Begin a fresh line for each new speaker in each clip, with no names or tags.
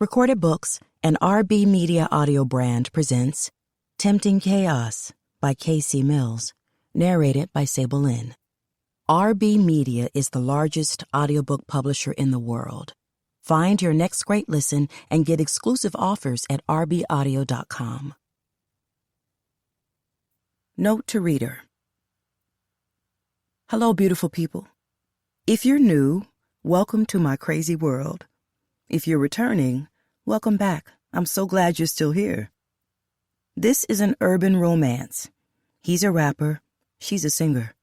Recorded Books, an RB Media audio brand, presents Tempting Chaos by K.C. Mills, narrated by Sable Lynn. RB Media is the largest audiobook publisher in the world. Find your next great listen and get exclusive offers at rbaudio.com. Note to reader. Hello, beautiful people. If you're new, welcome to my crazy world. If you're returning, welcome back. I'm so glad you're still here. This is an urban romance. He's a rapper, she's a singer.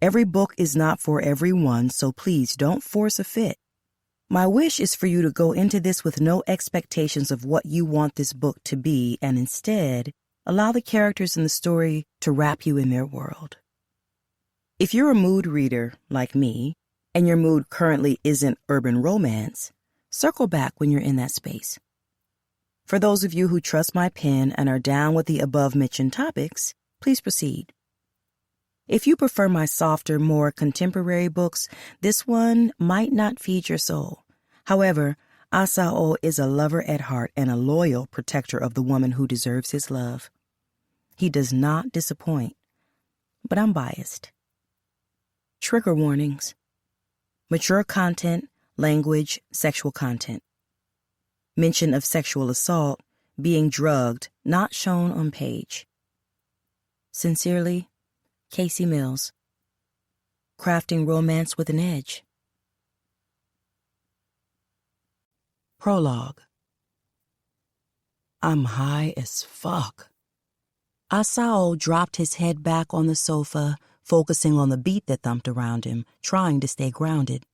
Every book is not for everyone, so please don't force a fit. My wish is for you to go into this with no expectations of what you want this book to be, and instead, allow the characters in the story to wrap you in their world. If you're a mood reader, like me, and your mood currently isn't urban romance, circle back when you're in that space. For those of you who trust my pen and are down with the above-mentioned topics, please proceed. If you prefer my softer, more contemporary books, this one might not feed your soul. However, Asao is a lover at heart and a loyal protector of the woman who deserves his love. He does not disappoint, but I'm biased. Trigger warnings. Mature content, language, sexual content. Mention of sexual assault, being drugged, not shown on page. Sincerely, K.C. Mills. Crafting romance with an edge. Prologue. I'm high as fuck. Asao dropped his head back on the sofa, focusing on the beat that thumped around him, trying to stay grounded.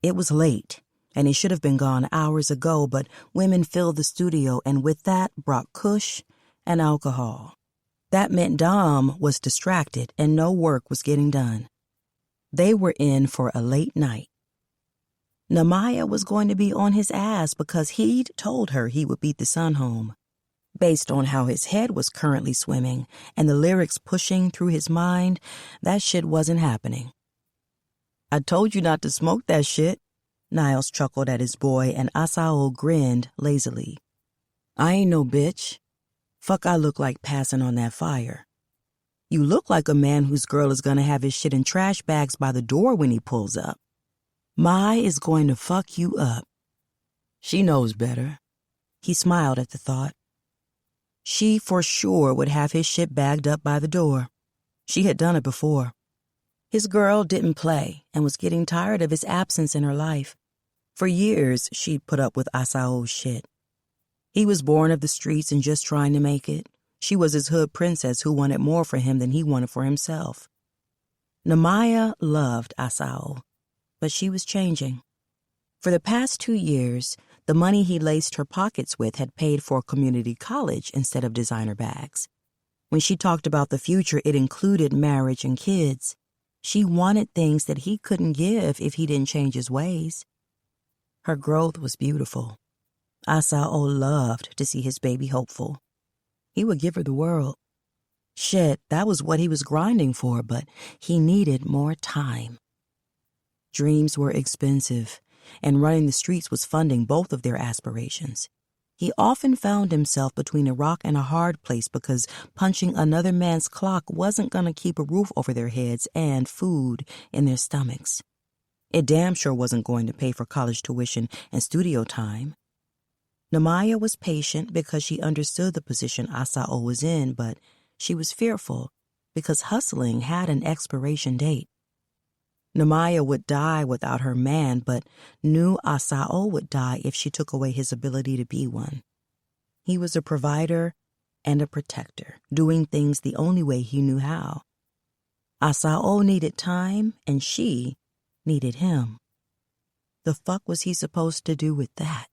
It was late, and he should have been gone hours ago, but women filled the studio and with that brought kush and alcohol. That meant Dom was distracted and no work was getting done. They were in for a late night. Namaya was going to be on his ass because he'd told her he would beat the sun home. Based on how his head was currently swimming and the lyrics pushing through his mind, that shit wasn't happening. I told you not to smoke that shit. Niles chuckled at his boy and Asao grinned lazily. I ain't no bitch. Fuck I look like passing on that fire. You look like a man whose girl is gonna have his shit in trash bags by the door when he pulls up. Mai is going to fuck you up. She knows better. He smiled at the thought. She for sure would have his shit bagged up by the door. She had done it before. His girl didn't play and was getting tired of his absence in her life. For years, she'd put up with Asao's shit. He was born of the streets and just trying to make it. She was his hood princess who wanted more for him than he wanted for himself. Namaya loved Asao, but she was changing. For the past 2 years, the money he laced her pockets with had paid for community college instead of designer bags. When she talked about the future, it included marriage and kids. She wanted things that he couldn't give if he didn't change his ways. Her growth was beautiful. Asao loved to see his baby hopeful. He would give her the world. Shit, that was what he was grinding for, but he needed more time. Dreams were expensive, and running the streets was funding both of their aspirations. He often found himself between a rock and a hard place because punching another man's clock wasn't going to keep a roof over their heads and food in their stomachs. It damn sure wasn't going to pay for college tuition and studio time. Namaya was patient because she understood the position Asao was in, but she was fearful because hustling had an expiration date. Namaya would die without her man, but knew Asao would die if she took away his ability to be one. He was a provider and a protector, doing things the only way he knew how. Asao needed time, and she needed him. The fuck was he supposed to do with that?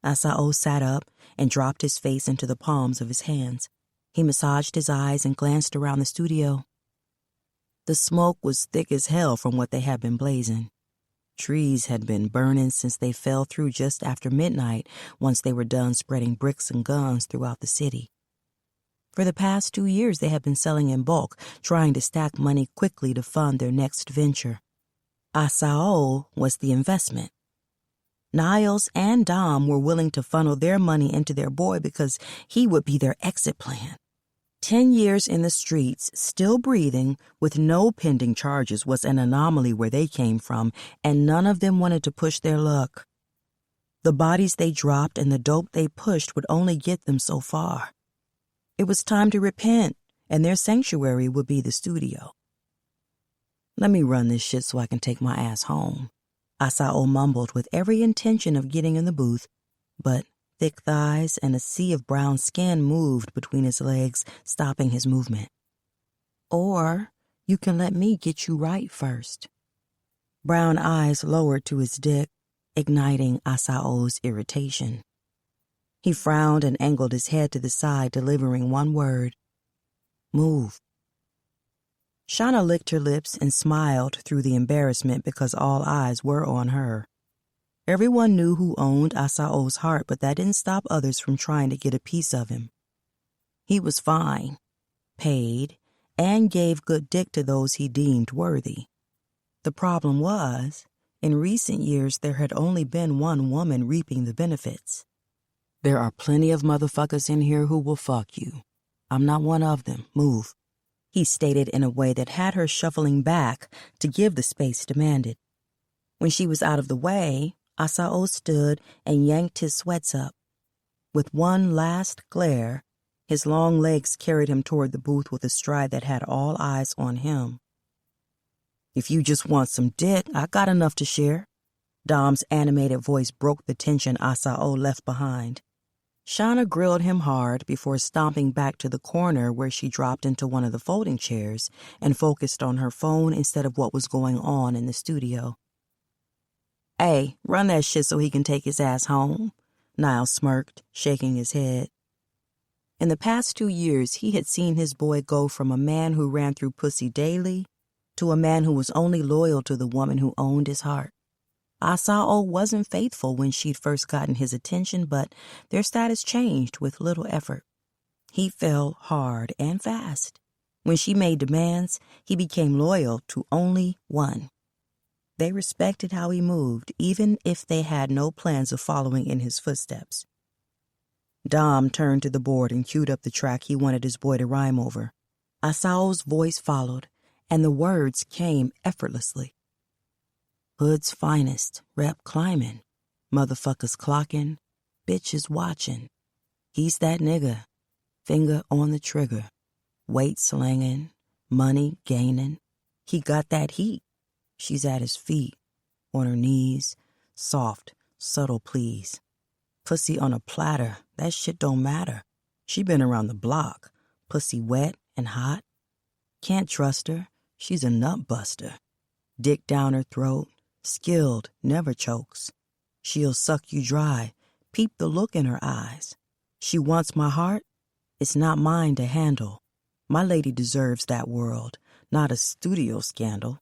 Asao sat up and dropped his face into the palms of his hands. He massaged his eyes and glanced around the studio. The smoke was thick as hell from what they had been blazing. Trees had been burning since they fell through just after midnight once they were done spreading bricks and guns throughout the city. For the past 2 years, they had been selling in bulk, trying to stack money quickly to fund their next venture. Asao was the investment. Niles and Dom were willing to funnel their money into their boy because he would be their exit plan. 10 years in the streets, still breathing, with no pending charges was an anomaly where they came from, and none of them wanted to push their luck. The bodies they dropped and the dope they pushed would only get them so far. It was time to repent, and their sanctuary would be the studio. Let me run this shit so I can take my ass home, Asao mumbled with every intention of getting in the booth, but thick thighs and a sea of brown skin moved between his legs, stopping his movement. Or you can let me get you right first. Brown eyes lowered to his dick, igniting Asao's irritation. He frowned and angled his head to the side, delivering one word: move. Shauna licked her lips and smiled through the embarrassment because all eyes were on her. Everyone knew who owned Asao's heart, but that didn't stop others from trying to get a piece of him. He was fine, paid, and gave good dick to those he deemed worthy. The problem was, in recent years there had only been one woman reaping the benefits. There are plenty of motherfuckers in here who will fuck you. I'm not one of them. Move, he stated in a way that had her shuffling back to give the space demanded. When she was out of the way, Asao stood and yanked his sweats up. With one last glare, his long legs carried him toward the booth with a stride that had all eyes on him. If you just want some dick, I got enough to share. Dom's animated voice broke the tension Asao left behind. Shauna grilled him hard before stomping back to the corner where she dropped into one of the folding chairs and focused on her phone instead of what was going on in the studio. Hey, run that shit so he can take his ass home, Niles smirked, shaking his head. In the past 2 years, he had seen his boy go from a man who ran through pussy daily to a man who was only loyal to the woman who owned his heart. Asao wasn't faithful when she'd first gotten his attention, but their status changed with little effort. He fell hard and fast. When she made demands, he became loyal to only one. They respected how he moved, even if they had no plans of following in his footsteps. Dom turned to the board and queued up the track he wanted his boy to rhyme over. Asao's voice followed, and the words came effortlessly. Hood's finest, rep climbing, motherfuckers clocking, bitches watching. He's that nigga, finger on the trigger, weight slinging, money gaining. He got that heat. She's at his feet, on her knees, soft, subtle pleas. Pussy on a platter, that shit don't matter. She been around the block, pussy wet and hot. Can't trust her, she's a nut buster. Dick down her throat, skilled, never chokes. She'll suck you dry, peep the look in her eyes. She wants my heart, it's not mine to handle. My lady deserves that world, not a studio scandal.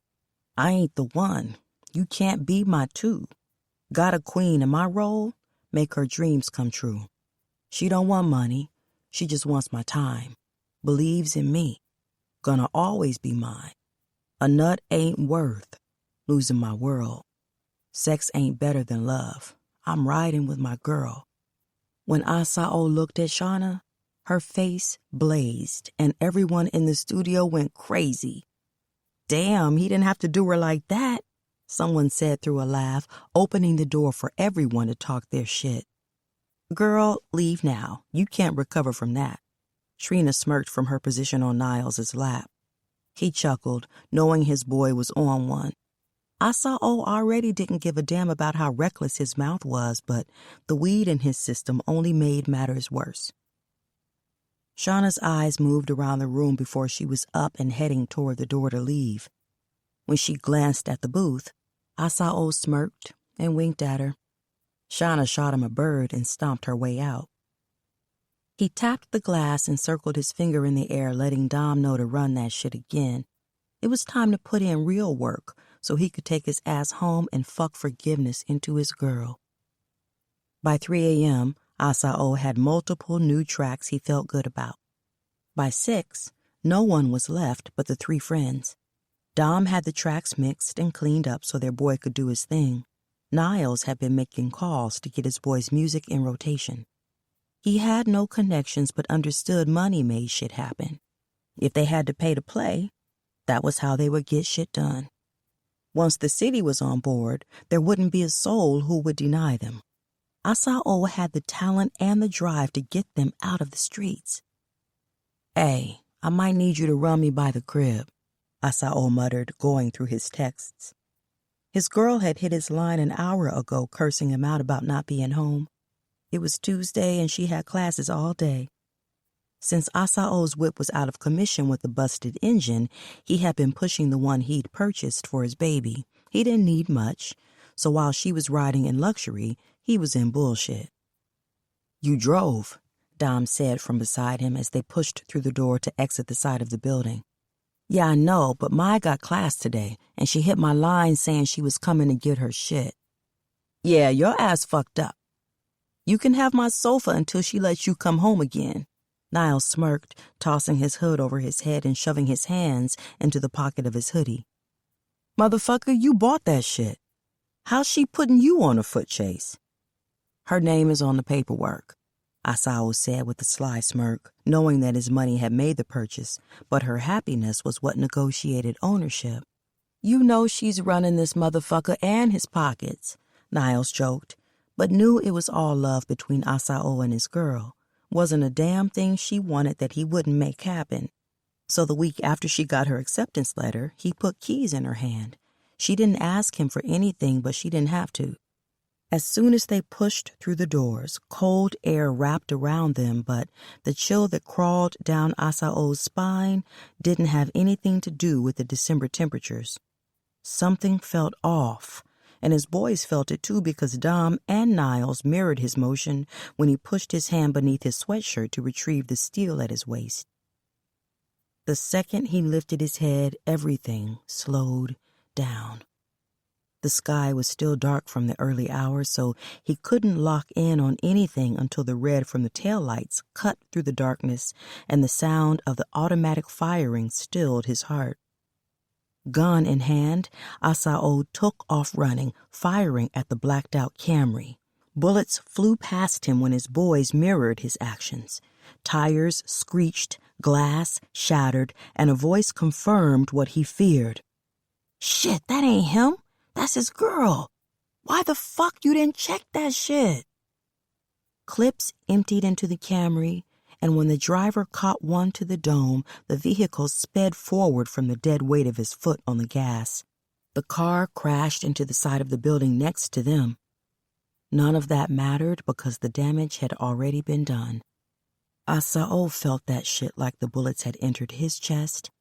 I ain't the one. You can't be my two. Got a queen in my role, make her dreams come true. She don't want money, she just wants my time. Believes in me, gonna always be mine. A nut ain't worth losing my world. Sex ain't better than love. I'm riding with my girl. When Asao looked at Shauna, her face blazed and everyone in the studio went crazy. Damn, he didn't have to do her like that, someone said through a laugh, opening the door for everyone to talk their shit. Girl, leave now. You can't recover from that. Trina smirked from her position on Niles' lap. He chuckled, knowing his boy was on one. Asao already didn't give a damn about how reckless his mouth was, but the weed in his system only made matters worse. Shauna's eyes moved around the room before she was up and heading toward the door to leave. When she glanced at the booth, Asao smirked and winked at her. Shauna shot him a bird and stomped her way out. He tapped the glass and circled his finger in the air, letting Dom know to run that shit again. It was time to put in real work so he could take his ass home and fuck forgiveness into his girl. By 3 a.m., Asao had multiple new tracks he felt good about. By 6, no one was left but the 3 friends. Dom had the tracks mixed and cleaned up so their boy could do his thing. Niles had been making calls to get his boy's music in rotation. He had no connections but understood money made shit happen. If they had to pay to play, that was how they would get shit done. Once the city was on board, there wouldn't be a soul who would deny them. Asao had the talent and the drive to get them out of the streets. "Hey, I might need you to run me by the crib," Asao muttered, going through his texts. His girl had hit his line an hour ago, cursing him out about not being home. It was Tuesday and she had classes all day. Since Asao's whip was out of commission with the busted engine, he had been pushing the one he'd purchased for his baby. He didn't need much, so while she was riding in luxury, he was in bullshit. "You drove," Dom said from beside him as they pushed through the door to exit the side of the building. "Yeah, I know, but Mai got class today, and she hit my line saying she was coming to get her shit." "Yeah, your ass fucked up. You can have my sofa until she lets you come home again." Niles smirked, tossing his hood over his head and shoving his hands into the pocket of his hoodie. "Motherfucker, you bought that shit. How's she putting you on a foot chase?" "Her name is on the paperwork," Asao said with a sly smirk, knowing that his money had made the purchase, but her happiness was what negotiated ownership. "You know she's running this motherfucker and his pockets," Niles joked, but knew it was all love between Asao and his girl. Wasn't a damn thing she wanted that he wouldn't make happen. So the week after she got her acceptance letter, he put keys in her hand. She didn't ask him for anything, but she didn't have to. As soon as they pushed through the doors, cold air wrapped around them, but the chill that crawled down Asao's spine didn't have anything to do with the December temperatures. Something felt off, and his boys felt it too because Dom and Niles mirrored his motion when he pushed his hand beneath his sweatshirt to retrieve the steel at his waist. The second he lifted his head, everything slowed down. The sky was still dark from the early hours, so he couldn't lock in on anything until the red from the taillights cut through the darkness and the sound of the automatic firing stilled his heart. Gun in hand, Asao took off running, firing at the blacked-out Camry. Bullets flew past him when his boys mirrored his actions. Tires screeched, glass shattered, and a voice confirmed what he feared. "Shit, that ain't him. That's his girl. Why the fuck you didn't check that shit?" Clips emptied into the Camry, and when the driver caught one to the dome, the vehicle sped forward from the dead weight of his foot on the gas. The car crashed into the side of the building next to them. None of that mattered because the damage had already been done. Asao felt that shit like the bullets had entered his chest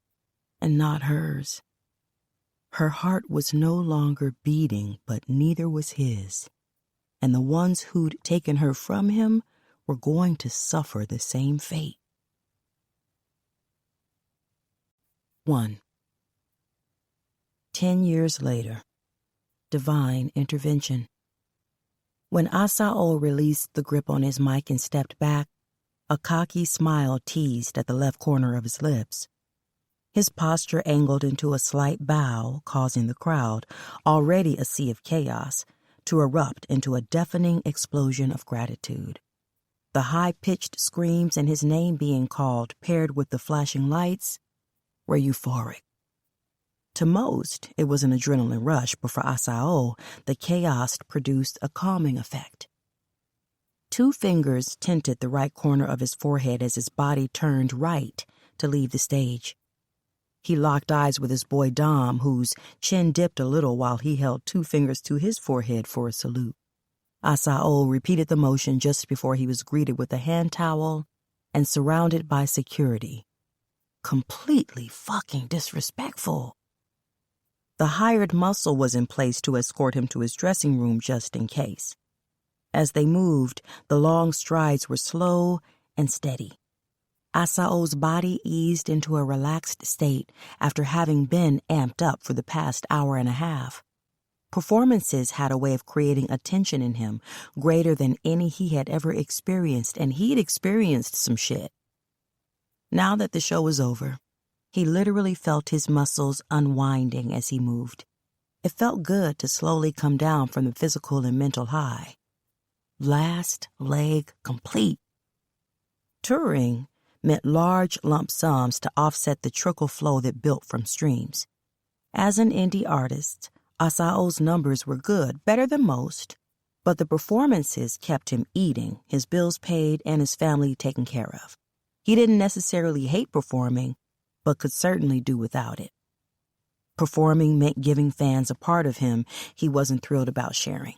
and not hers. Her heart was no longer beating, but neither was his. And the ones who'd taken her from him were going to suffer the same fate. 1. 10 years later. Divine intervention. When Asao released the grip on his mic and stepped back, a cocky smile teased at the left corner of his lips. His posture angled into a slight bow, causing the crowd, already a sea of chaos, to erupt into a deafening explosion of gratitude. The high-pitched screams and his name being called, paired with the flashing lights, were euphoric. To most, it was an adrenaline rush, but for Asao, the chaos produced a calming effect. 2 fingers tinted the right corner of his forehead as his body turned right to leave the stage. He locked eyes with his boy Dom, whose chin dipped a little while he held 2 fingers to his forehead for a salute. Asao repeated the motion just before he was greeted with a hand towel and surrounded by security. Completely fucking disrespectful. The hired muscle was in place to escort him to his dressing room just in case. As they moved, the long strides were slow and steady. Asao's body eased into a relaxed state after having been amped up for the past hour and a half. Performances had a way of creating a tension in him greater than any he had ever experienced, and he'd experienced some shit. Now that the show was over, he literally felt his muscles unwinding as he moved. It felt good to slowly come down from the physical and mental high. Last leg complete. Touring meant large lump sums to offset the trickle flow that built from streams. As an indie artist, Asao's numbers were good, better than most, but the performances kept him eating, his bills paid, and his family taken care of. He didn't necessarily hate performing, but could certainly do without it. Performing meant giving fans a part of him he wasn't thrilled about sharing.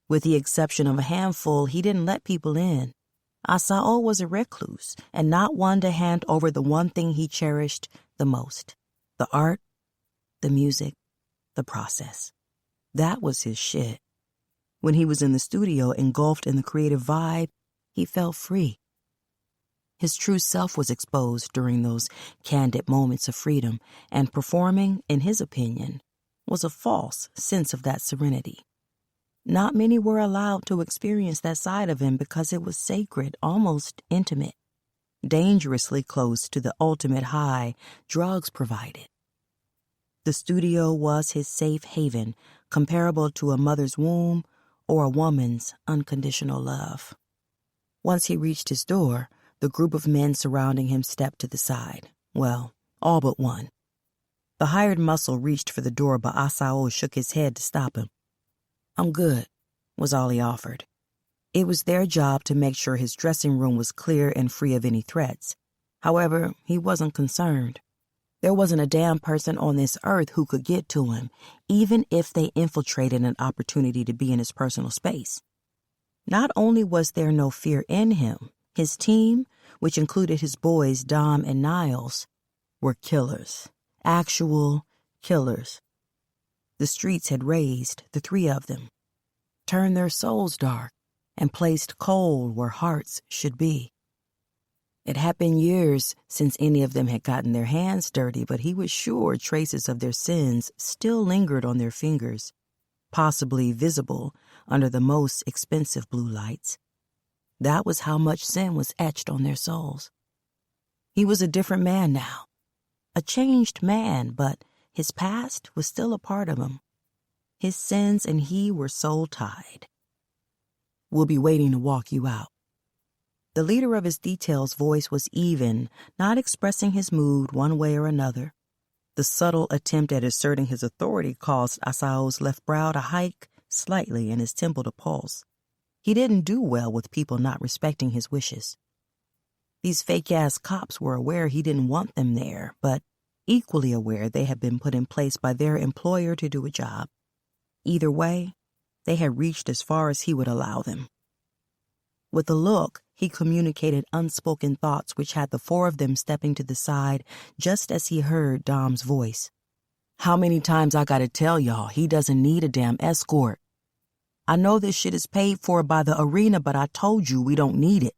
With the exception of a handful, he didn't let people in. Asao was a recluse and not one to hand over the one thing he cherished the most: the art, the music, the process. That was his shit. When he was in the studio, engulfed in the creative vibe, he felt free. His true self was exposed during those candid moments of freedom, and performing, in his opinion, was a false sense of that serenity. Not many were allowed to experience that side of him because it was sacred, almost intimate, dangerously close to the ultimate high drugs provided. The studio was his safe haven, comparable to a mother's womb or a woman's unconditional love. Once he reached his door, the group of men surrounding him stepped to the side. Well, all but one. The hired muscle reached for the door, but Asao shook his head to stop him. "I'm good," was all he offered. It was their job to make sure his dressing room was clear and free of any threats. However, he wasn't concerned. There wasn't a damn person on this earth who could get to him, even if they infiltrated an opportunity to be in his personal space. Not only was there no fear in him, his team, which included his boys Dom and Niles, were killers. Actual killers. The streets had raised the three of them, turned their souls dark, and placed coal where hearts should be. It had been years since any of them had gotten their hands dirty, but he was sure traces of their sins still lingered on their fingers, possibly visible under the most expensive blue lights. That was how much sin was etched on their souls. He was a different man now, a changed man, but his past was still a part of him. His sins and he were soul-tied. "We'll be waiting to walk you out." The leader of his detail's voice was even, not expressing his mood one way or another. The subtle attempt at asserting his authority caused Asao's left brow to hike slightly and his temple to pulse. He didn't do well with people not respecting his wishes. These fake-ass cops were aware he didn't want them there, but equally aware they had been put in place by their employer to do a job. Either way, they had reached as far as he would allow them. With a look, he communicated unspoken thoughts which had the four of them stepping to the side just as he heard Dom's voice. "How many times I gotta tell y'all he doesn't need a damn escort? I know this shit is paid for by the arena, but I told you we don't need it."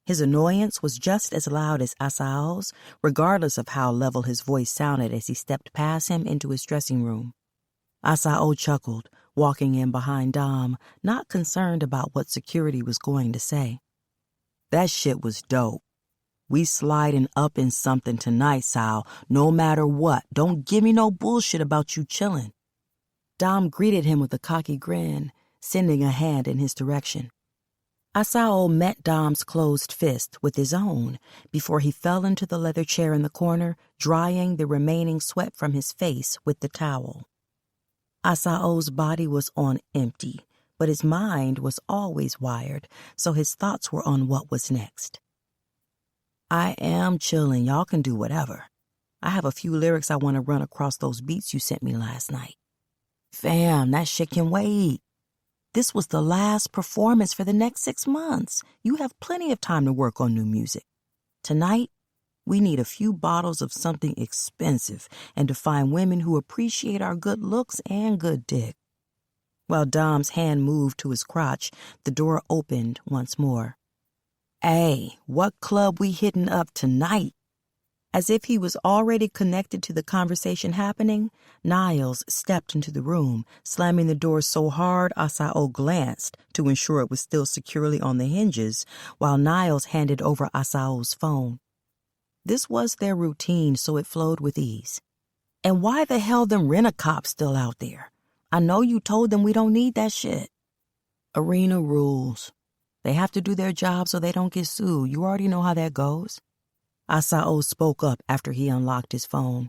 His annoyance was just as loud as Asao's, regardless of how level his voice sounded as he stepped past him into his dressing room. Asao chuckled, walking in behind Dom, not concerned about what security was going to say. "That shit was dope. We sliding up in something tonight, Sal, no matter what. Don't give me no bullshit about you chilling." Dom greeted him with a cocky grin, sending a hand in his direction. Asao met Dom's closed fist with his own before he fell into the leather chair in the corner, drying the remaining sweat from his face with the towel. Asao's body was on empty, but his mind was always wired, so his thoughts were on what was next. "I am chilling. Y'all can do whatever. I have a few lyrics I want to run across those beats you sent me last night." "Fam, that shit can wait. This was the last performance for the next 6 months. You have plenty of time to work on new music. Tonight, we need a few bottles of something expensive and to find women who appreciate our good looks and good dick." While Dom's hand moved to his crotch, the door opened once more. "Hey, what club we hitting up tonight?" As if he was already connected to the conversation happening, Niles stepped into the room, slamming the door so hard Asao glanced to ensure it was still securely on the hinges, while Niles handed over Asao's phone. This was their routine, so it flowed with ease. And why the hell them rent-a-cops still out there? I know you told them we don't need that shit. Arena rules. They have to do their job so they don't get sued. You already know how that goes. Asao spoke up after he unlocked his phone.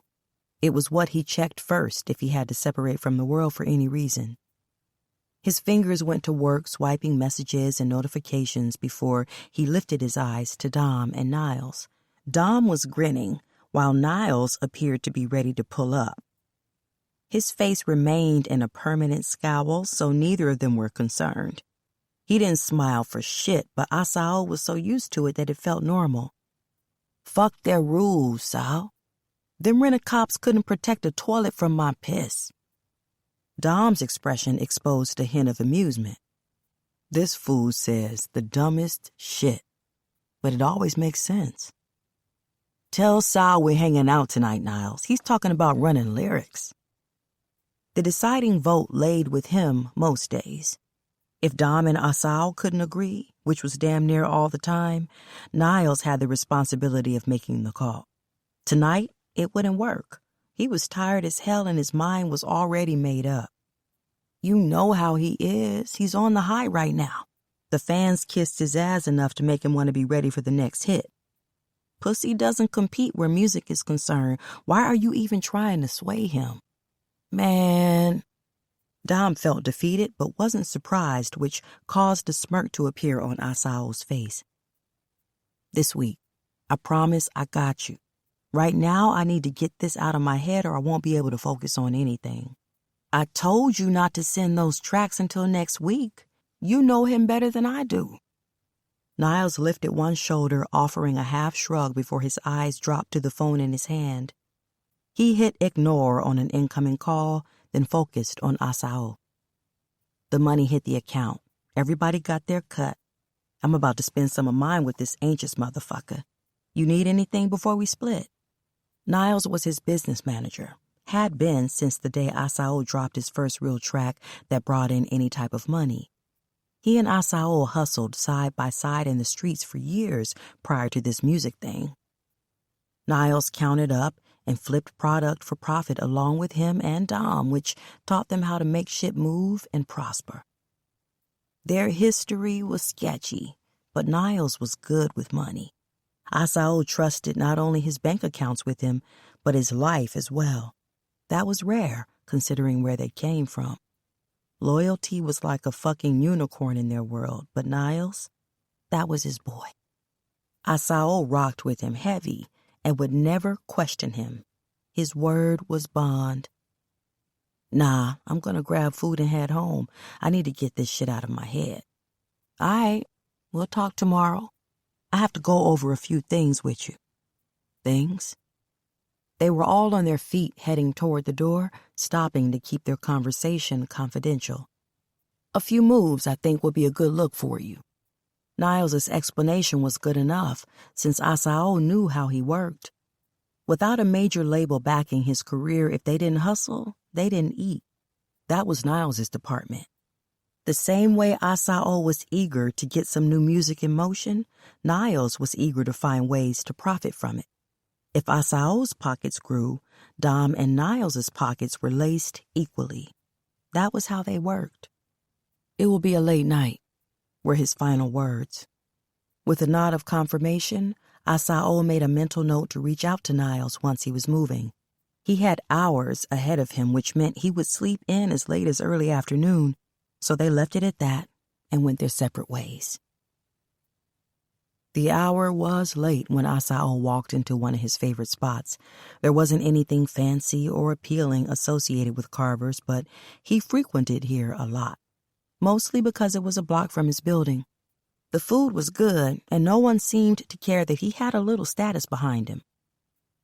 It was what he checked first if he had to separate from the world for any reason. His fingers went to work swiping messages and notifications before he lifted his eyes to Dom and Niles. Dom was grinning, while Niles appeared to be ready to pull up. His face remained in a permanent scowl, so neither of them were concerned. He didn't smile for shit, but Asao was so used to it that it felt normal. Fuck their rules, Sal. Them rent-a-cops couldn't protect a toilet from my piss. Dom's expression exposed a hint of amusement. This fool says the dumbest shit, but it always makes sense. Tell Sal we're hanging out tonight, Niles. He's talking about running lyrics. The deciding vote laid with him most days. If Dom and Asao couldn't agree, which was damn near all the time, Niles had the responsibility of making the call. Tonight, it wouldn't work. He was tired as hell and his mind was already made up. You know how he is. He's on the high right now. The fans kissed his ass enough to make him want to be ready for the next hit. Pussy doesn't compete where music is concerned. Why are you even trying to sway him? Man. Dom felt defeated but wasn't surprised, which caused a smirk to appear on Asao's face. This week, I promise I got you. Right now, I need to get this out of my head or I won't be able to focus on anything. I told you not to send those tracks until next week. You know him better than I do. Niles lifted one shoulder, offering a half shrug before his eyes dropped to the phone in his hand. He hit ignore on an incoming call, then focused on Asao. The money hit the account. Everybody got their cut. I'm about to spend some of mine with this anxious motherfucker. You need anything before we split? Niles was his business manager, had been since the day Asao dropped his first real track that brought in any type of money. He and Asao hustled side by side in the streets for years prior to this music thing. Niles counted up and flipped product for profit along with him and Dom, which taught them how to make shit move and prosper. Their history was sketchy, but Niles was good with money. Asao trusted not only his bank accounts with him, but his life as well. That was rare, considering where they came from. Loyalty was like a fucking unicorn in their world, but Niles, that was his boy. Asao rocked with him heavy and would never question him. His word was bond. Nah, I'm gonna grab food and head home. I need to get this shit out of my head. All right, we'll talk tomorrow. I have to go over a few things with you. Things? They were all on their feet heading toward the door, stopping to keep their conversation confidential. A few moves I think would be a good look for you. Niles' explanation was good enough, since Asao knew how he worked. Without a major label backing his career, if they didn't hustle, they didn't eat. That was Niles' department. The same way Asao was eager to get some new music in motion, Niles was eager to find ways to profit from it. If Asao's pockets grew, Dom and Niles' pockets were laced equally. That was how they worked. It will be a late night, were his final words. With a nod of confirmation, Asao made a mental note to reach out to Niles once he was moving. He had hours ahead of him, which meant he would sleep in as late as early afternoon, so they left it at that and went their separate ways. The hour was late when Asao walked into one of his favorite spots. There wasn't anything fancy or appealing associated with Carver's, but he frequented here a lot, mostly because it was a block from his building. The food was good, and no one seemed to care that he had a little status behind him.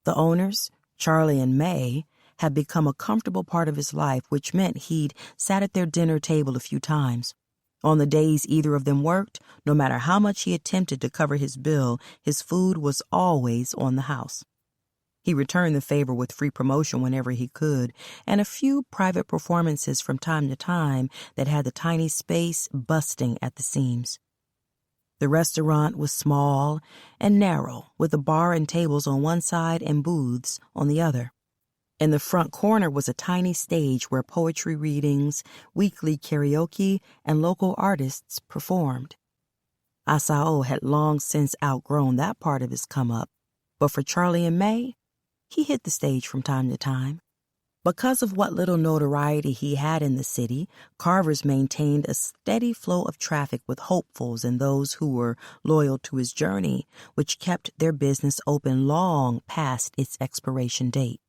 The owners, Charlie and May, had become a comfortable part of his life, which meant he'd sat at their dinner table a few times. On the days either of them worked, no matter how much he attempted to cover his bill, his food was always on the house. He returned the favor with free promotion whenever he could, and a few private performances from time to time that had the tiny space busting at the seams. The restaurant was small and narrow, with a bar and tables on one side and booths on the other. In the front corner was a tiny stage where poetry readings, weekly karaoke, and local artists performed. Asao had long since outgrown that part of his come-up, but for Charlie and May, he hit the stage from time to time. Because of what little notoriety he had in the city, Carver's maintained a steady flow of traffic with hopefuls and those who were loyal to his journey, which kept their business open long past its expiration date.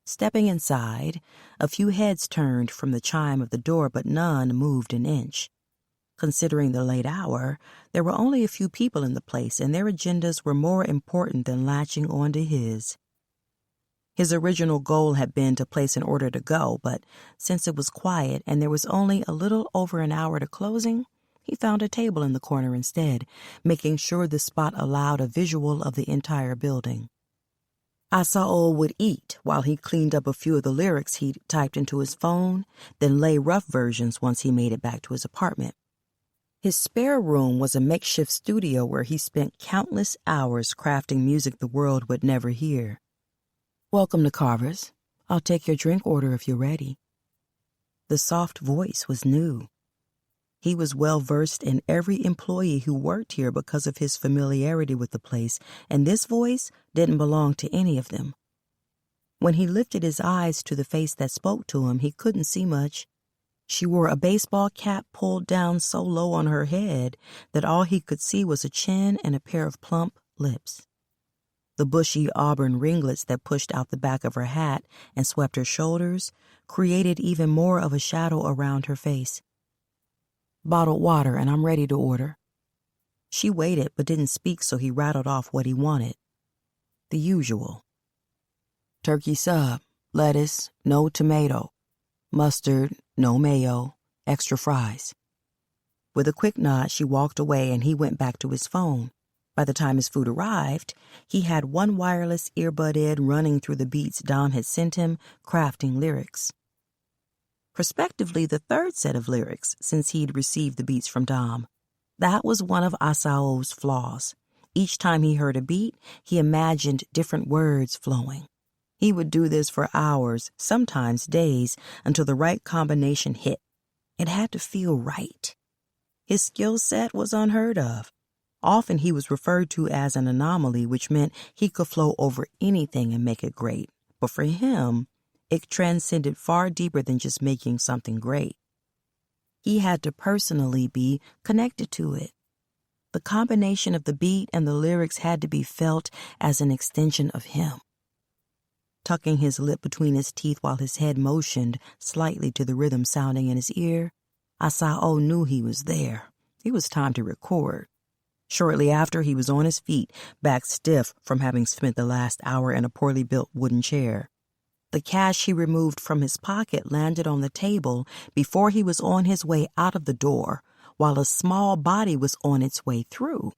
Stepping inside, a few heads turned from the chime of the door, but none moved an inch. Considering the late hour, there were only a few people in the place, and their agendas were more important than latching onto his. His original goal had been to place an order to go, but since it was quiet and there was only a little over an hour to closing, he found a table in the corner instead, making sure the spot allowed a visual of the entire building. Asao would eat while he cleaned up a few of the lyrics he'd typed into his phone, then lay rough versions once he made it back to his apartment. His spare room was a makeshift studio where he spent countless hours crafting music the world would never hear. "Welcome to Carver's. I'll take your drink order if you're ready." The soft voice was new. He was well-versed in every employee who worked here because of his familiarity with the place, and this voice didn't belong to any of them. When he lifted his eyes to the face that spoke to him, he couldn't see much. She wore a baseball cap pulled down so low on her head that all he could see was a chin and a pair of plump lips. The bushy auburn ringlets that pushed out the back of her hat and swept her shoulders created even more of a shadow around her face. "Bottled water, and I'm ready to order." She waited but didn't speak, so he rattled off what he wanted. The usual. Turkey sub, lettuce, no tomato, mustard, no mayo, extra fries. With a quick nod, she walked away and he went back to his phone. By the time his food arrived, he had one wireless earbud in running through the beats Dom had sent him, crafting lyrics. Prospectively, the third set of lyrics, since he'd received the beats from Dom. That was one of Asao's flaws. Each time he heard a beat, he imagined different words flowing. He would do this for hours, sometimes days, until the right combination hit. It had to feel right. His skill set was unheard of. Often he was referred to as an anomaly, which meant he could flow over anything and make it great. But for him, it transcended far deeper than just making something great. He had to personally be connected to it. The combination of the beat and the lyrics had to be felt as an extension of him. Tucking his lip between his teeth while his head motioned slightly to the rhythm sounding in his ear, Asao knew he was there. It was time to record. Shortly after, he was on his feet, back stiff from having spent the last hour in a poorly built wooden chair. The cash he removed from his pocket landed on the table before he was on his way out of the door, while a small body was on its way through.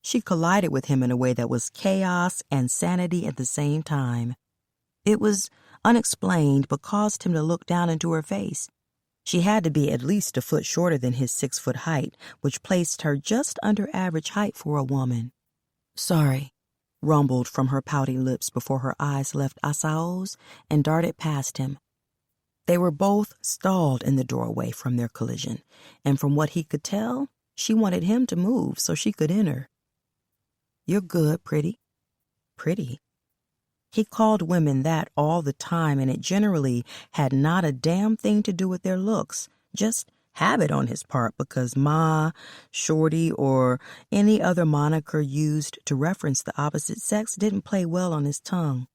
She collided with him in a way that was chaos and sanity at the same time. It was unexplained, but caused him to look down into her face. She had to be at least a foot shorter than his 6-foot height, which placed her just under average height for a woman. "Sorry," rumbled from her pouty lips before her eyes left Asao's and darted past him. They were both stalled in the doorway from their collision, and from what he could tell, she wanted him to move so she could enter. "You're good, pretty." Pretty? He called women that all the time, and it generally had not a damn thing to do with their looks, just habit on his part, because Ma, Shorty, or any other moniker used to reference the opposite sex didn't play well on his tongue.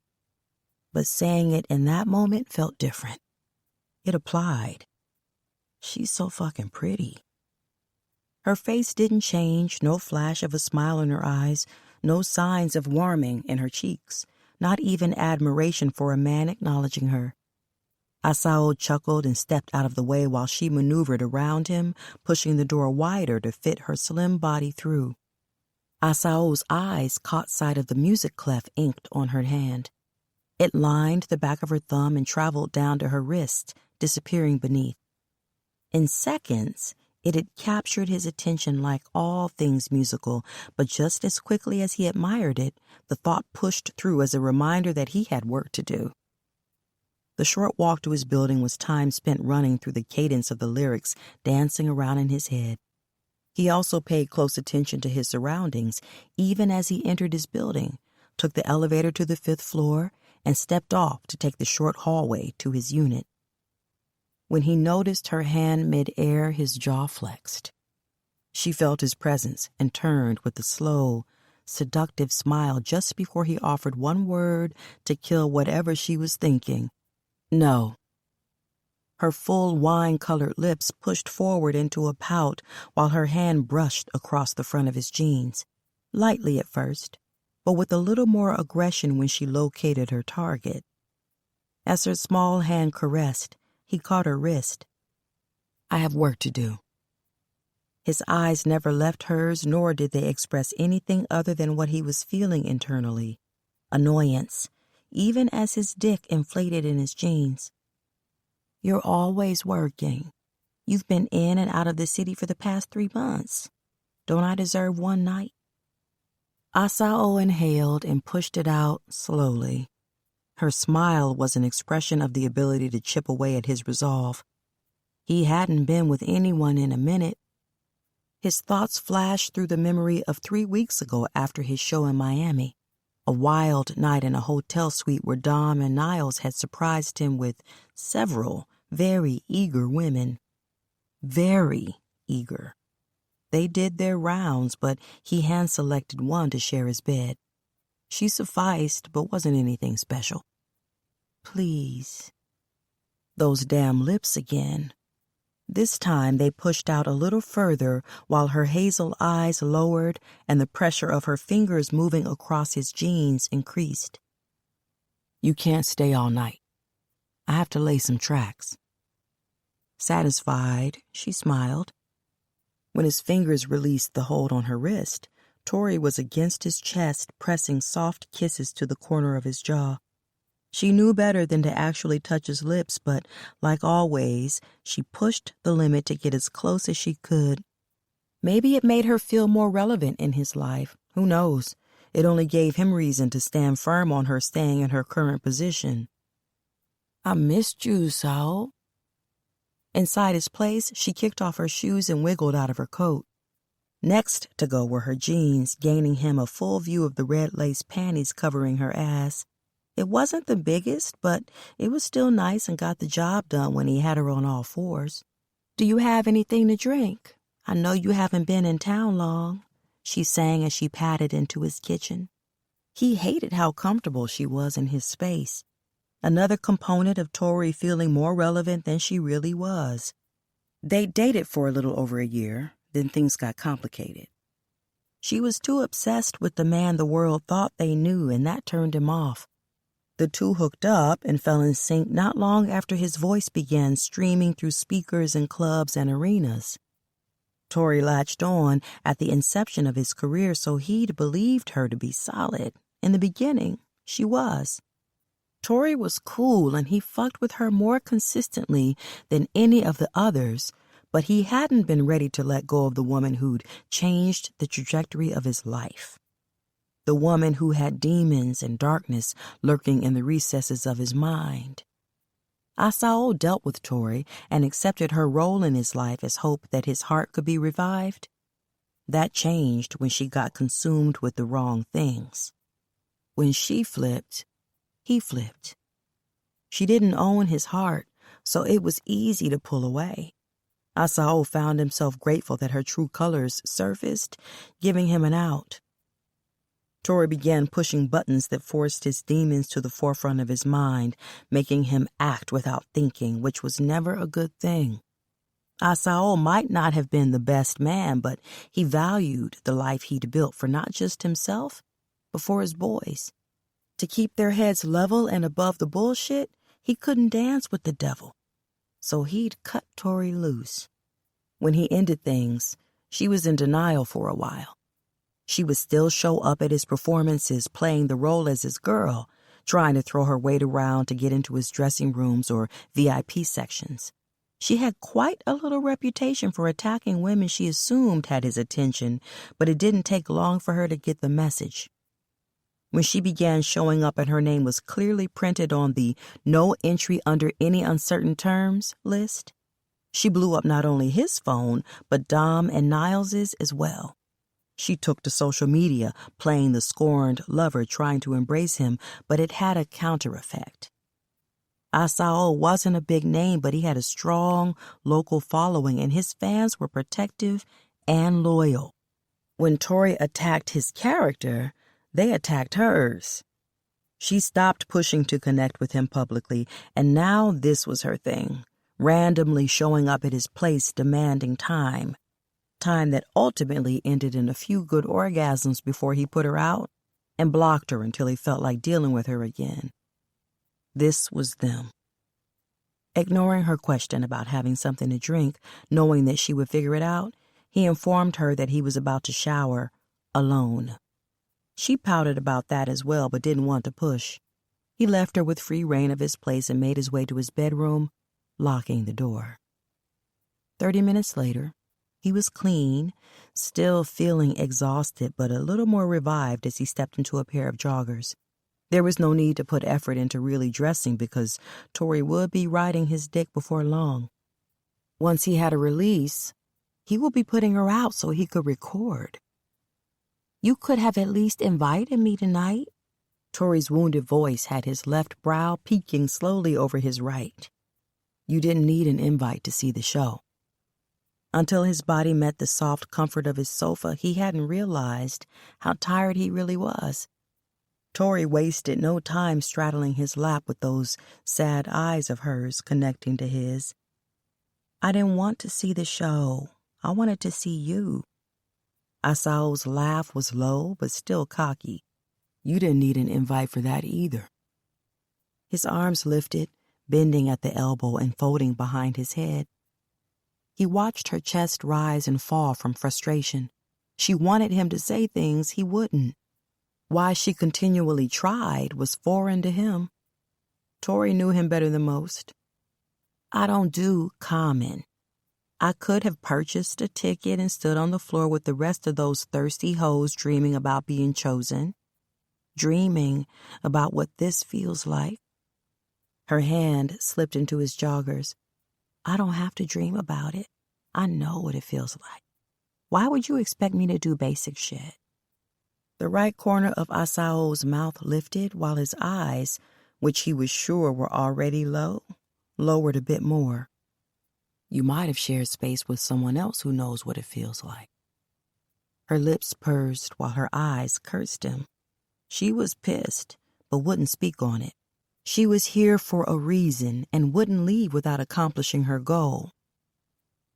But saying it in that moment felt different. It applied. She's so fucking pretty. Her face didn't change, no flash of a smile in her eyes, no signs of warming in her cheeks. Not even admiration for a man acknowledging her. Asao chuckled and stepped out of the way while she maneuvered around him, pushing the door wider to fit her slim body through. Asao's eyes caught sight of the music clef inked on her hand. It lined the back of her thumb and traveled down to her wrist, disappearing beneath. In seconds, It had captured his attention like all things musical, but just as quickly as he admired it, the thought pushed through as a reminder that he had work to do. The short walk to his building was time spent running through the cadence of the lyrics dancing around in his head. He also paid close attention to his surroundings, even as he entered his building, took the elevator to the 5th floor, and stepped off to take the short hallway to his unit. When he noticed her hand mid-air, his jaw flexed. She felt his presence and turned with a slow, seductive smile just before he offered one word to kill whatever she was thinking. No. Her full wine-colored lips pushed forward into a pout while her hand brushed across the front of his jeans, lightly at first, but with a little more aggression when she located her target. As her small hand caressed, he caught her wrist. I have work to do. His eyes never left hers, nor did they express anything other than what he was feeling internally, annoyance, even as his dick inflated in his jeans. You're always working. You've been in and out of the city for the past 3 months. Don't I deserve one night? Asao inhaled and pushed it out slowly. Her smile was an expression of the ability to chip away at his resolve. He hadn't been with anyone in a minute. His thoughts flashed through the memory of 3 weeks ago after his show in Miami, a wild night in a hotel suite where Dom and Niles had surprised him with several very eager women. Very eager. They did their rounds, but he hand-selected one to share his bed. She sufficed, but wasn't anything special. Please. Those damn lips again. This time they pushed out a little further while her hazel eyes lowered and the pressure of her fingers moving across his jeans increased. You can't stay all night. I have to lay some tracks. Satisfied, she smiled. When his fingers released the hold on her wrist, Tori was against his chest, pressing soft kisses to the corner of his jaw. She knew better than to actually touch his lips, but, like always, she pushed the limit to get as close as she could. Maybe it made her feel more relevant in his life. Who knows? It only gave him reason to stand firm on her staying in her current position. I missed you, Sao. Inside his place, she kicked off her shoes and wiggled out of her coat. Next to go were her jeans, gaining him a full view of the red lace panties covering her ass. It wasn't the biggest, but it was still nice and got the job done when he had her on all fours. Do you have anything to drink? I know you haven't been in town long, she sang as she padded into his kitchen. He hated how comfortable she was in his space. Another component of Tori feeling more relevant than she really was. They dated for a little over a year, then things got complicated. She was too obsessed with the man the world thought they knew, and that turned him off. The two hooked up and fell in sync not long after his voice began streaming through speakers in clubs and arenas. Tori latched on at the inception of his career, so he'd believed her to be solid. In the beginning, she was. Tori was cool, and he fucked with her more consistently than any of the others, but he hadn't been ready to let go of the woman who'd changed the trajectory of his life. The woman who had demons and darkness lurking in the recesses of his mind. Asao dealt with Tori and accepted her role in his life as hope that his heart could be revived. That changed when she got consumed with the wrong things. When she flipped, he flipped. She didn't own his heart, so it was easy to pull away. Asao found himself grateful that her true colors surfaced, giving him an out. Tori began pushing buttons that forced his demons to the forefront of his mind, making him act without thinking, which was never a good thing. Asao might not have been the best man, but he valued the life he'd built for not just himself, but for his boys. To keep their heads level and above the bullshit, he couldn't dance with the devil. So he'd cut Tori loose. When he ended things, she was in denial for a while. She would still show up at his performances playing the role as his girl, trying to throw her weight around to get into his dressing rooms or VIP sections. She had quite a little reputation for attacking women she assumed had his attention, but it didn't take long for her to get the message. When she began showing up and her name was clearly printed on the "no entry under any uncertain terms" list, she blew up not only his phone, but Dom and Niles's as well. She took to social media, playing the scorned lover trying to embrace him, but it had a counter effect. Asao wasn't a big name, but he had a strong local following, and his fans were protective and loyal. When Tori attacked his character, they attacked hers. She stopped pushing to connect with him publicly, and now this was her thing, randomly showing up at his place demanding time that ultimately ended in a few good orgasms before he put her out and blocked her until he felt like dealing with her again. This was them. Ignoring her question about having something to drink, knowing that she would figure it out, he informed her that he was about to shower alone. She pouted about that as well, but didn't want to push. He left her with free rein of his place and made his way to his bedroom, locking the door. 30 minutes later, he was clean, still feeling exhausted, but a little more revived as he stepped into a pair of joggers. There was no need to put effort into really dressing because Tori would be riding his dick before long. Once he had a release, he would be putting her out so he could record. "You could have at least invited me tonight." Tori's wounded voice had his left brow peeking slowly over his right. You didn't need an invite to see the show. Until his body met the soft comfort of his sofa, he hadn't realized how tired he really was. Tori wasted no time straddling his lap with those sad eyes of hers connecting to his. "I didn't want to see the show. I wanted to see you." Asao's laugh was low but still cocky. "You didn't need an invite for that either." His arms lifted, bending at the elbow and folding behind his head. He watched her chest rise and fall from frustration. She wanted him to say things he wouldn't. Why she continually tried was foreign to him. Tori knew him better than most. "I don't do common. I could have purchased a ticket and stood on the floor with the rest of those thirsty hoes dreaming about being chosen. Dreaming about what this feels like." Her hand slipped into his joggers. "I don't have to dream about it. I know what it feels like. Why would you expect me to do basic shit?" The right corner of Asao's mouth lifted while his eyes, which he was sure were already low, lowered a bit more. "You might have shared space with someone else who knows what it feels like." Her lips pursed while her eyes cursed him. She was pissed, but wouldn't speak on it. She was here for a reason and wouldn't leave without accomplishing her goal.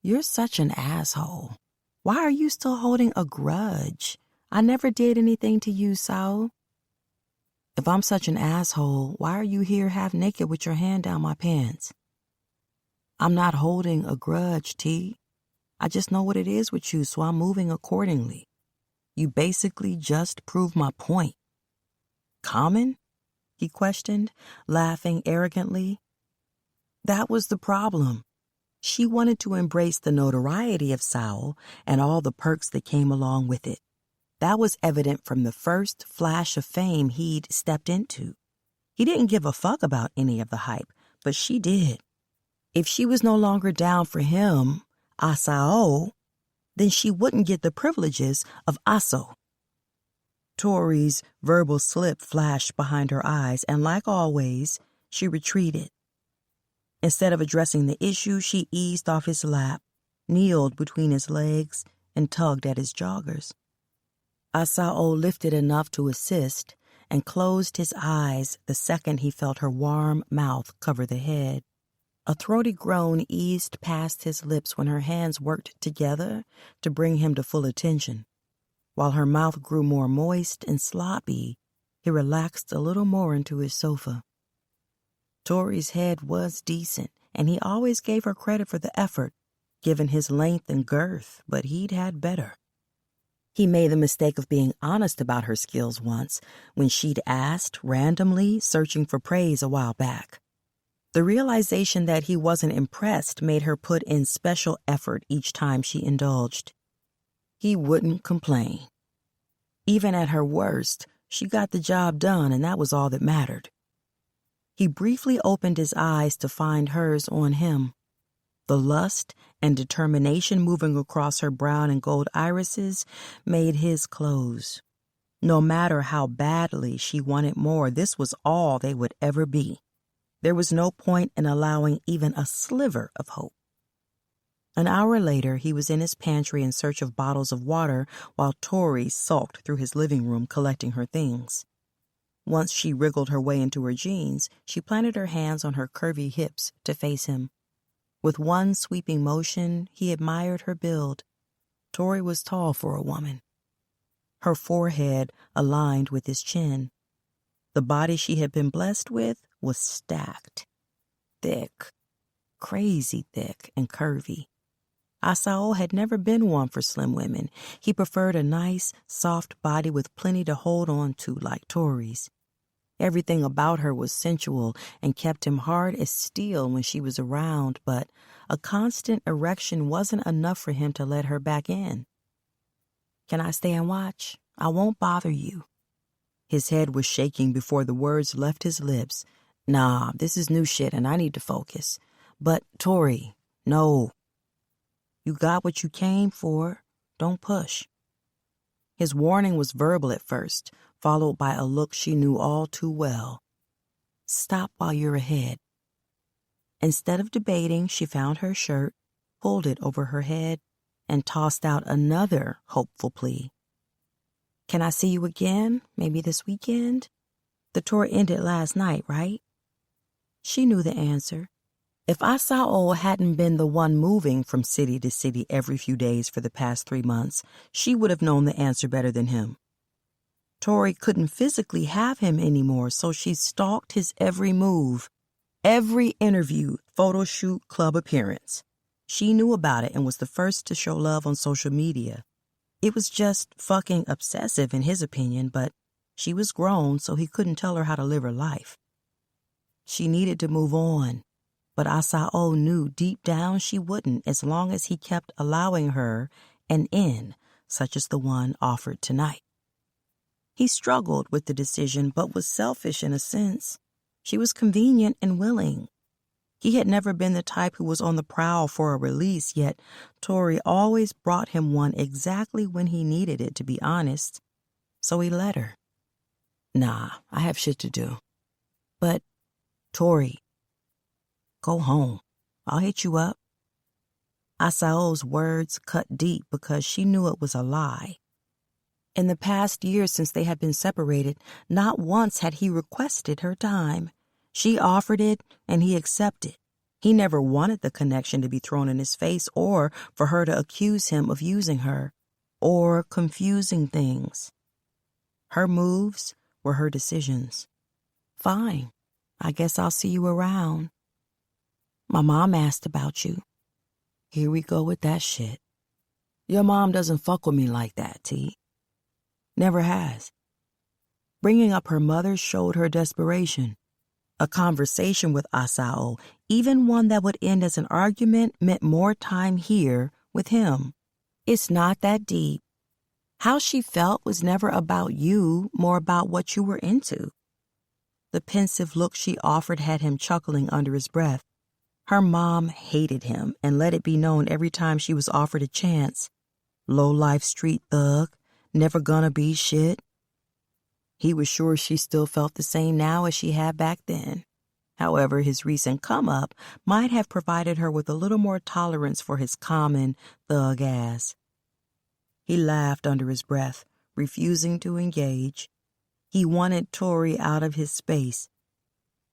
"You're such an asshole. Why are you still holding a grudge? I never did anything to you, Sao." "If I'm such an asshole, why are you here half naked with your hand down my pants?" "I'm not holding a grudge, T. I just know what it is with you, so I'm moving accordingly. You basically just proved my point." "Common?" he questioned, laughing arrogantly. That was the problem. She wanted to embrace the notoriety of Sao and all the perks that came along with it. That was evident from the first flash of fame he'd stepped into. He didn't give a fuck about any of the hype, but she did. If she was no longer down for him, Asao, then she wouldn't get the privileges of Aso. Tori's verbal slip flashed behind her eyes, and like always, she retreated. Instead of addressing the issue, she eased off his lap, kneeled between his legs, and tugged at his joggers. Asao lifted enough to assist and closed his eyes the second he felt her warm mouth cover the head. A throaty groan eased past his lips when her hands worked together to bring him to full attention. While her mouth grew more moist and sloppy, he relaxed a little more into his sofa. Tori's head was decent, and he always gave her credit for the effort, given his length and girth, but he'd had better. He made the mistake of being honest about her skills once when she'd asked randomly, searching for praise a while back. The realization that he wasn't impressed made her put in special effort each time she indulged. He wouldn't complain. Even at her worst, she got the job done, and that was all that mattered. He briefly opened his eyes to find hers on him. The lust and determination moving across her brown and gold irises made his close. No matter how badly she wanted more, this was all they would ever be. There was no point in allowing even a sliver of hope. An hour later, he was in his pantry in search of bottles of water while Tori sulked through his living room collecting her things. Once she wriggled her way into her jeans, she planted her hands on her curvy hips to face him. With one sweeping motion, he admired her build. Tori was tall for a woman. Her forehead aligned with his chin. The body she had been blessed with was stacked, thick, crazy thick and curvy. Asao had never been one for slim women. He preferred a nice, soft body with plenty to hold on to like Tori's. Everything about her was sensual and kept him hard as steel when she was around, but a constant erection wasn't enough for him to let her back in. "Can I stay and watch? I won't bother you." His head was shaking before the words left his lips. "Nah, this is new shit and I need to focus." "But, Tori, no. You got what you came for. Don't push." His warning was verbal at first, followed by a look she knew all too well. "Stop while you're ahead." Instead of debating, she found her shirt, pulled it over her head, and tossed out another hopeful plea. "Can I see you again? Maybe this weekend? The tour ended last night, right?" She knew the answer. If Asao hadn't been the one moving from city to city every few days for the past 3 months, she would have known the answer better than him. Tori couldn't physically have him anymore, so she stalked his every move, every interview, photo shoot, club appearance. She knew about it and was the first to show love on social media. It was just fucking obsessive in his opinion, but she was grown, so he couldn't tell her how to live her life. She needed to move on, but Asao knew deep down she wouldn't as long as he kept allowing her an in, such as the one offered tonight. He struggled with the decision, but was selfish in a sense. She was convenient and willing. He had never been the type who was on the prowl for a release, yet Tori always brought him one exactly when he needed it, to be honest. So he let her. "Nah, I have shit to do." "But, Tori, go home. I'll hit you up." Asao's words cut deep because she knew it was a lie. In the past years since they had been separated, not once had he requested her time. She offered it, and he accepted. He never wanted the connection to be thrown in his face or for her to accuse him of using her or confusing things. Her moves were her decisions. "Fine. I guess I'll see you around. My mom asked about you." Here we go with that shit. Your mom doesn't fuck with me like that, T. Never has. Bringing up her mother showed her desperation. A conversation with Asao, even one that would end as an argument, meant more time here with him. It's not that deep. How she felt was never about you, more about what you were into. The pensive look she offered had him chuckling under his breath. Her mom hated him and let it be known every time she was offered a chance. Low-life street thug, never gonna be shit. He was sure she still felt the same now as she had back then. However, his recent come-up might have provided her with a little more tolerance for his common thug ass. He laughed under his breath, refusing to engage. He wanted Tori out of his space.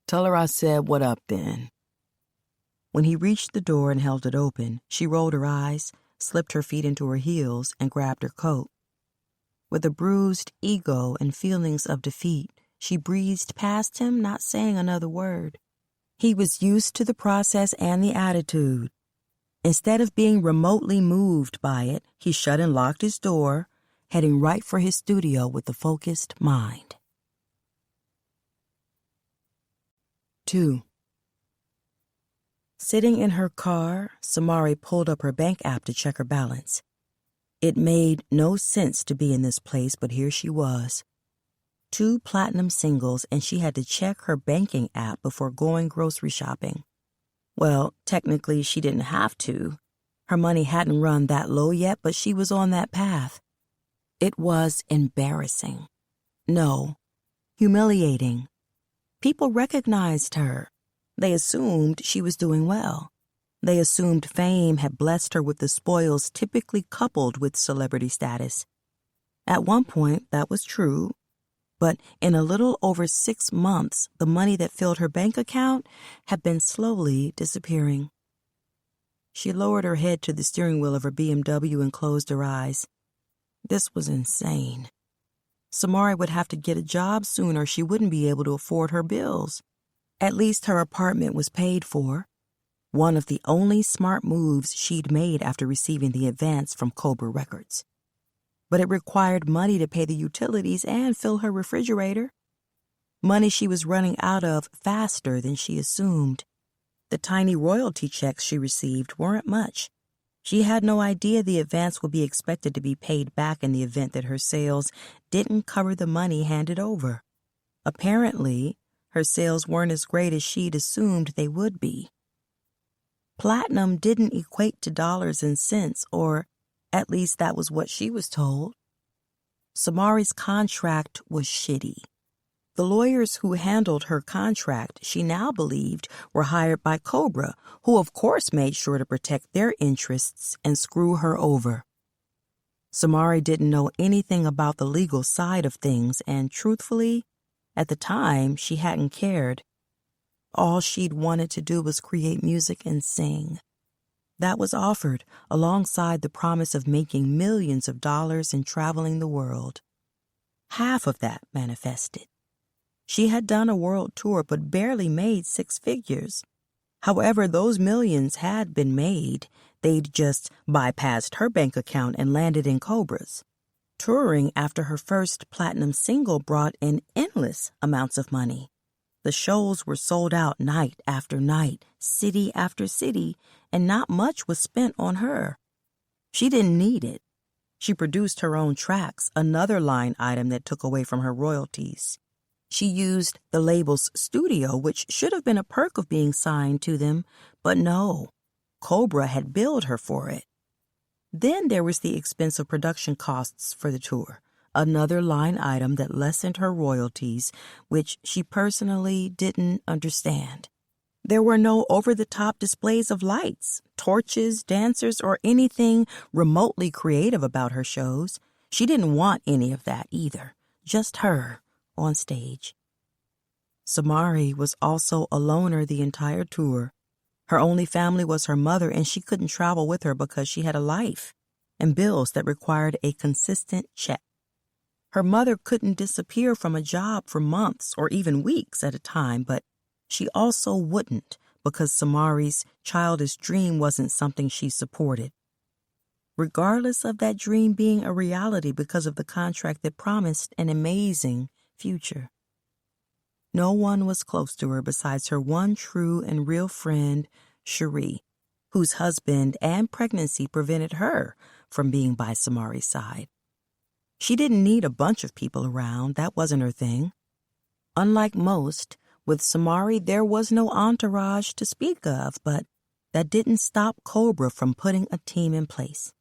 "Tell her I said what up then." When he reached the door and held it open, she rolled her eyes, slipped her feet into her heels, and grabbed her coat. With a bruised ego and feelings of defeat, she breezed past him, not saying another word. He was used to the process and the attitude. Instead of being remotely moved by it, he shut and locked his door, heading right for his studio with a focused mind. 2. Sitting in her car, Samari pulled up her bank app to check her balance. It made no sense to be in this place, but here she was. 2 platinum singles, and she had to check her banking app before going grocery shopping. Well, technically, she didn't have to. Her money hadn't run that low yet, but she was on that path. It was embarrassing. No, humiliating. People recognized her. They assumed she was doing well. They assumed fame had blessed her with the spoils typically coupled with celebrity status. At one point, that was true. But in a little over 6 months, the money that filled her bank account had been slowly disappearing. She lowered her head to the steering wheel of her BMW and closed her eyes. This was insane. Samari would have to get a job soon or she wouldn't be able to afford her bills. At least her apartment was paid for. One of the only smart moves she'd made after receiving the advance from Cobra Records. But it required money to pay the utilities and fill her refrigerator. Money she was running out of faster than she assumed. The tiny royalty checks she received weren't much. She had no idea the advance would be expected to be paid back in the event that her sales didn't cover the money handed over. Apparently, her sales weren't as great as she'd assumed they would be. Platinum didn't equate to dollars and cents, or at least that was what she was told. Samari's contract was shitty. The lawyers who handled her contract, she now believed, were hired by Cobra, who of course made sure to protect their interests and screw her over. Samari didn't know anything about the legal side of things, and truthfully, at the time, she hadn't cared. All she'd wanted to do was create music and sing. That was offered alongside the promise of making millions of dollars and traveling the world. Half of that manifested. She had done a world tour but barely made 6 figures. However, those millions had been made. They'd just bypassed her bank account and landed in Cobra's. Touring after her first platinum single brought in endless amounts of money. The shows were sold out night after night, city after city, and not much was spent on her. She didn't need it. She produced her own tracks, another line item that took away from her royalties. She used the label's studio, which should have been a perk of being signed to them, but no, Cobra had billed her for it. Then there was the expensive production costs for the tour, another line item that lessened her royalties, which she personally didn't understand. There were no over-the-top displays of lights, torches, dancers, or anything remotely creative about her shows. She didn't want any of that either, just her on stage. Samari was also a loner the entire tour. Her only family was her mother, and she couldn't travel with her because she had a life and bills that required a consistent check. Her mother couldn't disappear from a job for months or even weeks at a time, but she also wouldn't because Samari's childish dream wasn't something she supported. Regardless of that dream being a reality because of the contract that promised an amazing future. No one was close to her besides her one true and real friend, Cherie, whose husband and pregnancy prevented her from being by Samari's side. She didn't need a bunch of people around. That wasn't her thing. Unlike most, with Samari there was no entourage to speak of, but that didn't stop Cobra from putting a team in place.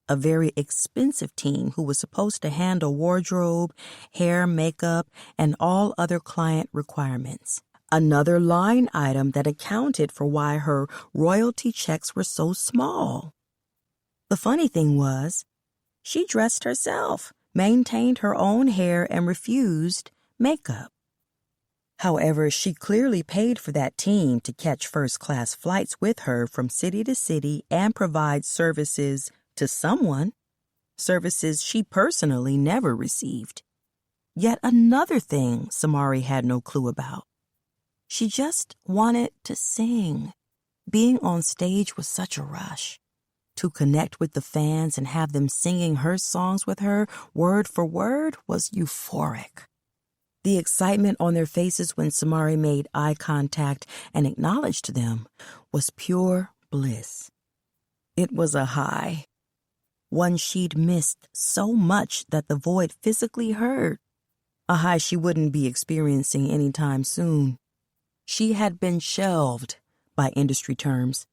A very expensive team who was supposed to handle wardrobe, hair, makeup, and all other client requirements. Another line item that accounted for why her royalty checks were so small. The funny thing was, she dressed herself, maintained her own hair, and refused makeup. However, she clearly paid for that team to catch first-class flights with her from city to city and provide services to someone, services she personally never received. Yet another thing Samari had no clue about. She just wanted to sing. Being on stage was such a rush. To connect with the fans and have them singing her songs with her, word for word, was euphoric. The excitement on their faces when Samari made eye contact and acknowledged them was pure bliss. It was a high, one she'd missed so much that the void physically hurt, a high she wouldn't be experiencing anytime soon. She had been shelved by industry terms.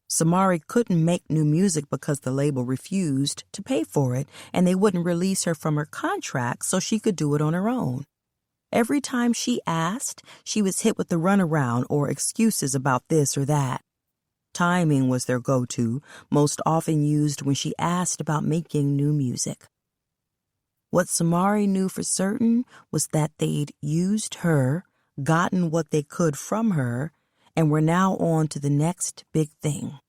Samari couldn't make new music because the label refused to pay for it, and they wouldn't release her from her contract so she could do it on her own. Every time she asked, she was hit with the runaround or excuses about this or that. Timing was their go-to, most often used when she asked about making new music. What Samari knew for certain was that they'd used her, gotten what they could from her, and were now on to the next big thing.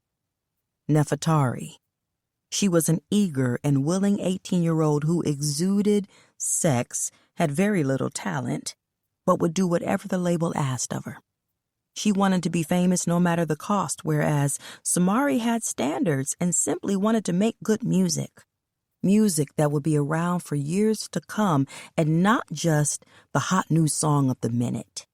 Nefertari. She was an eager and willing 18-year-old who exuded sex, had very little talent, but would do whatever the label asked of her. She wanted to be famous no matter the cost, whereas Samari had standards and simply wanted to make good music. Music that would be around for years to come and not just the hot new song of the minute.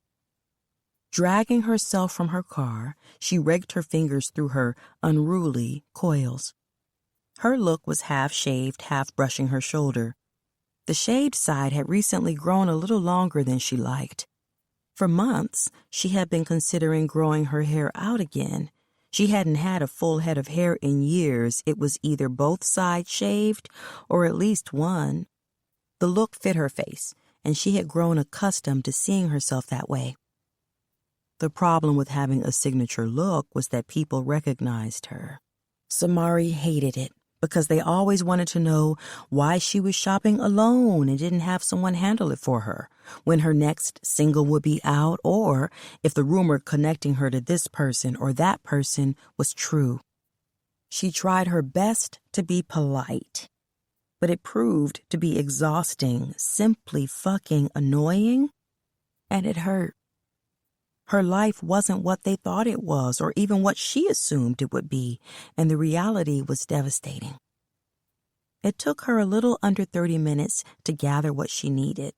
Dragging herself from her car, she raked her fingers through her unruly coils. Her look was half shaved, half brushing her shoulder. The shaved side had recently grown a little longer than she liked. For months, she had been considering growing her hair out again. She hadn't had a full head of hair in years. It was either both sides shaved or at least one. The look fit her face, and she had grown accustomed to seeing herself that way. The problem with having a signature look was that people recognized her. Samari hated it because they always wanted to know why she was shopping alone and didn't have someone handle it for her, when her next single would be out, or if the rumor connecting her to this person or that person was true. She tried her best to be polite, but it proved to be exhausting, simply fucking annoying, and it hurt. Her life wasn't what they thought it was, or even what she assumed it would be, and the reality was devastating. It took her a little under 30 minutes to gather what she needed.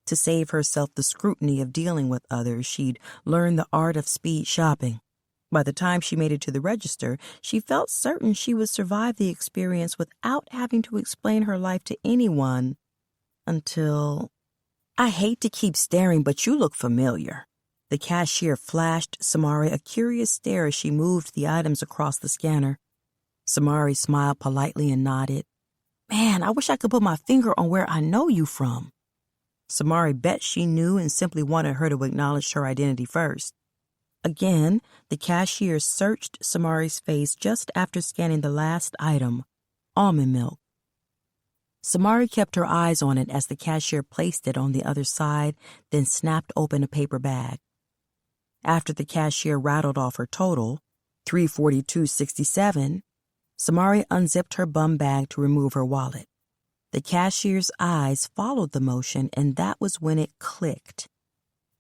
To save herself the scrutiny of dealing with others, she'd learned the art of speed shopping. By the time she made it to the register, she felt certain she would survive the experience without having to explain her life to anyone until... "I hate to keep staring, but you look familiar." The cashier flashed Samari a curious stare as she moved the items across the scanner. Samari smiled politely and nodded. "Man, I wish I could put my finger on where I know you from." Samari bet she knew and simply wanted her to acknowledge her identity first. Again, the cashier searched Samari's face just after scanning the last item, almond milk. Samari kept her eyes on it as the cashier placed it on the other side, then snapped open a paper bag. After the cashier rattled off her total, $342.67, Samari unzipped her bum bag to remove her wallet. The cashier's eyes followed the motion, and that was when it clicked.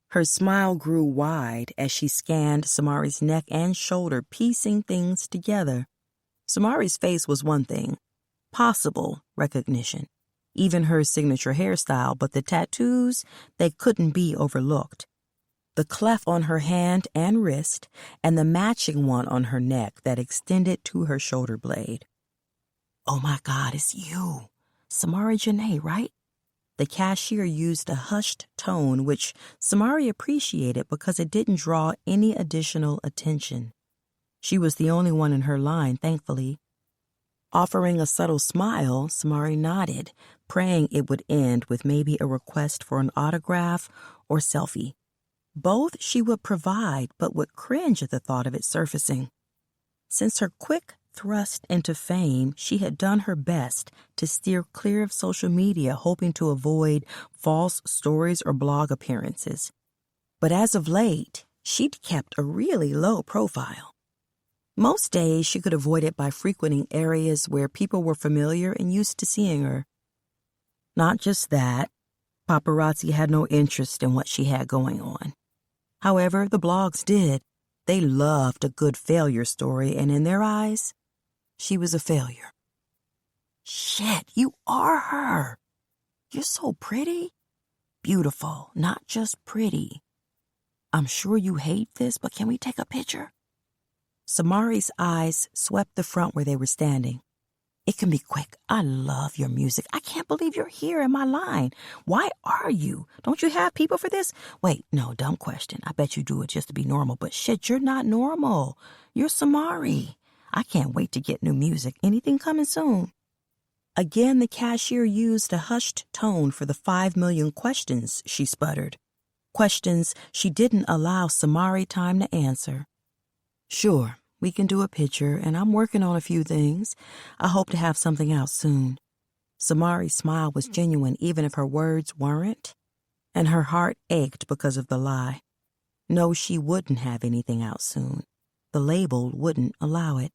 Her smile grew wide as she scanned Samari's neck and shoulder, piecing things together. Samari's face was one thing, possible recognition, even her signature hairstyle, but the tattoos, they couldn't be overlooked. The cleft on her hand and wrist, and the matching one on her neck that extended to her shoulder blade. "Oh my God, it's you. Samari Janae, right?" The cashier used a hushed tone, which Samari appreciated because it didn't draw any additional attention. She was the only one in her line, thankfully. Offering a subtle smile, Samari nodded, praying it would end with maybe a request for an autograph or selfie. Both she would provide, but would cringe at the thought of it surfacing. Since her quick thrust into fame, she had done her best to steer clear of social media, hoping to avoid false stories or blog appearances. But as of late, she'd kept a really low profile. Most days she could avoid it by frequenting areas where people were familiar and used to seeing her. Not just that, paparazzi had no interest in what she had going on. However, the blogs did. They loved a good failure story, and in their eyes, she was a failure. "Shit, you are her. You're so pretty." beautiful, not just pretty. I'm sure you hate this, but can we take a picture? Samari's eyes swept the front where they were standing. It can be quick. I love your music. I can't believe you're here in my line. Why are you? Don't you have people for this? Wait, no, dumb question. I bet you do it just to be normal, but shit, you're not normal. You're Samari. I can't wait to get new music. Anything coming soon? Again, the cashier used a hushed tone for the 5 million questions she sputtered. Questions she didn't allow Samari time to answer. Sure, we can do a picture, and I'm working on a few things. I hope to have something out soon. Samari's smile was genuine even if her words weren't, and her heart ached because of the lie. No, she wouldn't have anything out soon. The label wouldn't allow it.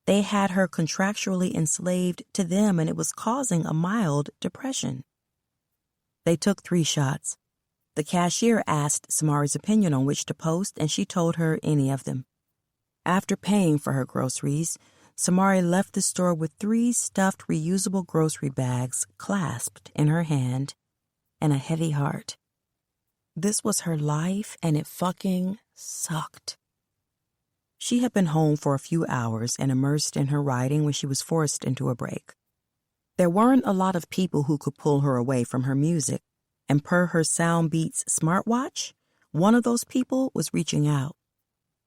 They had her contractually enslaved to them, and it was causing a mild depression. They took 3 shots. The cashier asked Samari's opinion on which to post, and she told her any of them. After paying for her groceries, Samari left the store with 3 stuffed reusable grocery bags clasped in her hand and a heavy heart. This was her life, and it fucking sucked. She had been home for a few hours and immersed in her writing when she was forced into a break. There weren't a lot of people who could pull her away from her music, and per her Soundbeats smartwatch, one of those people was reaching out.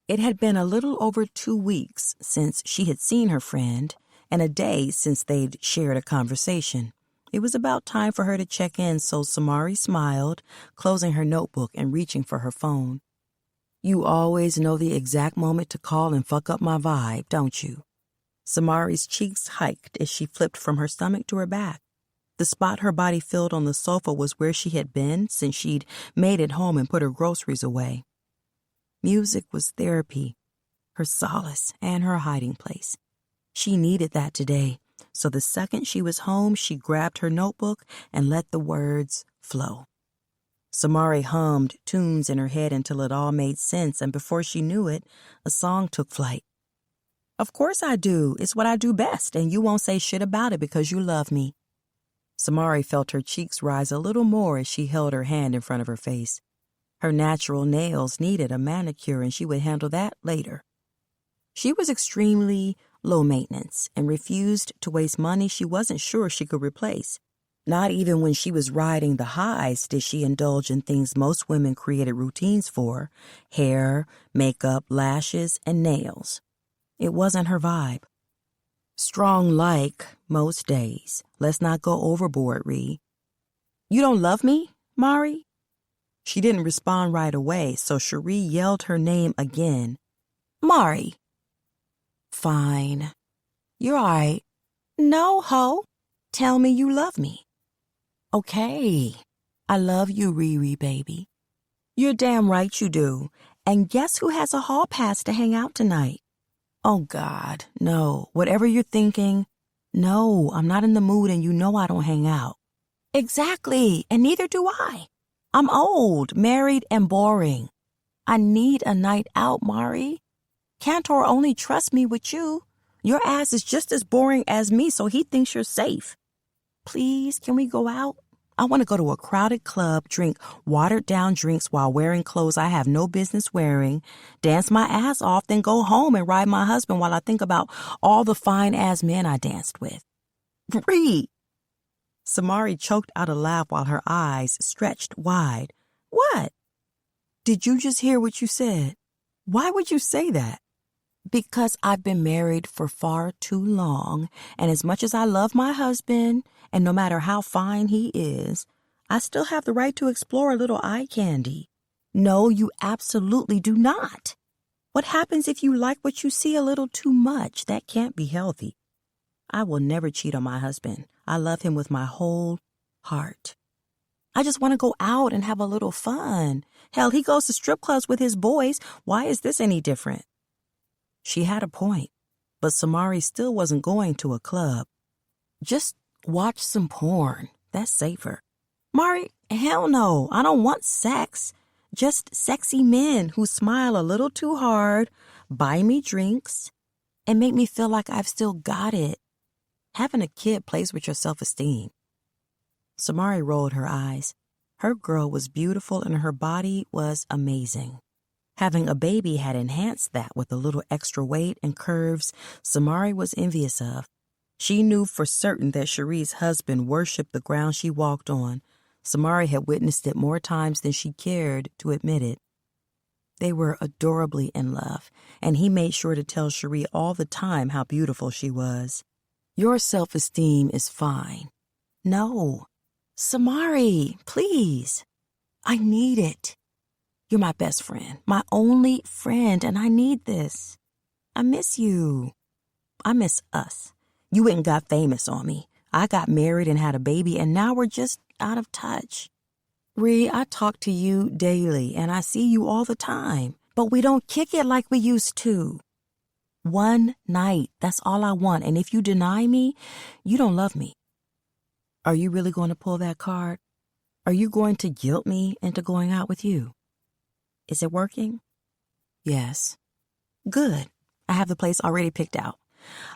It had been a little over 2 weeks since she had seen her friend, and a day since they'd shared a conversation. It was about time for her to check in, so Samari smiled, closing her notebook and reaching for her phone. You always know the exact moment to call and fuck up my vibe, don't you? Samari's cheeks hiked as she flipped from her stomach to her back. The spot her body filled on the sofa was where she had been since she'd made it home and put her groceries away. Music was therapy, her solace, and her hiding place. She needed that today, so the second she was home, she grabbed her notebook and let the words flow. Samari hummed tunes in her head until it all made sense, and before she knew it, a song took flight. Of course I do. It's what I do best, and you won't say shit about it because you love me. Samari felt her cheeks rise a little more as she held her hand in front of her face. Her natural nails needed a manicure, and she would handle that later. She was extremely low maintenance and refused to waste money she wasn't sure she could replace. Not even when she was riding the highs did she indulge in things most women created routines for: hair, makeup, lashes, and nails. It wasn't her vibe. Strong like most days. Let's not go overboard, Ree. You don't love me, Mari? She didn't respond right away, so Cherie yelled her name again. Mari. Fine. You're all right. No, ho. Tell me you love me. Okay. I love you, Riri, baby. You're damn right you do. And guess who has a hall pass to hang out tonight? Oh, God, no. Whatever you're thinking, no, I'm not in the mood and you know I don't hang out. Exactly, and neither do I. I'm old, married, and boring. I need a night out, Mari. Cantor only trusts me with you. Your ass is just as boring as me, so he thinks you're safe. Please, can we go out? I want to go to a crowded club, drink watered-down drinks while wearing clothes I have no business wearing, dance my ass off, then go home and ride my husband while I think about all the fine-ass men I danced with. Ree! Samari choked out a laugh while her eyes stretched wide. What? Did you just hear what you said? Why would you say that? Because I've been married for far too long, and as much as I love my husband, and no matter how fine he is, I still have the right to explore a little eye candy. No, you absolutely do not. What happens if you like what you see a little too much? That can't be healthy. I will never cheat on my husband. I love him with my whole heart. I just want to go out and have a little fun. Hell, he goes to strip clubs with his boys. Why is this any different? She had a point, but Samari still wasn't going to a club. Just watch some porn. That's safer. Mari, hell no. I don't want sex. Just sexy men who smile a little too hard, buy me drinks, and make me feel like I've still got it. Having a kid plays with your self-esteem. Samari rolled her eyes. Her girl was beautiful and her body was amazing. Having a baby had enhanced that with a little extra weight and curves Samari was envious of. She knew for certain that Cherie's husband worshipped the ground she walked on. Samari had witnessed it more times than she cared to admit it. They were adorably in love, and he made sure to tell Cherie all the time how beautiful she was. Your self-esteem is fine. No. Samari, please. I need it. You're my best friend, my only friend, and I need this. I miss you. I miss us. You went and got famous on me. I got married and had a baby, and now we're just out of touch. Ree, I talk to you daily, and I see you all the time, but we don't kick it like we used to. One night, that's all I want, and if you deny me, you don't love me. Are you really going to pull that card? Are you going to guilt me into going out with you? Is it working? Yes. Good. I have the place already picked out.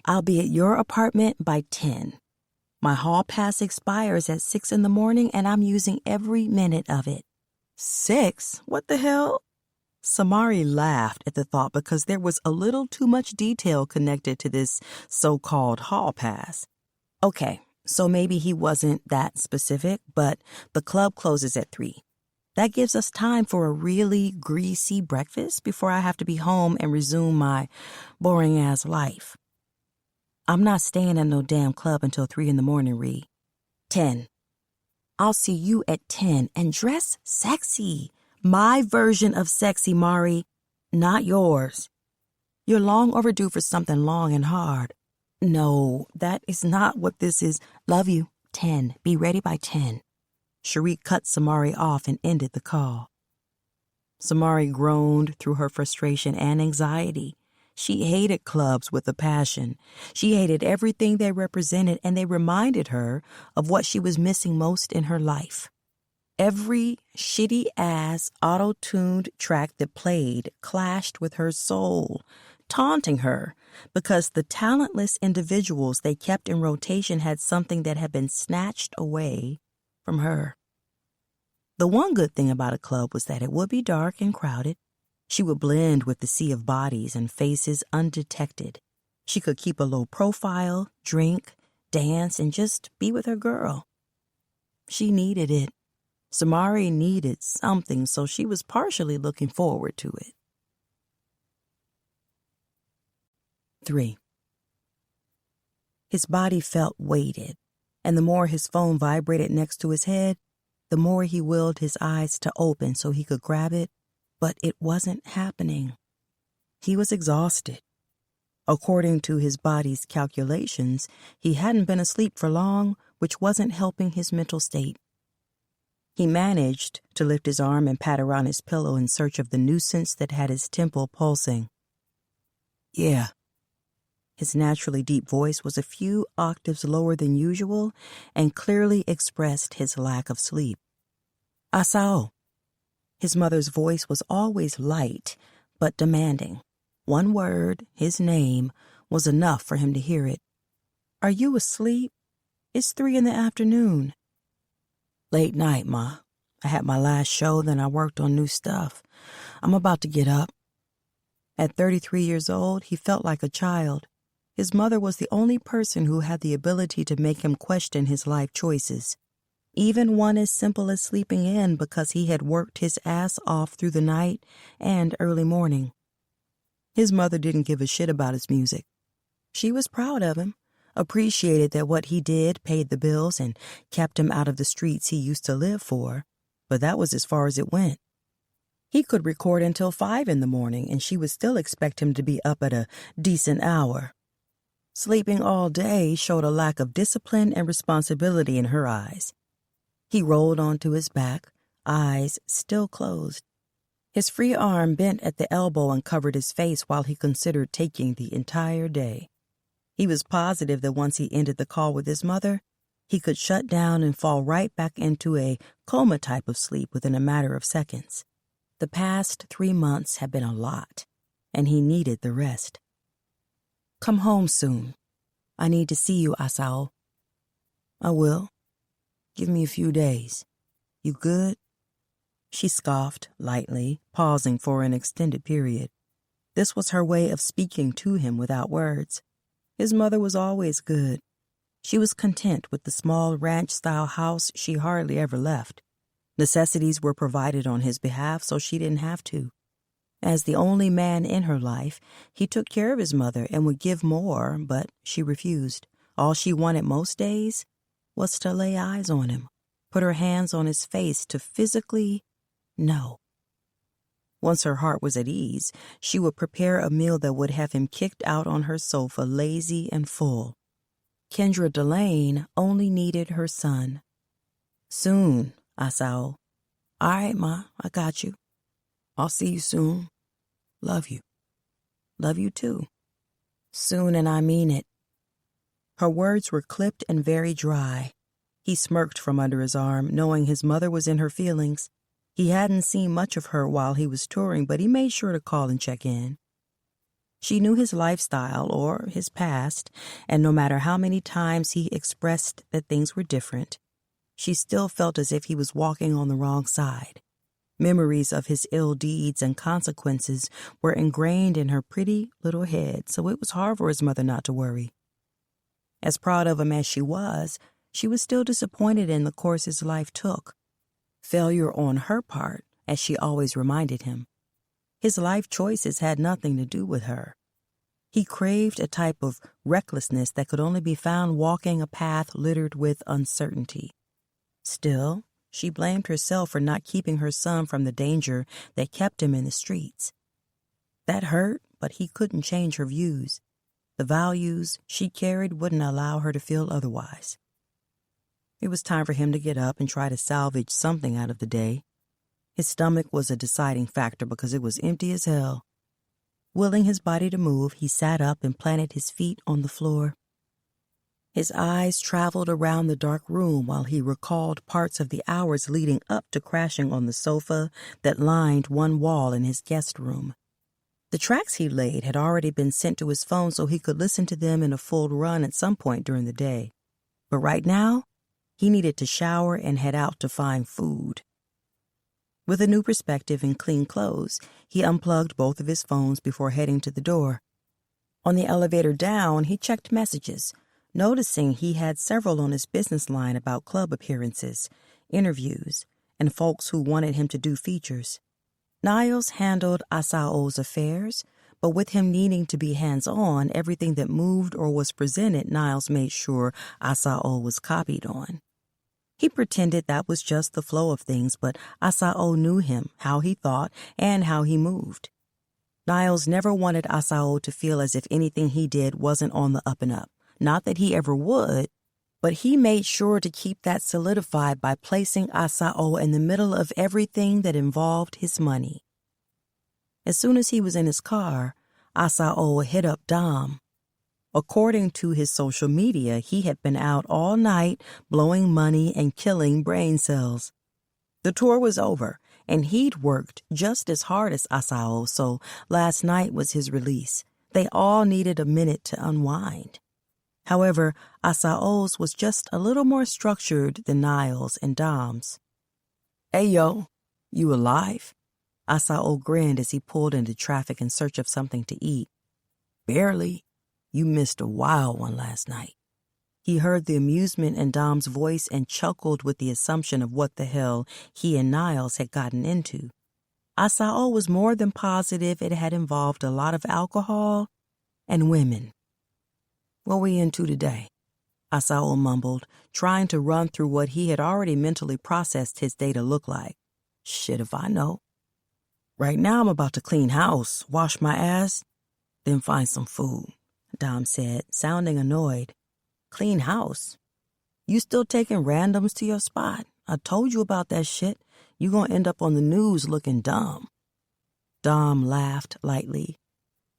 I'll be at your apartment by 10. My hall pass expires at 6 in the morning, and I'm using every minute of it. 6? What the hell? Samari laughed at the thought because there was a little too much detail connected to this so-called hall pass. Okay, so maybe he wasn't that specific, but the club closes at 3. That gives us time for a really greasy breakfast before I have to be home and resume my boring-ass life. I'm not staying at no damn club until 3 in the morning, Ree. 10. I'll see you at 10 and dress sexy. My version of sexy, Mari, not yours. You're long overdue for something long and hard. No, that is not what this is. Love you. 10. Be ready by 10. Cherie cut Samari off and ended the call. Samari groaned through her frustration and anxiety. She hated clubs with a passion. She hated everything they represented, and they reminded her of what she was missing most in her life. Every shitty-ass, auto-tuned track that played clashed with her soul, taunting her because the talentless individuals they kept in rotation had something that had been snatched away from her. The one good thing about a club was that it would be dark and crowded. She would blend with the sea of bodies and faces undetected. She could keep a low profile, drink, dance, and just be with her girl. She needed it. Samari needed something, so she was partially looking forward to it. 3. His body felt weighted, and the more his phone vibrated next to his head, the more he willed his eyes to open so he could grab it, but it wasn't happening. He was exhausted. According to his body's calculations, he hadn't been asleep for long, which wasn't helping his mental state. He managed to lift his arm and pat around his pillow in search of the nuisance that had his temple pulsing. Yeah. His naturally deep voice was a few octaves lower than usual and clearly expressed his lack of sleep. Asao. His mother's voice was always light, but demanding. One word, his name, was enough for him to hear it. Are you asleep? It's 3 in the afternoon. Late night, Ma. I had my last show, then I worked on new stuff. I'm about to get up. At 33 years old, he felt like a child. His mother was the only person who had the ability to make him question his life choices. Even one as simple as sleeping in because he had worked his ass off through the night and early morning. His mother didn't give a shit about his music. She was proud of him, appreciated that what he did paid the bills and kept him out of the streets he used to live for, but that was as far as it went. He could record until 5 in the morning, and she would still expect him to be up at a decent hour. Sleeping all day showed a lack of discipline and responsibility in her eyes. He rolled onto his back, eyes still closed. His free arm bent at the elbow and covered his face while he considered taking the entire day. He was positive that once he ended the call with his mother, he could shut down and fall right back into a coma type of sleep within a matter of seconds. The past 3 months had been a lot, and he needed the rest. Come home soon. I need to see you, Asao. I will. Give me a few days. You good?" She scoffed lightly, pausing for an extended period. This was her way of speaking to him without words. His mother was always good. She was content with the small ranch-style house she hardly ever left. Necessities were provided on his behalf, so she didn't have to. As the only man in her life, he took care of his mother and would give more, but she refused. All she wanted most days was to lay eyes on him, put her hands on his face to physically know. Once her heart was at ease, she would prepare a meal that would have him kicked out on her sofa, lazy and full. Kendra Delane only needed her son. "Soon, Asao." "All right, Ma, I got you. I'll see you soon. Love you." "Love you too." "Soon, and I mean it." Her words were clipped and very dry. He smirked from under his arm, knowing his mother was in her feelings. He hadn't seen much of her while he was touring, but he made sure to call and check in. She knew his lifestyle or his past, and no matter how many times he expressed that things were different, she still felt as if he was walking on the wrong side. Memories of his ill deeds and consequences were ingrained in her pretty little head, so it was hard for his mother not to worry. As proud of him as she was still disappointed in the course his life took. Failure on her part, as she always reminded him. His life choices had nothing to do with her. He craved a type of recklessness that could only be found walking a path littered with uncertainty. Still, she blamed herself for not keeping her son from the danger that kept him in the streets. That hurt, but he couldn't change her views. The values she carried wouldn't allow her to feel otherwise. It was time for him to get up and try to salvage something out of the day. His stomach was a deciding factor because it was empty as hell. Willing his body to move, he sat up and planted his feet on the floor. His eyes traveled around the dark room while he recalled parts of the hours leading up to crashing on the sofa that lined one wall in his guest room. The tracks he laid had already been sent to his phone so he could listen to them in a full run at some point during the day. But right now, he needed to shower and head out to find food. With a new perspective and clean clothes, he unplugged both of his phones before heading to the door. On the elevator down, he checked messages, noticing he had several on his business line about club appearances, interviews, and folks who wanted him to do features. Niles handled Asao's affairs, but with him needing to be hands-on, everything that moved or was presented, Niles made sure Asao was copied on. He pretended that was just the flow of things, but Asao knew him, how he thought, and how he moved. Niles never wanted Asao to feel as if anything he did wasn't on the up and up. Not that he ever would, but he made sure to keep that solidified by placing Asao in the middle of everything that involved his money. As soon as he was in his car, Asao hit up Dom. According to his social media, he had been out all night blowing money and killing brain cells. The tour was over, and he'd worked just as hard as Asao, so last night was his release. They all needed a minute to unwind. However, Asao's was just a little more structured than Niles and Dom's. "Hey, yo, you alive?" Asao grinned as he pulled into traffic in search of something to eat. "Barely. You missed a wild one last night." He heard the amusement in Dom's voice and chuckled with the assumption of what the hell he and Niles had gotten into. Asao was more than positive it had involved a lot of alcohol and women. "What we into today?" Asao mumbled, trying to run through what he had already mentally processed his day to look like. "Shit if I know. Right now I'm about to clean house, wash my ass, then find some food," Dom said, sounding annoyed. "Clean house? You still taking randoms to your spot? I told you about that shit. You gonna end up on the news looking dumb." Dom laughed lightly.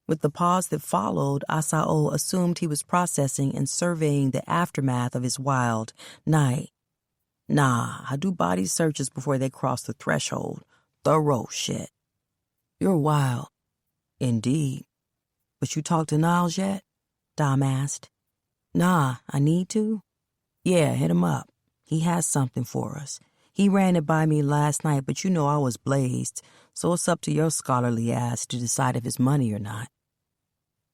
With the pause that followed, Asao assumed he was processing and surveying the aftermath of his wild night. "Nah, I do body searches before they cross the threshold. Thorough shit." "You're wild." "Indeed. But you talked to Niles yet?" Dom asked. "Nah, I need to." "Yeah, hit him up. He has something for us. He ran it by me last night, but you know I was blazed, so it's up to your scholarly ass to decide if it's money or not.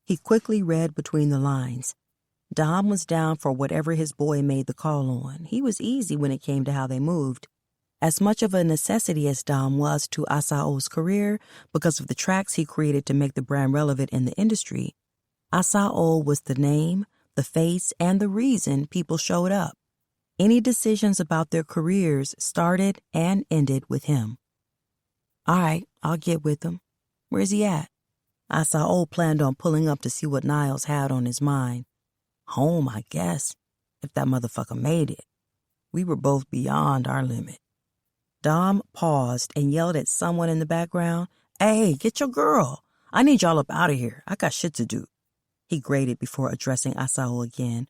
He quickly read between the lines. Dom was down for whatever his boy made the call on. He was easy when it came to how they moved. As much of a necessity as Dom was to Asao's career because of the tracks he created to make the brand relevant in the industry, Asao was the name, the face, and the reason people showed up. Any decisions about their careers started and ended with him. All right, I'll get with him. Where's he at? Asao planned on pulling up to see what Niles had on his mind. Home, I guess, if that motherfucker made it. We were both beyond our limit. Dom paused and yelled at someone in the background, "Hey, get your girl. I need y'all up out of here. I got shit to do." He grated before addressing Asao again.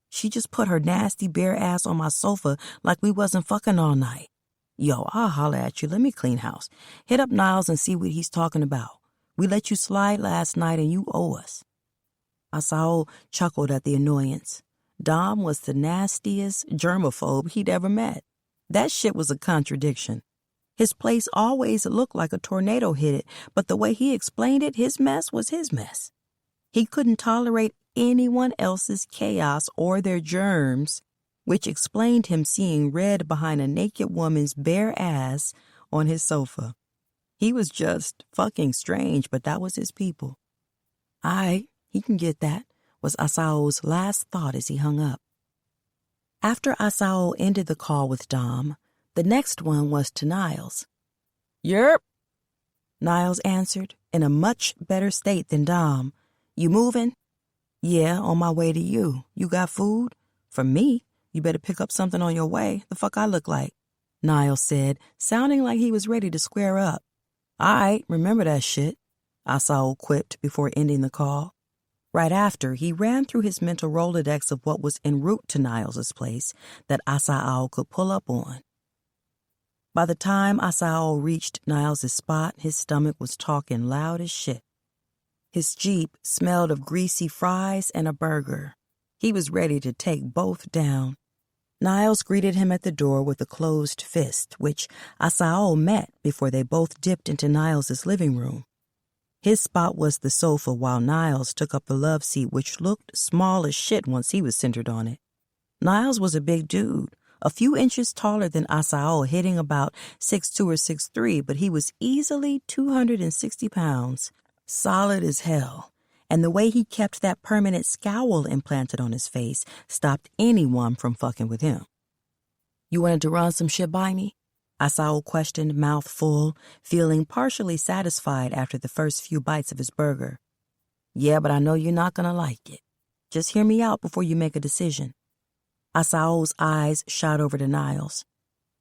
"She just put her nasty bare ass on my sofa like we wasn't fucking all night. Yo, I'll holler at you. Let me clean house. Hit up Niles and see what he's talking about. We let you slide last night and you owe us." Asao chuckled at the annoyance. Dom was the nastiest germaphobe he'd ever met. That shit was a contradiction. His place always looked like a tornado hit it, but the way he explained it, his mess was his mess. He couldn't tolerate anyone else's chaos or their germs, which explained him seeing red behind a naked woman's bare ass on his sofa. He was just fucking strange, but that was his people. Aight, he can get that, was Asao's last thought as he hung up. After Asao ended the call with Dom, the next one was to Niles. "Yerp," Niles answered, in a much better state than Dom. "You moving?" "Yeah, on my way to you. You got food?" "For me? You better pick up something on your way. The fuck I look like?" Niles said, sounding like he was ready to square up. "All right, remember that shit," Asao quipped before ending the call. Right after, he ran through his mental Rolodex of what was en route to Niles' place that Asao could pull up on. By the time Asao reached Niles' spot, his stomach was talking loud as shit. His Jeep smelled of greasy fries and a burger. He was ready to take both down. Niles greeted him at the door with a closed fist, which Asao met before they both dipped into Niles' living room. His spot was the sofa while Niles took up the love seat, which looked small as shit once he was centered on it. Niles was a big dude, a few inches taller than Asao, hitting about 6'2" or 6'3", but he was easily 260 pounds. Solid as hell, and the way he kept that permanent scowl implanted on his face stopped anyone from fucking with him. "You wanted to run some shit by me?" Asao questioned, mouth full, feeling partially satisfied after the first few bites of his burger. "Yeah, but I know you're not gonna like it. Just hear me out before you make a decision." Asao's eyes shot over to Niles.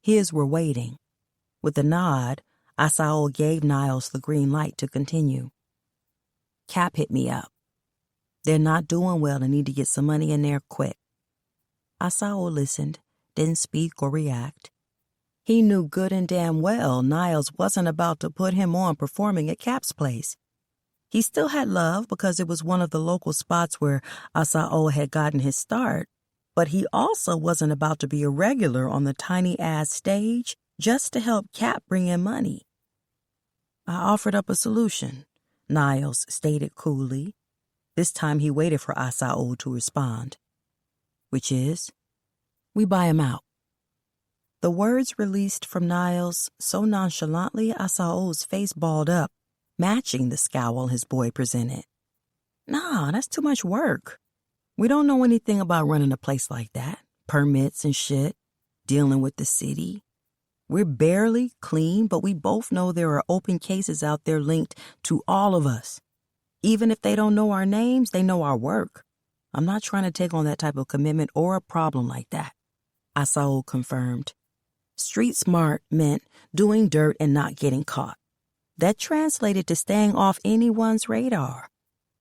His were waiting. With a nod, Asao gave Niles the green light to continue. "Cap hit me up. They're not doing well and need to get some money in there quick." Asao listened, didn't speak or react. He knew good and damn well Niles wasn't about to put him on performing at Cap's place. He still had love because it was one of the local spots where Asao had gotten his start, but he also wasn't about to be a regular on the tiny-ass stage just to help Cap bring in money. "I offered up a solution," Niles stated coolly. This time he waited for Asao to respond. "Which is, we buy him out." The words released from Niles so nonchalantly Asao's face balled up, matching the scowl his boy presented. "Nah, that's too much work. We don't know anything about running a place like that. Permits and shit, dealing with the city. We're barely clean, but we both know there are open cases out there linked to all of us. Even if they don't know our names, they know our work. I'm not trying to take on that type of commitment or a problem like that," Asao confirmed. Street smart meant doing dirt and not getting caught. That translated to staying off anyone's radar.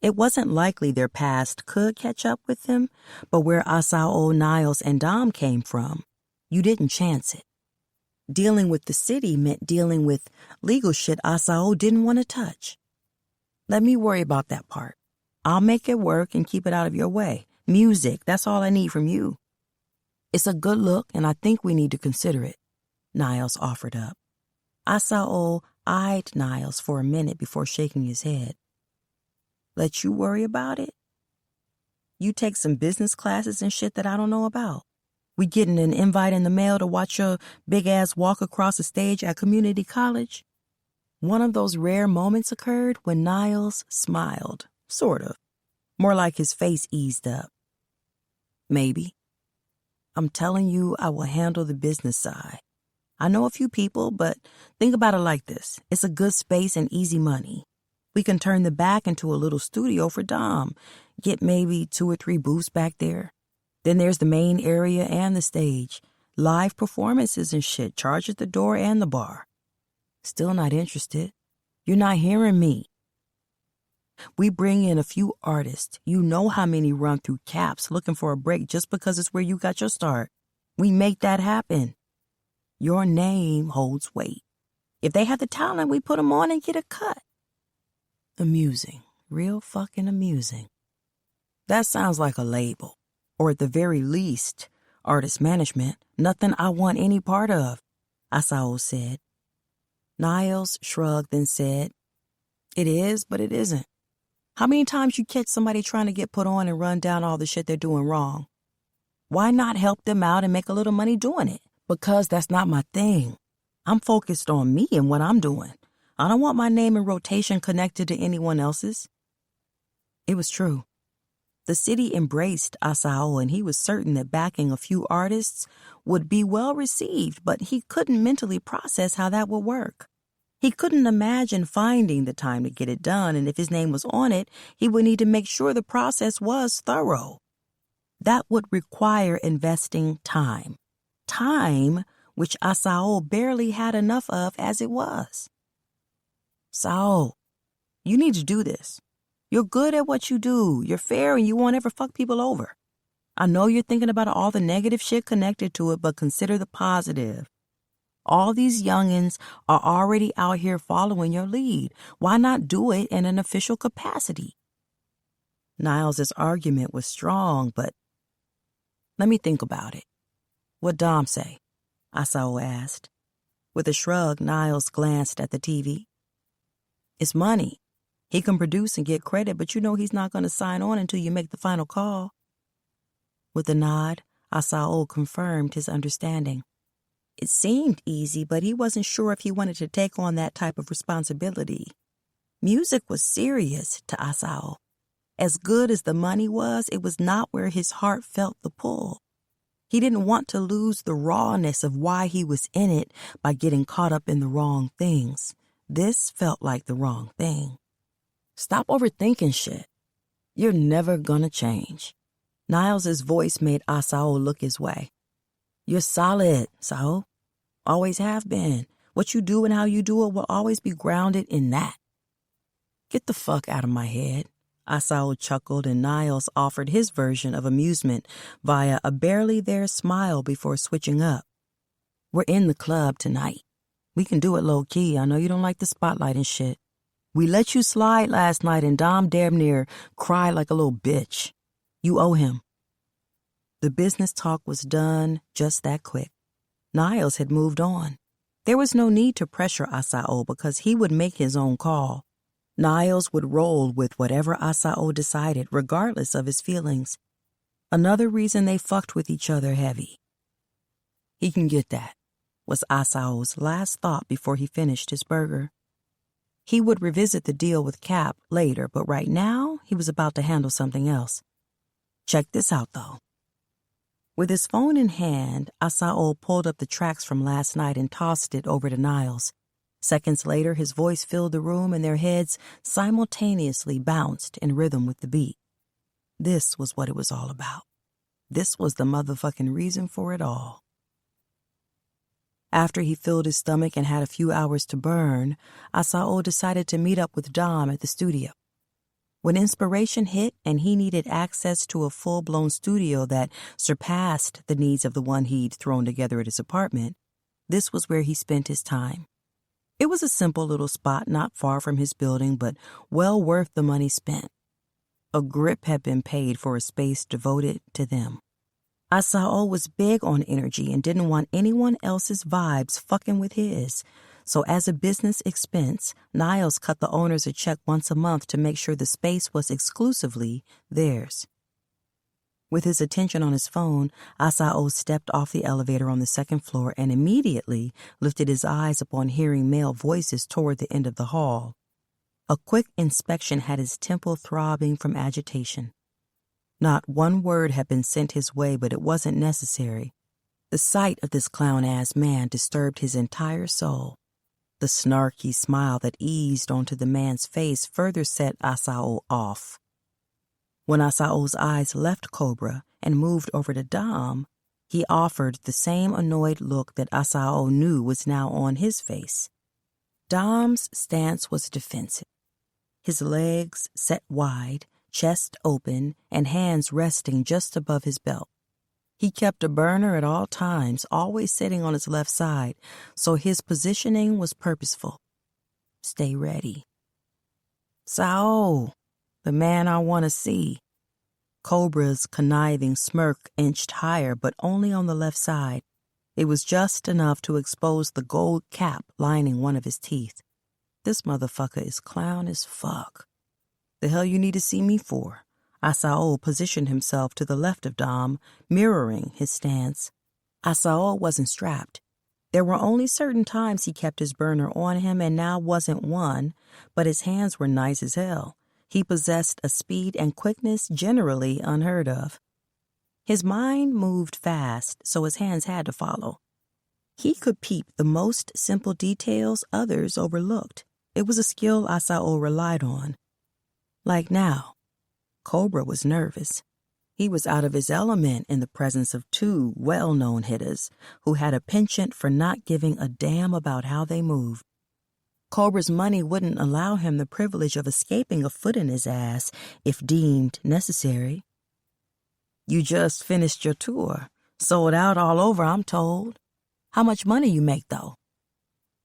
It wasn't likely their past could catch up with them, but where Asao, Niles, and Dom came from, you didn't chance it. Dealing with the city meant dealing with legal shit Asao didn't want to touch. "Let me worry about that part. I'll make it work and keep it out of your way. Music, that's all I need from you. It's a good look, and I think we need to consider it." Niles offered up. Asao eyed Niles for a minute before shaking his head. Let you worry about it? You take some business classes and shit that I don't know about. We getting an invite in the mail to watch your big ass walk across the stage at community college? One of those rare moments occurred when Niles smiled, sort of. More like his face eased up. Maybe. I'm telling you, I will handle the business side. I know a few people, but think about it like this. It's a good space and easy money. We can turn the back into a little studio for Dom. Get maybe 2 or 3 booths back there. Then there's the main area and the stage. Live performances and shit. Charge at the door and the bar. Still not interested. You're not hearing me. We bring in a few artists. You know how many run through caps looking for a break just because it's where you got your start. We make that happen. Your name holds weight. If they have the talent, we put them on and get a cut. Amusing. Real fucking amusing. That sounds like a label. Or at the very least, artist management. Nothing I want any part of, Asao said. Niles shrugged and said, It is, but it isn't. How many times you catch somebody trying to get put on and run down all the shit they're doing wrong? Why not help them out and make a little money doing it? Because that's not my thing. I'm focused on me and what I'm doing. I don't want my name and rotation connected to anyone else's. It was true. The city embraced Asao, and he was certain that backing a few artists would be well received, but he couldn't mentally process how that would work. He couldn't imagine finding the time to get it done, and if his name was on it, he would need to make sure the process was thorough. That would require investing time. Time which Asao barely had enough of as it was. Sao, you need to do this. You're good at what you do. You're fair and you won't ever fuck people over. I know you're thinking about all the negative shit connected to it, but consider the positive. All these youngins are already out here following your lead. Why not do it in an official capacity? Niles' argument was strong, but let me think about it. What'd Dom say? Asao asked. With a shrug, Niles glanced at the TV. It's money. He can produce and get credit, but you know he's not going to sign on until you make the final call. With a nod, Asao confirmed his understanding. It seemed easy, but he wasn't sure if he wanted to take on that type of responsibility. Music was serious to Asao. As good as the money was, it was not where his heart felt the pull. He didn't want to lose the rawness of why he was in it by getting caught up in the wrong things. This felt like the wrong thing. Stop overthinking shit. You're never gonna change. Niles' voice made Asao look his way. You're solid, Sao. Always have been. What you do and how you do it will always be grounded in that. Get the fuck out of my head. Asao chuckled, and Niles offered his version of amusement via a barely there smile before switching up. We're in the club tonight. We can do it low-key. I know you don't like the spotlight and shit. We let you slide last night, and Dom damn near cried like a little bitch. You owe him. The business talk was done just that quick. Niles had moved on. There was no need to pressure Asao because he would make his own call. Niles would roll with whatever Asao decided, regardless of his feelings. Another reason they fucked with each other heavy. He can get that, was Asao's last thought before he finished his burger. He would revisit the deal with Cap later, but right now he was about to handle something else. Check this out, though. With his phone in hand, Asao pulled up the tracks from last night and tossed it over to Niles. Seconds later, his voice filled the room and their heads simultaneously bounced in rhythm with the beat. This was what it was all about. This was the motherfucking reason for it all. After he filled his stomach and had a few hours to burn, Asao decided to meet up with Dom at the studio. When inspiration hit and he needed access to a full-blown studio that surpassed the needs of the one he'd thrown together at his apartment, this was where he spent his time. It was a simple little spot not far from his building, but well worth the money spent. A grip had been paid for a space devoted to them. Asao was big on energy and didn't want anyone else's vibes fucking with his. So as a business expense, Niles cut the owners a check once a month to make sure the space was exclusively theirs. With his attention on his phone, Asao stepped off the elevator on the second floor and immediately lifted his eyes upon hearing male voices toward the end of the hall. A quick inspection had his temple throbbing from agitation. Not one word had been sent his way, but it wasn't necessary. The sight of this clown-ass man disturbed his entire soul. The snarky smile that eased onto the man's face further set Asao off. When Asao's eyes left Cobra and moved over to Dom, he offered the same annoyed look that Asao knew was now on his face. Dom's stance was defensive. His legs set wide, chest open, and hands resting just above his belt. He kept a burner at all times, always sitting on his left side, so his positioning was purposeful. Stay ready. Sao, the man I want to see. Cobra's conniving smirk inched higher, but only on the left side. It was just enough to expose the gold cap lining one of his teeth. This motherfucker is clown as fuck. The hell you need to see me for? Asao positioned himself to the left of Dom, mirroring his stance. Asao wasn't strapped. There were only certain times he kept his burner on him, and now wasn't one, but his hands were nice as hell. He possessed a speed and quickness generally unheard of. His mind moved fast, so his hands had to follow. He could peep the most simple details others overlooked. It was a skill Asao relied on. Like now, Cobra was nervous. He was out of his element in the presence of two well-known hitters who had a penchant for not giving a damn about how they moved. Cobra's money wouldn't allow him the privilege of escaping a foot in his ass if deemed necessary. You just finished your tour. Sold out all over, I'm told. How much money you make, though?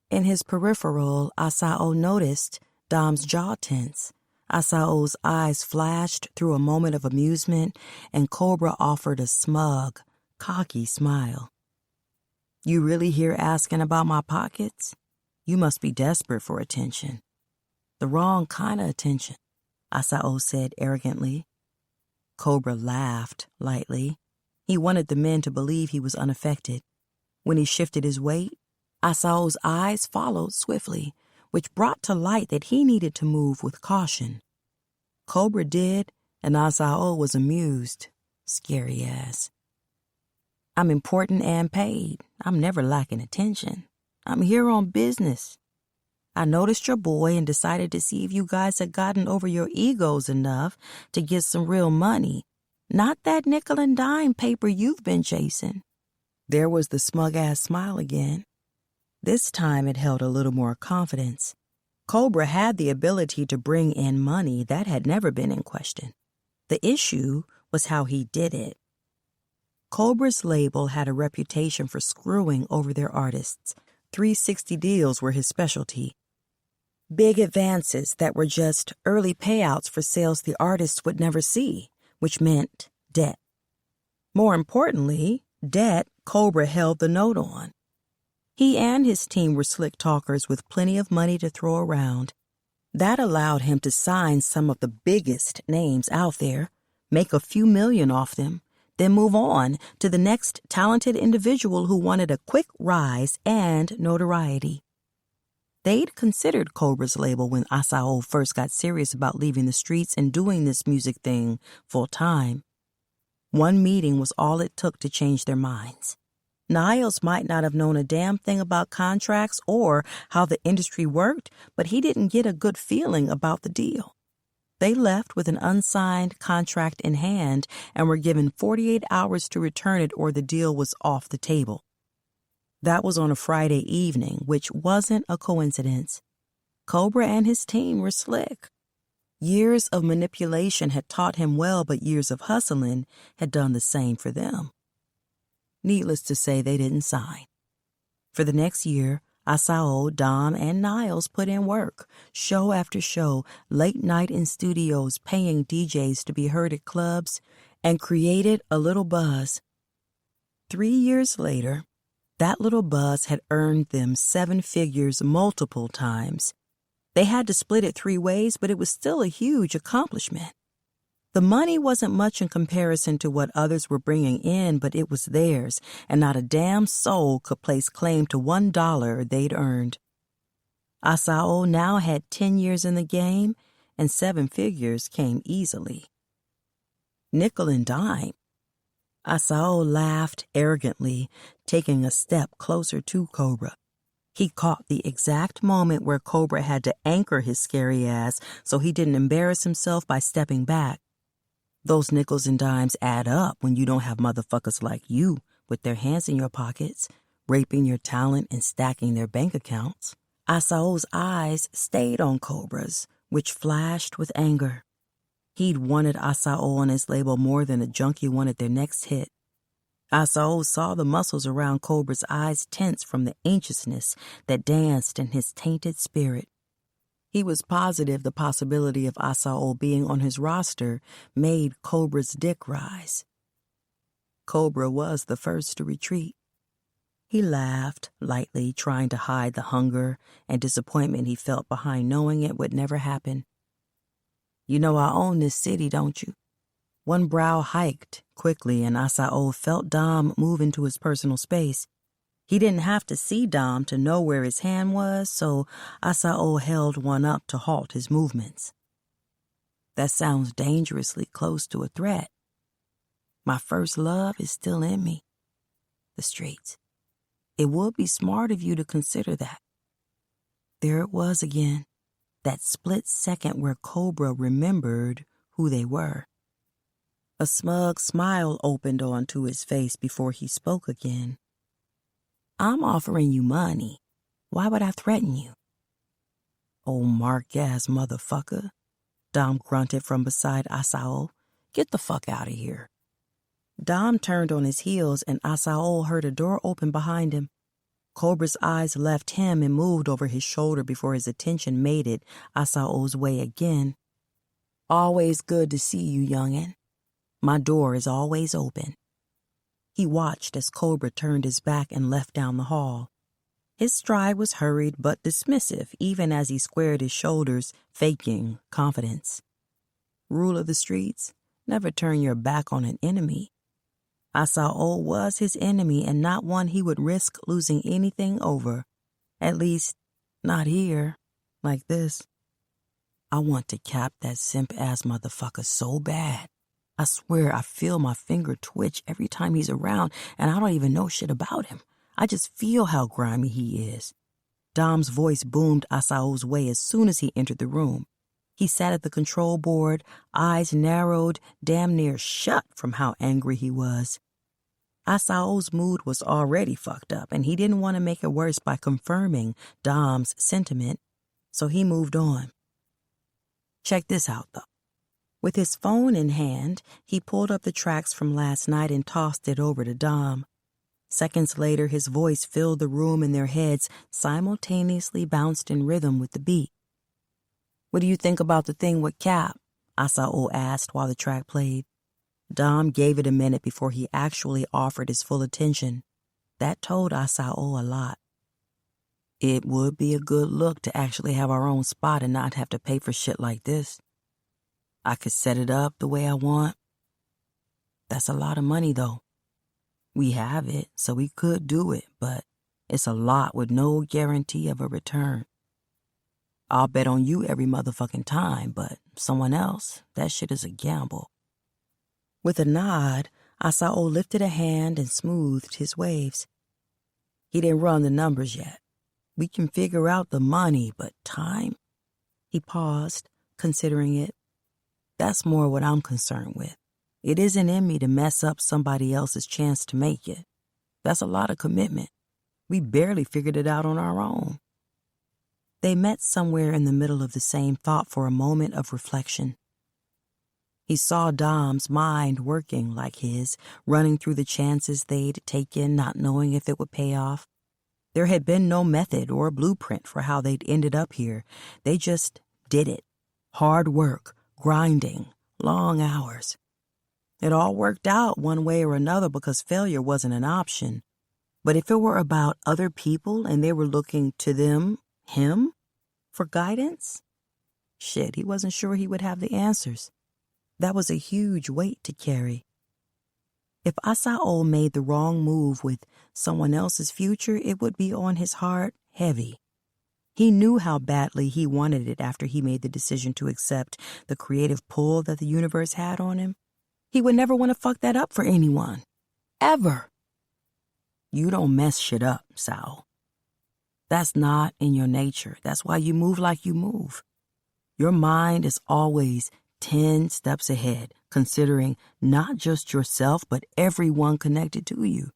In his peripheral, Asao noticed Dom's jaw tense. Asao's eyes flashed through a moment of amusement, and Cobra offered a smug, cocky smile. You really here asking about my pockets? You must be desperate for attention. The wrong kind of attention, Asao said arrogantly. Cobra laughed lightly. He wanted the men to believe he was unaffected. When he shifted his weight, Asao's eyes followed swiftly, which brought to light that he needed to move with caution. Cobra did, and Asao was amused. Scary ass. I'm important and paid. I'm never lacking attention. I'm here on business. I noticed your boy and decided to see if you guys had gotten over your egos enough to get some real money, not that nickel and dime paper you've been chasing. There was the smug-ass smile again. This time it held a little more confidence. Cobra had the ability to bring in money that had never been in question. The issue was how he did it. Cobra's label had a reputation for screwing over their artists. 360 deals were his specialty. Big advances that were just early payouts for sales the artists would never see, which meant debt. More importantly, debt Cobra held the note on. He and his team were slick talkers with plenty of money to throw around. That allowed him to sign some of the biggest names out there, make a few million off them, then move on to the next talented individual who wanted a quick rise and notoriety. They'd considered Cobra's label when Asao first got serious about leaving the streets and doing this music thing full time. One meeting was all it took to change their minds. Niles might not have known a damn thing about contracts or how the industry worked, but he didn't get a good feeling about the deal. They left with an unsigned contract in hand and were given 48 hours to return it or the deal was off the table. That was on a Friday evening, which wasn't a coincidence. Cobra and his team were slick. Years of manipulation had taught him well, but years of hustling had done the same for them. Needless to say, they didn't sign. For the next year, Asao, Dom, and Niles put in work, show after show, late night in studios, paying DJs to be heard at clubs, and created a little buzz. 3 years later, that little buzz had earned them 7 figures multiple times. They had to split it 3 ways, but it was still a huge accomplishment. The money wasn't much in comparison to what others were bringing in, but it was theirs, and not a damn soul could place claim to $1 they'd earned. Asao now had 10 years in the game, and 7 figures came easily. Nickel and dime. Asao laughed arrogantly, taking a step closer to Cobra. He caught the exact moment where Cobra had to anchor his scary ass so he didn't embarrass himself by stepping back. Those nickels and dimes add up when you don't have motherfuckers like you with their hands in your pockets, raping your talent and stacking their bank accounts. Asao's eyes stayed on Cobra's, which flashed with anger. He'd wanted Asao on his label more than a junkie wanted their next hit. Asao saw the muscles around Cobra's eyes tense from the anxiousness that danced in his tainted spirit. He was positive the possibility of Asao being on his roster made Cobra's dick rise. Cobra was the first to retreat. He laughed, lightly, trying to hide the hunger and disappointment he felt behind knowing it would never happen. "You know I own this city, don't you?" One brow hiked quickly, and Asao felt Dom move into his personal space. He didn't have to see Dom to know where his hand was, so Asao held one up to halt his movements. "That sounds dangerously close to a threat. My first love is still in me. The streets. It would be smart of you to consider that." There it was again, that split second where Cobra remembered who they were. A smug smile opened onto his face before he spoke again. "I'm offering you money. Why would I threaten you?" "Old mark-ass motherfucker," Dom grunted from beside Asao. "Get the fuck out of here." Dom turned on his heels, and Asao heard a door open behind him. Cobra's eyes left him and moved over his shoulder before his attention made it Asao's way again. "Always good to see you, youngin'. My door is always open." He watched as Cobra turned his back and left down the hall. His stride was hurried but dismissive, even as he squared his shoulders, faking confidence. Rule of the streets: never turn your back on an enemy. Asao was his enemy and not one he would risk losing anything over. At least, not here, like this. "I want to cap that simp-ass motherfucker so bad. I swear I feel my finger twitch every time he's around, and I don't even know shit about him. I just feel how grimy he is." Dom's voice boomed Asao's way as soon as he entered the room. He sat at the control board, eyes narrowed, damn near shut from how angry he was. Asao's mood was already fucked up, and he didn't want to make it worse by confirming Dom's sentiment, so he moved on. "Check this out, though." With his phone in hand, he pulled up the tracks from last night and tossed it over to Dom. Seconds later, his voice filled the room and their heads simultaneously bounced in rhythm with the beat. "What do you think about the thing with Cap?" Asao asked while the track played. Dom gave it a minute before he actually offered his full attention. That told Asao a lot. "It would be a good look to actually have our own spot and not have to pay for shit like this. I could set it up the way I want. That's a lot of money, though. We have it, so we could do it, but it's a lot with no guarantee of a return. I'll bet on you every motherfucking time, but someone else, that shit is a gamble." With a nod, Asao lifted a hand and smoothed his waves. "He didn't run the numbers yet. We can figure out the money, but time?" He paused, considering it. "That's more what I'm concerned with. It isn't in me to mess up somebody else's chance to make it. That's a lot of commitment. We barely figured it out on our own." They met somewhere in the middle of the same thought for a moment of reflection. He saw Dom's mind working like his, running through the chances they'd taken, not knowing if it would pay off. There had been no method or blueprint for how they'd ended up here. They just did it. Hard work, grinding, long hours. It all worked out one way or another because failure wasn't an option. But if it were about other people and they were looking to him, for guidance, shit, he wasn't sure he would have the answers. That was a huge weight to carry. If Asao made the wrong move with someone else's future, it would be on his heart heavy. He knew how badly he wanted it after he made the decision to accept the creative pull that the universe had on him. He would never want to fuck that up for anyone. Ever. You don't mess shit up, Sao. That's not in your nature. That's why you move like you move. Your mind is always 10 steps ahead, considering not just yourself, but everyone connected to you.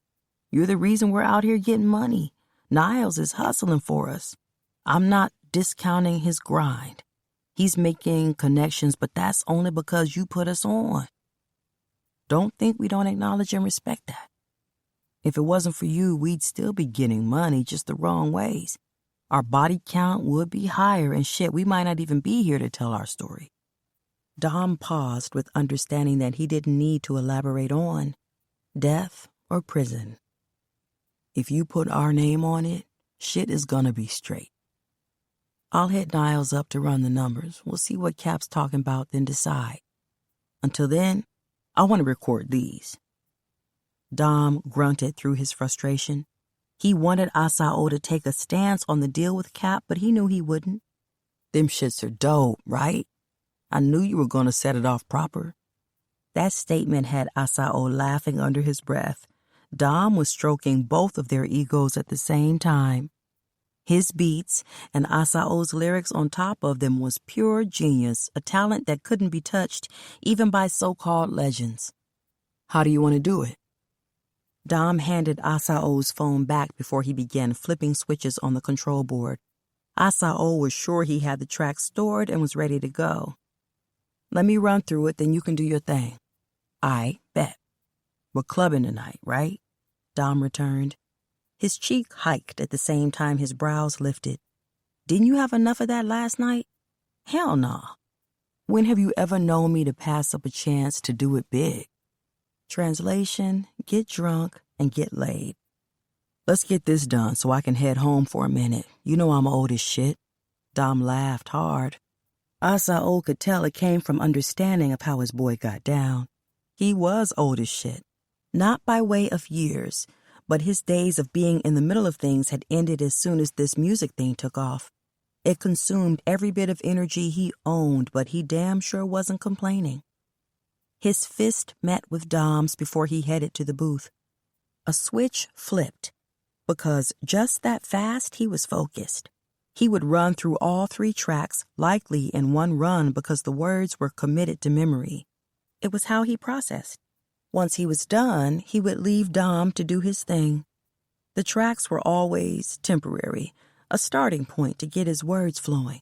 You're the reason we're out here getting money. Niles is hustling for us. I'm not discounting his grind. He's making connections, but that's only because you put us on. Don't think we don't acknowledge and respect that. If it wasn't for you, we'd still be getting money, just the wrong ways. Our body count would be higher and shit, we might not even be here to tell our story. Dom paused with understanding that he didn't need to elaborate on death or prison. If you put our name on it, shit is gonna be straight. I'll hit Niles up to run the numbers. We'll see what Cap's talking about, then decide. Until then, I want to record these. Dom grunted through his frustration. He wanted Asao to take a stance on the deal with Cap, but he knew he wouldn't. Them shits are dope, right? I knew you were going to set it off proper. That statement had Asao laughing under his breath. Dom was stroking both of their egos at the same time. His beats and Asao's lyrics on top of them was pure genius, a talent that couldn't be touched even by so-called legends. How do you want to do it? Dom handed Asao's phone back before he began flipping switches on the control board. Asao was sure he had the track stored and was ready to go. Let me run through it, then you can do your thing. I bet. We're clubbing tonight, right? Dom returned. His cheek hiked at the same time his brows lifted. Didn't you have enough of that last night? Hell nah. When have you ever known me to pass up a chance to do it big? Translation, get drunk and get laid. Let's get this done so I can head home for a minute. You know I'm old as shit. Dom laughed hard. Asao could tell it came from understanding of how his boy got down. He was old as shit. Not by way of years, but his days of being in the middle of things had ended as soon as this music thing took off. It consumed every bit of energy he owned, but he damn sure wasn't complaining. His fist met with Dom's before he headed to the booth. A switch flipped, because just that fast he was focused. He would run through all 3 tracks, likely in one run because the words were committed to memory. It was how he processed. Once he was done, he would leave Dom to do his thing. The tracks were always temporary, a starting point to get his words flowing.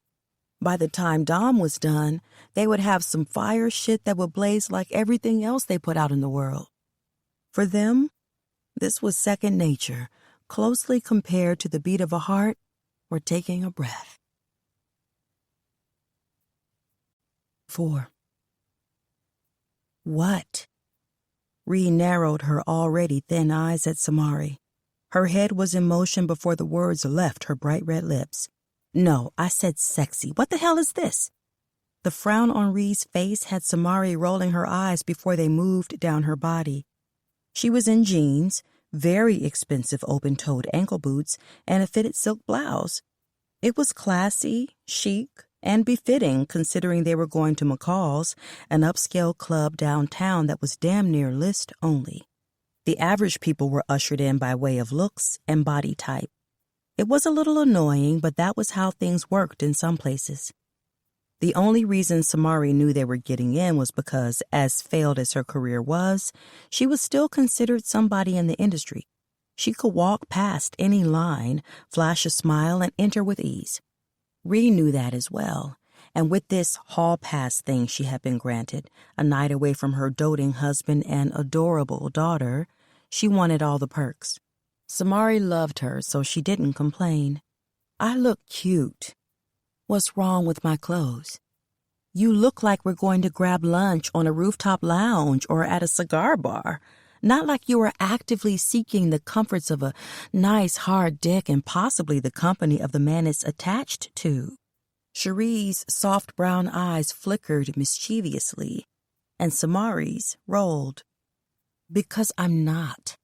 By the time Dom was done, they would have some fire shit that would blaze like everything else they put out in the world. For them, this was second nature, closely compared to the beat of a heart or taking a breath. 4. What? Ree narrowed her already thin eyes at Samari. Her head was in motion before the words left her bright red lips. No, I said sexy. What the hell is this? The frown on Ree's face had Samari rolling her eyes before they moved down her body. She was in jeans, very expensive open-toed ankle boots, and a fitted silk blouse. It was classy, chic, and befitting considering they were going to McCall's, an upscale club downtown that was damn near list only. The average people were ushered in by way of looks and body type. It was a little annoying, but that was how things worked in some places. The only reason Samari knew they were getting in was because, as failed as her career was, she was still considered somebody in the industry. She could walk past any line, flash a smile, and enter with ease. Ree knew that as well, and with this hall pass thing she had been granted, a night away from her doting husband and adorable daughter, she wanted all the perks. Samari loved her, so she didn't complain. I look cute. What's wrong with my clothes? You look like we're going to grab lunch on a rooftop lounge or at a cigar bar. Not like you are actively seeking the comforts of a nice hard dick and possibly the company of the man it's attached to." Cherie's soft brown eyes flickered mischievously, and Samari's rolled. "Because I'm not.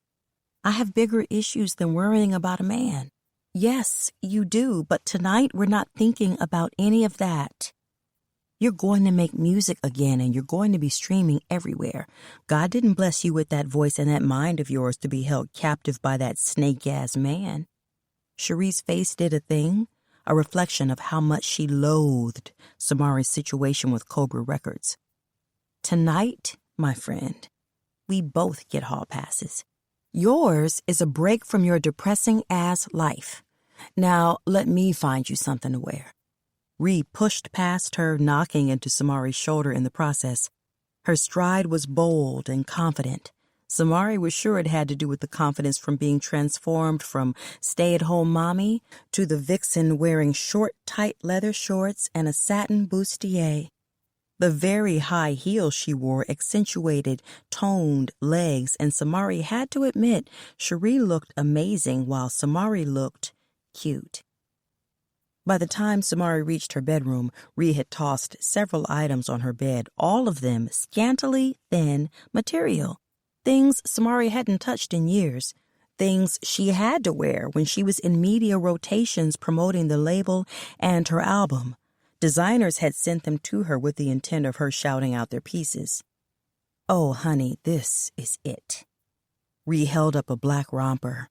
I have bigger issues than worrying about a man." "Yes, you do, but tonight we're not thinking about any of that. You're going to make music again, and you're going to be streaming everywhere. God didn't bless you with that voice and that mind of yours to be held captive by that snake-ass man." Cherie's face did a thing, a reflection of how much she loathed Samari's situation with Cobra Records. "Tonight, my friend, we both get hall passes. Yours is a break from your depressing-ass life. Now, let me find you something to wear." Ree pushed past her, knocking into Samari's shoulder in the process. Her stride was bold and confident. Samari was sure it had to do with the confidence from being transformed from stay-at-home mommy to the vixen wearing short, tight leather shorts and a satin bustier. The very high heels she wore accentuated toned legs, and Samari had to admit Cherie looked amazing while Samari looked cute. By the time Samari reached her bedroom, Ree had tossed several items on her bed, all of them scantily thin material. Things Samari hadn't touched in years. Things she had to wear when she was in media rotations promoting the label and her album. Designers had sent them to her with the intent of her shouting out their pieces. "Oh, honey, this is it." Ree held up a black romper.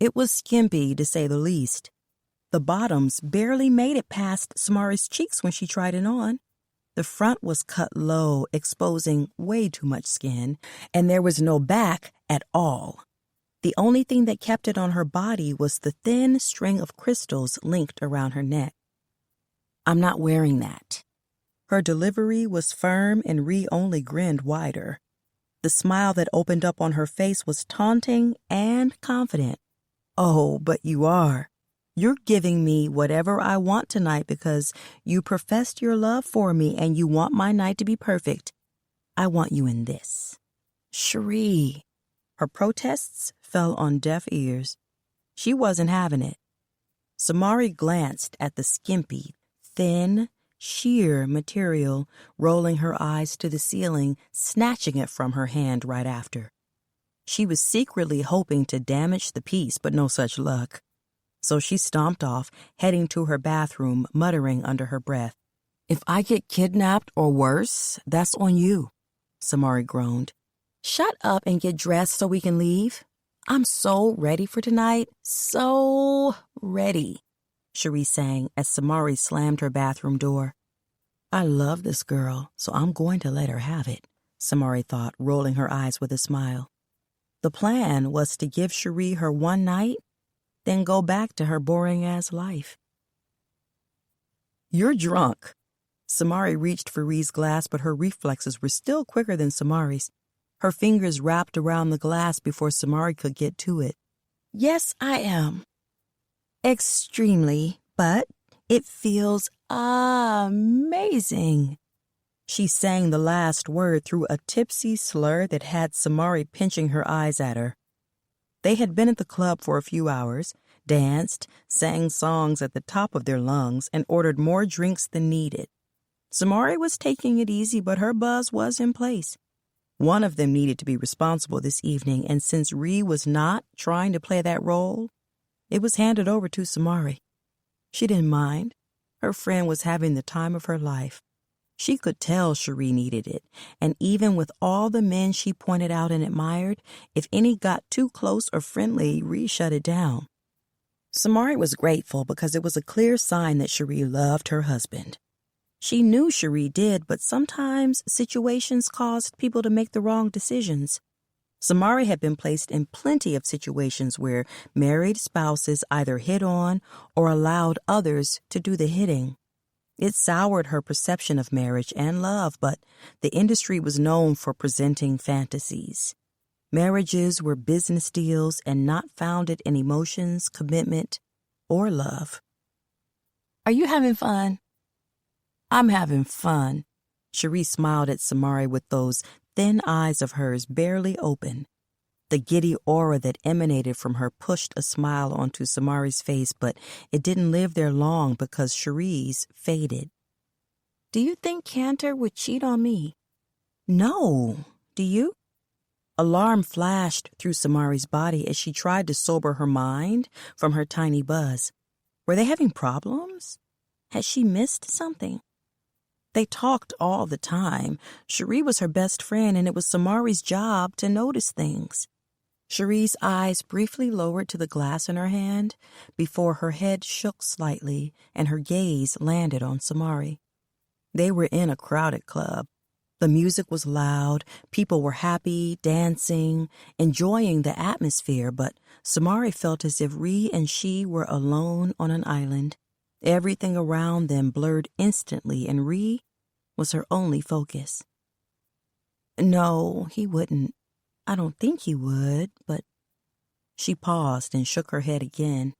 It was skimpy, to say the least. The bottoms barely made it past Samari's cheeks when she tried it on. The front was cut low, exposing way too much skin, and there was no back at all. The only thing that kept it on her body was the thin string of crystals linked around her neck. "I'm not wearing that." Her delivery was firm, and Ree only grinned wider. The smile that opened up on her face was taunting and confident. "Oh, but you are. You're giving me whatever I want tonight because you professed your love for me and you want my night to be perfect. I want you in this." "Cherie." Her protests fell on deaf ears. She wasn't having it. Samari glanced at the skimpy, thin, sheer material, rolling her eyes to the ceiling, snatching it from her hand right after. She was secretly hoping to damage the piece, but no such luck. So she stomped off, heading to her bathroom, muttering under her breath. "If I get kidnapped or worse, that's on you," Samari groaned. "Shut up and get dressed so we can leave. I'm so ready for tonight. So ready," Cherie sang as Samari slammed her bathroom door. "I love this girl, so I'm going to let her have it," Samari thought, rolling her eyes with a smile. The plan was to give Cherie her one night, then go back to her boring-ass life. "You're drunk." Samari reached for Ree's glass, but her reflexes were still quicker than Samari's. Her fingers wrapped around the glass before Samari could get to it. "Yes, I am. Extremely, but it feels amazing." She sang the last word through a tipsy slur that had Samari pinching her eyes at her. They had been at the club for a few hours, danced, sang songs at the top of their lungs, and ordered more drinks than needed. Samari was taking it easy, but her buzz was in place. One of them needed to be responsible this evening, and since Ree was not trying to play that role, it was handed over to Samari. She didn't mind. Her friend was having the time of her life. She could tell Cherie needed it, and even with all the men she pointed out and admired, if any got too close or friendly, Ree shut it down. Samari was grateful because it was a clear sign that Cherie loved her husband. She knew Cherie did, but sometimes situations caused people to make the wrong decisions. Samari had been placed in plenty of situations where married spouses either hit on or allowed others to do the hitting. It soured her perception of marriage and love, but the industry was known for presenting fantasies. Marriages were business deals and not founded in emotions, commitment, or love. "Are you having fun?" "I'm having fun," Cherie smiled at Samari with those thin eyes of hers barely open. The giddy aura that emanated from her pushed a smile onto Samari's face, but it didn't live there long because Cherie's faded. "Do you think Cantor would cheat on me?" "No. Do you?" Alarm flashed through Samari's body as she tried to sober her mind from her tiny buzz. Were they having problems? Had she missed something? They talked all the time. Cherie was her best friend, and it was Samari's job to notice things. Cherie's eyes briefly lowered to the glass in her hand before her head shook slightly and her gaze landed on Samari. They were in a crowded club. The music was loud, people were happy, dancing, enjoying the atmosphere, but Samari felt as if Ree and she were alone on an island. Everything around them blurred instantly, and Ree was her only focus. "No, he wouldn't. I don't think he would, but—" She paused and shook her head again.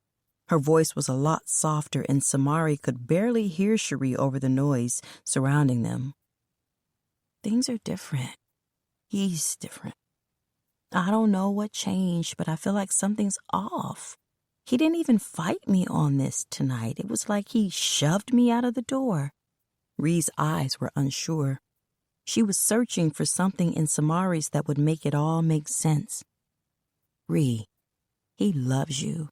Her voice was a lot softer, and Samari could barely hear Cherie over the noise surrounding them. "Things are different. He's different. I don't know what changed, but I feel like something's off. He didn't even fight me on this tonight. It was like he shoved me out of the door." Ree's eyes were unsure. She was searching for something in Samari's that would make it all make sense. "Ree, he loves you.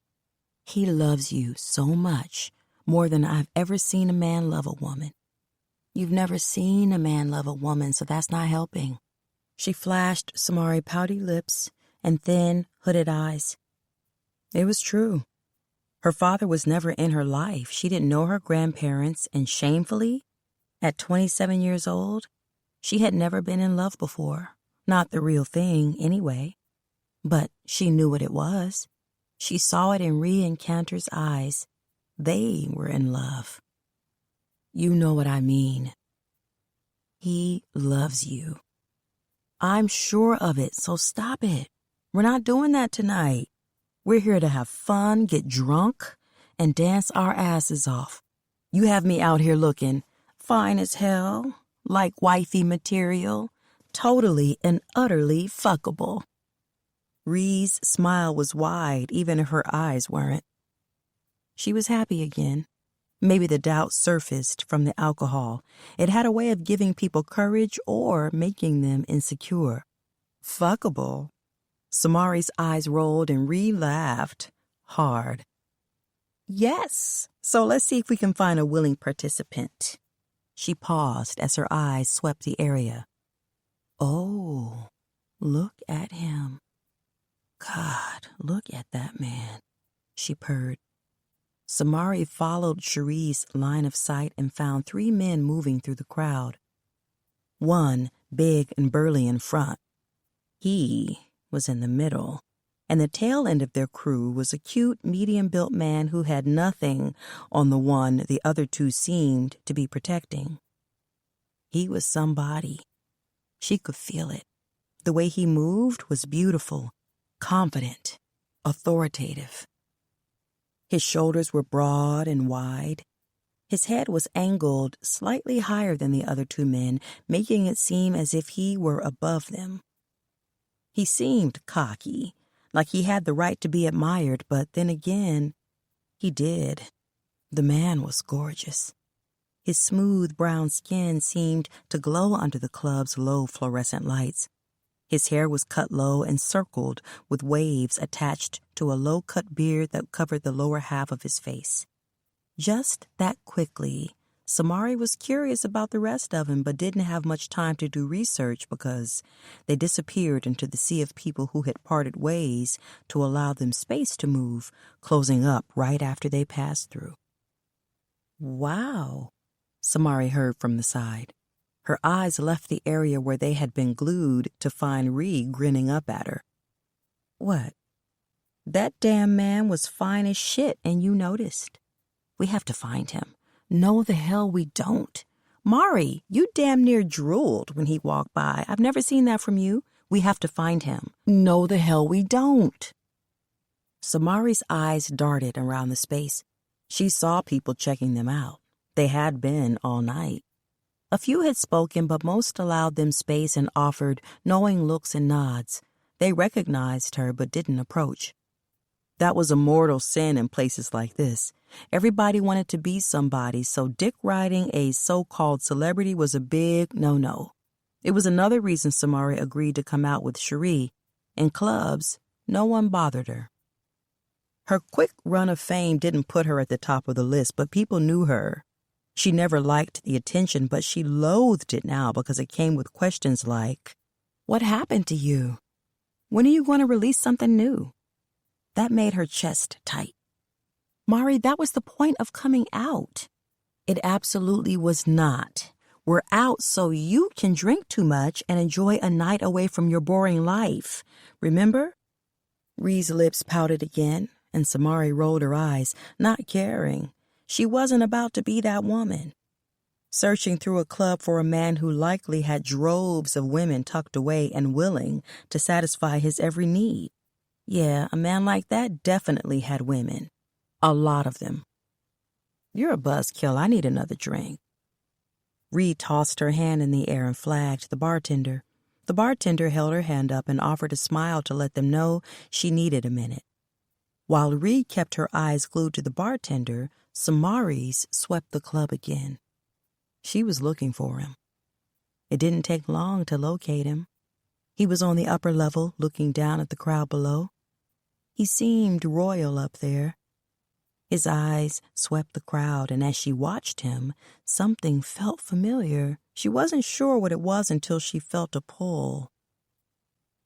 He loves you so much, more than I've ever seen a man love a woman." "You've never seen a man love a woman, so that's not helping." She flashed Samari pouty lips and thin, hooded eyes. It was true. Her father was never in her life. She didn't know her grandparents, and shamefully, at 27 years old, she had never been in love before. Not the real thing, anyway. But she knew what it was. She saw it in Ree and Cantor's eyes. They were in love. "You know what I mean. He loves you." "I'm sure of it, so stop it. We're not doing that tonight. We're here to have fun, get drunk, and dance our asses off. You have me out here looking fine as hell, like wifey material, totally and utterly fuckable." Ree's smile was wide, even if her eyes weren't. She was happy again. Maybe the doubt surfaced from the alcohol. It had a way of giving people courage or making them insecure. Fuckable. Samari's eyes rolled and Ree laughed hard. "Yes, so let's see if we can find a willing participant." She paused as her eyes swept the area. "Oh, look at him. God, look at that man," she purred. Samari followed Cherie's line of sight and found 3 men moving through the crowd. One, big and burly in front. He was in the middle, and the tail end of their crew was a cute, medium-built man who had nothing on the one the other 2 seemed to be protecting. He was somebody. She could feel it. The way he moved was beautiful, confident, authoritative. His shoulders were broad and wide. His head was angled slightly higher than the other 2 men, making it seem as if he were above them. He seemed cocky, like he had the right to be admired, but then again, he did. The man was gorgeous. His smooth brown skin seemed to glow under the club's low fluorescent lights. His hair was cut low and circled with waves attached to a low-cut beard that covered the lower half of his face. Just that quickly, Samari was curious about the rest of him, but didn't have much time to do research because they disappeared into the sea of people who had parted ways to allow them space to move, closing up right after they passed through. "Wow," Samari heard from the side. Her eyes left the area where they had been glued to find Ree grinning up at her. "What?" "That damn man was fine as shit, and you noticed. We have to find him." "No, the hell we don't. Mari, you damn near drooled when he walked by. I've never seen that from you. We have to find him." "No, the hell we don't." Samari's eyes darted around the space. She saw people checking them out. They had been all night. A few had spoken, but most allowed them space and offered knowing looks and nods. They recognized her but didn't approach. That was a mortal sin in places like this. Everybody wanted to be somebody, so dick riding a so-called celebrity was a big no-no. It was another reason Samari agreed to come out with Cherie. In clubs, no one bothered her. Her quick run of fame didn't put her at the top of the list, but people knew her. She never liked the attention, but she loathed it now because it came with questions like, "What happened to you? When are you going to release something new?" That made her chest tight. Mari, that was the point of coming out. It absolutely was not. We're out so you can drink too much and enjoy a night away from your boring life. Remember? Ree's lips pouted again, and Samari rolled her eyes, not caring. She wasn't about to be that woman. Searching through a club for a man who likely had droves of women tucked away and willing to satisfy his every need. Yeah, a man like that definitely had women. A lot of them. "You're a buzzkill. I need another drink." Ree tossed her hand in the air and flagged the bartender. The bartender held her hand up and offered a smile to let them know she needed a minute. While Ree kept her eyes glued to the bartender, Samari's swept the club again. She was looking for him. It didn't take long to locate him. He was on the upper level, looking down at the crowd below. He seemed royal up there. His eyes swept the crowd, and as she watched him, something felt familiar. She wasn't sure what it was until she felt a pull.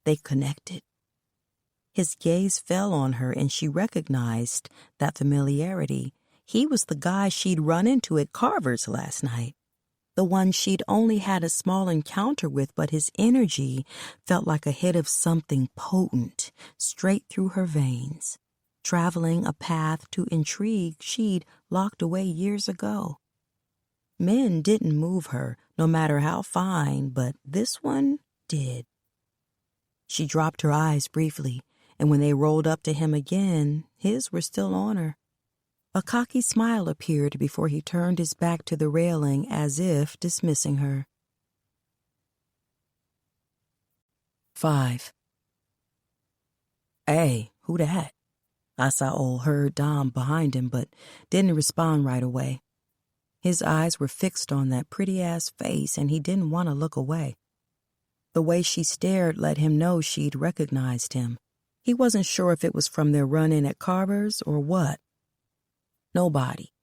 They connected. His gaze fell on her, and she recognized that familiarity. He was the guy she'd run into at Carver's last night. The one she'd only had a small encounter with, but his energy felt like a hit of something potent straight through her veins, traveling a path to intrigue she'd locked away years ago. Men didn't move her, no matter how fine, but this one did. She dropped her eyes briefly, and when they rolled up to him again, his were still on her. A cocky smile appeared before he turned his back to the railing as if dismissing her. 5. "Hey, who that?" Asao heard Dom behind him, but didn't respond right away. His eyes were fixed on that pretty-ass face, and he didn't want to look away. The way she stared let him know she'd recognized him. He wasn't sure if it was from their run-in at Carver's or what. Nobody.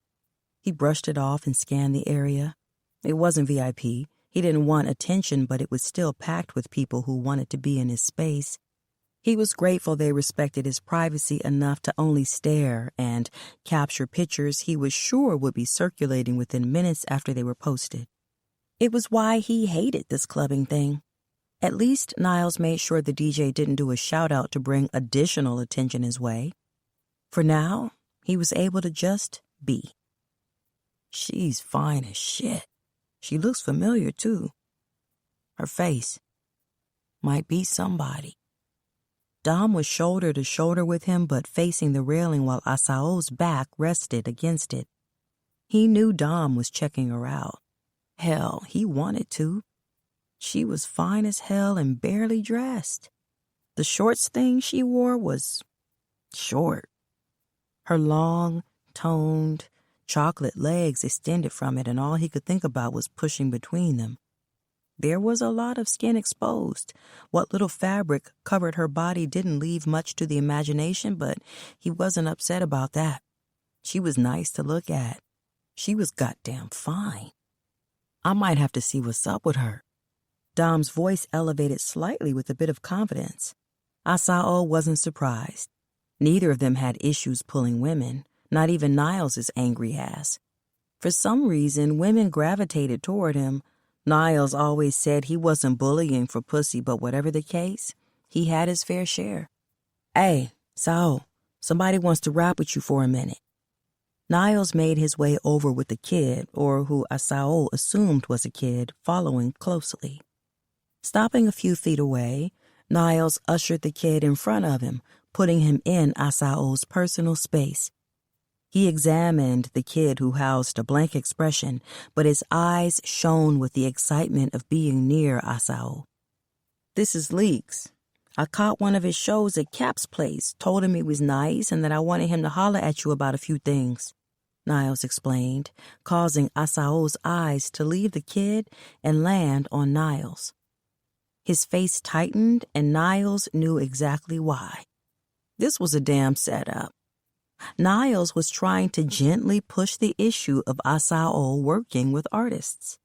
He brushed it off and scanned the area. It wasn't VIP. He didn't want attention, but it was still packed with people who wanted to be in his space. He was grateful they respected his privacy enough to only stare and capture pictures he was sure would be circulating within minutes after they were posted. It was why he hated this clubbing thing. At least Niles made sure the DJ didn't do a shout-out to bring additional attention his way. For now, he was able to just be. She's fine as shit. She looks familiar, too. Her face might be somebody. Dom was shoulder to shoulder with him, but facing the railing while Asao's back rested against it. He knew Dom was checking her out. Hell, he wanted to. She was fine as hell and barely dressed. The shorts thing she wore was short. Her long, toned, chocolate legs extended from it, and all he could think about was pushing between them. There was a lot of skin exposed. What little fabric covered her body didn't leave much to the imagination, but he wasn't upset about that. She was nice to look at. She was goddamn fine. I might have to see what's up with her. Dom's voice elevated slightly with a bit of confidence. Asao wasn't surprised. Neither of them had issues pulling women, not even Niles' angry ass. For some reason, women gravitated toward him. Niles always said he wasn't bullying for pussy, but whatever the case, he had his fair share. "Hey, Sao, somebody wants to rap with you for a minute." Niles made his way over with the kid, or who Asao assumed was a kid, following closely. Stopping a few feet away, Niles ushered the kid in front of him, putting him in Asao's personal space. He examined the kid who housed a blank expression, but his eyes shone with the excitement of being near Asao. "This is Leeks. I caught one of his shows at Cap's place, told him he was nice and that I wanted him to holler at you about a few things," Niles explained, causing Asao's eyes to leave the kid and land on Niles. His face tightened, and Niles knew exactly why. This was a damn setup. Niles was trying to gently push the issue of Asao working with artists.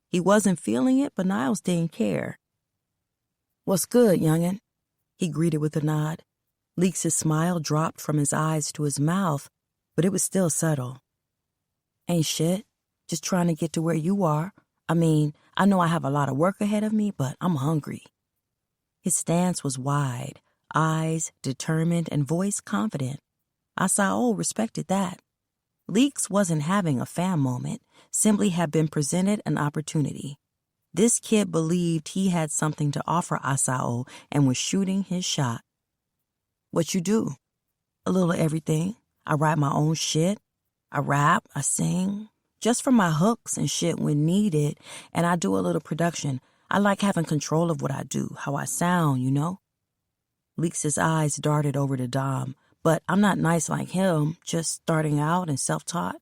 He wasn't feeling it, but Niles didn't care. "What's good, youngin'?" he greeted with a nod. Leeks' smile dropped from his eyes to his mouth, but it was still subtle. "Ain't shit. Just trying to get to where you are. I mean, I know I have a lot of work ahead of me, but I'm hungry." His stance was wide, eyes determined and voice confident. Asao respected that. Leeks wasn't having a fan moment, simply had been presented an opportunity. This kid believed he had something to offer Asao and was shooting his shot. "What you do?" "A little everything. I write my own shit. I rap, I sing, just for my hooks and shit when needed, and I do a little production. I like having control of what I do, how I sound, you know?" Leeks' eyes darted over to Dom. "But I'm not nice like him, just starting out and self-taught.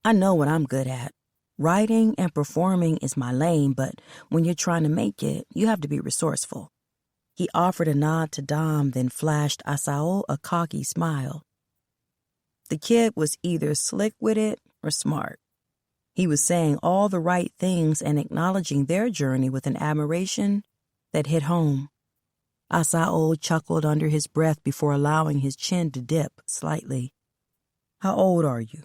I know what I'm good at. Writing and performing is my lane, but when you're trying to make it, you have to be resourceful." He offered a nod to Dom, then flashed Asao a cocky smile. The kid was either slick with it or smart. He was saying all the right things and acknowledging their journey with an admiration that hit home. Asao chuckled under his breath before allowing his chin to dip slightly. "How old are you?"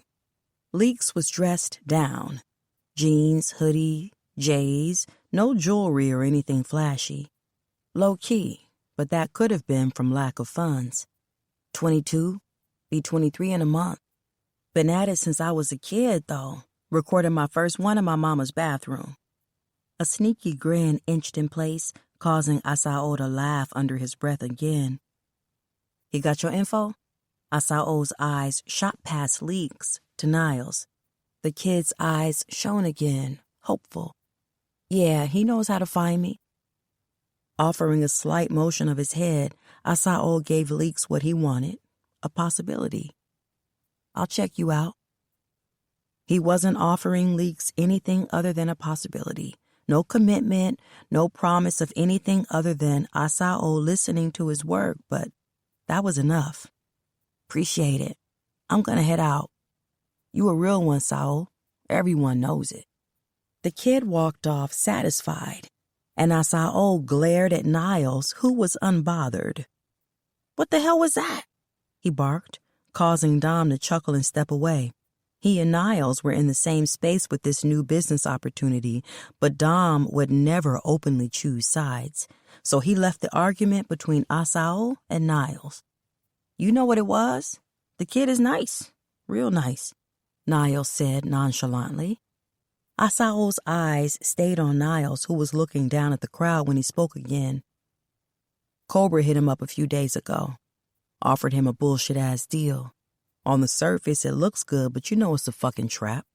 Leeks was dressed down. Jeans, hoodie, J's, no jewelry or anything flashy. Low-key, but that could have been from lack of funds. 22, be 23 in a month. Been at it since I was a kid, though. Recorded my first one in my mama's bathroom. A sneaky grin inched in place, causing Asao to laugh under his breath again. "He got your info?" Asao's eyes shot past Leeks to Niles. The kid's eyes shone again, hopeful. "Yeah, he knows how to find me." Offering a slight motion of his head, Asao gave Leeks what he wanted, a possibility. "I'll check you out." He wasn't offering Leeks anything other than a possibility. No commitment, no promise of anything other than Asao listening to his work, but that was enough. "Appreciate it. I'm gonna head out. You a real one, Sao. Everyone knows it." The kid walked off satisfied, and Asao glared at Niles, who was unbothered. "What the hell was that?" he barked, causing Dom to chuckle and step away. He and Niles were in the same space with this new business opportunity, but Dom would never openly choose sides, so he left the argument between Asao and Niles. "You know what it was? The kid is nice, real nice," Niles said nonchalantly. Asao's eyes stayed on Niles, who was looking down at the crowd when he spoke again. "Cobra hit him up a few days ago. Offered him a bullshit-ass deal. On the surface, it looks good, but you know it's a fucking trap."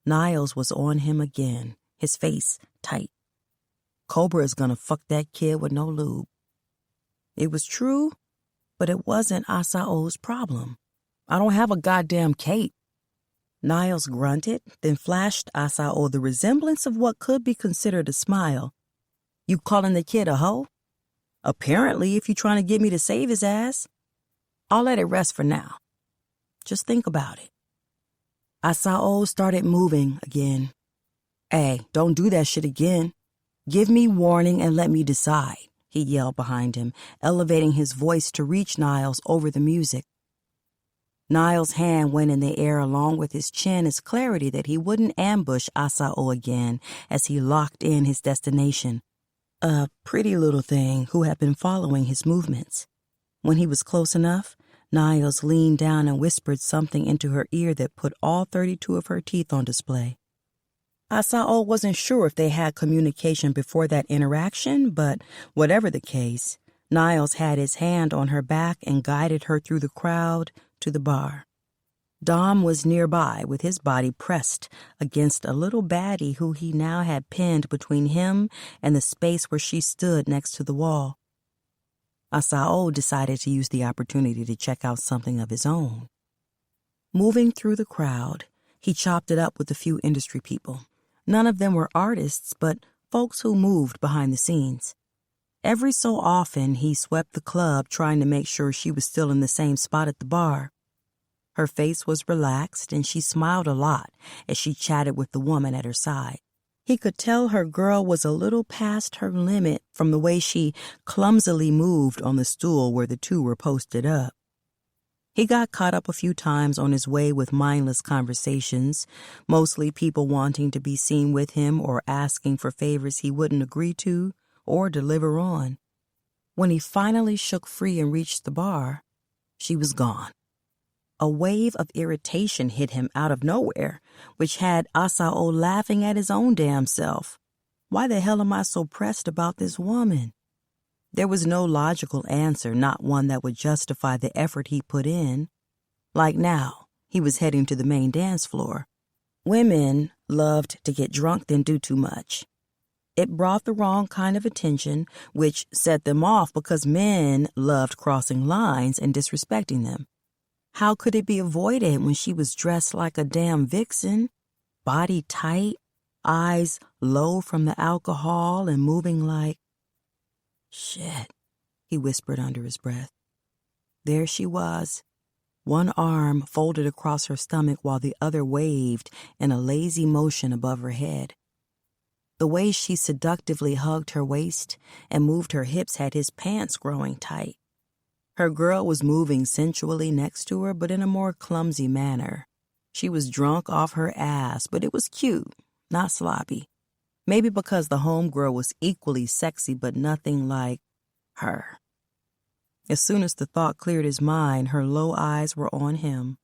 Niles was on him again, his face tight. Cobra is gonna fuck that kid with no lube. It was true, but it wasn't Asao's problem. "I don't have a goddamn cape." Niles grunted, then flashed Asao the resemblance of what could be considered a smile. "You calling the kid a hoe?" "Apparently, if you're trying to get me to save his ass." "I'll let it rest for now. Just think about it." Asao started moving again. "Hey, don't do that shit again. Give me warning and let me decide," he yelled behind him, elevating his voice to reach Niles over the music. Niles' hand went in the air along with his chin as clarity that he wouldn't ambush Asao again as he locked in his destination, a pretty little thing who had been following his movements. When he was close enough, Niles leaned down and whispered something into her ear that put all 32 of her teeth on display. Asao wasn't sure if they had communication before that interaction, but whatever the case, Niles had his hand on her back and guided her through the crowd to the bar. Dom was nearby with his body pressed against a little baddie who he now had pinned between him and the space where she stood next to the wall. Asao decided to use the opportunity to check out something of his own. Moving through the crowd, he chopped it up with a few industry people. None of them were artists, but folks who moved behind the scenes. Every so often, he swept the club trying to make sure she was still in the same spot at the bar. Her face was relaxed, and she smiled a lot as she chatted with the woman at her side. He could tell her girl was a little past her limit from the way she clumsily moved on the stool where the two were posted up. He got caught up a few times on his way with mindless conversations, mostly people wanting to be seen with him or asking for favors he wouldn't agree to or deliver on. When he finally shook free and reached the bar, she was gone. A wave of irritation hit him out of nowhere, which had Asao laughing at his own damn self. Why the hell am I so pressed about this woman? There was no logical answer, not one that would justify the effort he put in. Like now, he was heading to the main dance floor. Women loved to get drunk then do too much. It brought the wrong kind of attention, which set them off because men loved crossing lines and disrespecting them. How could it be avoided when she was dressed like a damn vixen, body tight, eyes low from the alcohol and moving like... Shit, he whispered under his breath. There she was, one arm folded across her stomach while the other waved in a lazy motion above her head. The way she seductively hugged her waist and moved her hips had his pants growing tight. Her girl was moving sensually next to her, but in a more clumsy manner. She was drunk off her ass, but it was cute, not sloppy. Maybe because the homegirl was equally sexy, but nothing like her. As soon as the thought cleared his mind, her low eyes were on him.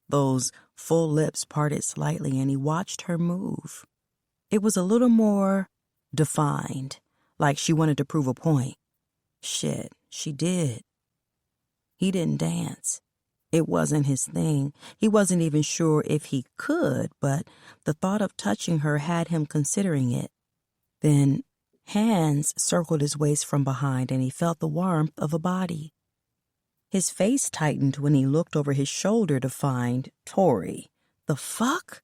Those full lips parted slightly, and he watched her move. It was a little more defined, like she wanted to prove a point. Shit, she did. He didn't dance. It wasn't his thing. He wasn't even sure if he could, but the thought of touching her had him considering it. Then hands circled his waist from behind, and he felt the warmth of a body. His face tightened when he looked over his shoulder to find Tori. The fuck?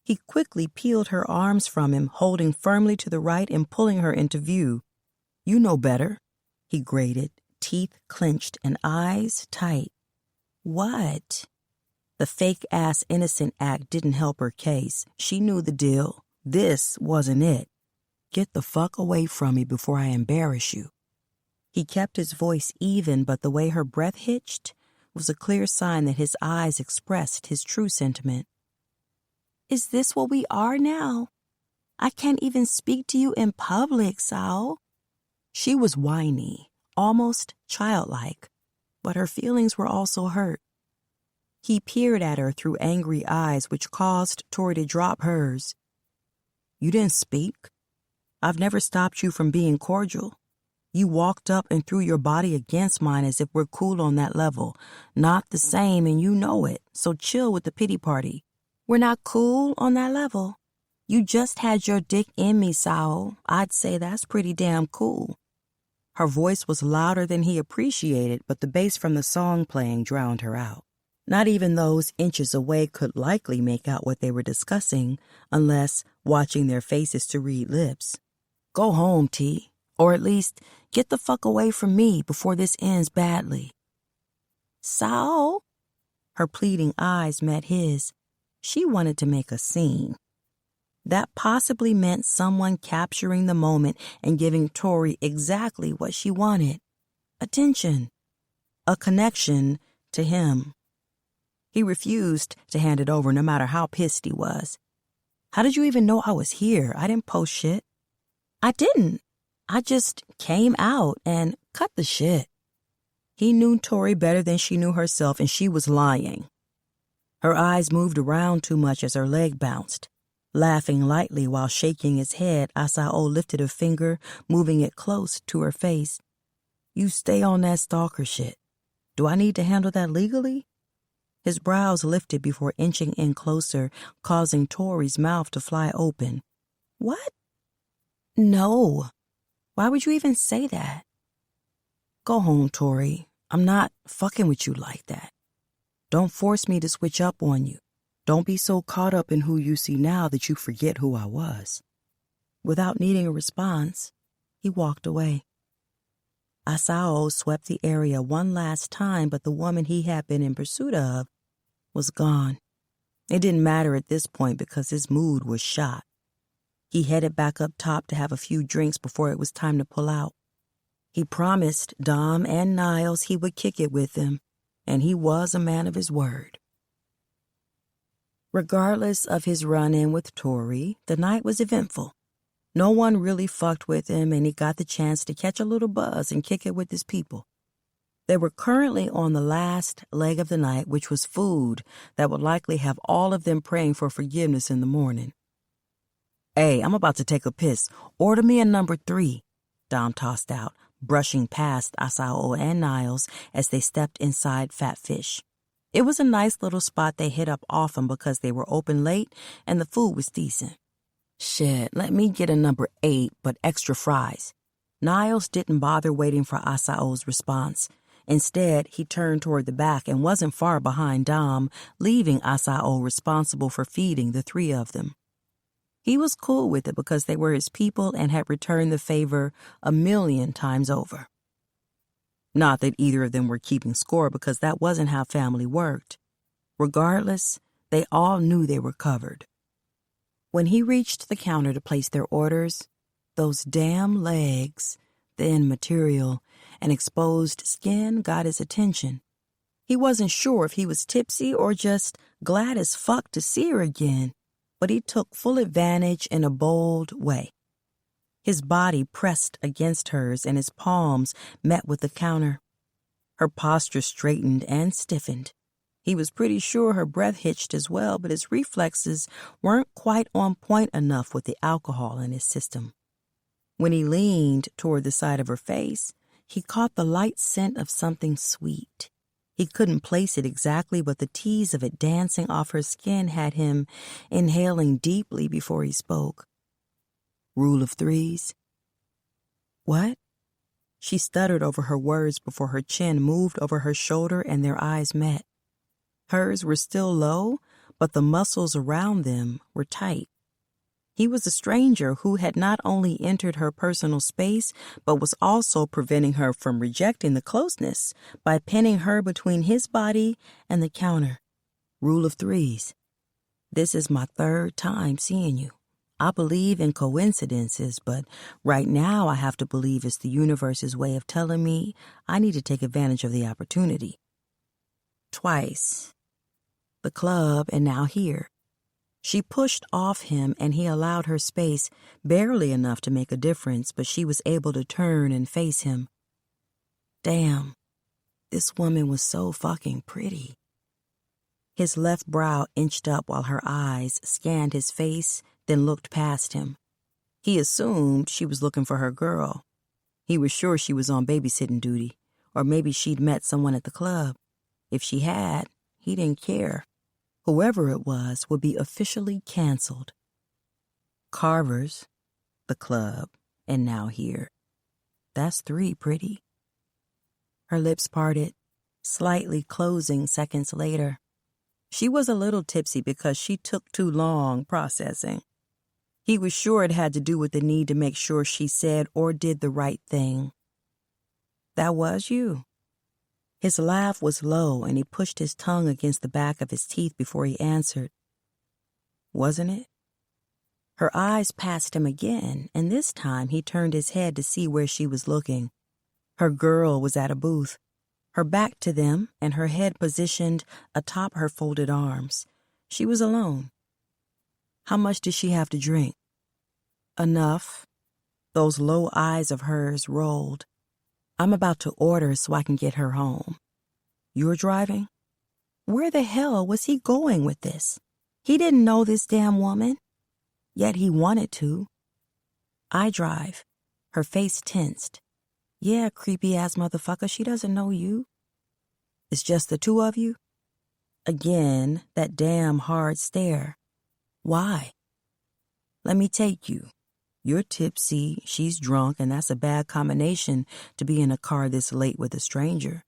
He quickly peeled her arms from him, holding firmly to the right and pulling her into view. You know better, he grated, teeth clenched and eyes tight. What? The fake-ass innocent act didn't help her case. She knew the deal. This wasn't it. Get the fuck away from me before I embarrass you. He kept his voice even, but the way her breath hitched was a clear sign that his eyes expressed his true sentiment. Is this what we are now? I can't even speak to you in public, Sao. She was whiny, almost childlike, but her feelings were also hurt. He peered at her through angry eyes, which caused Tori to drop hers. You didn't speak? I've never stopped you from being cordial. You walked up and threw your body against mine as if we're cool on that level. Not the same, and you know it, so chill with the pity party. We're not cool on that level. You just had your dick in me, Sao. I'd say that's pretty damn cool. Her voice was louder than he appreciated, but the bass from the song playing drowned her out. Not even those inches away could likely make out what they were discussing, unless watching their faces to read lips. Go home, T, or at least get the fuck away from me before this ends badly. Sao? Her pleading eyes met his. She wanted to make a scene. That possibly meant someone capturing the moment and giving Tori exactly what she wanted. Attention. A connection to him. He refused to hand it over no matter how pissed he was. How did you even know I was here? I didn't post shit. I didn't. I just came out and cut the shit. He knew Tori better than she knew herself, and she was lying. Her eyes moved around too much as her leg bounced. Laughing lightly while shaking his head, Asao lifted a finger, moving it close to her face. You stay on that stalker shit. Do I need to handle that legally? His brows lifted before inching in closer, causing Tori's mouth to fly open. What? No. Why would you even say that? Go home, Tori. I'm not fucking with you like that. Don't force me to switch up on you. Don't be so caught up in who you see now that you forget who I was. Without needing a response, he walked away. Asao swept the area one last time, but the woman he had been in pursuit of was gone. It didn't matter at this point because his mood was shot. He headed back up top to have a few drinks before it was time to pull out. He promised Dom and Niles he would kick it with them, and he was a man of his word. Regardless of his run-in with Tori, the night was eventful. No one really fucked with him, and he got the chance to catch a little buzz and kick it with his people. They were currently on the last leg of the night, which was food that would likely have all of them praying for forgiveness in the morning. Hey, I'm about to take a piss. Order me a number 3, Dom tossed out, brushing past Asao and Niles as they stepped inside Fat Fish. It was a nice little spot they hit up often because they were open late and the food was decent. Shit, let me get a number 8, but extra fries. Niles didn't bother waiting for Asao's response. Instead, he turned toward the back and wasn't far behind Dom, leaving Asao responsible for feeding the 3 of them. He was cool with it because they were his people and had returned the favor 1,000,000 times over. Not that either of them were keeping score because that wasn't how family worked. Regardless, they all knew they were covered. When he reached the counter to place their orders, those damn legs, thin material, and exposed skin got his attention. He wasn't sure if he was tipsy or just glad as fuck to see her again, but he took full advantage in a bold way. His body pressed against hers and his palms met with the counter. Her posture straightened and stiffened. He was pretty sure her breath hitched as well, but his reflexes weren't quite on point enough with the alcohol in his system. When he leaned toward the side of her face, he caught the light scent of something sweet. He couldn't place it exactly, but the tease of it dancing off her skin had him inhaling deeply before he spoke. Rule of 3s. What? She stuttered over her words before her chin moved over her shoulder and their eyes met. Hers were still low, but the muscles around them were tight. He was a stranger who had not only entered her personal space, but was also preventing her from rejecting the closeness by pinning her between his body and the counter. Rule of 3s. This is my 3rd time seeing you. I believe in coincidences, but right now I have to believe it's the universe's way of telling me I need to take advantage of the opportunity. Twice. The club and now here. She pushed off him and he allowed her space, barely enough to make a difference, but she was able to turn and face him. Damn, this woman was so fucking pretty. His left brow inched up while her eyes scanned his face, then looked past him. He assumed she was looking for her girl. He was sure she was on babysitting duty, or maybe she'd met someone at the club. If she had, he didn't care. Whoever it was would be officially canceled. Carver's, the club, and now here. That's 3 pretty. Her lips parted, slightly closing seconds later. She was a little tipsy because she took too long processing. He was sure it had to do with the need to make sure she said or did the right thing. That was you. His laugh was low, and he pushed his tongue against the back of his teeth before he answered. Wasn't it? Her eyes passed him again, and this time he turned his head to see where she was looking. Her girl was at a booth, her back to them and her head positioned atop her folded arms. She was alone. How much did she have to drink? Enough. Those low eyes of hers rolled. I'm about to order so I can get her home. You're driving? Where the hell was he going with this? He didn't know this damn woman. Yet he wanted to. I drive. Her face tensed. Yeah, creepy-ass motherfucker, she doesn't know you. It's just the 2 of you? Again, that damn hard stare. Why? Let me take you. You're tipsy, she's drunk, and that's a bad combination to be in a car this late with a stranger.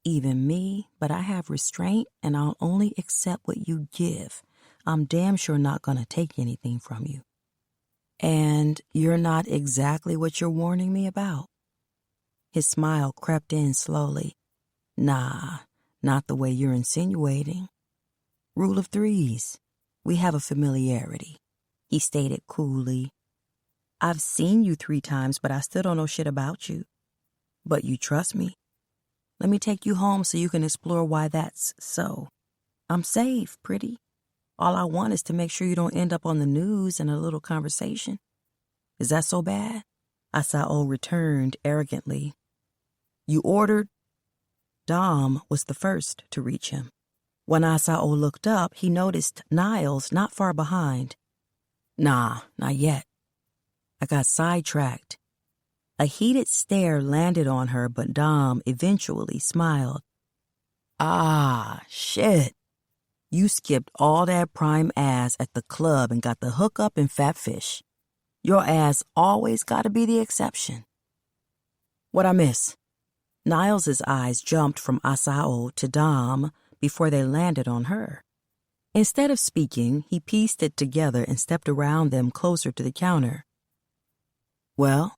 Even me, but I have restraint and I'll only accept what you give. I'm damn sure not gonna take anything from you. And you're not exactly what you're warning me about. His smile crept in slowly. Nah, not the way you're insinuating. Rule of threes. We have a familiarity, he stated coolly. I've seen you 3 times, but I still don't know shit about you. But you trust me. Let me take you home so you can explore why that's so. I'm safe, pretty. All I want is to make sure you don't end up on the news in a little conversation. Is that so bad? Asao returned arrogantly. You ordered? Dom was the first to reach him. When Asao looked up, he noticed Niles not far behind. Nah, not yet. I got sidetracked. A heated stare landed on her, but Dom eventually smiled. Ah, shit. You skipped all that prime ass at the club and got the hookup and fat fish. Your ass always gotta be the exception. What I miss? Niles's eyes jumped from Asao to Dom before they landed on her. Instead of speaking, he pieced it together and stepped around them closer to the counter. Well?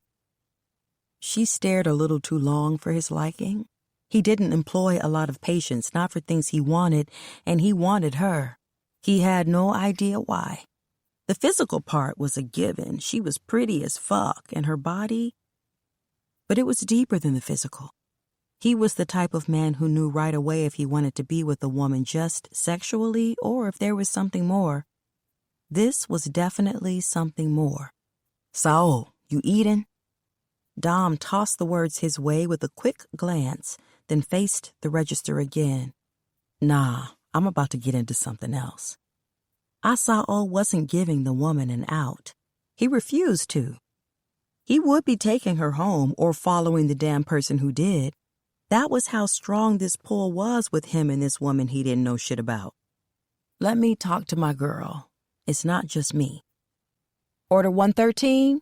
She stared a little too long for his liking. He didn't employ a lot of patience, not for things he wanted, and he wanted her. He had no idea why. The physical part was a given. She was pretty as fuck, and her body... But it was deeper than the physical. He was the type of man who knew right away if he wanted to be with a woman just sexually or if there was something more. This was definitely something more. Sao, you eatin'? Dom tossed the words his way with a quick glance, then faced the register again. Nah, I'm about to get into something else. Asao wasn't giving the woman an out. He refused to. He would be taking her home or following the damn person who did. That was how strong this pull was with him and this woman he didn't know shit about. Let me talk to my girl. It's not just me. Order 113?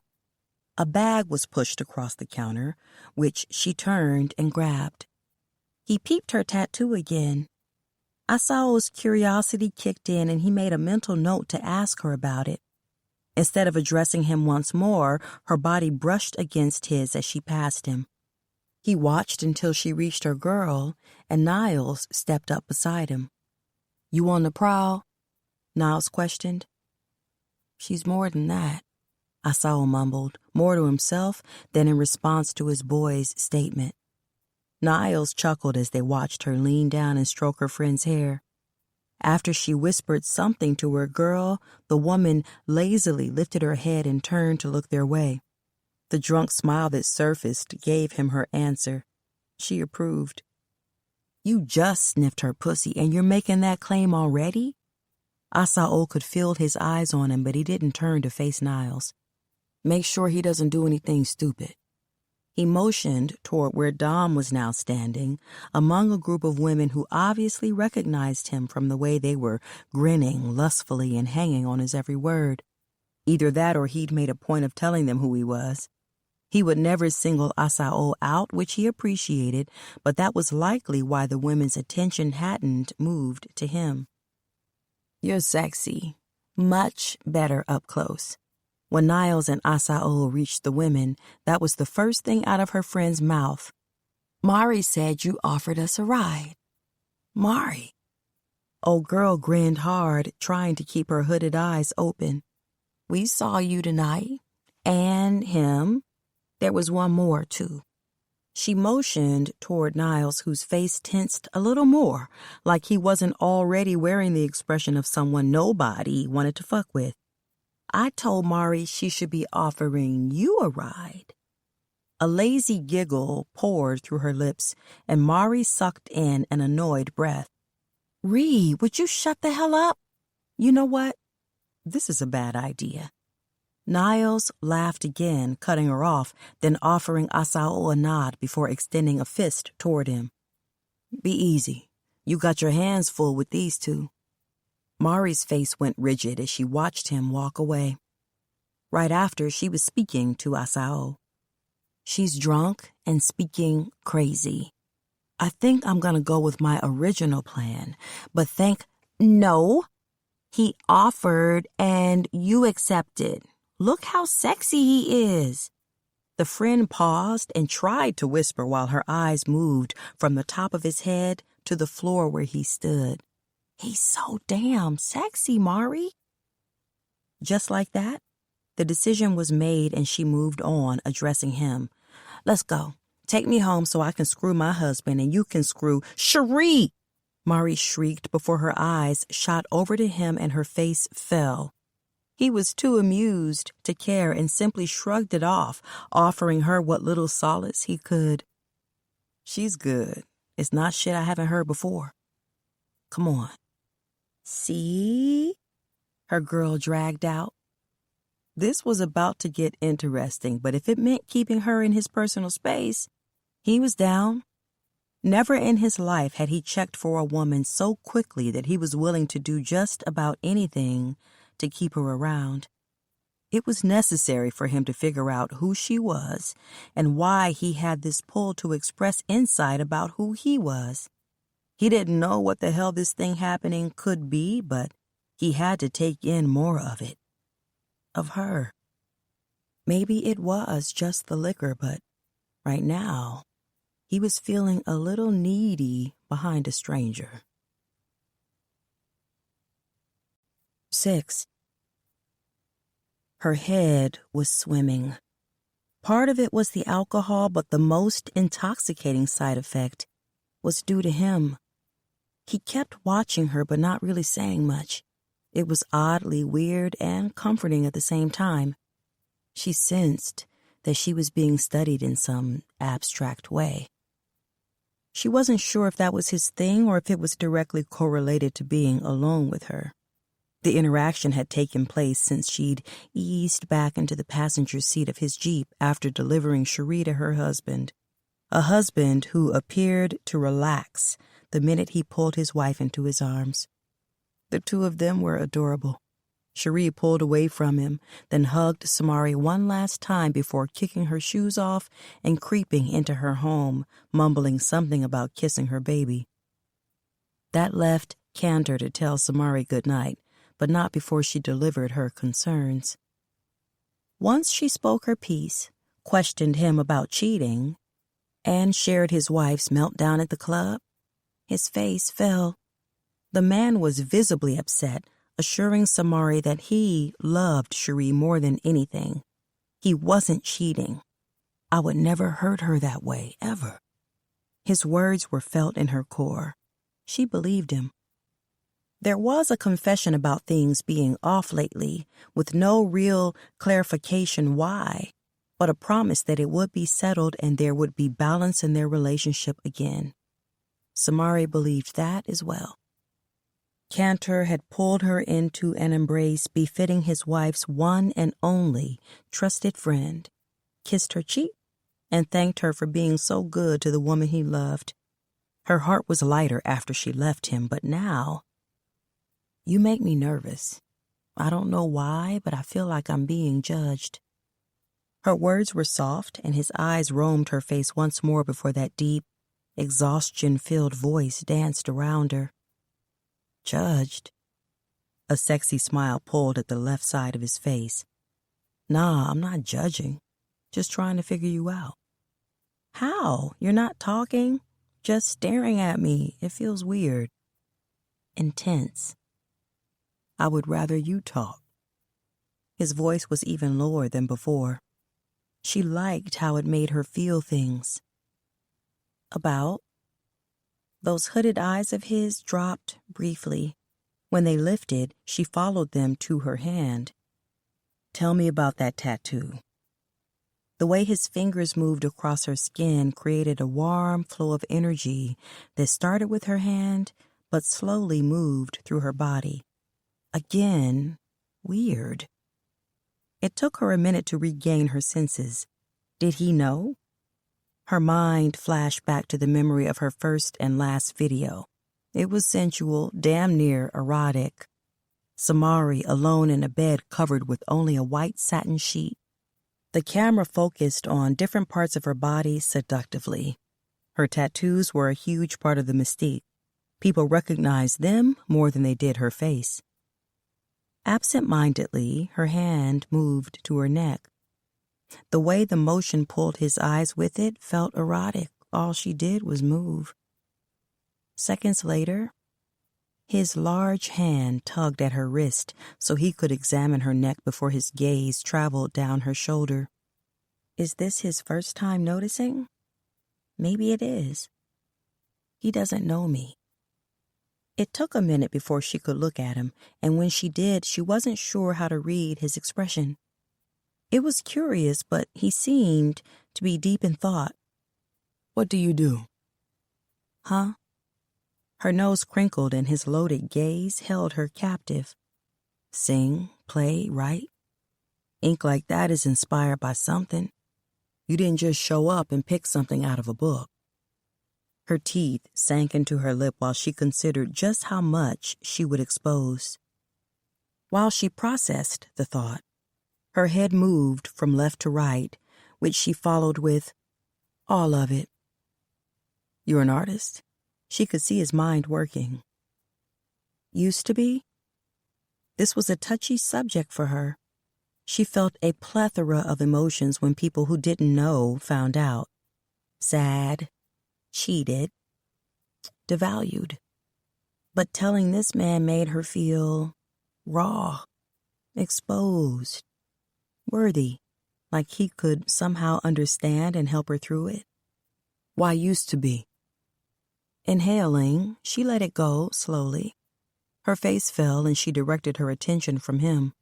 A bag was pushed across the counter, which she turned and grabbed. He peeped her tattoo again. Asao's curiosity kicked in and he made a mental note to ask her about it. Instead of addressing him once more, her body brushed against his as she passed him. He watched until she reached her girl, and Niles stepped up beside him. You on the prowl? Niles questioned. She's more than that, Asao mumbled, more to himself than in response to his boy's statement. Niles chuckled as they watched her lean down and stroke her friend's hair. After she whispered something to her girl, the woman lazily lifted her head and turned to look their way. The drunk smile that surfaced gave him her answer. She approved. You just sniffed her pussy and you're making that claim already? Asao could feel his eyes on him, but he didn't turn to face Niles. Make sure he doesn't do anything stupid. He motioned toward where Dom was now standing, among a group of women who obviously recognized him from the way they were grinning lustfully and hanging on his every word. Either that or he'd made a point of telling them who he was. He would never single Asao out, which he appreciated, but that was likely why the women's attention hadn't moved to him. You're sexy. Much better up close. When Niles and Asao reached the women, that was the first thing out of her friend's mouth. Mari said you offered us a ride. Mari. Old girl grinned hard, trying to keep her hooded eyes open. We saw you tonight. And him. There was one more, too. She motioned toward Niles, whose face tensed a little more, like he wasn't already wearing the expression of someone nobody wanted to fuck with. I told Mari she should be offering you a ride. A lazy giggle poured through her lips, and Mari sucked in an annoyed breath. Ree, would you shut the hell up? You know what? This is a bad idea. Niles laughed again, cutting her off, then offering Asao a nod before extending a fist toward him. Be easy. You got your hands full with these two. Mari's face went rigid as she watched him walk away. Right after, she was speaking to Asao. She's drunk and speaking crazy. I think I'm gonna go with my original plan, but No. He offered and you accepted. Look how sexy he is. The friend paused and tried to whisper while her eyes moved from the top of his head to the floor where he stood. He's so damn sexy, Mari. Just like that, the decision was made and she moved on, addressing him. Let's go. Take me home so I can screw my husband and you can screw Cherie! Mari shrieked before her eyes shot over to him and her face fell. He was too amused to care and simply shrugged it off, offering her what little solace he could. She's good. It's not shit I haven't heard before. Come on. See? Her girl dragged out. This was about to get interesting, but if it meant keeping her in his personal space, he was down. Never in his life had he checked for a woman so quickly that he was willing to do just about anything to keep her around. It was necessary for him to figure out who she was and why he had this pull to express insight about who he was. He didn't know what the hell this thing happening could be, but he had to take in more of it. Of her. Maybe it was just the liquor, but right now, he was feeling a little needy behind a stranger. 6. Her head was swimming. Part of it was the alcohol, but the most intoxicating side effect was due to him. He kept watching her but not really saying much. It was oddly weird and comforting at the same time. She sensed that she was being studied in some abstract way. She wasn't sure if that was his thing or if it was directly correlated to being alone with her. The interaction had taken place since she'd eased back into the passenger seat of his Jeep after delivering Cherie to her husband, a husband who appeared to relax the minute he pulled his wife into his arms. The two of them were adorable. Cherie pulled away from him, then hugged Samari one last time before kicking her shoes off and creeping into her home, mumbling something about kissing her baby. That left Cantor to tell Samari goodnight, but not before she delivered her concerns. Once she spoke her piece, questioned him about cheating, and shared his wife's meltdown at the club, his face fell. The man was visibly upset, assuring Samari that he loved Cherie more than anything. He wasn't cheating. I would never hurt her that way, ever. His words were felt in her core. She believed him. There was a confession about things being off lately, with no real clarification why, but a promise that it would be settled and there would be balance in their relationship again. Samari believed that as well. Cantor had pulled her into an embrace befitting his wife's one and only trusted friend, kissed her cheek, and thanked her for being so good to the woman he loved. Her heart was lighter after she left him, but now, you make me nervous. I don't know why, but I feel like I'm being judged. Her words were soft, and his eyes roamed her face once more before that deep, exhaustion-filled voice danced around her. Judged? A sexy smile pulled at the left side of his face. Nah, I'm not judging. Just trying to figure you out. How? You're not talking? Just staring at me. It feels weird. Intense. I would rather you talk. His voice was even lower than before. She liked how it made her feel things. About? Those hooded eyes of his dropped briefly. When they lifted, she followed them to her hand. Tell me about that tattoo. The way his fingers moved across her skin created a warm flow of energy that started with her hand, but slowly moved through her body. Again, weird. It took her a minute to regain her senses. Did he know? Her mind flashed back to the memory of her first and last video. It was sensual, damn near erotic. Samari alone in a bed covered with only a white satin sheet. The camera focused on different parts of her body seductively. Her tattoos were a huge part of the mystique. People recognized them more than they did her face. Absent-mindedly, her hand moved to her neck. The way the motion pulled his eyes with it felt erotic. All she did was move. Seconds later, his large hand tugged at her wrist so he could examine her neck before his gaze traveled down her shoulder. Is this his first time noticing? Maybe it is. He doesn't know me. It took a minute before she could look at him, and when she did, she wasn't sure how to read his expression. It was curious, but he seemed to be deep in thought. What do you do? Huh? Her nose crinkled and his loaded gaze held her captive. Sing, play, write? Ink like that is inspired by something. You didn't just show up and pick something out of a book. Her teeth sank into her lip while she considered just how much she would expose. While she processed the thought, her head moved from left to right, which she followed with, all of it. You're an artist? She could see his mind working. Used to be? This was a touchy subject for her. She felt a plethora of emotions when people who didn't know found out. Sad, cheated, devalued. But telling this man made her feel raw, exposed, worthy, like he could somehow understand and help her through it. Why used to be? Inhaling, she let it go slowly. Her face fell and she directed her attention from him.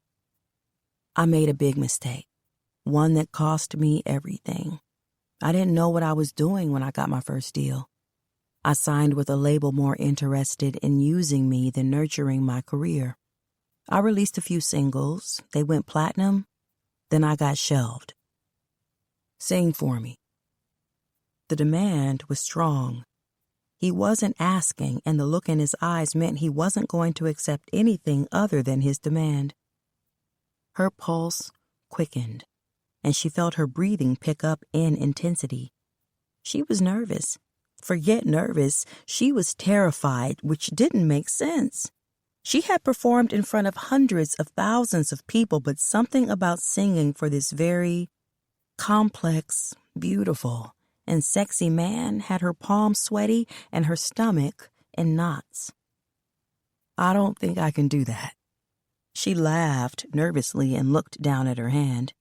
I made a big mistake, one that cost me everything. I didn't know what I was doing when I got my first deal. I signed with a label more interested in using me than nurturing my career. I released a few singles, they went platinum, then I got shelved. Sing for me. The demand was strong. He wasn't asking, and the look in his eyes meant he wasn't going to accept anything other than his demand. Her pulse quickened, and she felt her breathing pick up in intensity. She was nervous. Forget nervous, she was terrified, which didn't make sense. She had performed in front of hundreds of thousands of people, but something about singing for this very complex, beautiful, and sexy man had her palms sweaty and her stomach in knots. I don't think I can do that. She laughed nervously and looked down at her hand.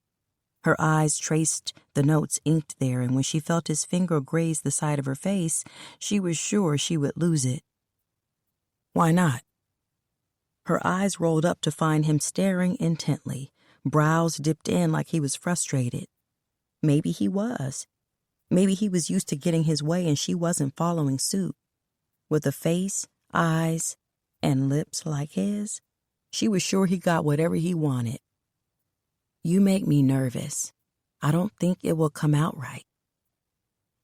Her eyes traced the notes inked there, and when she felt his finger graze the side of her face, she was sure she would lose it. Why not? Her eyes rolled up to find him staring intently, brows dipped in like he was frustrated. Maybe he was. Maybe he was used to getting his way and she wasn't following suit. With a face, eyes, and lips like his, she was sure he got whatever he wanted. You make me nervous. I don't think it will come out right.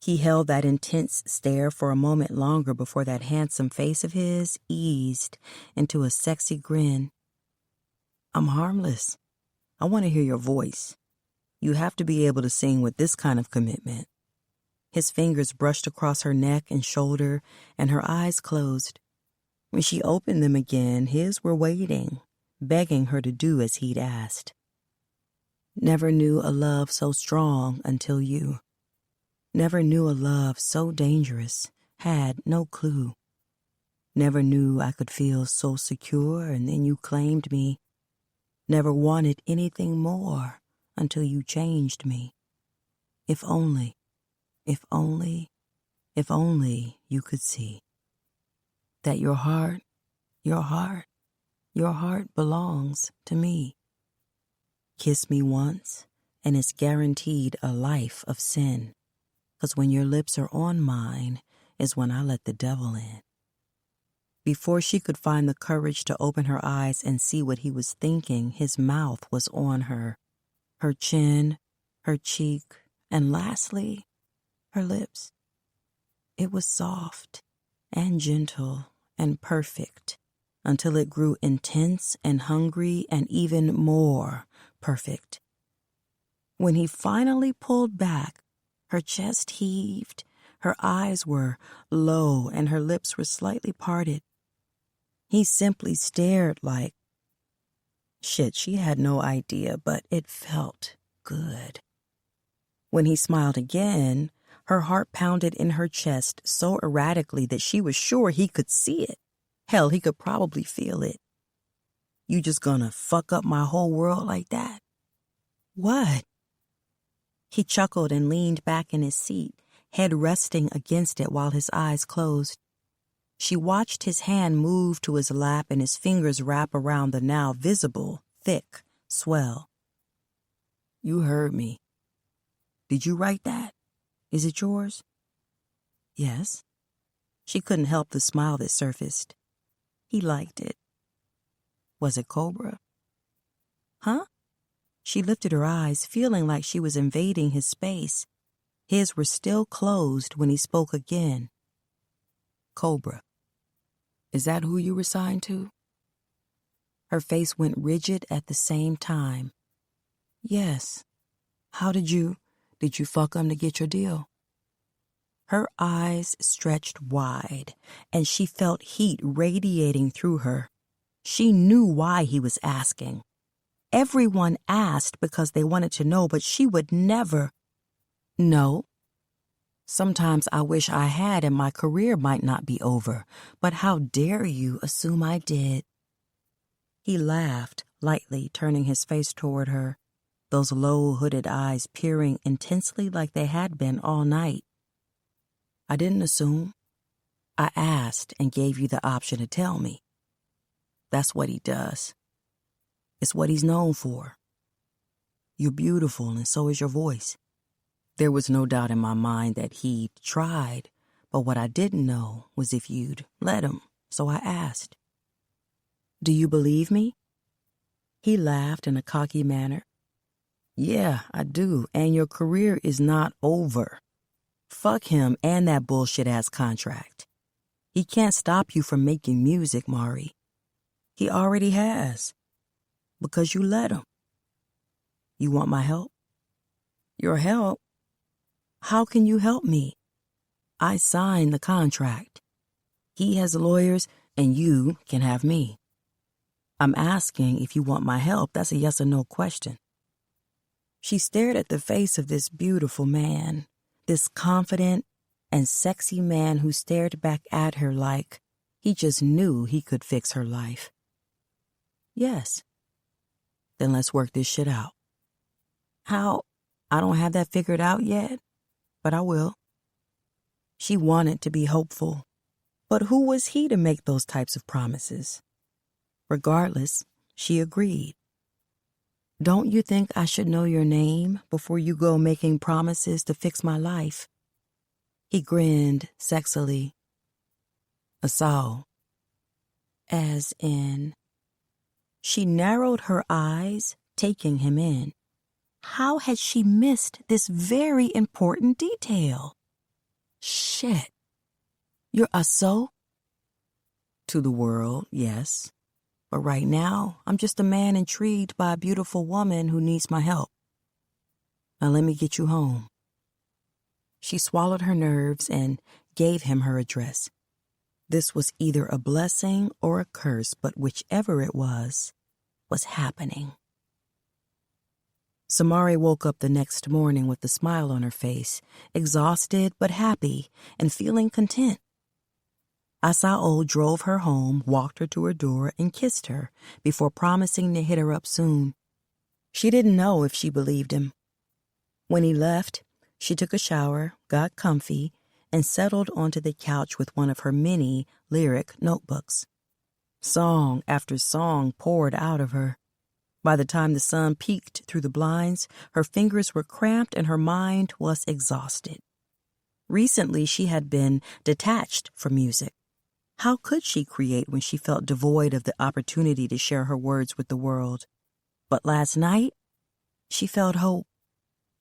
He held that intense stare for a moment longer before that handsome face of his eased into a sexy grin. I'm harmless. I want to hear your voice. You have to be able to sing with this kind of commitment. His fingers brushed across her neck and shoulder, and her eyes closed. When she opened them again, his were waiting, begging her to do as he'd asked. Never knew a love so strong until you. Never knew a love so dangerous, had no clue. Never knew I could feel so secure, and then you claimed me. Never wanted anything more until you changed me. If only you could see that your heart belongs to me. Kiss me once, and it's guaranteed a life of sin. 'Cause when your lips are on mine is when I let the devil in. Before she could find the courage to open her eyes and see what he was thinking, his mouth was on her chin, her cheek, and lastly, her lips. It was soft and gentle and perfect until it grew intense and hungry and even more perfect. When he finally pulled back, her chest heaved, her eyes were low, and her lips were slightly parted. He simply stared like... Shit, she had no idea, but it felt good. When he smiled again, her heart pounded in her chest so erratically that she was sure he could see it. Hell, he could probably feel it. You just gonna fuck up my whole world like that? What? He chuckled and leaned back in his seat, head resting against it while his eyes closed. She watched his hand move to his lap and his fingers wrap around the now visible, thick swell. You heard me. Did you write that? Is it yours? Yes. She couldn't help the smile that surfaced. He liked it. Was it Cobra? Huh? She lifted her eyes, feeling like she was invading his space. His were still closed when he spoke again. Cobra. Is that who you were signed to? Her face went rigid at the same time. Yes. How did you fuck him to get your deal? Her eyes stretched wide, and she felt heat radiating through her. She knew why he was asking. Everyone asked because they wanted to know, but she would never. No. Sometimes I wish I had and my career might not be over, but how dare you assume I did? He laughed, lightly turning his face toward her, those low hooded eyes peering intensely like they had been all night. I didn't assume. I asked and gave you the option to tell me. That's what he does. It's what he's known for. You're beautiful, and so is your voice. There was no doubt in my mind that he'd tried, but what I didn't know was if you'd let him, so I asked. Do you believe me? He laughed in a cocky manner. Yeah, I do, and your career is not over. Fuck him and that bullshit-ass contract. He can't stop you from making music, Mari. He already has. Because you let him. You want my help? Your help? How can you help me? I signed the contract. He has lawyers, and you can have me. I'm asking if you want my help. That's a yes or no question. She stared at the face of this beautiful man, this confident and sexy man who stared back at her like he just knew he could fix her life. Yes. Then let's work this shit out. How? I don't have that figured out yet, but I will. She wanted to be hopeful, but who was he to make those types of promises? Regardless, she agreed. Don't you think I should know your name before you go making promises to fix my life? He grinned sexily. Asao. As in... She narrowed her eyes, taking him in. How had she missed this very important detail? Shit. You're Asao? To the world, yes. But right now, I'm just a man intrigued by a beautiful woman who needs my help. Now let me get you home. She swallowed her nerves and gave him her address. This was either a blessing or a curse, but whichever it was happening. Samari woke up the next morning with a smile on her face, exhausted but happy and feeling content. Asao drove her home, walked her to her door, and kissed her before promising to hit her up soon. She didn't know if she believed him. When he left, she took a shower, got comfy, and settled onto the couch with one of her many lyric notebooks. Song after song poured out of her. By the time the sun peeked through the blinds, her fingers were cramped and her mind was exhausted. Recently, she had been detached from music. How could she create when she felt devoid of the opportunity to share her words with the world? But last night, she felt hope.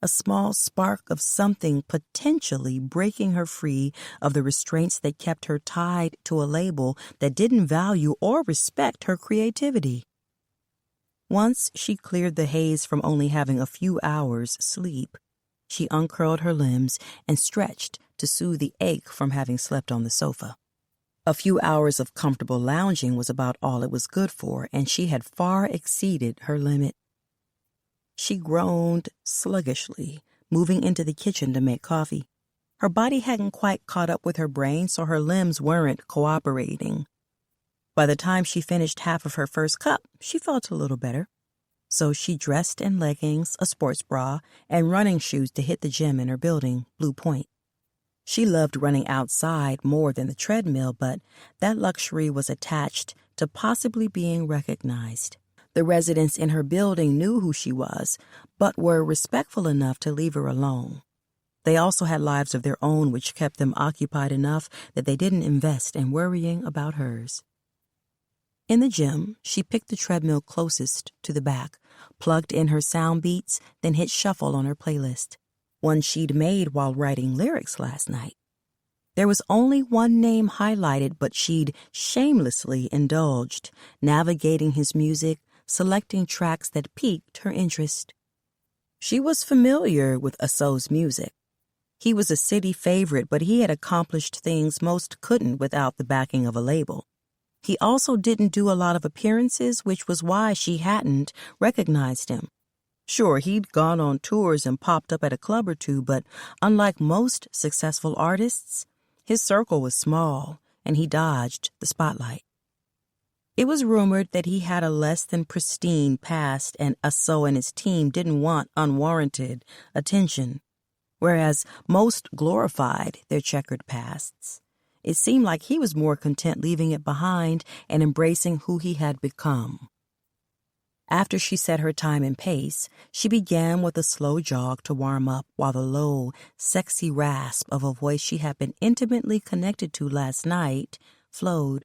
a small spark of something potentially breaking her free of the restraints that kept her tied to a label that didn't value or respect her creativity. Once she cleared the haze from only having a few hours' sleep, she uncurled her limbs and stretched to soothe the ache from having slept on the sofa. A few hours of comfortable lounging was about all it was good for, and she had far exceeded her limit. She groaned sluggishly, moving into the kitchen to make coffee. Her body hadn't quite caught up with her brain, so her limbs weren't cooperating. By the time she finished half of her first cup, she felt a little better. So she dressed in leggings, a sports bra, and running shoes to hit the gym in her building, Blue Point. She loved running outside more than the treadmill, but that luxury was attached to possibly being recognized. The residents in her building knew who she was, but were respectful enough to leave her alone. They also had lives of their own which kept them occupied enough that they didn't invest in worrying about hers. In the gym, she picked the treadmill closest to the back, plugged in her sound beats, then hit shuffle on her playlist, one she'd made while writing lyrics last night. There was only one name highlighted, but she'd shamelessly indulged, navigating his music, selecting tracks that piqued her interest. She was familiar with Asso's music. He was a city favorite, but he had accomplished things most couldn't without the backing of a label. He also didn't do a lot of appearances, which was why she hadn't recognized him. Sure, he'd gone on tours and popped up at a club or two, but unlike most successful artists, his circle was small, and he dodged the spotlight. It was rumored that he had a less than pristine past, and Asso and his team didn't want unwarranted attention, whereas most glorified their checkered pasts. It seemed like he was more content leaving it behind and embracing who he had become. After she set her time and pace, she began with a slow jog to warm up while the low, sexy rasp of a voice she had been intimately connected to last night flowed.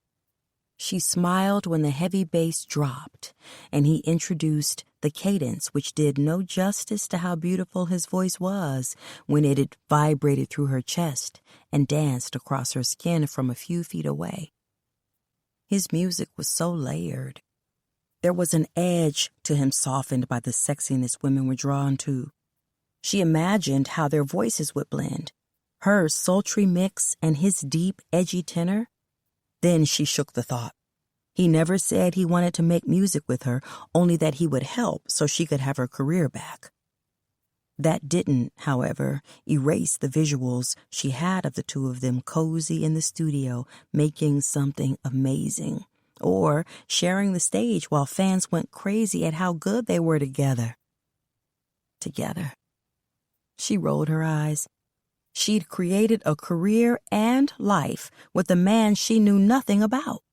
She smiled when the heavy bass dropped, and he introduced the cadence, which did no justice to how beautiful his voice was when it had vibrated through her chest and danced across her skin from a few feet away. His music was so layered. There was an edge to him softened by the sexiness women were drawn to. She imagined how their voices would blend, her sultry mix and his deep, edgy tenor. Then she shook the thought. He never said he wanted to make music with her, only that he would help so she could have her career back. That didn't, however, erase the visuals she had of the two of them cozy in the studio, making something amazing, or sharing the stage while fans went crazy at how good they were together. Together. She rolled her eyes. She'd created a career and life with a man she knew nothing about.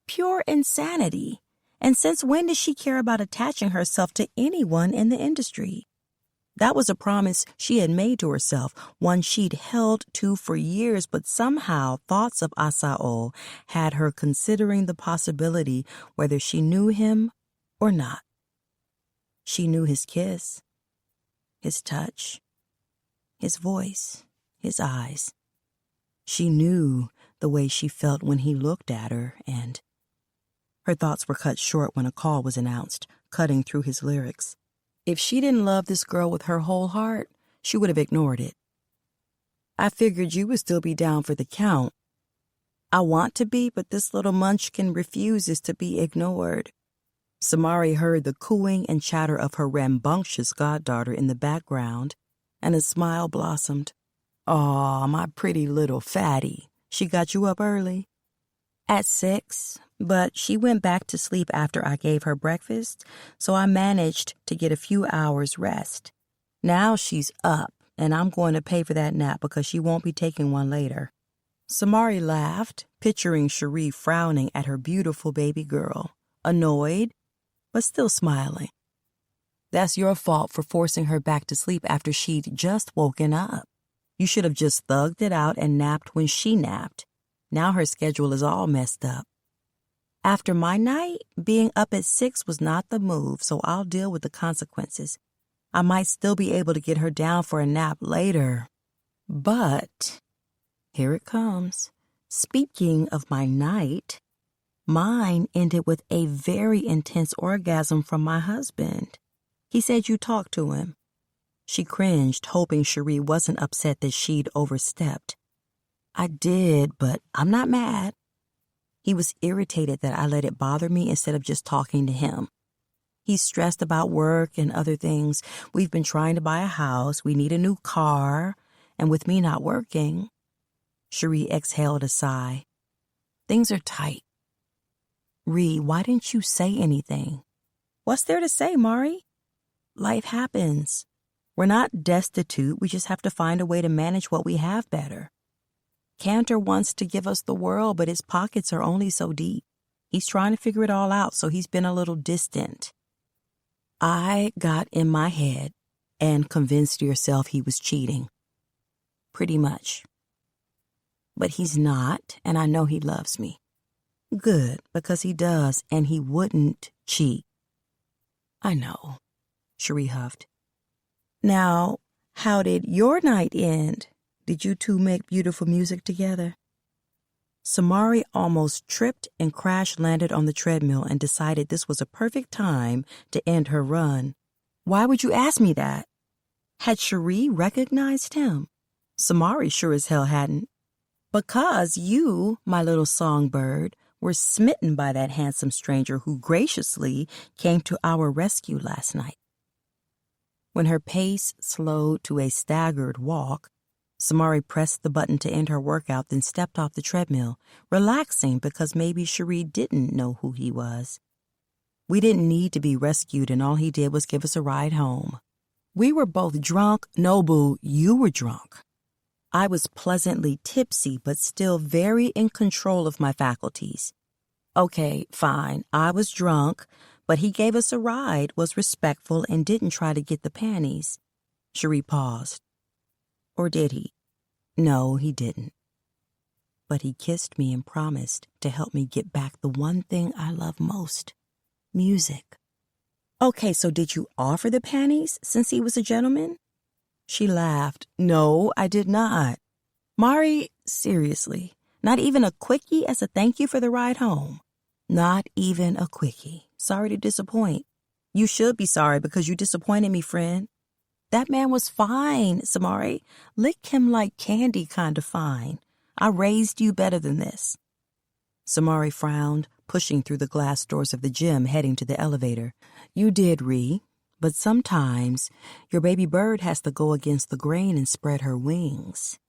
Pure insanity. And since when did she care about attaching herself to anyone in the industry? That was a promise she had made to herself, one she'd held to for years, but somehow thoughts of Asao had her considering the possibility whether she knew him or not. She knew his kiss, his touch, his voice, his eyes. She knew the way she felt when he looked at her, and her thoughts were cut short when a call was announced, cutting through his lyrics. If she didn't love this girl with her whole heart, she would have ignored it. I figured you would still be down for the count. I want to be, but this little munchkin refuses to be ignored. Samari heard the cooing and chatter of her rambunctious goddaughter in the background, and a smile blossomed. Aw, my pretty little fatty. She got you up early? At 6, but she went back to sleep after I gave her breakfast, so I managed to get a few hours rest. Now she's up, and I'm going to pay for that nap because she won't be taking one later. Samari laughed, picturing Cherie frowning at her beautiful baby girl, annoyed, but still smiling. That's your fault for forcing her back to sleep after she'd just woken up. You should have just thugged it out and napped when she napped. Now her schedule is all messed up. After my night, being up at 6 was not the move, so I'll deal with the consequences. I might still be able to get her down for a nap later. But here it comes. Speaking of my night, mine ended with a very intense orgasm from my husband. He said you talked to him. She cringed, hoping Cherie wasn't upset that she'd overstepped. I did, but I'm not mad. He was irritated that I let it bother me instead of just talking to him. He's stressed about work and other things. We've been trying to buy a house. We need a new car. And with me not working, Cherie exhaled a sigh. Things are tight. Ree, why didn't you say anything? What's there to say, Mari? Life happens. We're not destitute. We just have to find a way to manage what we have better. Cantor wants to give us the world, but his pockets are only so deep. He's trying to figure it all out, so he's been a little distant. I got in my head and convinced yourself he was cheating. Pretty much. But he's not, and I know he loves me. Good, because he does, and he wouldn't cheat. I know, Cherie huffed. Now, how did your night end? Did you two make beautiful music together? Samari almost tripped and crash-landed on the treadmill and decided this was a perfect time to end her run. Why would you ask me that? Had Cherie recognized him? Samari sure as hell hadn't. Because you, my little songbird, were smitten by that handsome stranger who graciously came to our rescue last night. When her pace slowed to a staggered walk, Samari pressed the button to end her workout, then stepped off the treadmill, relaxing because maybe Cherie didn't know who he was. We didn't need to be rescued, and all he did was give us a ride home. We were both drunk. No, boo, you were drunk. I was pleasantly tipsy, but still very in control of my faculties. Okay, fine, I was drunk, but he gave us a ride, was respectful, and didn't try to get the panties. Cherie paused. Or did he? No, he didn't. But he kissed me and promised to help me get back the one thing I love most, music. Okay, so did you offer the panties since he was a gentleman? She laughed. No, I did not. Mari, seriously, not even a quickie as a thank you for the ride home? Not even a quickie. Sorry to disappoint. You should be sorry because you disappointed me, friend. That man was fine, Samari. Lick him like candy kind of fine. I raised you better than this. Samari frowned, pushing through the glass doors of the gym, heading to the elevator. You did, Ree. But sometimes your baby bird has to go against the grain and spread her wings.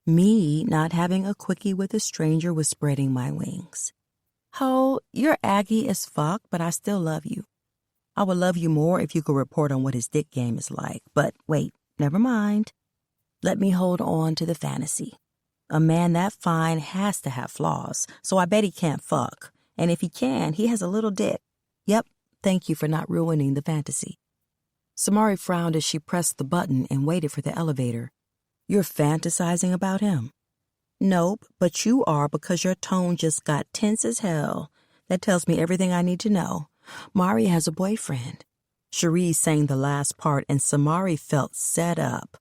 Me not having a quickie with a stranger was spreading my wings. Ho, you're aggy as fuck, but I still love you. I would love you more if you could report on what his dick game is like. But wait, never mind. Let me hold on to the fantasy. A man that fine has to have flaws, so I bet he can't fuck. And if he can, he has a little dick. Yep, thank you for not ruining the fantasy. Samari frowned as she pressed the button and waited for the elevator. You're fantasizing about him? Nope, but you are because your tone just got tense as hell. That tells me everything I need to know. Mari has a boyfriend. Cherie sang the last part and Samari felt set up.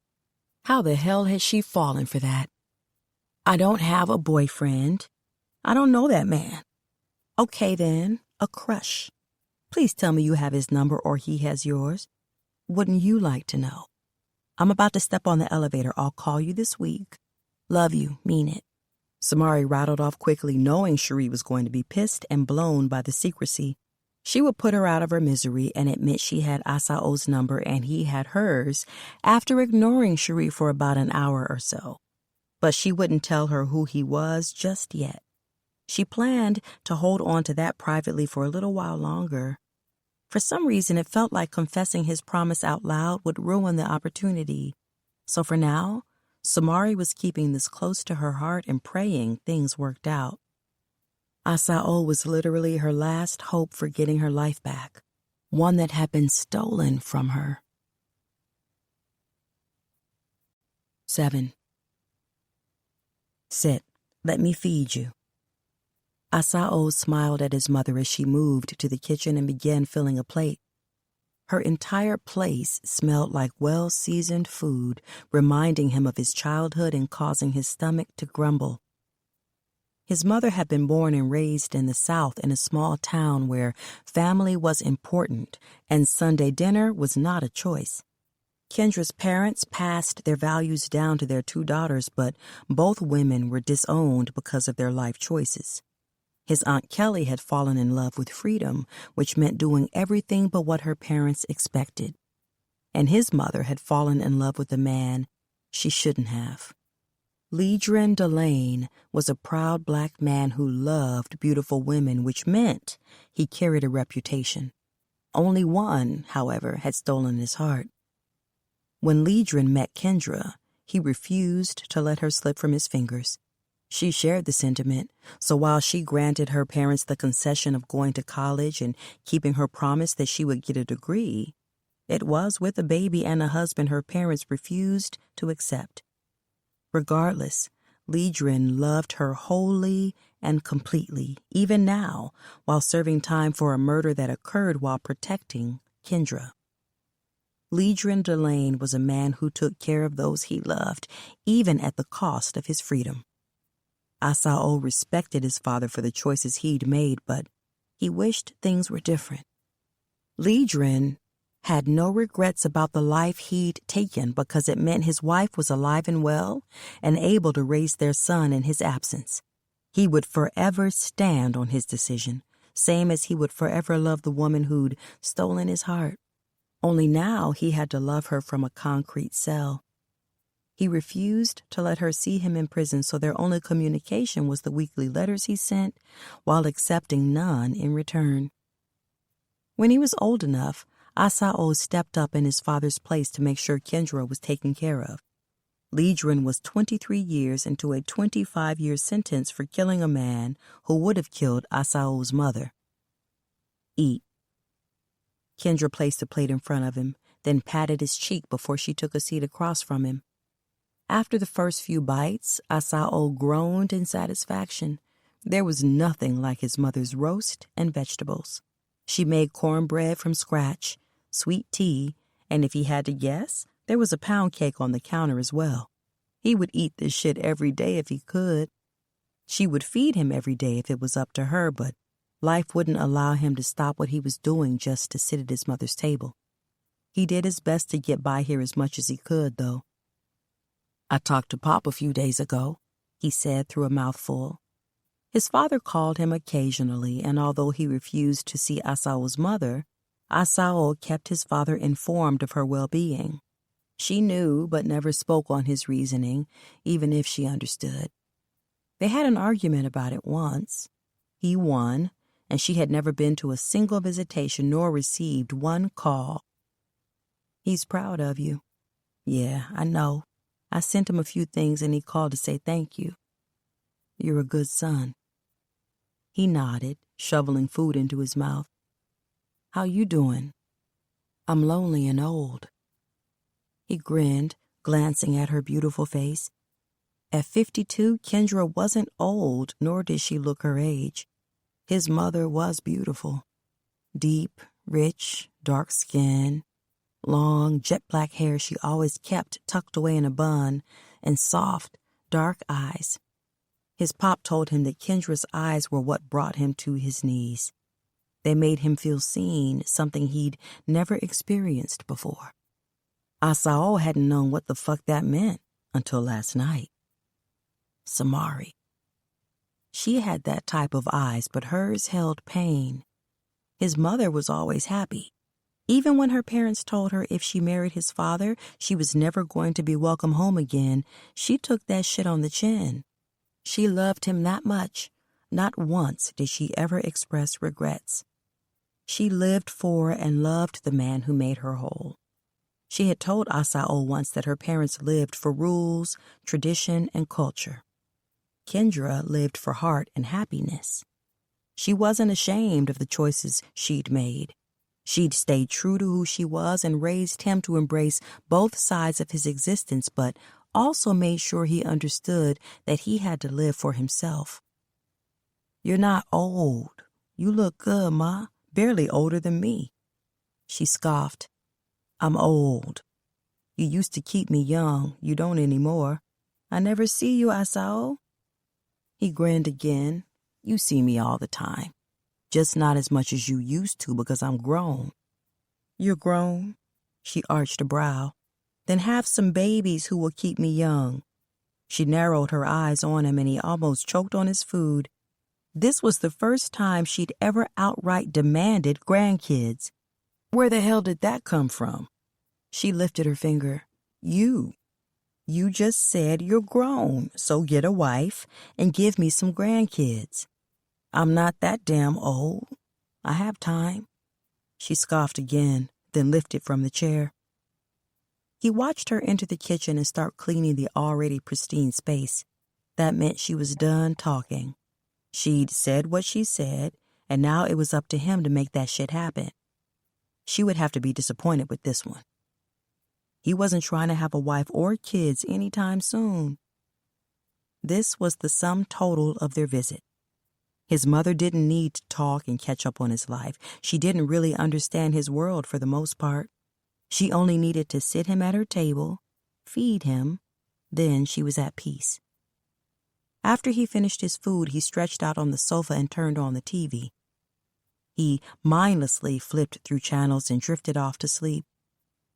How the hell has she fallen for that? I don't have a boyfriend. I don't know that man. Okay then, a crush. Please tell me you have his number or he has yours. Wouldn't you like to know? I'm about to step on the elevator. I'll call you this week. Love you, mean it. Samari rattled off quickly, knowing Cherie was going to be pissed and blown by the secrecy. She would put her out of her misery and admit she had Asao's number and he had hers after ignoring Cherie for about an hour or so. But she wouldn't tell her who he was just yet. She planned to hold on to that privately for a little while longer. For some reason, it felt like confessing his promise out loud would ruin the opportunity. So for now, Samari was keeping this close to her heart and praying things worked out. Asao was literally her last hope for getting her life back, one that had been stolen from her. 7. Sit. Let me feed you. Asao smiled at his mother as she moved to the kitchen and began filling a plate. Her entire place smelled like well-seasoned food, reminding him of his childhood and causing his stomach to grumble. His mother had been born and raised in the South in a small town where family was important and Sunday dinner was not a choice. Kendra's parents passed their values down to their two daughters, but both women were disowned because of their life choices. His Aunt Kelly had fallen in love with freedom, which meant doing everything but what her parents expected. And his mother had fallen in love with a man she shouldn't have. Ledrin Delane was a proud black man who loved beautiful women, which meant he carried a reputation. Only one, however, had stolen his heart. When Ledrin met Kendra, he refused to let her slip from his fingers. She shared the sentiment, so while she granted her parents the concession of going to college and keeping her promise that she would get a degree, it was with a baby and a husband her parents refused to accept. Regardless, Ledrin loved her wholly and completely, even now, while serving time for a murder that occurred while protecting Kendra. Ledrin Delane was a man who took care of those he loved, even at the cost of his freedom. Asao respected his father for the choices he'd made, but he wished things were different. Ledrin had no regrets about the life he'd taken because it meant his wife was alive and well and able to raise their son in his absence. He would forever stand on his decision, same as he would forever love the woman who'd stolen his heart. Only now he had to love her from a concrete cell. He refused to let her see him in prison, so their only communication was the weekly letters he sent, while accepting none in return. When he was old enough, Asao stepped up in his father's place to make sure Kendra was taken care of. Ledrin was 23 years into a 25-year sentence for killing a man who would have killed Asao's mother. Eat. Kendra placed a plate in front of him, then patted his cheek before she took a seat across from him. After the first few bites, Asao groaned in satisfaction. There was nothing like his mother's roast and vegetables. She made cornbread from scratch, sweet tea, and if he had to guess, there was a pound cake on the counter as well. He would eat this shit every day if he could. She would feed him every day if it was up to her, but life wouldn't allow him to stop what he was doing just to sit at his mother's table. He did his best to get by here as much as he could, though. "I talked to Pop a few days ago," he said through a mouthful. His father called him occasionally, and although he refused to see Asao's mother, Asao kept his father informed of her well-being. She knew but never spoke on his reasoning, even if she understood. They had an argument about it once. He won, and she had never been to a single visitation nor received one call. "He's proud of you." "Yeah, I know. I sent him a few things and he called to say thank you." "You're a good son." He nodded, shoveling food into his mouth. "How you doing?" "I'm lonely and old." He grinned, glancing at her beautiful face. At 52, Kendra wasn't old, nor did she look her age. His mother was beautiful. Deep, rich, dark skin, long, jet-black hair she always kept tucked away in a bun, and soft, dark eyes. His pop told him that Kendra's eyes were what brought him to his knees. They made him feel seen, something he'd never experienced before. Asao hadn't known what the fuck that meant until last night. Samari. She had that type of eyes, but hers held pain. His mother was always happy. Even when her parents told her if she married his father, she was never going to be welcome home again, she took that shit on the chin. She loved him that much. Not once did she ever express regrets. She lived for and loved the man who made her whole. She had told Asao once that her parents lived for rules, tradition, and culture. Kendra lived for heart and happiness. She wasn't ashamed of the choices she'd made. She'd stayed true to who she was and raised him to embrace both sides of his existence, but also made sure he understood that he had to live for himself. "You're not old. You look good, Ma. Barely older than me." She scoffed. I'm old. You used to keep me young. You don't anymore. I never see you, Asao. He grinned again. You see me all the time. Just not as much as you used to because I'm grown. You're grown? She arched a brow. Then have some babies who will keep me young. She narrowed her eyes on him and he almost choked on his food. This was the first time she'd ever outright demanded grandkids. Where the hell did that come from? She lifted her finger. You just said you're grown, so get a wife and give me some grandkids. I'm not that damn old. I have time. She scoffed again, then lifted from the chair. He watched her enter the kitchen and start cleaning the already pristine space. That meant she was done talking. She'd said what she said, and now it was up to him to make that shit happen. She would have to be disappointed with this one. He wasn't trying to have a wife or kids anytime soon. This was the sum total of their visit. His mother didn't need to talk and catch up on his life. She didn't really understand his world for the most part. She only needed to sit him at her table, feed him, then she was at peace. After he finished his food, he stretched out on the sofa and turned on the TV. He mindlessly flipped through channels and drifted off to sleep.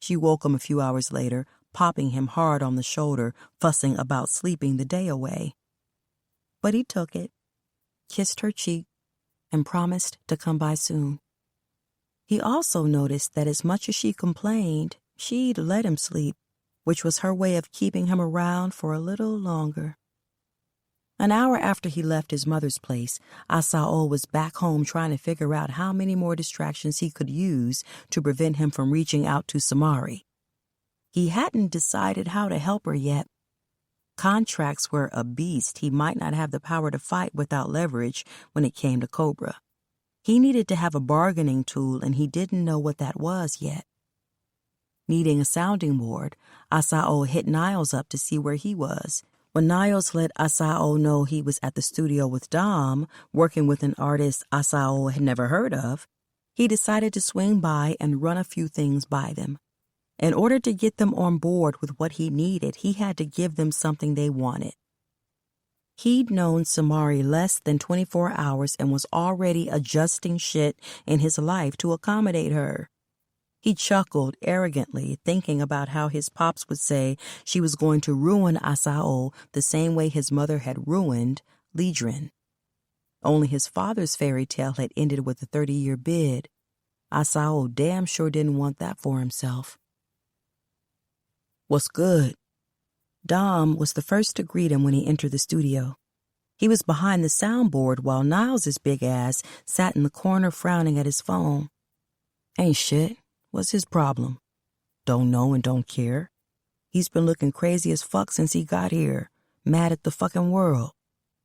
She woke him a few hours later, popping him hard on the shoulder, fussing about sleeping the day away. But he took it, kissed her cheek, and promised to come by soon. He also noticed that as much as she complained, she'd let him sleep, which was her way of keeping him around for a little longer. An hour after he left his mother's place, Asao was back home trying to figure out how many more distractions he could use to prevent him from reaching out to Samari. He hadn't decided how to help her yet. Contracts were a beast. He might not have the power to fight without leverage when it came to Cobra. He needed to have a bargaining tool, and he didn't know what that was yet. Needing a sounding board, Asao hit Niles up to see where he was. When Niles let Asao know he was at the studio with Dom, working with an artist Asao had never heard of, he decided to swing by and run a few things by them. In order to get them on board with what he needed, he had to give them something they wanted. He'd known Samari less than 24 hours and was already adjusting shit in his life to accommodate her. He chuckled arrogantly, thinking about how his pops would say she was going to ruin Asao the same way his mother had ruined Lidrin. Only his father's fairy tale had ended with a 30-year bid. Asao damn sure didn't want that for himself. What's good? Dom was the first to greet him when he entered the studio. He was behind the soundboard while Niles' big ass sat in the corner frowning at his phone. Ain't shit. What's his problem? Don't know and don't care. He's been looking crazy as fuck since he got here, mad at the fucking world.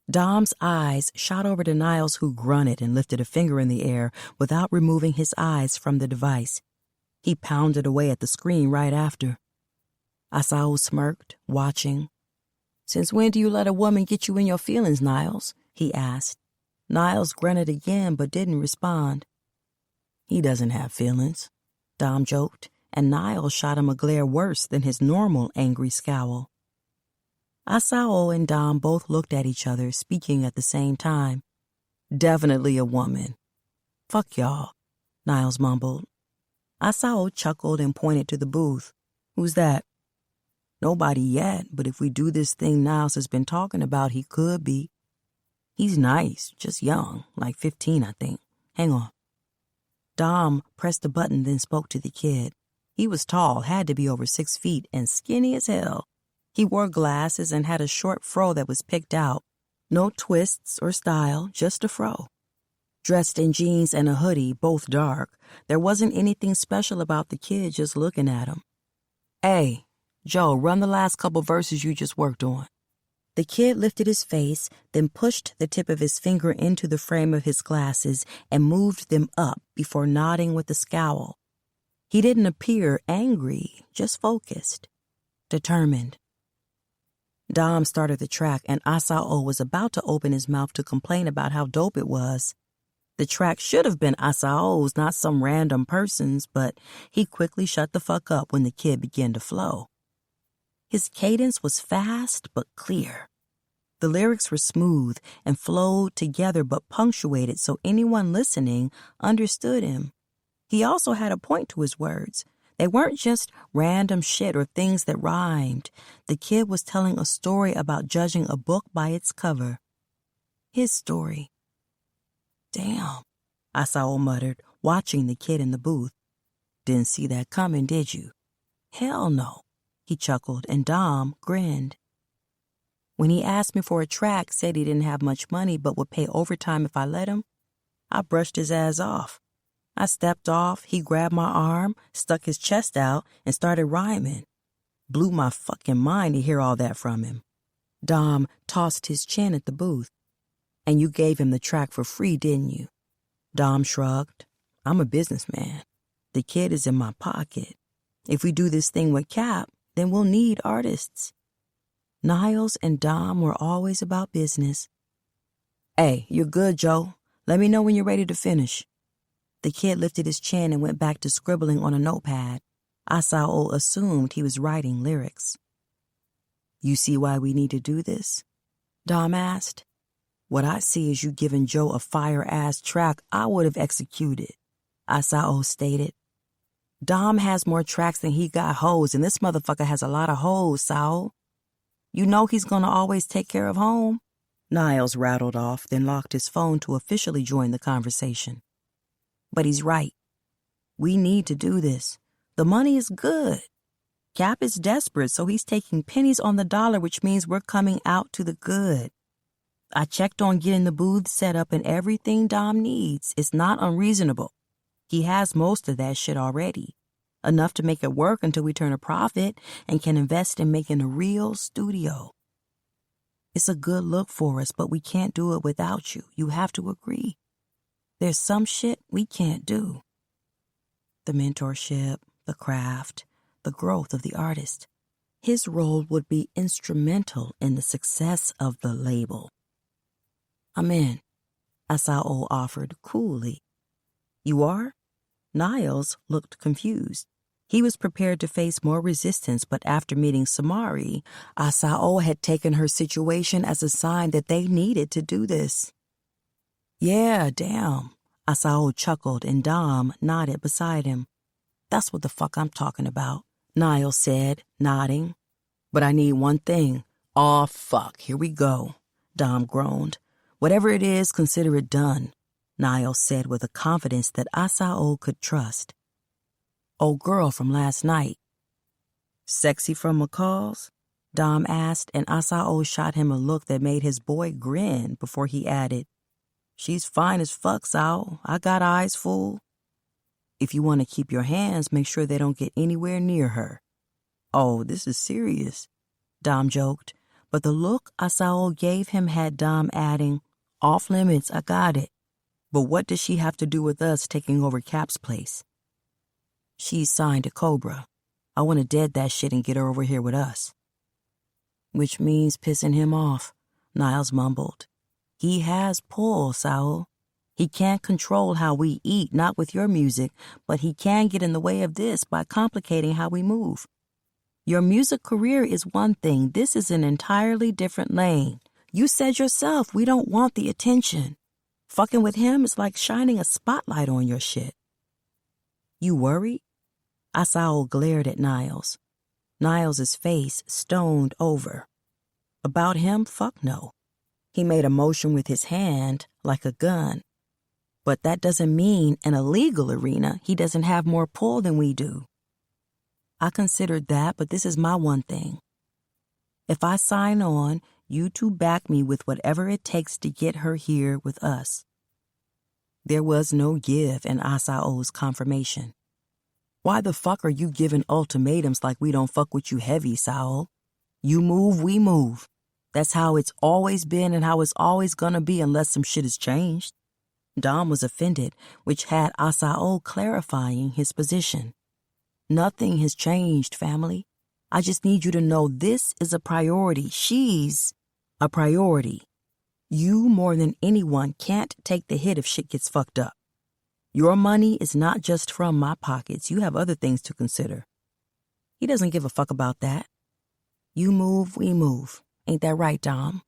Dom's eyes shot over to Niles, who grunted and lifted a finger in the air without removing his eyes from the device. He pounded away at the screen right after. Asao smirked, watching. Since when do you let a woman get you in your feelings, Niles? He asked. Niles grunted again but didn't respond. He doesn't have feelings, Dom joked, and Niles shot him a glare worse than his normal angry scowl. Asao and Dom both looked at each other, speaking at the same time. Definitely a woman. Fuck y'all, Niles mumbled. Asao chuckled and pointed to the booth. Who's that? Nobody yet, but if we do this thing Niles has been talking about, he could be. He's nice, just young, like 15, I think. Hang on. Dom pressed a button, then spoke to the kid. He was tall, had to be over 6 feet, and skinny as hell. He wore glasses and had a short fro that was picked out. No twists or style, just a fro. Dressed in jeans and a hoodie, both dark, there wasn't anything special about the kid just looking at him. Hey, Joe, run the last couple verses you just worked on. The kid lifted his face, then pushed the tip of his finger into the frame of his glasses and moved them up before nodding with a scowl. He didn't appear angry, just focused, determined. Dom started the track, and Asao was about to open his mouth to complain about how dope it was. The track should have been Asao's, not some random person's, but he quickly shut the fuck up when the kid began to flow. His cadence was fast but clear. The lyrics were smooth and flowed together but punctuated so anyone listening understood him. He also had a point to his words. They weren't just random shit or things that rhymed. The kid was telling a story about judging a book by its cover. His story. Damn, Asao muttered, watching the kid in the booth. Didn't see that coming, did you? Hell no, he chuckled, and Dom grinned. When he asked me for a track, said he didn't have much money but would pay overtime if I let him, I brushed his ass off. I stepped off, he grabbed my arm, stuck his chest out, and started rhyming. Blew my fucking mind to hear all that from him. Dom tossed his chin at the booth. And you gave him the track for free, didn't you? Dom shrugged. I'm a businessman. The kid is in my pocket. If we do this thing with Cap, then we'll need artists. Niles and Dom were always about business. Hey, you're good, Joe. Let me know when you're ready to finish. The kid lifted his chin and went back to scribbling on a notepad. Asao assumed he was writing lyrics. You see why we need to do this? Dom asked. What I see is you giving Joe a fire-ass track I would have executed, Asao stated. Dom has more tracks than he got hoes, and this motherfucker has a lot of hoes, Sao. You know he's gonna always take care of home. Niles rattled off, then locked his phone to officially join the conversation. But he's right. We need to do this. The money is good. Cap is desperate, so he's taking pennies on the dollar, which means we're coming out to the good. I checked on getting the booth set up and everything Dom needs. It's not unreasonable. He has most of that shit already. Enough to make it work until we turn a profit and can invest in making a real studio. It's a good look for us, but we can't do it without you. You have to agree. There's some shit we can't do. The mentorship, the craft, the growth of the artist. His role would be instrumental in the success of the label. I'm in, Asao offered coolly. You are? Niles looked confused. He was prepared to face more resistance, but after meeting Samari, Asao had taken her situation as a sign that they needed to do this. Yeah, damn, Asao chuckled and Dom nodded beside him. That's what the fuck I'm talking about, Niles said, nodding. But I need one thing. Aw, fuck, here we go, Dom groaned. Whatever it is, consider it done, Niles said with a confidence that Asao could trust. Old girl from last night. Sexy from McCall's? Dom asked, and Asao shot him a look that made his boy grin before he added, She's fine as fuck, Sao. I got eyes full. If you want to keep your hands, make sure they don't get anywhere near her. Oh, this is serious, Dom joked, but the look Asao gave him had Dom adding, Off limits, I got it. But what does she have to do with us taking over Cap's place? She's signed to Cobra. I want to dead that shit and get her over here with us. Which means pissing him off, Niles mumbled. He has pull, Sao. He can't control how we eat, not with your music, but he can get in the way of this by complicating how we move. Your music career is one thing. This is an entirely different lane. You said yourself we don't want the attention. Fucking with him is like shining a spotlight on your shit. You worried? Asao glared at Niles. Niles' face stoned over. About him, fuck no. He made a motion with his hand like a gun. But that doesn't mean in a legal arena he doesn't have more pull than we do. I considered that, but this is my one thing. If I sign on, you two back me with whatever it takes to get her here with us. There was no give in Asao's confirmation. Why the fuck are you giving ultimatums like we don't fuck with you heavy, Sao? You move, we move. That's how it's always been and how it's always gonna be unless some shit has changed. Dom was offended, which had Asao clarifying his position. Nothing has changed, family. I just need you to know this is a priority. She's a priority. You, more than anyone, can't take the hit if shit gets fucked up. Your money is not just from my pockets. You have other things to consider. He doesn't give a fuck about that. You move, we move. Ain't that right, Dom?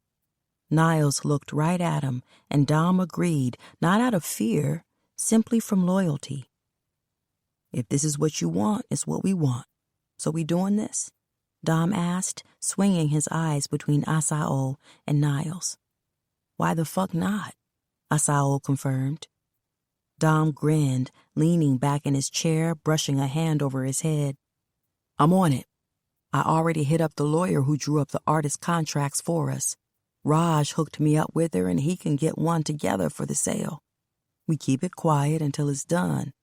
Niles looked right at him, and Dom agreed, not out of fear, simply from loyalty. If this is what you want, it's what we want. So we doing this? Dom asked, swinging his eyes between Asao and Niles. Why the fuck not? Asao confirmed. Dom grinned, leaning back in his chair, brushing a hand over his head. I'm on it. I already hit up the lawyer who drew up the artist contracts for us. Raj hooked me up with her and he can get one together for the sale. We keep it quiet until it's done.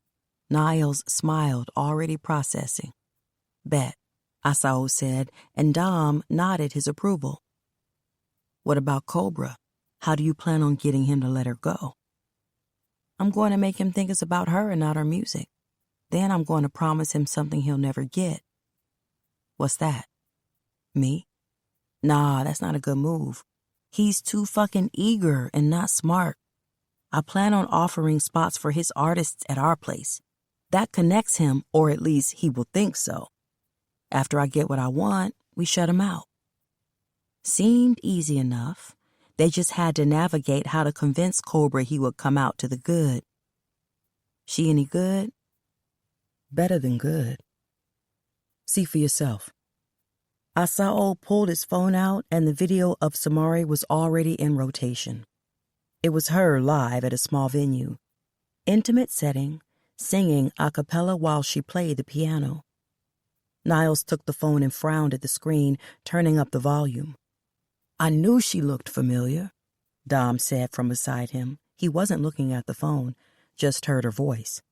Niles smiled, already processing. Bet, Asao said, and Dom nodded his approval. What about Cobra? How do you plan on getting him to let her go? I'm going to make him think it's about her and not her music. Then I'm going to promise him something he'll never get. What's that? Me? Nah, that's not a good move. He's too fucking eager and not smart. I plan on offering spots for his artists at our place. That connects him, or at least he will think so. After I get what I want, we shut him out. Seemed easy enough. They just had to navigate how to convince Cobra he would come out to the good. She any good? Better than good. See for yourself. Asao pulled his phone out and the video of Samari was already in rotation. It was her live at a small venue. Intimate setting, singing a cappella while she played the piano. Niles took the phone and frowned at the screen, turning up the volume. I knew she looked familiar, Dom said from beside him. He wasn't looking at the phone, just heard her voice.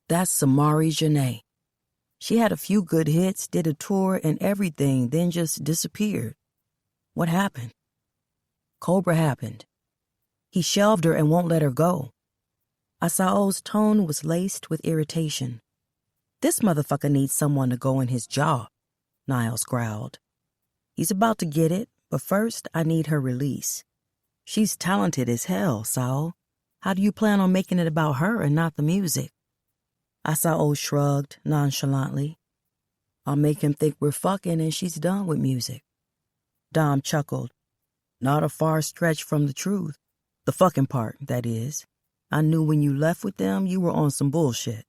That's Samari Janae. She had a few good hits, did a tour and everything, then just disappeared. What happened? Cobra happened. He shelved her and won't let her go. Asao's tone was laced with irritation. This motherfucker needs someone to go in his jaw, Niles growled. He's about to get it, but first I need her release. She's talented as hell, Sao. How do you plan on making it about her and not the music? Asao shrugged nonchalantly. I'll make him think we're fucking and she's done with music. Dom chuckled. Not a far stretch from the truth. The fucking part, that is. I knew when you left with them you were on some bullshit.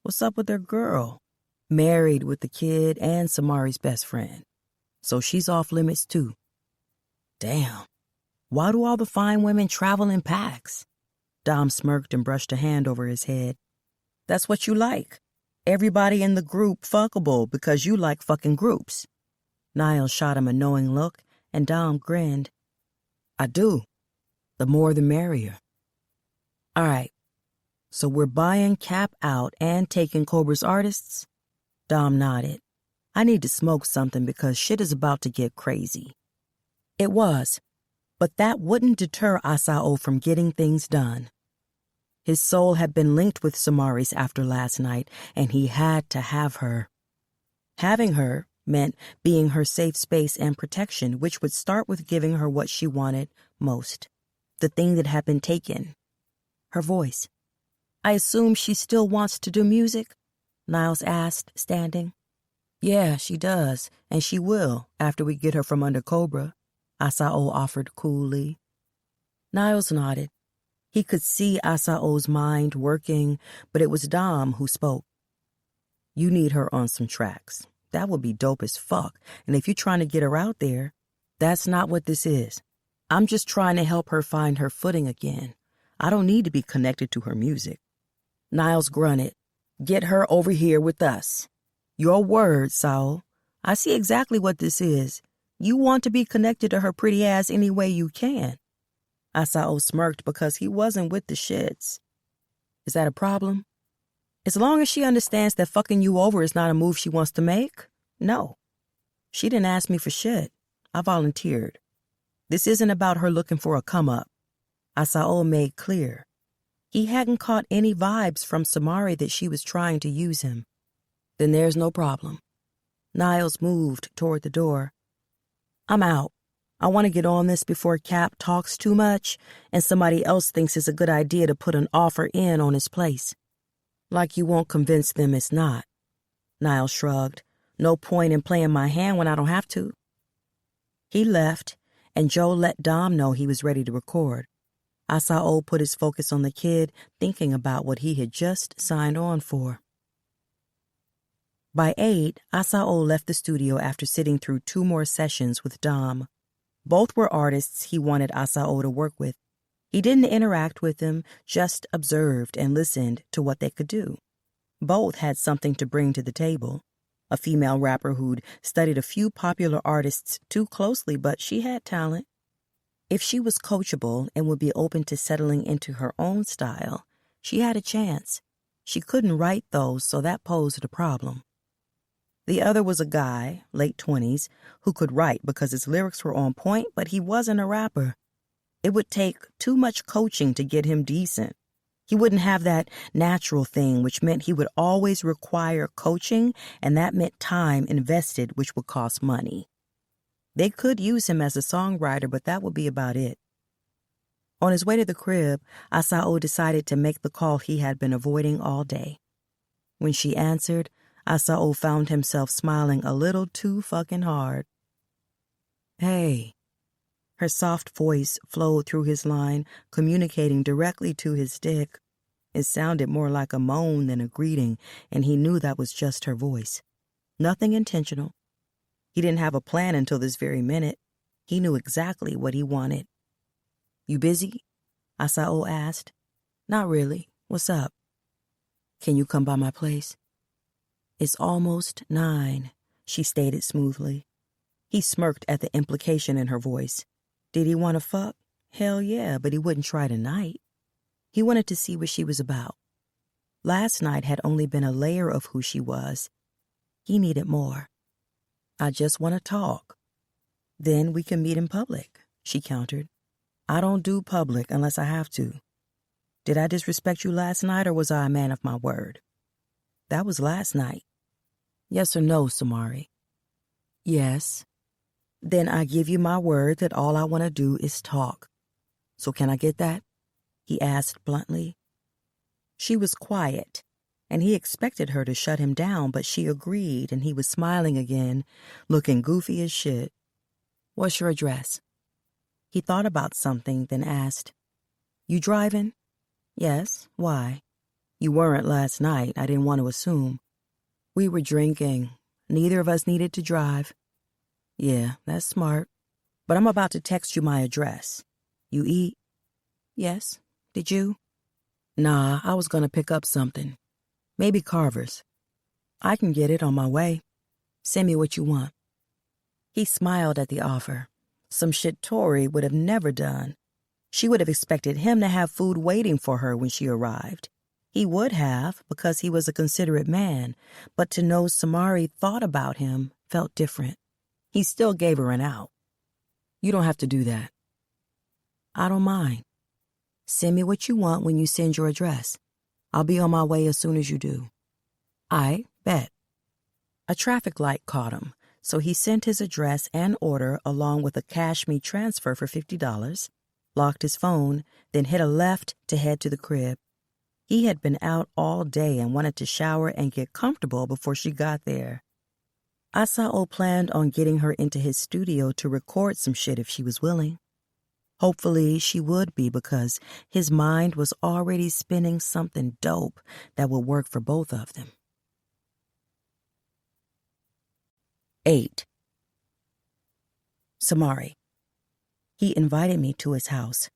What's up with their girl? Married with the kid and Samari's best friend. So she's off limits too. Damn. Why do all the fine women travel in packs? Dom smirked and brushed a hand over his head. That's what you like. Everybody in the group fuckable because you like fucking groups. Niles shot him a knowing look, and Dom grinned. I do. The more the merrier. All right. So we're buying Cap out and taking Cobra's artists? Dom nodded. I need to smoke something because shit is about to get crazy. It was, but that wouldn't deter Asao from getting things done. His soul had been linked with Samari's after last night, and he had to have her. Having her meant being her safe space and protection, which would start with giving her what she wanted most, the thing that had been taken. Her voice. I assume she still wants to do music? Niles asked, standing. Yeah, she does, and she will after we get her from under Cobra, Asao offered coolly. Niles nodded. He could see Asao's mind working, but it was Dom who spoke. You need her on some tracks. That would be dope as fuck, and if you're trying to get her out there, that's not what this is. I'm just trying to help her find her footing again. I don't need to be connected to her music. Niles grunted. Get her over here with us. Your word, Saul. I see exactly what this is. You want to be connected to her pretty ass any way you can. Asao smirked because he wasn't with the shits. Is that a problem? As long as she understands that fucking you over is not a move she wants to make, no. She didn't ask me for shit. I volunteered. This isn't about her looking for a come-up. Asao made clear. He hadn't caught any vibes from Samari that she was trying to use him. Then there's no problem. Niles moved toward the door. I'm out. I want to get on this before Cap talks too much and somebody else thinks it's a good idea to put an offer in on his place. Like you won't convince them it's not. Niles shrugged. No point in playing my hand when I don't have to. He left, and Joe let Dom know he was ready to record. Asao put his focus on the kid, thinking about what he had just signed on for. By 8, Asao left the studio after sitting through 2 more sessions with Dom. Both were artists he wanted Asao to work with. He didn't interact with them, just observed and listened to what they could do. Both had something to bring to the table. A female rapper who'd studied a few popular artists too closely, but she had talent. If she was coachable and would be open to settling into her own style, she had a chance. She couldn't write, though, so that posed a problem. The other was a guy, late 20s, who could write because his lyrics were on point, but he wasn't a rapper. It would take too much coaching to get him decent. He wouldn't have that natural thing, which meant he would always require coaching, and that meant time invested, which would cost money. They could use him as a songwriter, but that would be about it. On his way to the crib, Asao decided to make the call he had been avoiding all day. When she answered, Asao found himself smiling a little too fucking hard. "Hey." Her soft voice flowed through his line, communicating directly to his dick. It sounded more like a moan than a greeting, and he knew that was just her voice. Nothing intentional. He didn't have a plan until this very minute. He knew exactly what he wanted. "You busy?" Asao asked. "Not really. What's up?" "Can you come by my place?" "It's almost 9, she stated smoothly. He smirked at the implication in her voice. Did he want to fuck? Hell yeah, but he wouldn't try tonight. He wanted to see what she was about. Last night had only been a layer of who she was. He needed more. "I just want to talk." "Then we can meet in public," she countered. "I don't do public unless I have to." "Did I disrespect you last night, or was I a man of my word?" "That was last night." "Yes or no, Samari?" "Yes." "Then I give you my word that all I want to do is talk. So can I get that?" he asked bluntly. She was quiet, and he expected her to shut him down, but she agreed, and he was smiling again, looking goofy as shit. "What's your address?" He thought about something, then asked, "You driving?" "Yes. Why?" "You weren't last night. I didn't want to assume." "We were drinking. Neither of us needed to drive." "Yeah, that's smart. But I'm about to text you my address. You eat?" "Yes. Did you?" "Nah, I was going to pick up something. Maybe Carver's." "I can get it on my way. Send me what you want." He smiled at the offer. Some shit Tori would have never done. She would have expected him to have food waiting for her when she arrived. He would have, because he was a considerate man, but to know Samari thought about him felt different. He still gave her an out. "You don't have to do that." "I don't mind. Send me what you want when you send your address. I'll be on my way as soon as you do." "I bet." A traffic light caught him, so he sent his address and order along with a Cash Me transfer for $50, locked his phone, then hit a left to head to the crib. He had been out all day and wanted to shower and get comfortable before she got there. Asao planned on getting her into his studio to record some shit if she was willing. Hopefully she would be, because his mind was already spinning something dope that would work for both of them. 8. Samari. He invited me to his house.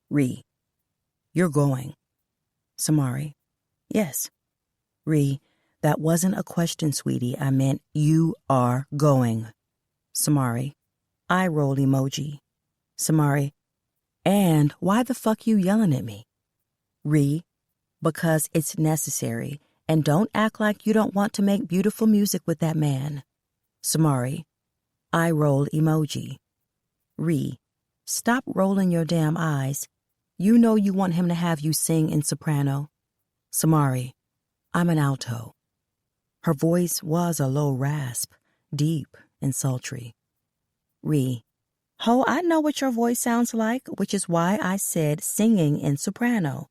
Ree. You're going. Samari. Yes. Ree. That wasn't a question, sweetie. I meant you are going. Samari. Eye roll emoji. Samari. And why the fuck you yelling at me? Ree. Because it's necessary. And don't act like you don't want to make beautiful music with that man. Samari. Eye roll emoji. Ree. Stop rolling your damn eyes. You know you want him to have you sing in soprano. Samari. I'm an alto. Her voice was a low rasp, deep and sultry. Ree. Ho, I know what your voice sounds like, which is why I said singing in soprano.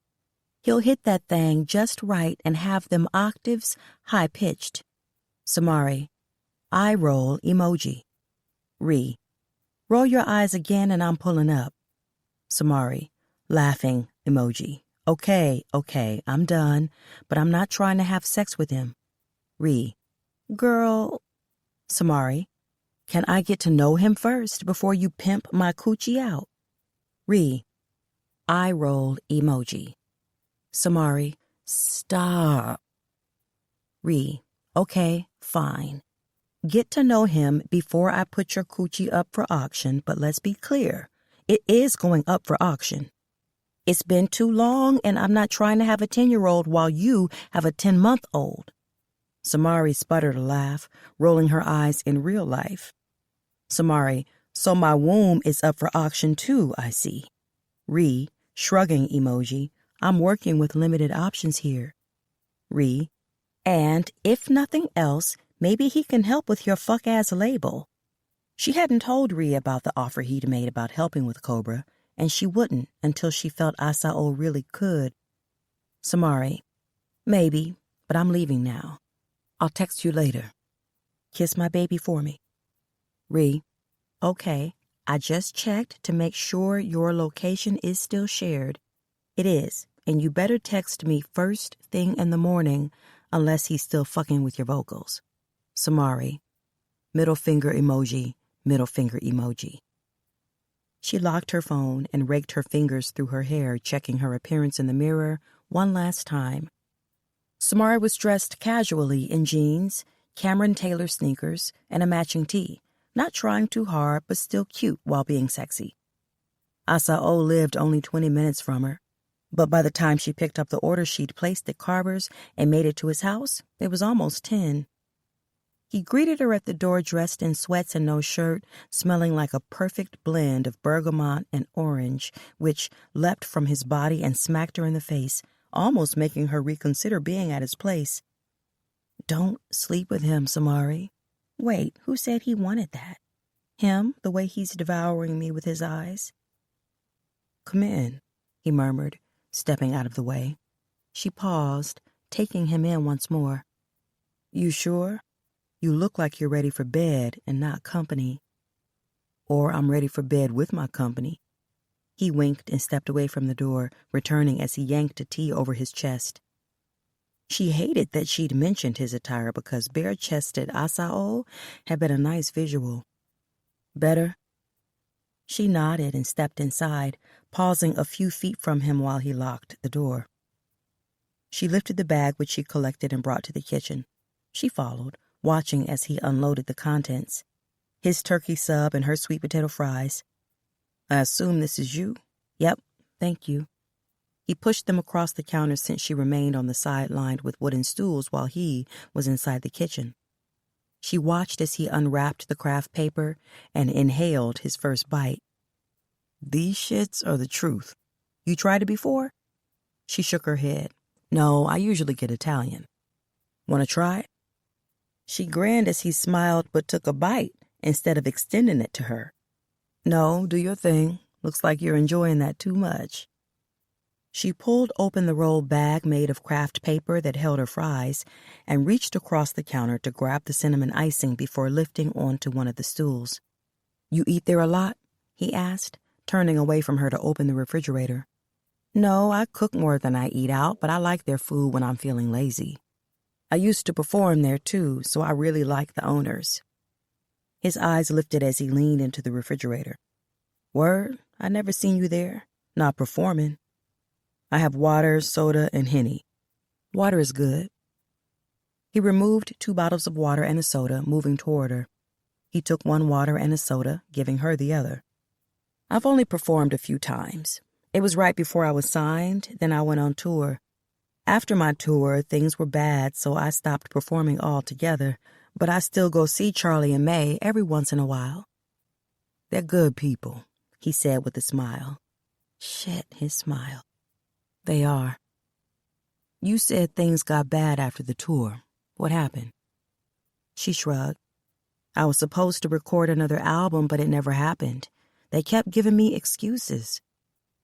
He'll hit that thing just right and have them octaves high-pitched. Samari, eye roll emoji. Ree, roll your eyes again and I'm pulling up. Samari, laughing emoji. Okay, I'm done, but I'm not trying to have sex with him. Ree, girl. Samari, can I get to know him first before you pimp my coochie out? Ree, eye roll emoji. Samari, stop. Ree, okay, fine. Get to know him before I put your coochie up for auction, but let's be clear. It is going up for auction. It's been too long, and I'm not trying to have a 10-year-old while you have a 10-month-old. Samari sputtered a laugh, rolling her eyes in real life. Samari, so my womb is up for auction too, I see. Ree, shrugging emoji, I'm working with limited options here. Ree, and if nothing else, maybe he can help with your fuck-ass label. She hadn't told Ree about the offer he'd made about helping with Cobra, and she wouldn't until she felt Asao really could. Samari, maybe, but I'm leaving now. I'll text you later. Kiss my baby for me. Ree, okay, I just checked to make sure your location is still shared. It is, and you better text me first thing in the morning unless he's still fucking with your vocals. Samari, middle finger emoji, middle finger emoji. She locked her phone and raked her fingers through her hair, checking her appearance in the mirror one last time. Samari was dressed casually in jeans, Cameron Taylor sneakers, and a matching tee, not trying too hard but still cute while being sexy. Asao lived only 20 minutes from her, but by the time she picked up the order she'd placed at Carver's and made it to his house, it was almost 10. He greeted her at the door dressed in sweats and no shirt, smelling like a perfect blend of bergamot and orange, which leapt from his body and smacked her in the face, almost making her reconsider being at his place. Don't sleep with him, Samari. Wait, who said he wanted that? Him, the way he's devouring me with his eyes? Come in, he murmured, stepping out of the way. She paused, taking him in once more. You sure? You look like you're ready for bed and not company. Or I'm ready for bed with my company. He winked and stepped away from the door, returning as he yanked a tee over his chest. She hated that she'd mentioned his attire because bare-chested Asao had been a nice visual. Better? She nodded and stepped inside, pausing a few feet from him while he locked the door. She lifted the bag which she collected and brought to the kitchen. She followed, watching as he unloaded the contents. His turkey sub and her sweet potato fries. I assume this is you? Yep, thank you. He pushed them across the counter since she remained on the side lined with wooden stools while he was inside the kitchen. She watched as he unwrapped the craft paper and inhaled his first bite. These shits are the truth. You tried it before? She shook her head. No, I usually get Italian. Want to try it? She grinned as he smiled but took a bite instead of extending it to her. No, do your thing. Looks like you're enjoying that too much. She pulled open the rolled bag made of craft paper that held her fries and reached across the counter to grab the cinnamon icing before lifting onto one of the stools. You eat there a lot? He asked, turning away from her to open the refrigerator. No, I cook more than I eat out, but I like their food when I'm feeling lazy. I used to perform there too, so I really like the owners. His eyes lifted as he leaned into the refrigerator. Word? I never seen you there. Not performing. I have water, soda, and Henny. Water is good. He removed 2 bottles of water and a soda, moving toward her. He took 1 water and a soda, giving her the other. I've only performed a few times. It was right before I was signed, then I went on tour. After my tour, things were bad, so I stopped performing altogether, but I still go see Charlie and May every once in a while. They're good people, he said with a smile. Shit, his smile. They are. You said things got bad after the tour. What happened? She shrugged. I was supposed to record another album, but it never happened. They kept giving me excuses.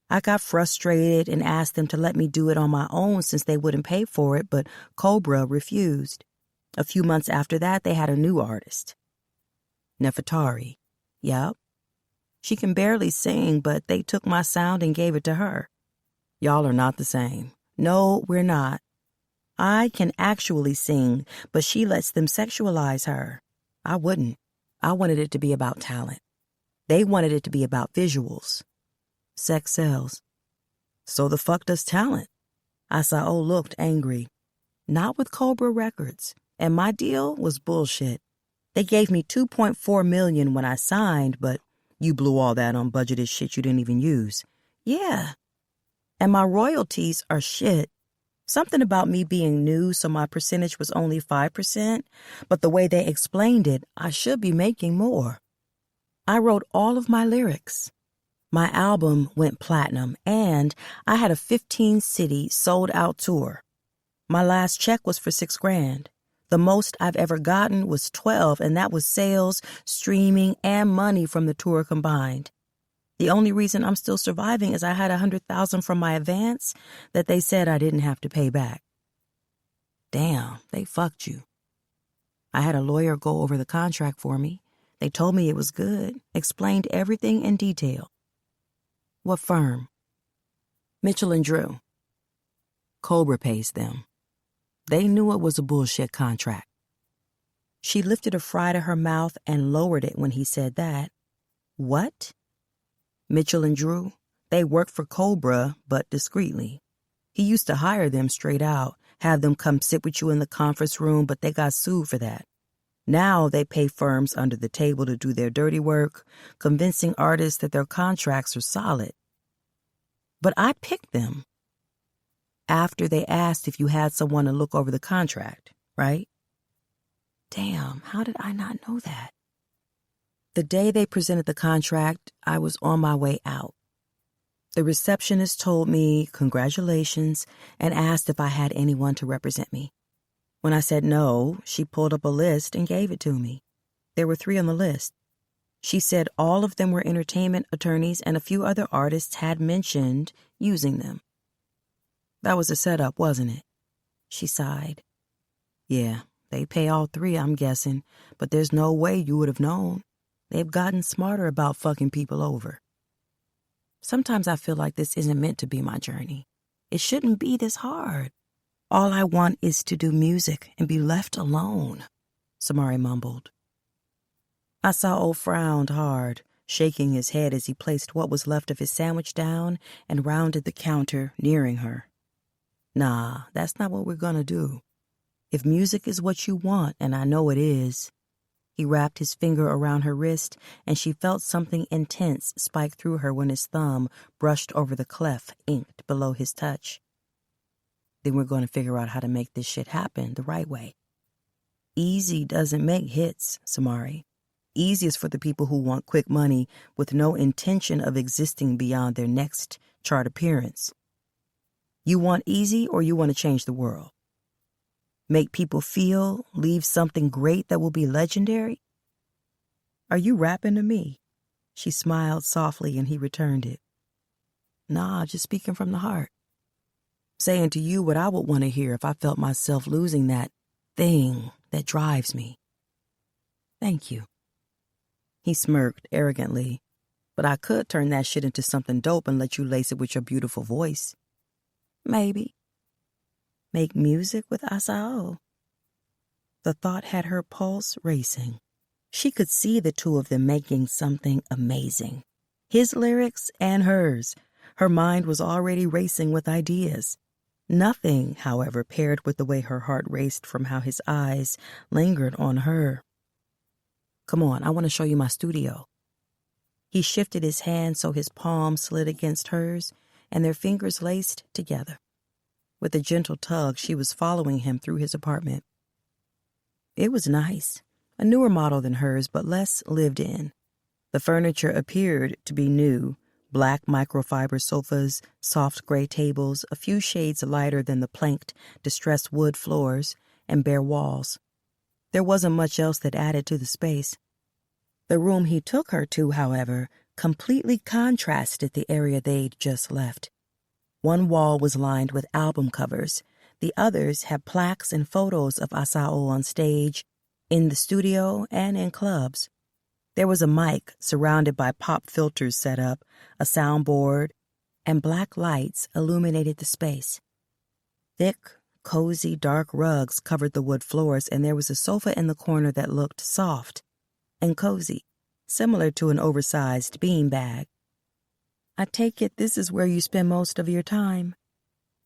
I got frustrated and asked them to let me do it on my own since they wouldn't pay for it, but Cobra refused. A few months after that, they had a new artist. Nefertari. Yup. She can barely sing, but they took my sound and gave it to her. Y'all are not the same. No, we're not. I can actually sing, but she lets them sexualize her. I wouldn't. I wanted it to be about talent. They wanted it to be about visuals. Sex sells. So the fuck does talent? Asao looked angry. Not with Cobra Records. And my deal was bullshit. They gave me $2.4 million when I signed, but you blew all that on budgeted shit you didn't even use. Yeah. And my royalties are shit. Something about me being new, so my percentage was only 5%, but the way they explained it, I should be making more. I wrote all of my lyrics. My album went platinum, and I had a 15-city sold-out tour. My last check was for $6,000. The most I've ever gotten was 12, and that was sales, streaming, and money from the tour combined. The only reason I'm still surviving is I had $100,000 from my advance that they said I didn't have to pay back. Damn, they fucked you. I had a lawyer go over the contract for me. They told me it was good, explained everything in detail. What firm? Mitchell and Drew. Cobra pays them. They knew it was a bullshit contract. She lifted a fry to her mouth and lowered it when he said that. What? Mitchell and Drew, they worked for Cobra, but discreetly. He used to hire them straight out, have them come sit with you in the conference room, but they got sued for that. Now they pay firms under the table to do their dirty work, convincing artists that their contracts are solid. But I picked them. After they asked if you had someone to look over the contract, right? Damn, how did I not know that? The day they presented the contract, I was on my way out. The receptionist told me congratulations and asked if I had anyone to represent me. When I said no, she pulled up a list and gave it to me. There were 3 on the list. She said all of them were entertainment attorneys and a few other artists had mentioned using them. That was a setup, wasn't it? She sighed. Yeah, they pay all 3, I'm guessing, but there's no way you would have known. They've gotten smarter about fucking people over. Sometimes I feel like this isn't meant to be my journey. It shouldn't be this hard. All I want is to do music and be left alone, Samari mumbled. Asao frowned hard, shaking his head as he placed what was left of his sandwich down and rounded the counter, nearing her. Nah, that's not what we're gonna do. If music is what you want, and I know it is. He wrapped his finger around her wrist, and she felt something intense spike through her when his thumb brushed over the cleft inked below his touch. Then we're going to figure out how to make this shit happen the right way. Easy doesn't make hits, Samari. Easy is for the people who want quick money with no intention of existing beyond their next chart appearance. You want easy or you want to change the world? Make people feel, leave something great that will be legendary? Are you rapping to me? She smiled softly and he returned it. Nah, just speaking from the heart. Saying to you what I would want to hear if I felt myself losing that thing that drives me. Thank you. He smirked arrogantly, but I could turn that shit into something dope and let you lace it with your beautiful voice. Maybe. Make music with Asao. The thought had her pulse racing. She could see the two of them making something amazing. His lyrics and hers. Her mind was already racing with ideas. Nothing, however, paired with the way her heart raced from how his eyes lingered on her. Come on, I want to show you my studio. He shifted his hand so his palm slid against hers, and their fingers laced together. With a gentle tug, she was following him through his apartment. It was nice, a newer model than hers, but less lived in. The furniture appeared to be new, black microfiber sofas, soft gray tables, a few shades lighter than the planked, distressed wood floors, and bare walls. There wasn't much else that added to the space. The room he took her to, however, completely contrasted the area they'd just left. One wall was lined with album covers. The others had plaques and photos of Asao on stage, in the studio, and in clubs. There was a mic surrounded by pop filters set up, a soundboard, and black lights illuminated the space. Thick, cozy, dark rugs covered the wood floors, and there was a sofa in the corner that looked soft and cozy, similar to an oversized beanbag. I take it this is where you spend most of your time?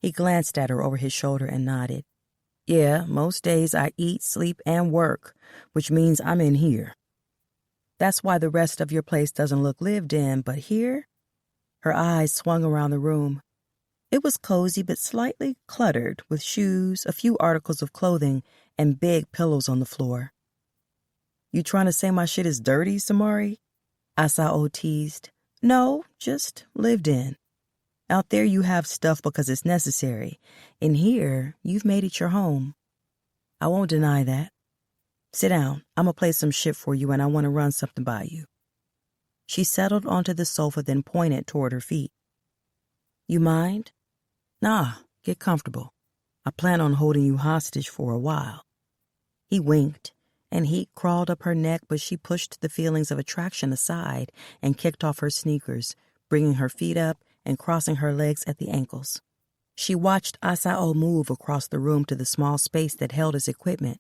He glanced at her over his shoulder and nodded. Yeah, most days I eat, sleep, and work, which means I'm in here. That's why the rest of your place doesn't look lived in, but here? Her eyes swung around the room. It was cozy but slightly cluttered, with shoes, a few articles of clothing, and big pillows on the floor. You trying to say my shit is dirty, Samari? Asao teased. No, just lived in. Out there you have stuff because it's necessary. In here, you've made it your home. I won't deny that. Sit down. I'm gonna play some shit for you and I want to run something by you. She settled onto the sofa, then pointed toward her feet. You mind? Nah, get comfortable. I plan on holding you hostage for a while. He winked, and heat crawled up her neck, but she pushed the feelings of attraction aside and kicked off her sneakers, bringing her feet up and crossing her legs at the ankles. She watched Asao move across the room to the small space that held his equipment.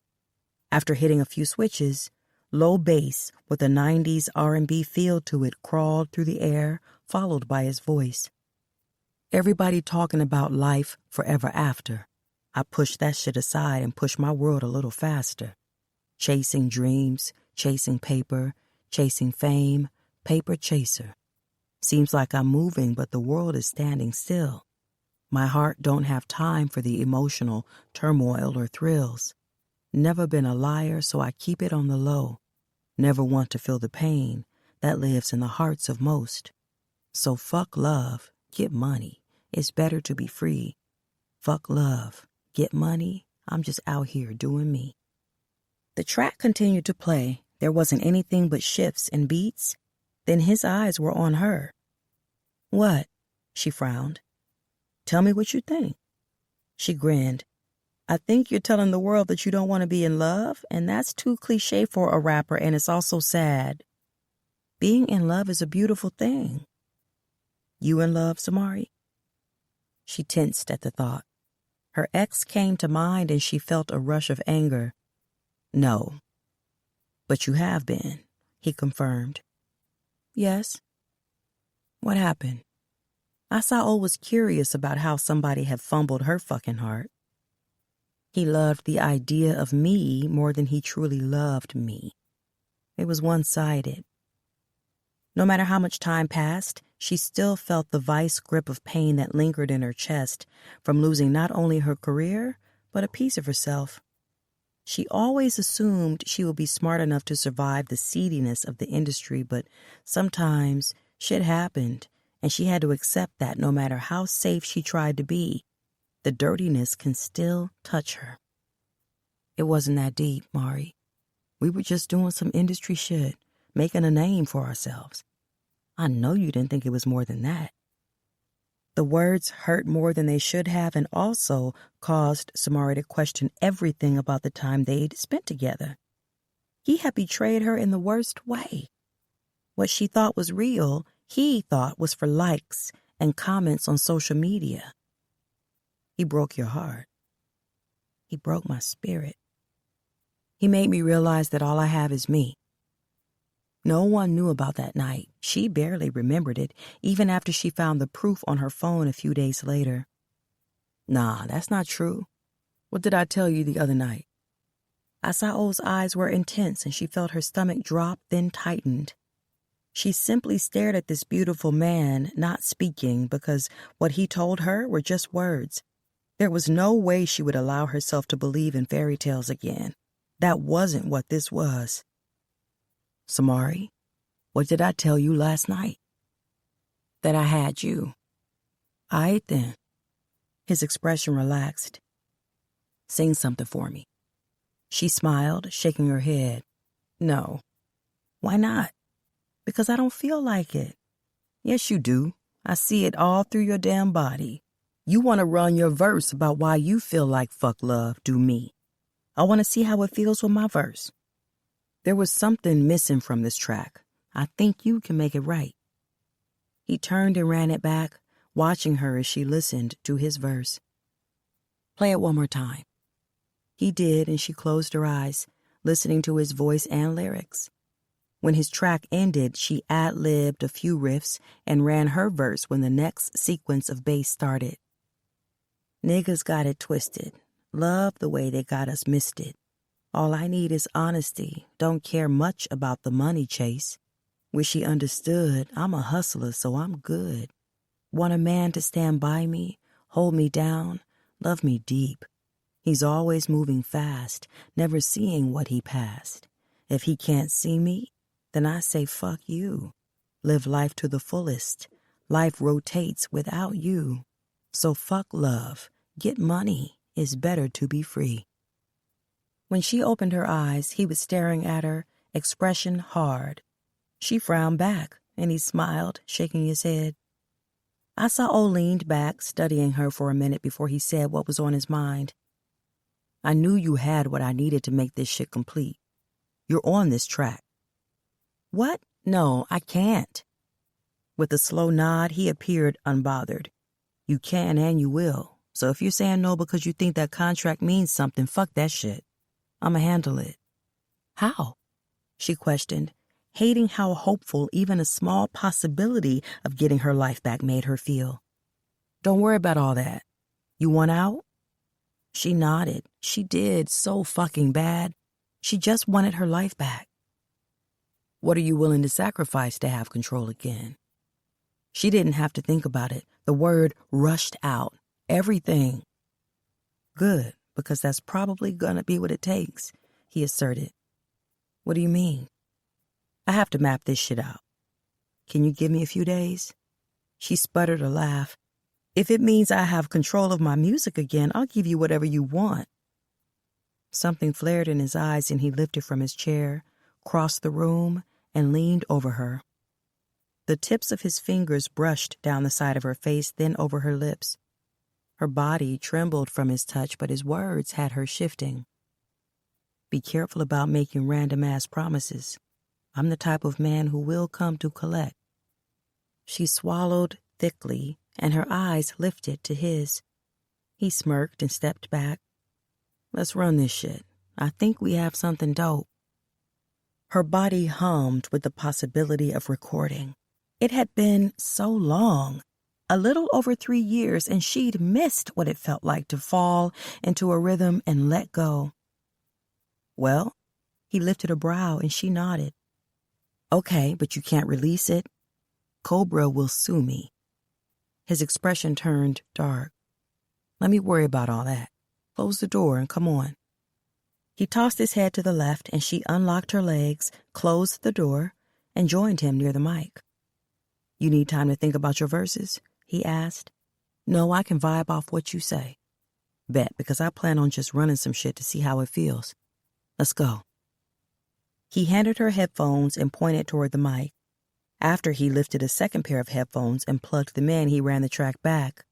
After hitting a few switches, low bass with a 90s R&B feel to it crawled through the air, followed by his voice. Everybody talking about life forever after. I pushed that shit aside and pushed my world a little faster. Chasing dreams, chasing paper, chasing fame, paper chaser. Seems like I'm moving, but the world is standing still. My heart don't have time for the emotional turmoil or thrills. Never been a liar, so I keep it on the low. Never want to feel the pain that lives in the hearts of most. So fuck love, get money. It's better to be free. Fuck love, get money. I'm just out here doing me. The track continued to play. There wasn't anything but shifts and beats. Then his eyes were on her. What? She frowned. Tell me what you think. She grinned. I think you're telling the world that you don't want to be in love, and that's too cliche for a rapper, and it's also sad. Being in love is a beautiful thing. You in love, Samari? She tensed at the thought. Her ex came to mind, and she felt a rush of anger. No. But you have been, he confirmed. Yes. What happened? Asao was curious about how somebody had fumbled her fucking heart. He loved the idea of me more than he truly loved me. It was one-sided. No matter how much time passed, she still felt the vice grip of pain that lingered in her chest from losing not only her career, but a piece of herself. She always assumed she would be smart enough to survive the seediness of the industry, but sometimes shit happened, and she had to accept that no matter how safe she tried to be, the dirtiness can still touch her. It wasn't that deep, Mari. We were just doing some industry shit, making a name for ourselves. I know you didn't think it was more than that. The words hurt more than they should have and also caused Samari to question everything about the time they'd spent together. He had betrayed her in the worst way. What she thought was real, he thought was for likes and comments on social media. He broke your heart. He broke my spirit. He made me realize that all I have is me. No one knew about that night. She barely remembered it, even after she found the proof on her phone a few days later. Nah, that's not true. What did I tell you the other night? Asao's eyes were intense and she felt her stomach drop, then tightened. She simply stared at this beautiful man, not speaking, because what he told her were just words. There was no way she would allow herself to believe in fairy tales again. That wasn't what this was. Samari, what did I tell you last night? That I had you. All right then. His expression relaxed. Sing something for me. She smiled, shaking her head. No. Why not? Because I don't feel like it. Yes, you do. I see it all through your damn body. You want to run your verse about why you feel like fuck love do me. I want to see how it feels with my verse. There was something missing from this track. I think you can make it right. He turned and ran it back, watching her as she listened to his verse. Play it one more time. He did, and she closed her eyes, listening to his voice and lyrics. When his track ended, she ad-libbed a few riffs and ran her verse when the next sequence of bass started. Niggas got it twisted. Love the way they got us misted. All I need is honesty. Don't care much about the money chase. Wish he understood. I'm a hustler, so I'm good. Want a man to stand by me, hold me down, love me deep. He's always moving fast, never seeing what he passed. If he can't see me, then I say fuck you. Live life to the fullest. Life rotates without you. So fuck love. Get money. It's better to be free. When she opened her eyes, he was staring at her, expression hard. She frowned back, and he smiled, shaking his head. Asao leaned back, studying her for a minute before he said what was on his mind. I knew you had what I needed to make this shit complete. You're on this track. What? No, I can't. With a slow nod, he appeared unbothered. You can and you will. So if you're saying no because you think that contract means something, fuck that shit. I'ma handle it. How? She questioned, hating how hopeful even a small possibility of getting her life back made her feel. Don't worry about all that. You want out? She nodded. She did so fucking bad. She just wanted her life back. What are you willing to sacrifice to have control again? She didn't have to think about it. The word rushed out. Everything. Good, because that's probably gonna be what it takes, he asserted. What do you mean? I have to map this shit out. Can you give me a few days? She sputtered a laugh. If it means I have control of my music again, I'll give you whatever you want. Something flared in his eyes and he lifted from his chair, crossed the room, and leaned over her. The tips of his fingers brushed down the side of her face, then over her lips. Her body trembled from his touch, but his words had her shifting. Be careful about making random-ass promises. I'm the type of man who will come to collect. She swallowed thickly, and her eyes lifted to his. He smirked and stepped back. Let's run this shit. I think we have something dope. Her body hummed with the possibility of recording. It had been so long. A little over 3 years, and she'd missed what it felt like to fall into a rhythm and let go. Well, he lifted a brow and she nodded. Okay, but you can't release it. Cobra will sue me. His expression turned dark. Let me worry about all that. Close the door and come on. He tossed his head to the left and she unlocked her legs, closed the door, and joined him near the mic. You need time to think about your verses? He asked. No, I can vibe off what you say. Bet, because I plan on just running some shit to see how it feels. Let's go. He handed her headphones and pointed toward the mic. After he lifted a second pair of headphones and plugged them in, he ran the track back.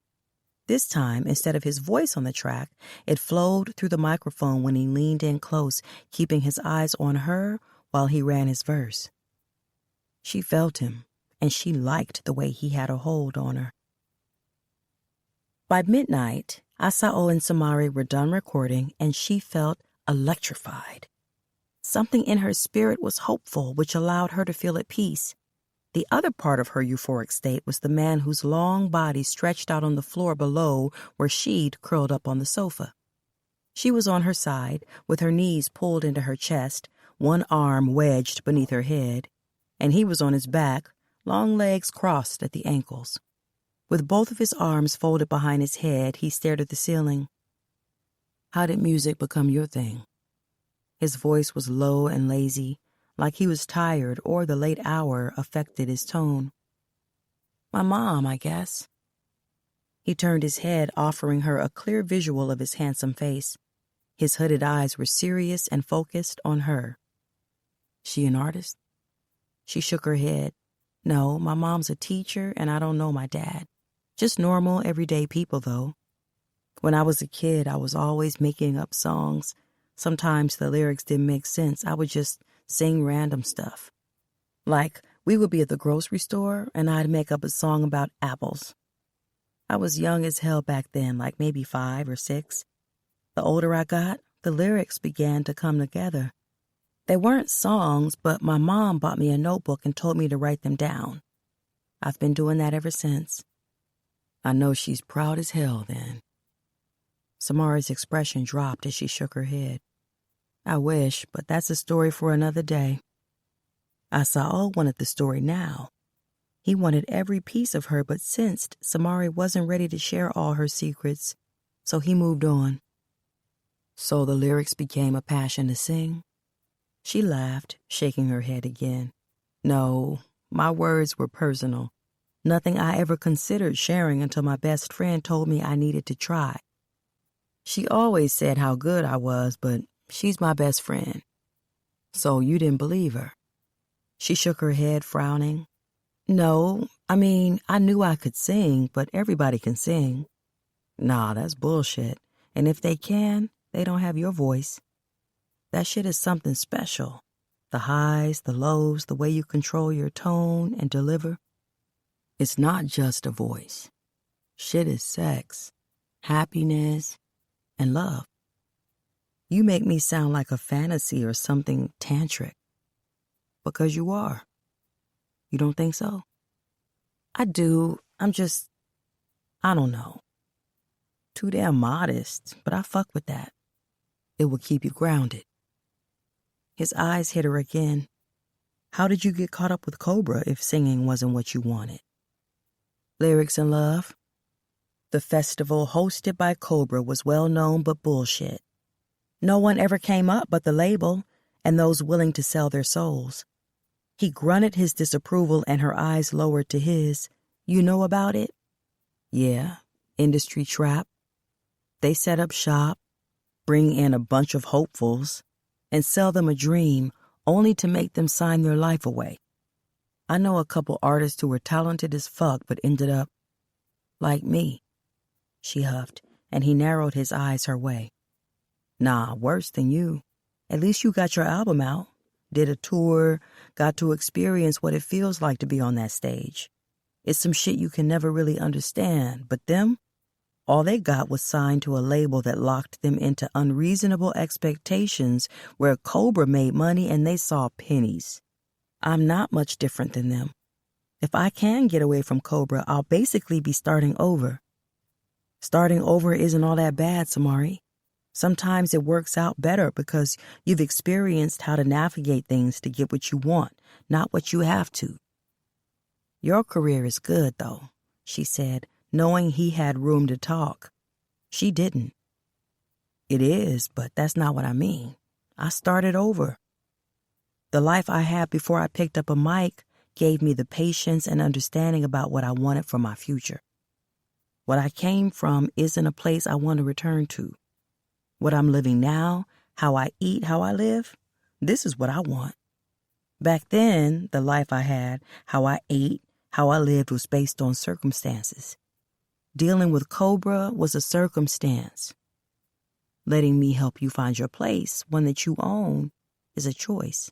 This time, instead of his voice on the track, it flowed through the microphone when he leaned in close, keeping his eyes on her while he ran his verse. She felt him, and she liked the way he had a hold on her. By midnight, Asao and Samari were done recording, and she felt electrified. Something in her spirit was hopeful, which allowed her to feel at peace. The other part of her euphoric state was the man whose long body stretched out on the floor below where she'd curled up on the sofa. She was on her side, with her knees pulled into her chest, one arm wedged beneath her head, and he was on his back, long legs crossed at the ankles. With both of his arms folded behind his head, he stared at the ceiling. How did music become your thing? His voice was low and lazy, like he was tired or the late hour affected his tone. My mom, I guess. He turned his head, offering her a clear visual of his handsome face. His hooded eyes were serious and focused on her. She an artist? She shook her head. No, my mom's a teacher and I don't know my dad. Just normal, everyday people, though. When I was a kid, I was always making up songs. Sometimes the lyrics didn't make sense. I would just sing random stuff. Like, we would be at the grocery store and I'd make up a song about apples. I was young as hell back then, like maybe 5 or 6. The older I got, the lyrics began to come together. They weren't songs, but my mom bought me a notebook and told me to write them down. I've been doing that ever since. I know she's proud as hell then. Samari's expression dropped as she shook her head. I wish, but that's a story for another day. Asao wanted the story now. He wanted every piece of her, but sensed Samari wasn't ready to share all her secrets, so he moved on. So the lyrics became a passion to sing? She laughed, shaking her head again. No, my words were personal. Nothing I ever considered sharing until my best friend told me I needed to try. She always said how good I was, but she's my best friend. So you didn't believe her? She shook her head, frowning. No, I knew I could sing, but everybody can sing. Nah, that's bullshit. And if they can, they don't have your voice. That shit is something special. The highs, the lows, the way you control your tone and deliver. It's not just a voice. Shit is sex, happiness, and love. You make me sound like a fantasy or something tantric. Because you are. You don't think so? I do. I don't know. Too damn modest, but I fuck with that. It will keep you grounded. His eyes hit her again. How did you get caught up with Cobra if singing wasn't what you wanted? Lyrics and love? The festival hosted by Cobra was well known but bullshit. No one ever came up but the label and those willing to sell their souls. He grunted his disapproval and her eyes lowered to his. You know about it? Yeah, industry trap. They set up shop, bring in a bunch of hopefuls, and sell them a dream only to make them sign their life away. I know a couple artists who were talented as fuck but ended up like me. She huffed, and he narrowed his eyes her way. Nah, worse than you. At least you got your album out, did a tour, got to experience what it feels like to be on that stage. It's some shit you can never really understand, but them, all they got was signed to a label that locked them into unreasonable expectations where Cobra made money and they saw pennies. I'm not much different than them. If I can get away from Cobra, I'll basically be starting over. Starting over isn't all that bad, Samari. Sometimes it works out better because you've experienced how to navigate things to get what you want, not what you have to. Your career is good, though, she said, knowing he had room to talk. She didn't. It is, but that's not what I mean. I started over. The life I had before I picked up a mic gave me the patience and understanding about what I wanted for my future. What I came from isn't a place I want to return to. What I'm living now, how I eat, how I live, this is what I want. Back then, the life I had, how I ate, how I lived was based on circumstances. Dealing with Cobra was a circumstance. Letting me help you find your place, one that you own, is a choice.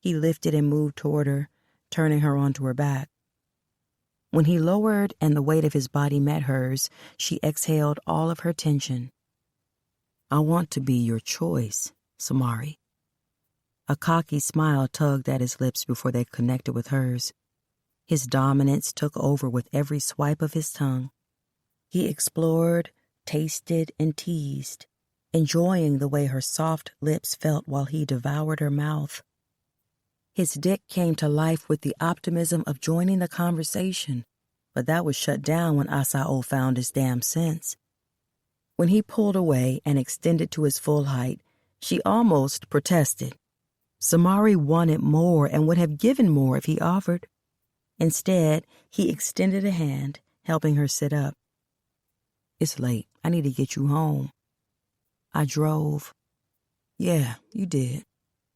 He lifted and moved toward her, turning her onto her back. When he lowered and the weight of his body met hers, she exhaled all of her tension. I want to be your choice, Samari. A cocky smile tugged at his lips before they connected with hers. His dominance took over with every swipe of his tongue. He explored, tasted, and teased, enjoying the way her soft lips felt while he devoured her mouth. His dick came to life with the optimism of joining the conversation, but that was shut down when Asao found his damn sense. When he pulled away and extended to his full height, she almost protested. Samari wanted more and would have given more if he offered. Instead, he extended a hand, helping her sit up. It's late. I need to get you home. I drove. Yeah, you did.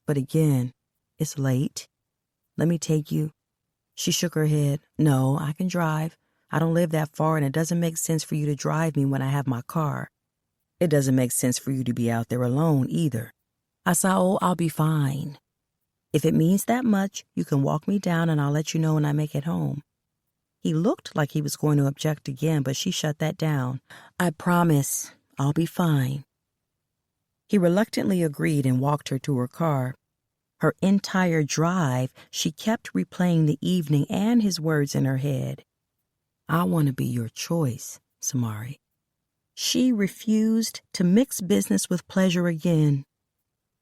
But again, it's late. Let me take you. She shook her head. No, I can drive. I don't live that far, and it doesn't make sense for you to drive me when I have my car. It doesn't make sense for you to be out there alone either. I said, oh, I'll be fine. If it means that much, you can walk me down and I'll let you know when I make it home. He looked like he was going to object again, but she shut that down. I promise, I'll be fine. He reluctantly agreed and walked her to her car. Her entire drive, she kept replaying the evening and his words in her head. I want to be your choice, Samari. She refused to mix business with pleasure again.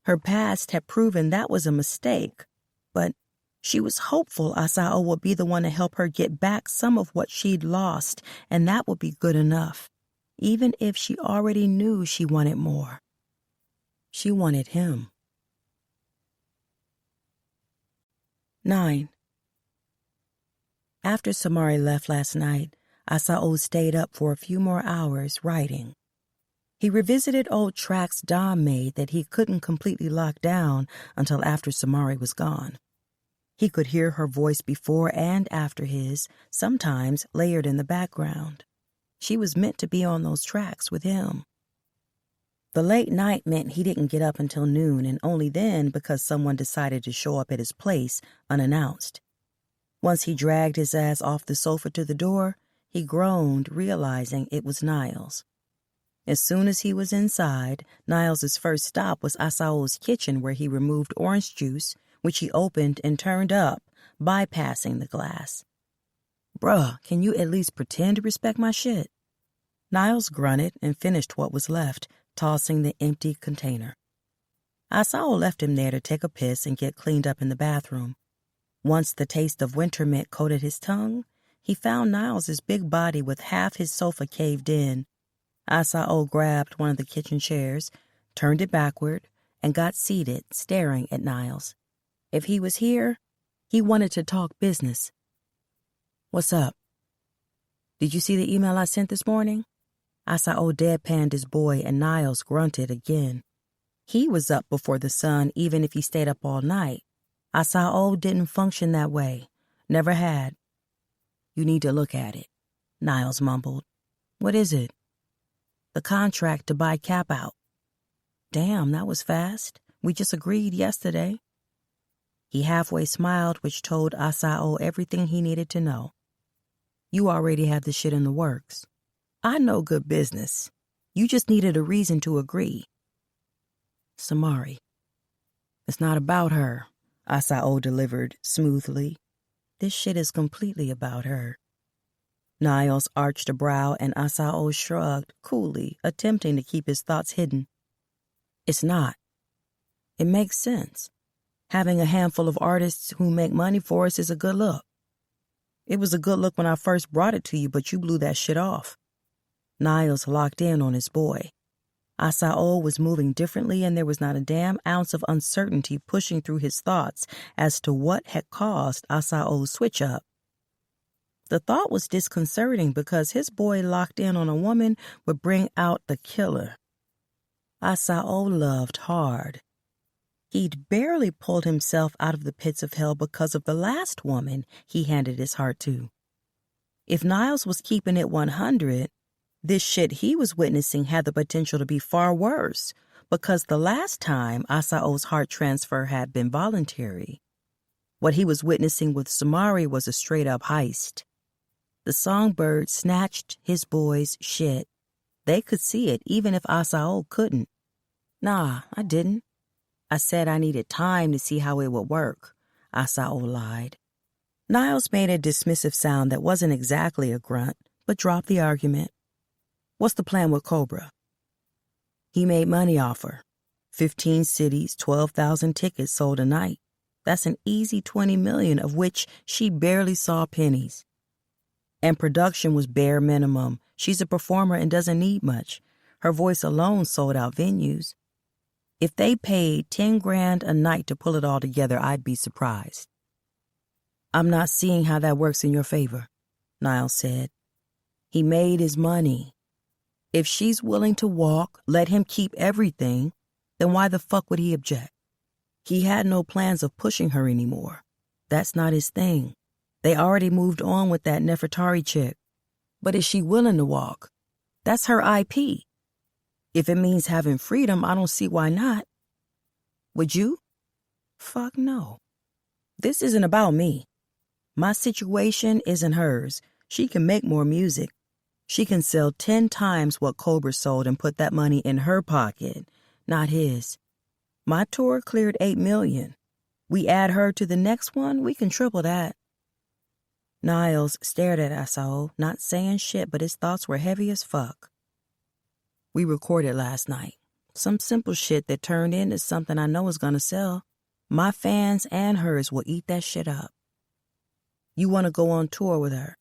Her past had proven that was a mistake, but she was hopeful Asao would be the one to help her get back some of what she'd lost, and that would be good enough, even if she already knew she wanted more. She wanted him. 9. After Samari left last night, Asao stayed up for a few more hours writing. He revisited old tracks Dom made that he couldn't completely lock down until after Samari was gone. He could hear her voice before and after his, sometimes layered in the background. She was meant to be on those tracks with him. The late night meant he didn't get up until noon, and only then because someone decided to show up at his place unannounced. Once he dragged his ass off the sofa to the door, he groaned, realizing it was Niles. As soon as he was inside, Niles's first stop was Asao's kitchen, where he removed orange juice, which he opened and turned up, bypassing the glass. Bruh, can you at least pretend to respect my shit? Niles grunted and finished what was left, tossing the empty container. Asao left him there to take a piss and get cleaned up in the bathroom. Once the taste of winter mint coated his tongue, he found Niles's big body with half his sofa caved in. Asao grabbed one of the kitchen chairs, turned it backward, and got seated, staring at Niles. If he was here, he wanted to talk business. What's up? Did you see the email I sent this morning? Asao deadpanned his boy, and Niles grunted again. He was up before the sun, even if he stayed up all night. Asao didn't function that way. Never had. You need to look at it, Niles mumbled. What is it? The contract to buy Cap out. Damn, that was fast. We just agreed yesterday. He halfway smiled, which told Asao everything he needed to know. You already have the shit in the works. I know good business. You just needed a reason to agree. Samari. It's not about her, Asao delivered smoothly. This shit is completely about her. Niles arched a brow and Asao shrugged coolly, attempting to keep his thoughts hidden. It's not. It makes sense. Having a handful of artists who make money for us is a good look. It was a good look when I first brought it to you, but you blew that shit off. Niles locked in on his boy. Asao was moving differently, and there was not a damn ounce of uncertainty pushing through his thoughts as to what had caused Asao's switch-up. The thought was disconcerting because his boy locked in on a woman would bring out the killer. Asao loved hard. He'd barely pulled himself out of the pits of hell because of the last woman he handed his heart to. If Niles was keeping it 100, this shit he was witnessing had the potential to be far worse because the last time Asao's heart transfer had been voluntary. What he was witnessing with Samari was a straight-up heist. The songbird snatched his boy's shit. They could see it even if Asao couldn't. Nah, I didn't. I said I needed time to see how it would work, Asao lied. Niles made a dismissive sound that wasn't exactly a grunt, but dropped the argument. What's the plan with Cobra? He made money off her. 15 cities, 12,000 tickets sold a night. That's an easy 20 million, of which she barely saw pennies. And production was bare minimum. She's a performer and doesn't need much. Her voice alone sold out venues. If they paid 10 grand a night to pull it all together, I'd be surprised. I'm not seeing how that works in your favor, Niles said. He made his money. If she's willing to walk, let him keep everything, then why the fuck would he object? He had no plans of pushing her anymore. That's not his thing. They already moved on with that Nefertari chick. But is she willing to walk? That's her IP. If it means having freedom, I don't see why not. Would you? Fuck no. This isn't about me. My situation isn't hers. She can make more music. She can sell 10 times what Cobra sold and put that money in her pocket, not his. My tour cleared $8 million. We add her to the next one, we can triple that. Niles stared at Asao, not saying shit, but his thoughts were heavy as fuck. We recorded last night. Some simple shit that turned into something I know is gonna sell. My fans and hers will eat that shit up. You want to go on tour with her?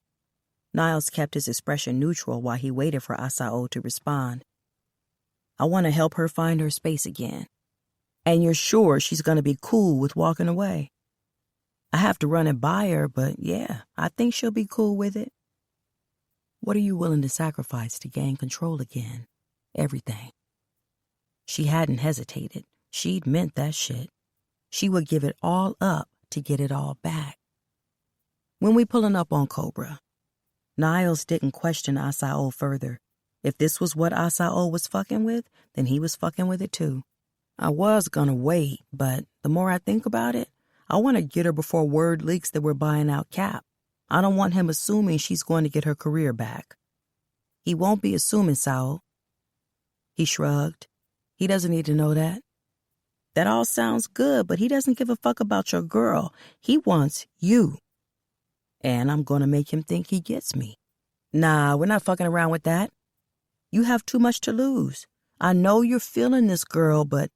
Niles kept his expression neutral while he waited for Asao to respond. I want to help her find her space again. And you're sure she's going to be cool with walking away? I have to run it by her, but yeah, I think she'll be cool with it. What are you willing to sacrifice to gain control again? Everything. She hadn't hesitated. She'd meant that shit. She would give it all up to get it all back. When we pulling up on Cobra? Niles didn't question Asao further. If this was what Asao was fucking with, then he was fucking with it too. I was gonna wait, but the more I think about it, I want to get her before word leaks that we're buying out Cap. I don't want him assuming she's going to get her career back. He won't be assuming, Sao. He shrugged. He doesn't need to know that. That all sounds good, but he doesn't give a fuck about your girl. He wants you. And I'm going to make him think he gets me. Nah, we're not fucking around with that. You have too much to lose. I know you're feeling this girl, but...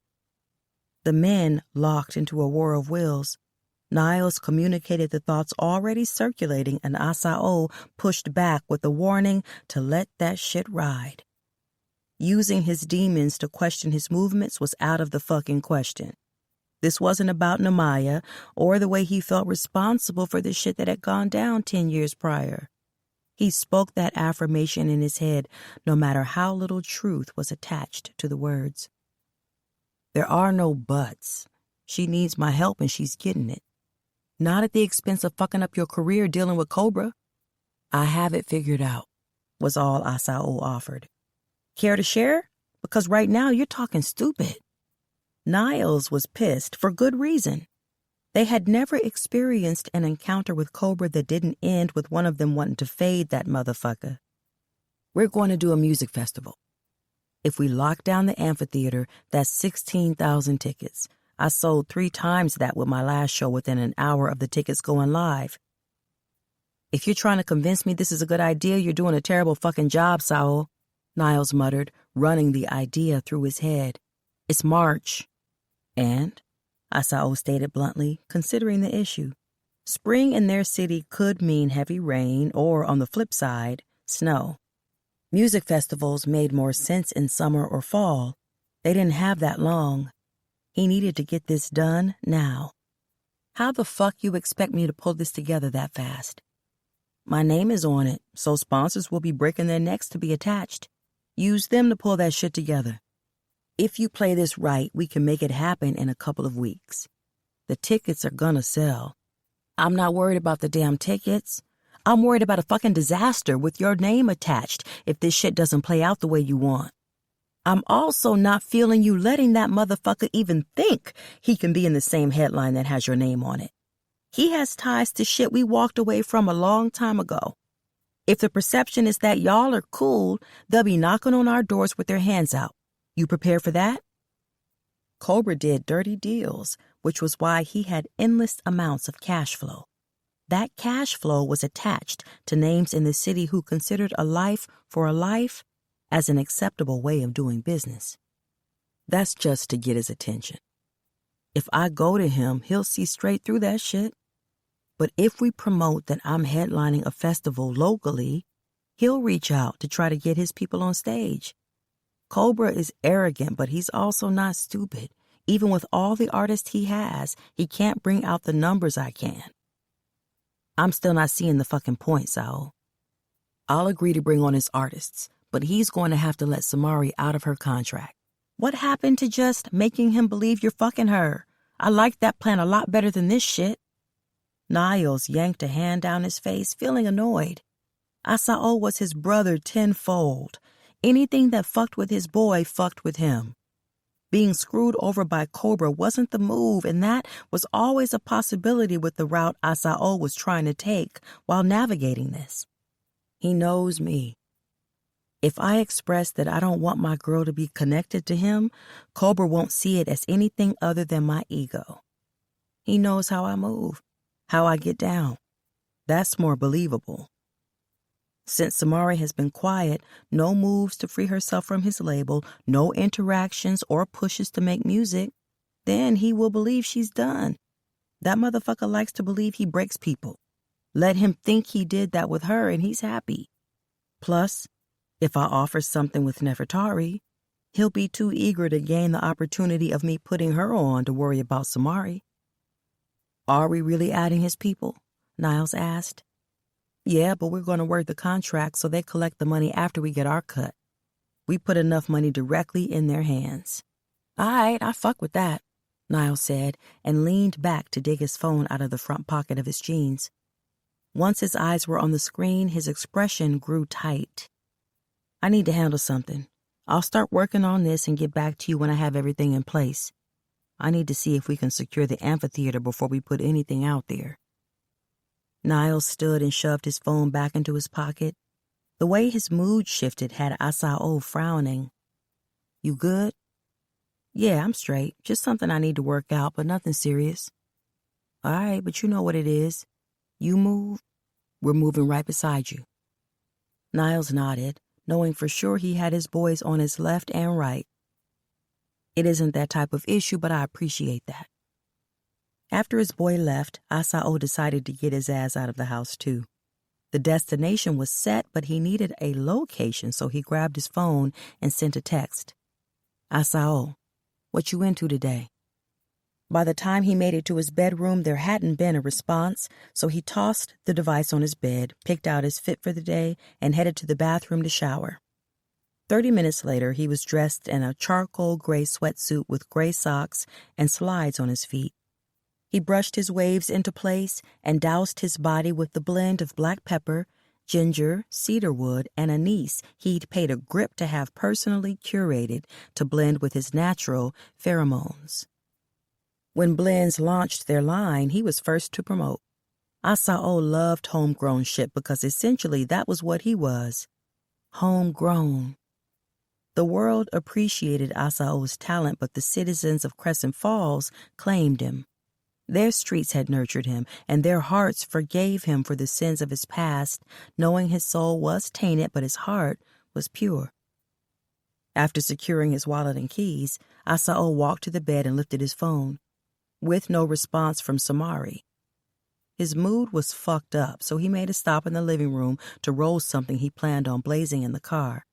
The men locked into a war of wills. Niles communicated the thoughts already circulating, and Asao pushed back with a warning to let that shit ride. Using his demons to question his movements was out of the fucking question. This wasn't about Namaya or the way he felt responsible for the shit that had gone down 10 years prior. He spoke that affirmation in his head, no matter how little truth was attached to the words. There are no buts. She needs my help and she's getting it. Not at the expense of fucking up your career dealing with Cobra. I have it figured out, was all Asao offered. Care to share? Because right now you're talking stupid. Niles was pissed for good reason. They had never experienced an encounter with Cobra that didn't end with one of them wanting to fade that motherfucker. We're going to do a music festival. If we lock down the amphitheater, that's 16,000 tickets. I sold 3 times that with my last show within an hour of the tickets going live. If you're trying to convince me this is a good idea, you're doing a terrible fucking job, Saul, Niles muttered, running the idea through his head. It's March. And, Asao stated bluntly, considering the issue, spring in their city could mean heavy rain or, on the flip side, snow. Music festivals made more sense in summer or fall. They didn't have that long. He needed to get this done now. How the fuck you expect me to pull this together that fast? My name is on it, so sponsors will be breaking their necks to be attached. Use them to pull that shit together. If you play this right, we can make it happen in a couple of weeks. The tickets are gonna sell. I'm not worried about the damn tickets. I'm worried about a fucking disaster with your name attached if this shit doesn't play out the way you want. I'm also not feeling you letting that motherfucker even think he can be in the same headline that has your name on it. He has ties to shit we walked away from a long time ago. If the perception is that y'all are cool, they'll be knocking on our doors with their hands out. You prepared for that? Cobra did dirty deals, which was why he had endless amounts of cash flow. That cash flow was attached to names in the city who considered a life for a life as an acceptable way of doing business. That's just to get his attention. If I go to him, he'll see straight through that shit. But if we promote that I'm headlining a festival locally, he'll reach out to try to get his people on stage. Cobra is arrogant, but he's also not stupid. Even with all the artists he has, he can't bring out the numbers I can. I'm still not seeing the fucking point, Saul. I'll agree to bring on his artists, but he's going to have to let Samari out of her contract. What happened to just making him believe you're fucking her? I like that plan a lot better than this shit. Niles yanked a hand down his face, feeling annoyed. Asao was his brother tenfold. Anything that fucked with his boy fucked with him. Being screwed over by Cobra wasn't the move, and that was always a possibility with the route Asao was trying to take while navigating this. He knows me. If I express that I don't want my girl to be connected to him, Cobra won't see it as anything other than my ego. He knows how I move, how I get down. That's more believable. Since Samari has been quiet, no moves to free herself from his label, no interactions or pushes to make music, then he will believe she's done. That motherfucker likes to believe he breaks people. Let him think he did that with her and he's happy. Plus, if I offer something with Nefertari, he'll be too eager to gain the opportunity of me putting her on to worry about Samari. Are we really adding his people? Niles asked. Yeah, but we're going to work the contract so they collect the money after we get our cut. We put enough money directly in their hands. All right, I fuck with that, Niles said, and leaned back to dig his phone out of the front pocket of his jeans. Once his eyes were on the screen, his expression grew tight. I need to handle something. I'll start working on this and get back to you when I have everything in place. I need to see if we can secure the amphitheater before we put anything out there. Niles stood and shoved his phone back into his pocket. The way his mood shifted had Asao frowning. You good? Yeah, I'm straight. Just something I need to work out, but nothing serious. All right, but you know what it is. You move, we're moving right beside you. Niles nodded, knowing for sure he had his boys on his left and right. It isn't that type of issue, but I appreciate that. After his boy left, Asao decided to get his ass out of the house too. The destination was set, but he needed a location, so he grabbed his phone and sent a text. Asao, what you into today? By the time he made it to his bedroom, there hadn't been a response, so he tossed the device on his bed, picked out his fit for the day, and headed to the bathroom to shower. 30 minutes later, he was dressed in a charcoal gray sweatsuit with gray socks and slides on his feet. He brushed his waves into place and doused his body with the blend of black pepper, ginger, cedarwood, and anise he'd paid a grip to have personally curated to blend with his natural pheromones. When blends launched their line, he was first to promote. Asao loved homegrown shit because essentially that was what he was. Homegrown. The world appreciated Asao's talent, but the citizens of Crescent Falls claimed him. Their streets had nurtured him, and their hearts forgave him for the sins of his past, knowing his soul was tainted, but his heart was pure. After securing his wallet and keys, Asao walked to the bed and lifted his phone. With no response from Samari. His mood was fucked up, so he made a stop in the living room to roll something he planned on blazing in the car.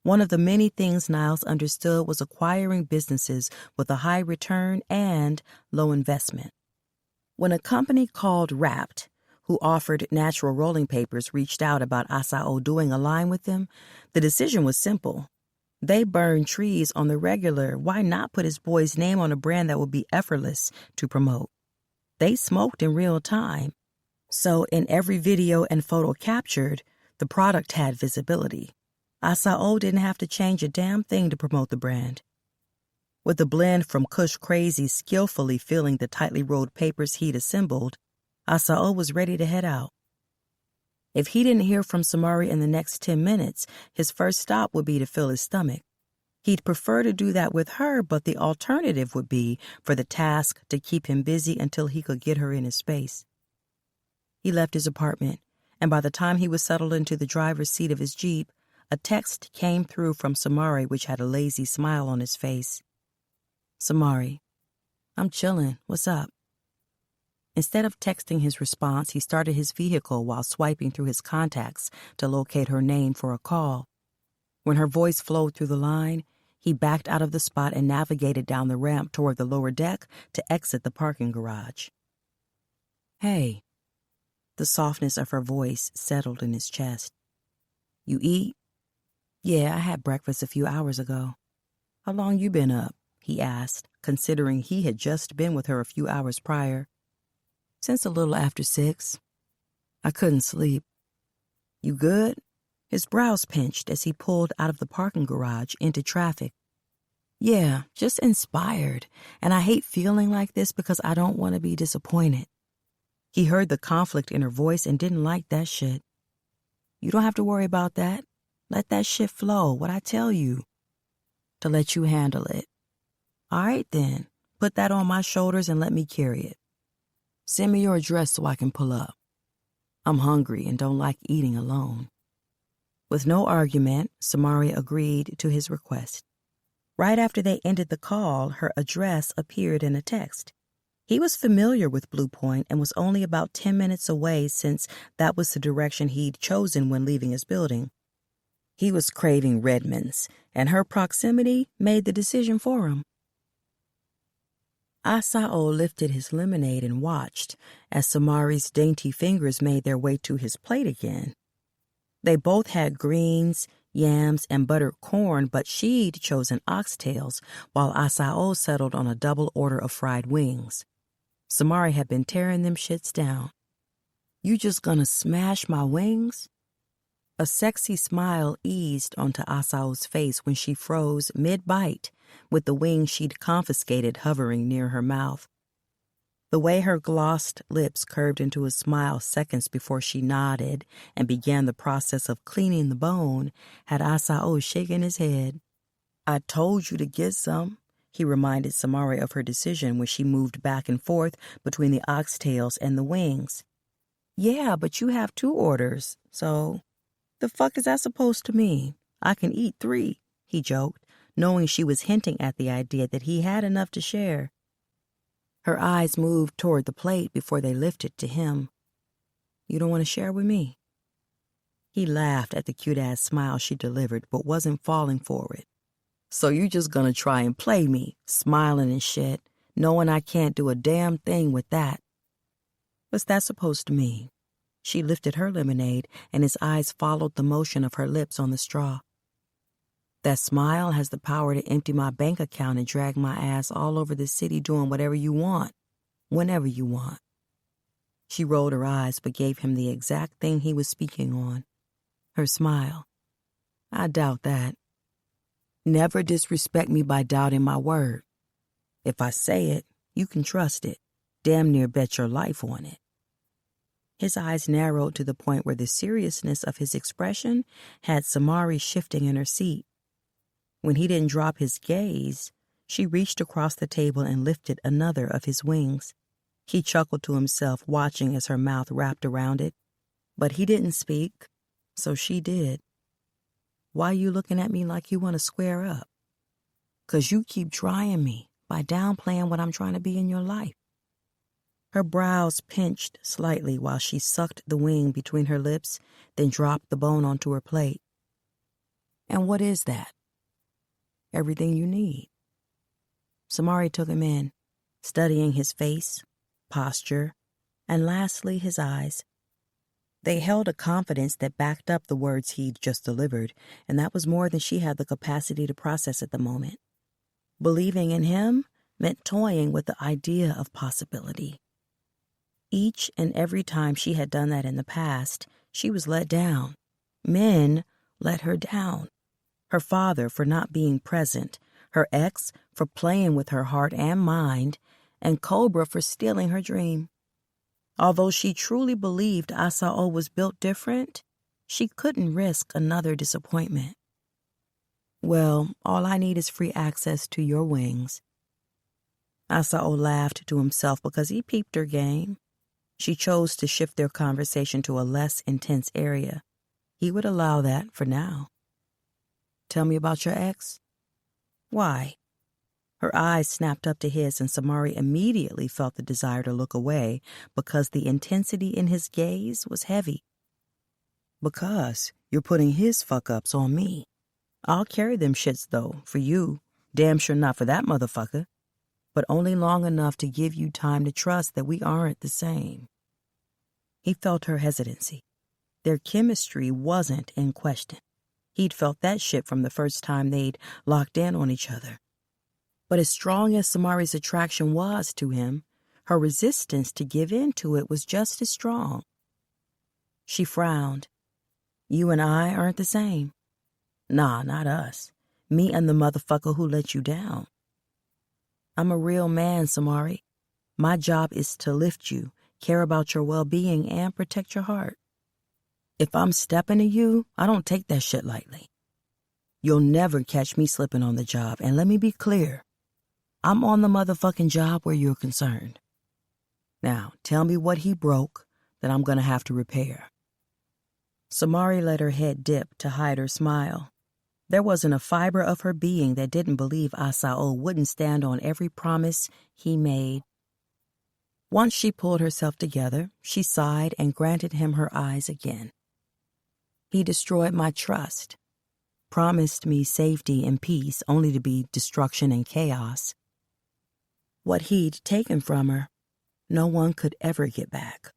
One of the many things Niles understood was acquiring businesses with a high return and low investment. When a company called Wrapped, who offered natural rolling papers, reached out about Asao doing a line with them, the decision was simple. They burn trees on the regular. Why not put his boy's name on a brand that would be effortless to promote? They smoked in real time. So in every video and photo captured, the product had visibility. Asao didn't have to change a damn thing to promote the brand. With the blend from Kush Crazy skillfully filling the tightly rolled papers he'd assembled, Asao was ready to head out. If he didn't hear from Samari in the next 10 minutes, his first stop would be to fill his stomach. He'd prefer to do that with her, but the alternative would be for the task to keep him busy until he could get her in his space. He left his apartment, and by the time he was settled into the driver's seat of his Jeep, a text came through from Samari which had a lazy smile on his face. Samari, I'm chillin'. What's up? Instead of texting his response, he started his vehicle while swiping through his contacts to locate her name for a call. When her voice flowed through the line, he backed out of the spot and navigated down the ramp toward the lower deck to exit the parking garage. Hey. The softness of her voice settled in his chest. You eat? Yeah, I had breakfast a few hours ago. How long you been up? He asked, considering he had just been with her a few hours prior. Since a little after 6. I couldn't sleep. You good? His brows pinched as he pulled out of the parking garage into traffic. Yeah, just inspired, and I hate feeling like this because I don't want to be disappointed. He heard the conflict in her voice and didn't like that shit. You don't have to worry about that. Let that shit flow, what I tell you. To let you handle it. All right then, put that on my shoulders and let me carry it. Send me your address so I can pull up. I'm hungry and don't like eating alone. With no argument, Samari agreed to his request. Right after they ended the call, her address appeared in a text. He was familiar with Blue Point and was only about 10 minutes away since that was the direction he'd chosen when leaving his building. He was craving Redmond's, and her proximity made the decision for him. Asao lifted his lemonade and watched as Samari's dainty fingers made their way to his plate again. They both had greens, yams, and buttered corn, but she'd chosen oxtails, while Asao settled on a double order of fried wings. Samari had been tearing them shits down. You just gonna smash my wings? A sexy smile eased onto Asao's face when she froze mid-bite, with the wing she'd confiscated hovering near her mouth. The way her glossed lips curved into a smile seconds before she nodded and began the process of cleaning the bone had Asao shaking his head. I told you to get some, he reminded Samari of her decision when she moved back and forth between the oxtails and the wings. Yeah, but you have 2 orders, so the fuck is that supposed to mean? I can eat 3, he joked, knowing she was hinting at the idea that he had enough to share. Her eyes moved toward the plate before they lifted to him. You don't want to share with me? He laughed at the cute-ass smile she delivered, but wasn't falling for it. So you just gonna try and play me, smiling and shit, knowing I can't do a damn thing with that. What's that supposed to mean? She lifted her lemonade, and his eyes followed the motion of her lips on the straw. That smile has the power to empty my bank account and drag my ass all over the city doing whatever you want, whenever you want. She rolled her eyes but gave him the exact thing he was speaking on. Her smile. I doubt that. Never disrespect me by doubting my word. If I say it, you can trust it. Damn near bet your life on it. His eyes narrowed to the point where the seriousness of his expression had Samari shifting in her seat. When he didn't drop his gaze, she reached across the table and lifted another of his wings. He chuckled to himself, watching as her mouth wrapped around it. But he didn't speak, so she did. Why you looking at me like you want to square up? 'Cause you keep trying me by downplaying what I'm trying to be in your life. Her brows pinched slightly while she sucked the wing between her lips, then dropped the bone onto her plate. And what is that? Everything you need. Samari took him in, studying his face, posture, and lastly his eyes. They held a confidence that backed up the words he'd just delivered, and that was more than she had the capacity to process at the moment. Believing in him meant toying with the idea of possibility. Each and every time she had done that in the past, she was let down. Men let her down. Her father for not being present, her ex for playing with her heart and mind, and Cobra for stealing her dream. Although she truly believed Asao was built different, she couldn't risk another disappointment. Well, all I need is free access to your wings. Asao laughed to himself because he peeped her game. She chose to shift their conversation to a less intense area. He would allow that for now. Tell me about your ex? Why? Her eyes snapped up to his, and Samari immediately felt the desire to look away because the intensity in his gaze was heavy. Because you're putting his fuck-ups on me. I'll carry them shits, though, for you. Damn sure not for that motherfucker. But only long enough to give you time to trust that we aren't the same. He felt her hesitancy. Their chemistry wasn't in question. He'd felt that shit from the first time they'd locked in on each other. But as strong as Samari's attraction was to him, Her resistance to give in to it was just as strong. She frowned. You and I aren't the same. Nah, not us. Me and the motherfucker who let you down. I'm a real man, Samari. My job is to lift you, care about your well-being, and protect your heart. If I'm stepping to you, I don't take that shit lightly. You'll never catch me slipping on the job, and let me be clear. I'm on the motherfucking job where you're concerned. Now, tell me what he broke that I'm gonna have to repair. Samari let her head dip to hide her smile. There wasn't a fiber of her being that didn't believe Asao wouldn't stand on every promise he made. Once she pulled herself together, she sighed and granted him her eyes again. He destroyed my trust, promised me safety and peace only to be destruction and chaos. What he'd taken from her, no one could ever get back.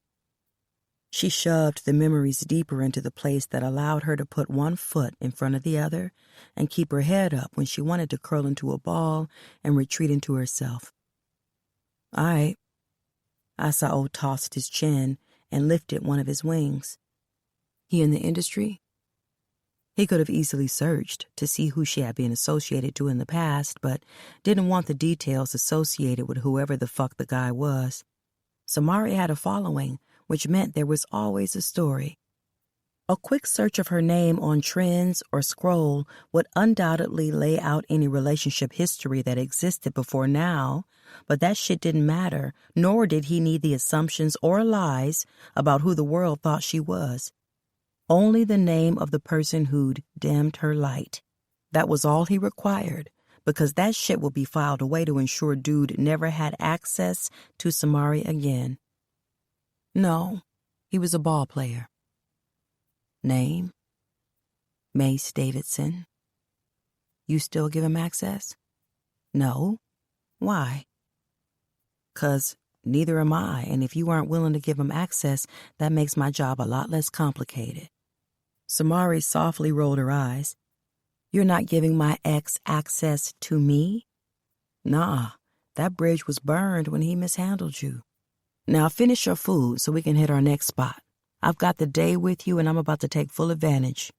She shoved the memories deeper into the place that allowed her to put one foot in front of the other and keep her head up when she wanted to curl into a ball and retreat into herself. All right. Asao tossed his chin and lifted one of his wings. He in the industry? He could have easily searched to see who she had been associated to in the past, but didn't want the details associated with whoever the fuck the guy was. Samari had a following, which meant there was always a story. A quick search of her name on Trends or Scroll would undoubtedly lay out any relationship history that existed before now, but that shit didn't matter, nor did he need the assumptions or lies about who the world thought she was. Only the name of the person who'd dimmed her light. That was all he required, because that shit would be filed away to ensure dude never had access to Samari again. No, he was a ball player. Name? Mace Davidson. You still give him access? No. Why? 'Cause neither am I, and if you aren't willing to give him access, that makes my job a lot less complicated. Samari softly rolled her eyes. You're not giving my ex access to me? Nah, that bridge was burned when he mishandled you. Now finish your food so we can hit our next spot. I've got the day with you and I'm about to take full advantage.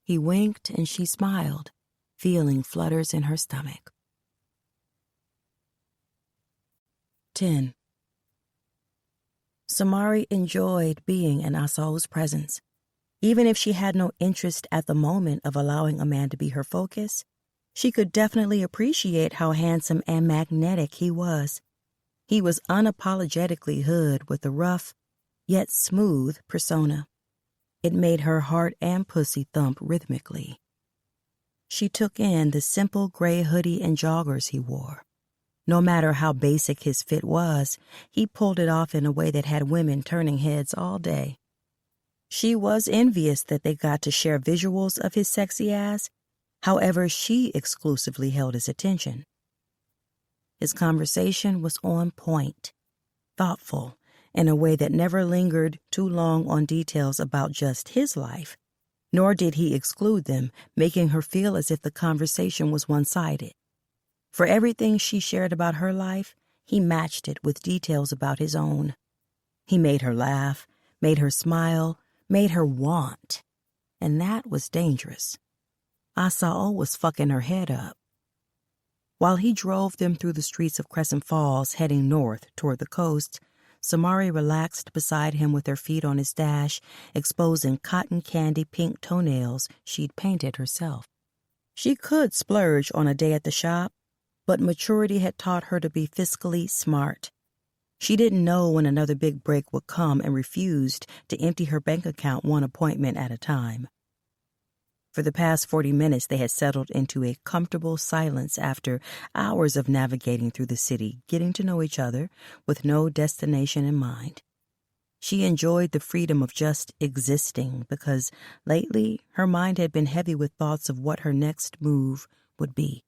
He winked and she smiled, feeling flutters in her stomach. 10. Samari enjoyed being in Asao's presence. Even if she had no interest at the moment of allowing a man to be her focus, she could definitely appreciate how handsome and magnetic he was. He was unapologetically hood with a rough, yet smooth persona. It made her heart and pussy thump rhythmically. She took in the simple gray hoodie and joggers he wore. No matter how basic his fit was, he pulled it off in a way that had women turning heads all day. She was envious that they got to share visuals of his sexy ass. However, she exclusively held his attention. His conversation was on point, thoughtful, in a way that never lingered too long on details about just his life, nor did he exclude them, making her feel as if the conversation was one-sided. For everything she shared about her life, he matched it with details about his own. He made her laugh, made her smile, made her want, and that was dangerous. Asao was fucking her head up. While he drove them through the streets of Crescent Falls, heading north toward the coast, Samari relaxed beside him with her feet on his dash, exposing cotton candy pink toenails she'd painted herself. She could splurge on a day at the shop, but maturity had taught her to be fiscally smart. She didn't know when another big break would come and refused to empty her bank account one appointment at a time. For the past 40 minutes, they had settled into a comfortable silence after hours of navigating through the city, getting to know each other with no destination in mind. She enjoyed the freedom of just existing because lately her mind had been heavy with thoughts of what her next move would be.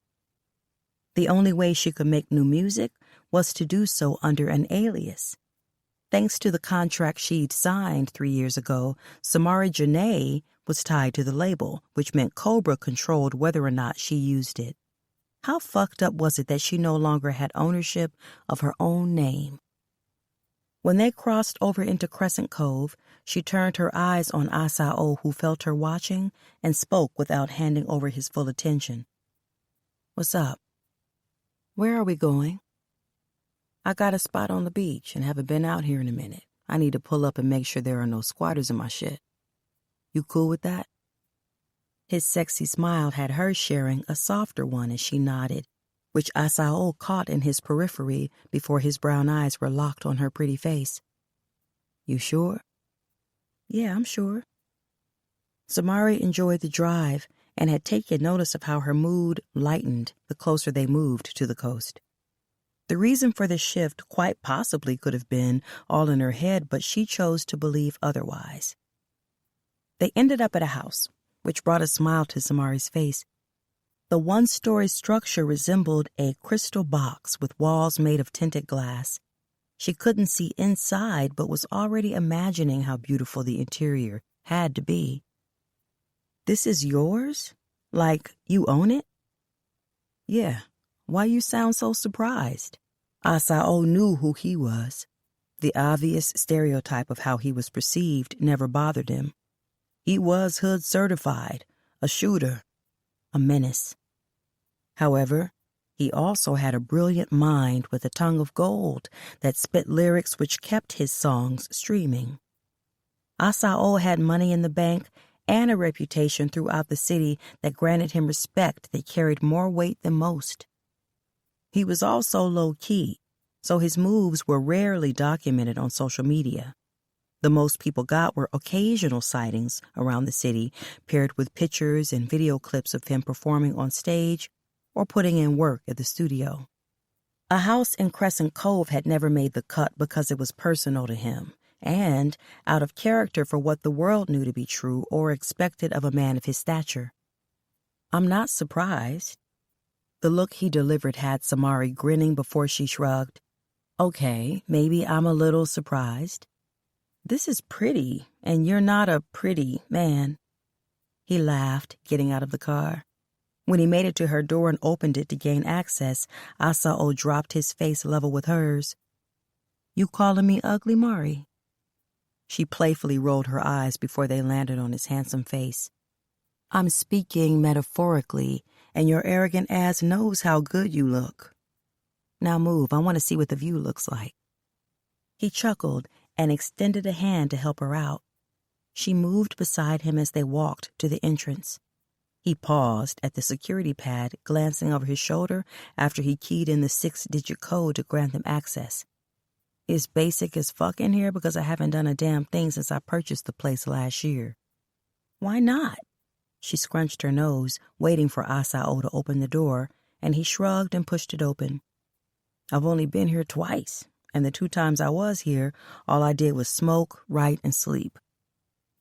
The only way she could make new music was to do so under an alias. Thanks to the contract she'd signed 3 years ago, Samari Janae was tied to the label, which meant Cobra controlled whether or not she used it. How fucked up was it that she no longer had ownership of her own name? When they crossed over into Crescent Cove, she turned her eyes on Asao, who felt her watching, and spoke without handing over his full attention. "What's up? Where are we going?" "I got a spot on the beach and haven't been out here in a minute. I need to pull up and make sure there are no squatters in my shit. You cool with that?" His sexy smile had her sharing a softer one as she nodded, which Asao caught in his periphery before his brown eyes were locked on her pretty face. "You sure?" "Yeah, I'm sure." Samari enjoyed the drive and had taken notice of how her mood lightened the closer they moved to the coast. The reason for the shift quite possibly could have been all in her head, but she chose to believe otherwise. They ended up at a house, which brought a smile to Samari's face. The one-story structure resembled a crystal box with walls made of tinted glass. She couldn't see inside, but was already imagining how beautiful the interior had to be. "This is yours? Like you own it?" "Yeah. Why you sound so surprised?" Asao knew who he was. The obvious stereotype of how he was perceived never bothered him. He was hood certified, a shooter, a menace. However, he also had a brilliant mind with a tongue of gold that spit lyrics which kept his songs streaming. Asao had money in the bank and a reputation throughout the city that granted him respect that carried more weight than most. He was also low-key, so his moves were rarely documented on social media. The most people got were occasional sightings around the city, paired with pictures and video clips of him performing on stage or putting in work at the studio. A house in Crescent Cove had never made the cut because it was personal to him, and out of character for what the world knew to be true or expected of a man of his stature. "I'm not surprised." The look he delivered had Samari grinning before she shrugged. "Okay, maybe I'm a little surprised. This is pretty, and you're not a pretty man." He laughed, getting out of the car. When he made it to her door and opened it to gain access, Asao dropped his face level with hers. "You calling me ugly, Mari?" She playfully rolled her eyes before they landed on his handsome face. "I'm speaking metaphorically, and your arrogant ass knows how good you look. Now move, I want to see what the view looks like." He chuckled and extended a hand to help her out. She moved beside him as they walked to the entrance. He paused at the security pad, glancing over his shoulder after he keyed in the 6-digit code to grant them access. "It's basic as fuck in here because I haven't done a damn thing since I purchased the place last year." "Why not?" She scrunched her nose, waiting for Asao to open the door, and he shrugged and pushed it open. "I've only been here twice, and the 2 times I was here, all I did was smoke, write, and sleep.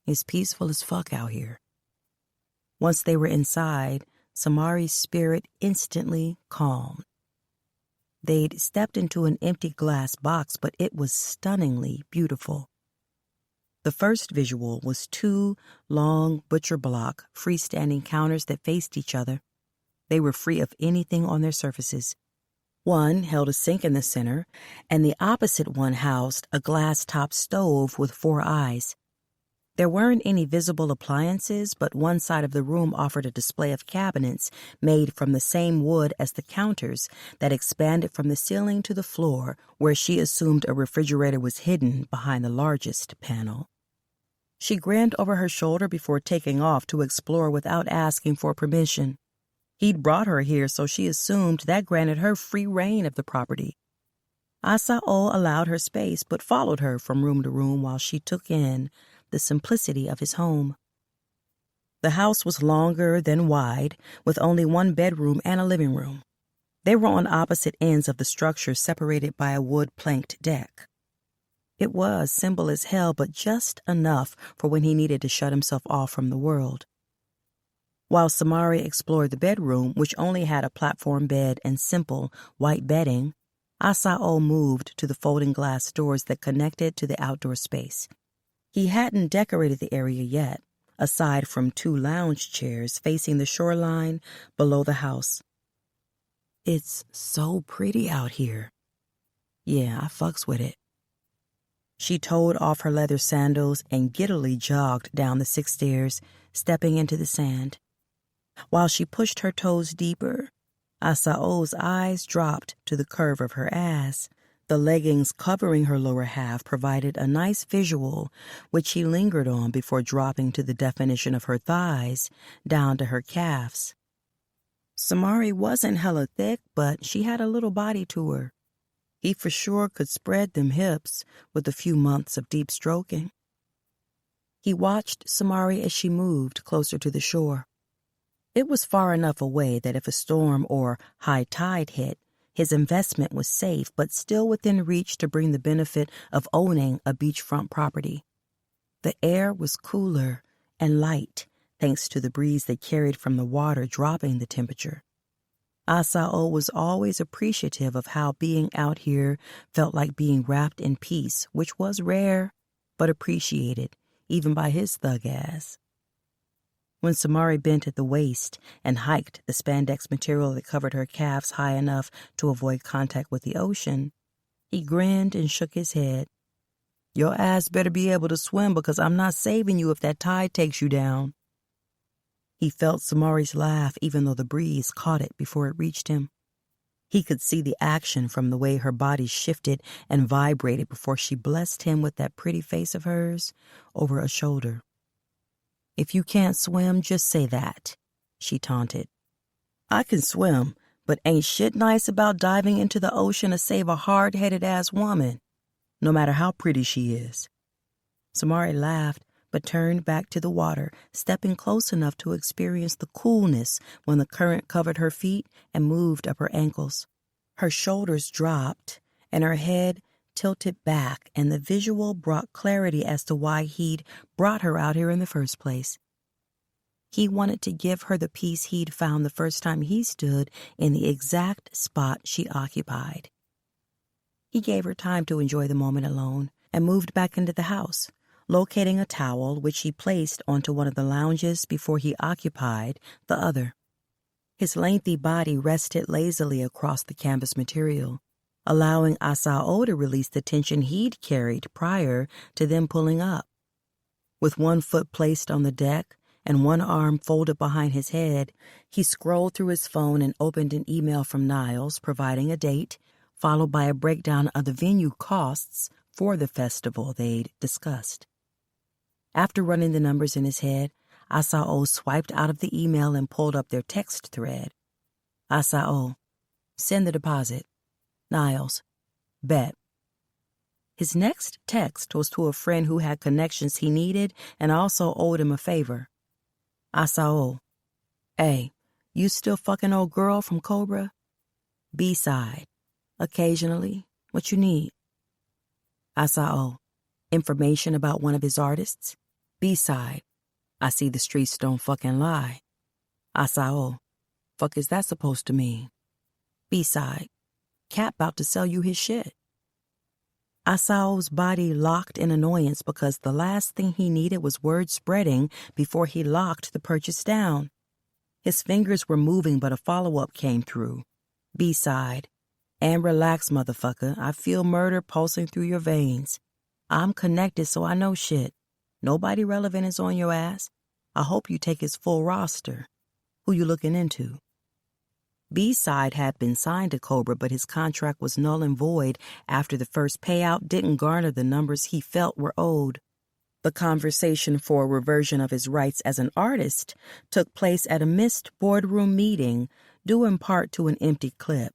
It's peaceful as fuck out here." Once they were inside, Samari's spirit instantly calmed. They'd stepped into an empty glass box, but it was stunningly beautiful. The first visual was 2 long butcher block freestanding counters that faced each other. They were free of anything on their surfaces. One held a sink in the center, and the opposite one housed a glass-top stove with 4 eyes. There weren't any visible appliances, but one side of the room offered a display of cabinets made from the same wood as the counters that expanded from the ceiling to the floor, where she assumed a refrigerator was hidden behind the largest panel. She grinned over her shoulder before taking off to explore without asking for permission. He'd brought her here, so she assumed that granted her free reign of the property. Asao allowed her space, but followed her from room to room while she took in the simplicity of his home. The house was longer than wide, with only 1 bedroom and a living room. They were on opposite ends of the structure, separated by a wood-planked deck. It was simple as hell, but just enough for when he needed to shut himself off from the world. While Samari explored the bedroom, which only had a platform bed and simple white bedding, Asao moved to the folding glass doors that connected to the outdoor space. He hadn't decorated the area yet, aside from 2 lounge chairs facing the shoreline below the house. "It's so pretty out here." "Yeah, I fucks with it." She toed off her leather sandals and giddily jogged down the 6 stairs, stepping into the sand. While she pushed her toes deeper, Asao's eyes dropped to the curve of her ass. The leggings covering her lower half provided a nice visual, which she lingered on before dropping to the definition of her thighs, down to her calves. Samari wasn't hella thick, but she had a little body to her. He for sure could spread them hips with a few months of deep stroking. He watched Samari as she moved closer to the shore. It was far enough away that if a storm or high tide hit, his investment was safe but still within reach to bring the benefit of owning a beachfront property. The air was cooler and light thanks to the breeze that carried from the water, dropping the temperature. Asao was always appreciative of how being out here felt like being wrapped in peace, which was rare but appreciated, even by his thug ass. When Samari bent at the waist and hiked the spandex material that covered her calves high enough to avoid contact with the ocean, he grinned and shook his head. "Your ass better be able to swim because I'm not saving you if that tide takes you down." He felt Samari's laugh even though the breeze caught it before it reached him. He could see the action from the way her body shifted and vibrated before she blessed him with that pretty face of hers over a shoulder. "If you can't swim, just say that," she taunted. "I can swim, but ain't shit nice about diving into the ocean to save a hard-headed ass woman, no matter how pretty she is." Samari laughed, but turned back to the water, stepping close enough to experience the coolness when the current covered her feet and moved up her ankles. Her shoulders dropped, and her head tilted back, and the visual brought clarity as to why he'd brought her out here in the first place. He wanted to give her the peace he'd found the first time he stood in the exact spot she occupied. He gave her time to enjoy the moment alone and moved back into the house, locating a towel which he placed onto one of the lounges before he occupied the other. His lengthy body rested lazily across the canvas material, allowing Asao to release the tension he'd carried prior to them pulling up. With one foot placed on the deck and one arm folded behind his head, he scrolled through his phone and opened an email from Niles providing a date, followed by a breakdown of the venue costs for the festival they'd discussed. After running the numbers in his head, Asao swiped out of the email and pulled up their text thread. "Asao, send the deposit. Niles, bet." His next text was to a friend who had connections he needed and also owed him a favor. "Asao, hey, you still fucking old girl from Cobra? B-side. Occasionally. What you need?" Asao, information about one of his artists? B-side. I see the streets don't fucking lie. Asao, fuck is that supposed to mean? B-side. Cat about to sell you his shit. Asao's body locked in annoyance because the last thing he needed was word spreading before he locked the purchase down. His fingers were moving, but a follow-up came through. B-side. And relax, motherfucker. I feel murder pulsing through your veins. I'm connected, so I know shit. Nobody relevant is on your ass. I hope you take his full roster. Who you looking into? B-side had been signed to Cobra, but his contract was null and void after the first payout didn't garner the numbers he felt were owed. The conversation for a reversion of his rights as an artist took place at a missed boardroom meeting, due in part to an empty clip.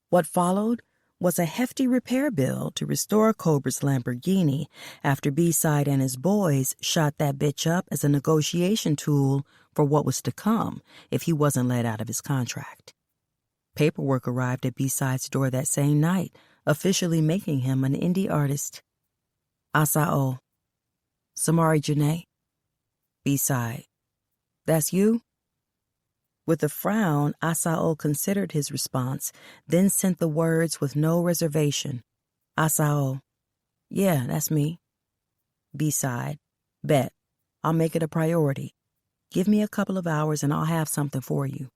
What followed was a hefty repair bill to restore Cobra's Lamborghini after B-side and his boys shot that bitch up as a negotiation tool for what was to come if he wasn't let out of his contract. Paperwork arrived at B-side's door that same night, officially making him an indie artist. Asao. Samari Janae. B-side. That's you? With a frown, Asao considered his response, then sent the words with no reservation. Asao. Yeah, that's me. B-side. Bet. I'll make it a priority. Give me a couple of hours and I'll have something for you.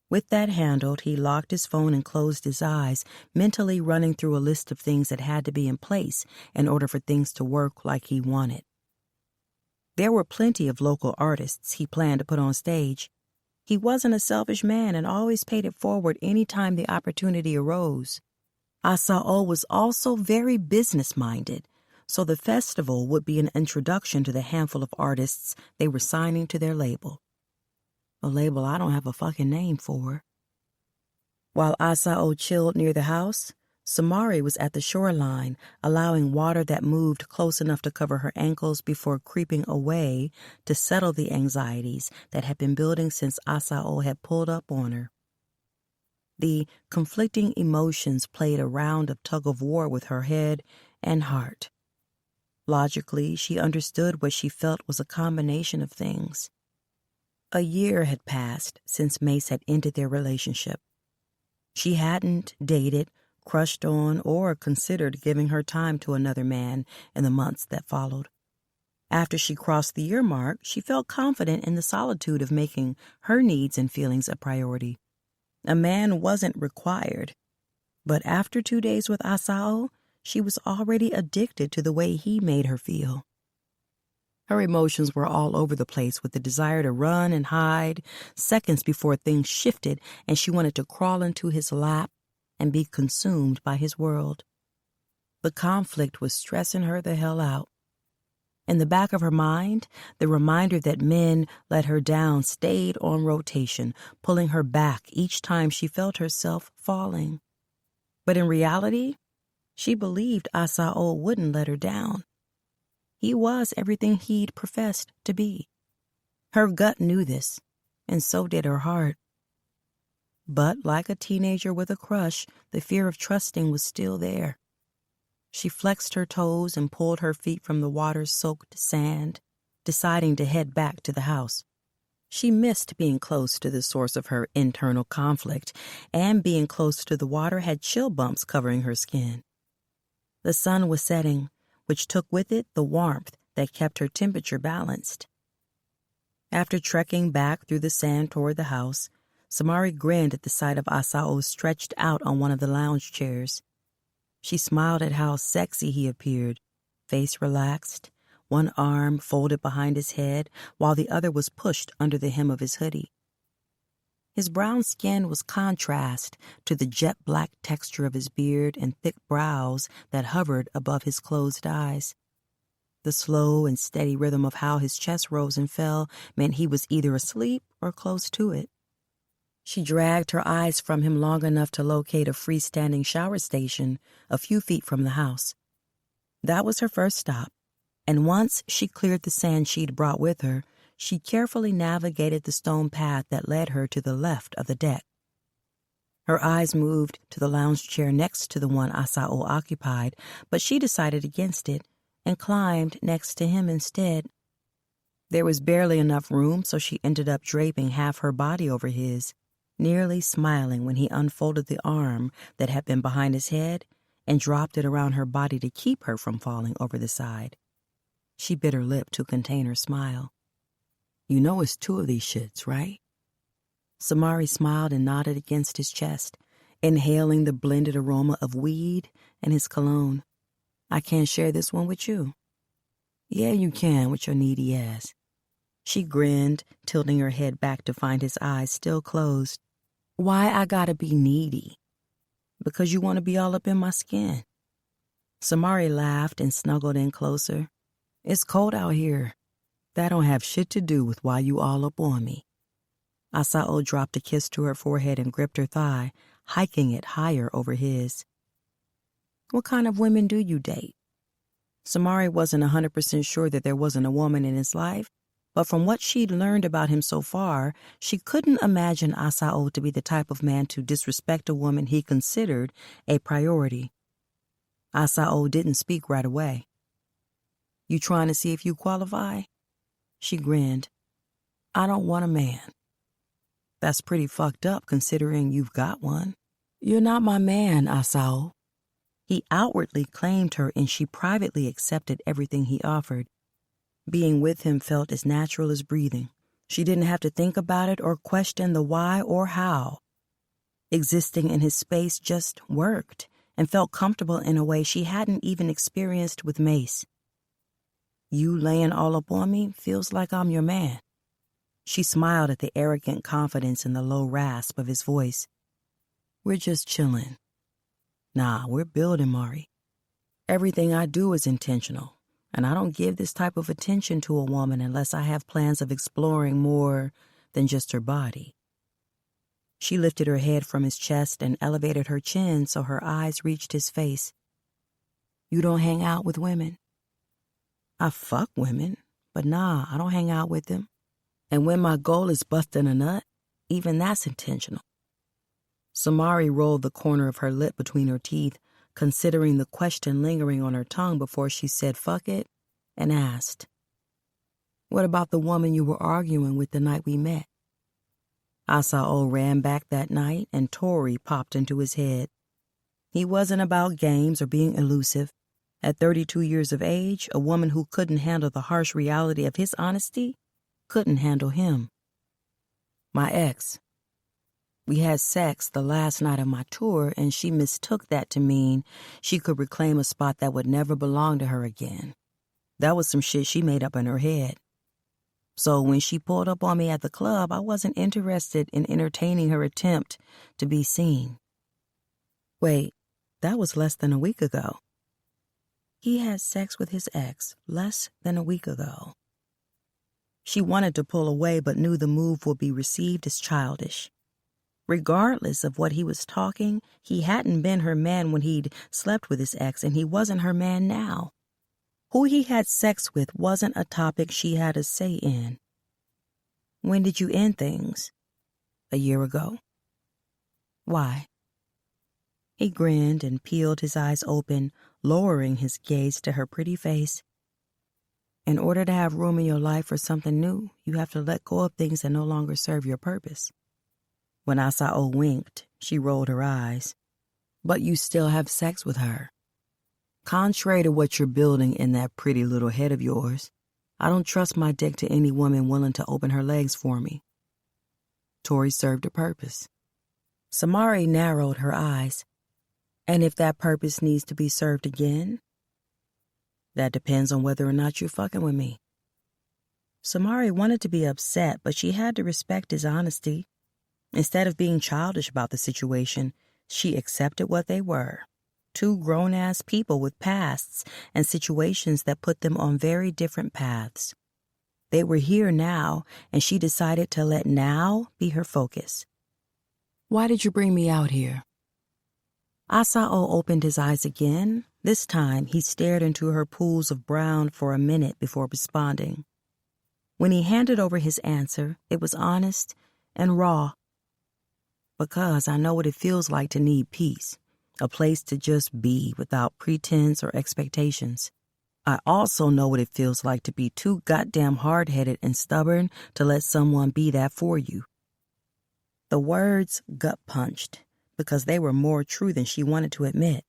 With that handled, he locked his phone and closed his eyes, mentally running through a list of things that had to be in place in order for things to work like he wanted. There were plenty of local artists he planned to put on stage. He wasn't a selfish man and always paid it forward any time the opportunity arose. Asao was also very business-minded, so the festival would be an introduction to the handful of artists they were signing to their label. A label I don't have a fucking name for. While Asao chilled near the house, Samari was at the shoreline, allowing water that moved close enough to cover her ankles before creeping away to settle the anxieties that had been building since Asao had pulled up on her. The conflicting emotions played a round of tug-of-war with her head and heart. Logically, she understood what she felt was a combination of things. A year had passed since Mace had ended their relationship. She hadn't dated, crushed on, or considered giving her time to another man in the months that followed. After she crossed the year mark, she felt confident in the solitude of making her needs and feelings a priority. A man wasn't required, but after 2 days with Asao, she was already addicted to the way he made her feel. Her emotions were all over the place with the desire to run and hide, seconds before things shifted and she wanted to crawl into his lap and be consumed by his world. The conflict was stressing her the hell out. In the back of her mind, the reminder that men let her down stayed on rotation, pulling her back each time she felt herself falling. But in reality, she believed Asao wouldn't let her down. He was everything he'd professed to be. Her gut knew this, and so did her heart. But like a teenager with a crush, the fear of trusting was still there. She flexed her toes and pulled her feet from the water-soaked sand, deciding to head back to the house. She missed being close to the source of her internal conflict, and being close to the water had chill bumps covering her skin. The sun was setting, which took with it the warmth that kept her temperature balanced. After trekking back through the sand toward the house, Samari grinned at the sight of Asao stretched out on one of the lounge chairs. She smiled at how sexy he appeared, face relaxed, one arm folded behind his head while the other was pushed under the hem of his hoodie. His brown skin was contrast to the jet-black texture of his beard and thick brows that hovered above his closed eyes. The slow and steady rhythm of how his chest rose and fell meant he was either asleep or close to it. She dragged her eyes from him long enough to locate a freestanding shower station a few feet from the house. That was her first stop, and once she cleared the sand she'd brought with her, she carefully navigated the stone path that led her to the left of the deck. Her eyes moved to the lounge chair next to the one Asao occupied, but she decided against it and climbed next to him instead. There was barely enough room, so she ended up draping half her body over his, nearly smiling when he unfolded the arm that had been behind his head and dropped it around her body to keep her from falling over the side. She bit her lip to contain her smile. "You know it's 2 of these shits, right?" Samari smiled and nodded against his chest, inhaling the blended aroma of weed and his cologne. "I can't share this one with you." "Yeah, you can with your needy ass." She grinned, tilting her head back to find his eyes still closed. "Why I gotta be needy?" "Because you want to be all up in my skin." Samari laughed and snuggled in closer. "It's cold out here. That don't have shit to do with why you all up on me." Asao dropped a kiss to her forehead and gripped her thigh, hiking it higher over his. "What kind of women do you date?" Samari wasn't 100% sure that there wasn't a woman in his life, but from what she'd learned about him so far, she couldn't imagine Asao to be the type of man to disrespect a woman he considered a priority. Asao didn't speak right away. "You trying to see if you qualify?" She grinned. "I don't want a man." "That's pretty fucked up considering you've got one." "You're not my man, Asao." He outwardly claimed her and she privately accepted everything he offered. Being with him felt as natural as breathing, She didn't have to think about it or question the why or how. Existing in his space just worked and felt comfortable in a way she hadn't even experienced with Mace. You laying all up on me feels like I'm your man. She smiled at the arrogant confidence in the low rasp of his voice. We're just chilling. Nah, we're building, Mari. Everything I do is intentional, and I don't give this type of attention to a woman unless I have plans of exploring more than just her body. She lifted her head from his chest and elevated her chin so her eyes reached his face. You don't hang out with women? I fuck women, but nah, I don't hang out with them. And when my goal is busting a nut, even that's intentional. Samari rolled the corner of her lip between her teeth, considering the question lingering on her tongue before she said fuck it, and asked, What about the woman you were arguing with the night we met? Asao ran back that night and Tori popped into his head. He wasn't about games or being elusive. At 32 years of age, a woman who couldn't handle the harsh reality of his honesty couldn't handle him. My ex. We had sex the last night of my tour, and she mistook that to mean she could reclaim a spot that would never belong to her again. That was some shit she made up in her head. So when she pulled up on me at the club, I wasn't interested in entertaining her attempt to be seen. Wait, that was less than a week ago. He had sex with his ex less than a week ago. She wanted to pull away but knew the move would be received as childish. Regardless of what he was talking, he hadn't been her man when he'd slept with his ex, and he wasn't her man now. Who he had sex with wasn't a topic she had a say in. When did you end things? A year ago. Why? He grinned and peeled his eyes open, lowering his gaze to her pretty face. In order to have room in your life for something new, you have to let go of things that no longer serve your purpose. When Asao winked, she rolled her eyes. But you still have sex with her. Contrary to what you're building in that pretty little head of yours, I don't trust my dick to any woman willing to open her legs for me. Tori served a purpose. Samari narrowed her eyes. And if that purpose needs to be served again, that depends on whether or not you're fucking with me. Samari wanted to be upset, but she had to respect his honesty. Instead of being childish about the situation, she accepted what they were. Two grown-ass people with pasts and situations that put them on very different paths. They were here now, and she decided to let now be her focus. Why did you bring me out here? Asao opened his eyes again. This time, he stared into her pools of brown for a minute before responding. When he handed over his answer, it was honest and raw. Because I know what it feels like to need peace, a place to just be without pretense or expectations. I also know what it feels like to be too goddamn hard-headed and stubborn to let someone be that for you. The words gut-punched, because they were more true than she wanted to admit.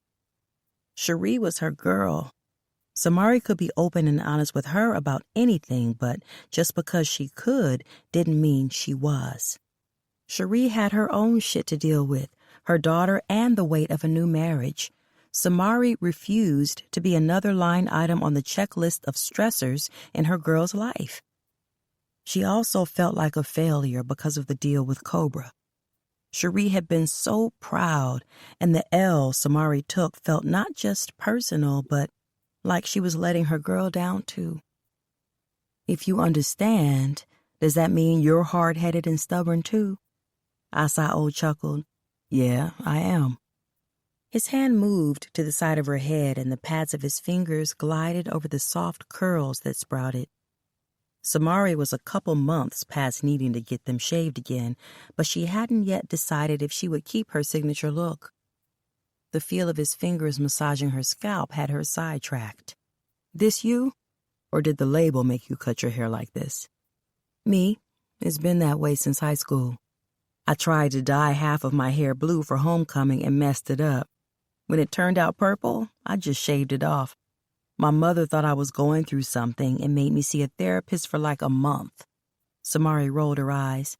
Cherie was her girl. Samari could be open and honest with her about anything, but just because she could didn't mean she was. Cherie had her own shit to deal with, her daughter and the weight of a new marriage. Samari refused to be another line item on the checklist of stressors in her girl's life. She also felt like a failure because of the deal with Cobra. Cherie had been so proud, and the L Samari took felt not just personal, but like she was letting her girl down too. If you understand, does that mean you're hard-headed and stubborn too? Asao chuckled. Yeah, I am. His hand moved to the side of her head, and the pads of his fingers glided over the soft curls that sprouted. Samari was a couple months past needing to get them shaved again, but she hadn't yet decided if she would keep her signature look. The feel of his fingers massaging her scalp had her sidetracked. This you? Or did the label make you cut your hair like this? Me. It's been that way since high school. I tried to dye half of my hair blue for homecoming and messed it up. When it turned out purple, I just shaved it off. My mother thought I was going through something and made me see a therapist for like a month. Samari rolled her eyes.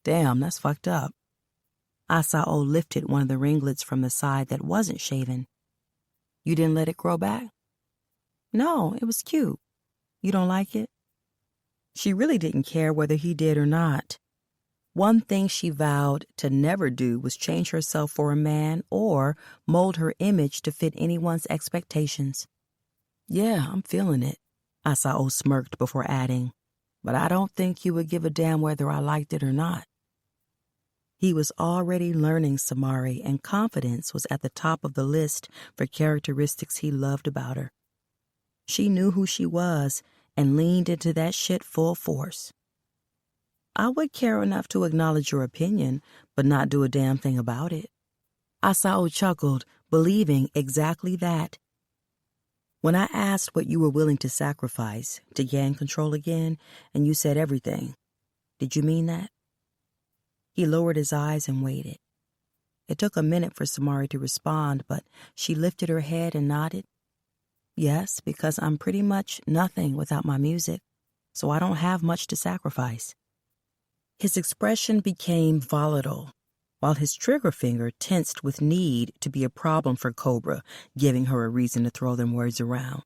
Damn, that's fucked up. Asao lifted one of the ringlets from the side that wasn't shaven. You didn't let it grow back? No, it was cute. You don't like it? She really didn't care whether he did or not. One thing she vowed to never do was change herself for a man or mold her image to fit anyone's expectations. Yeah, I'm feeling it, Asao smirked before adding, but I don't think you would give a damn whether I liked it or not. He was already learning Samari, and confidence was at the top of the list for characteristics he loved about her. She knew who she was and leaned into that shit full force. I would care enough to acknowledge your opinion, but not do a damn thing about it. Asao chuckled, believing exactly that. When I asked what you were willing to sacrifice to gain control again, and you said everything, did you mean that? He lowered his eyes and waited. It took a minute for Samari to respond, but she lifted her head and nodded. Yes, because I'm pretty much nothing without my music, so I don't have much to sacrifice. His expression became volatile, while his trigger finger tensed with need to be a problem for Cobra, giving her a reason to throw them words around.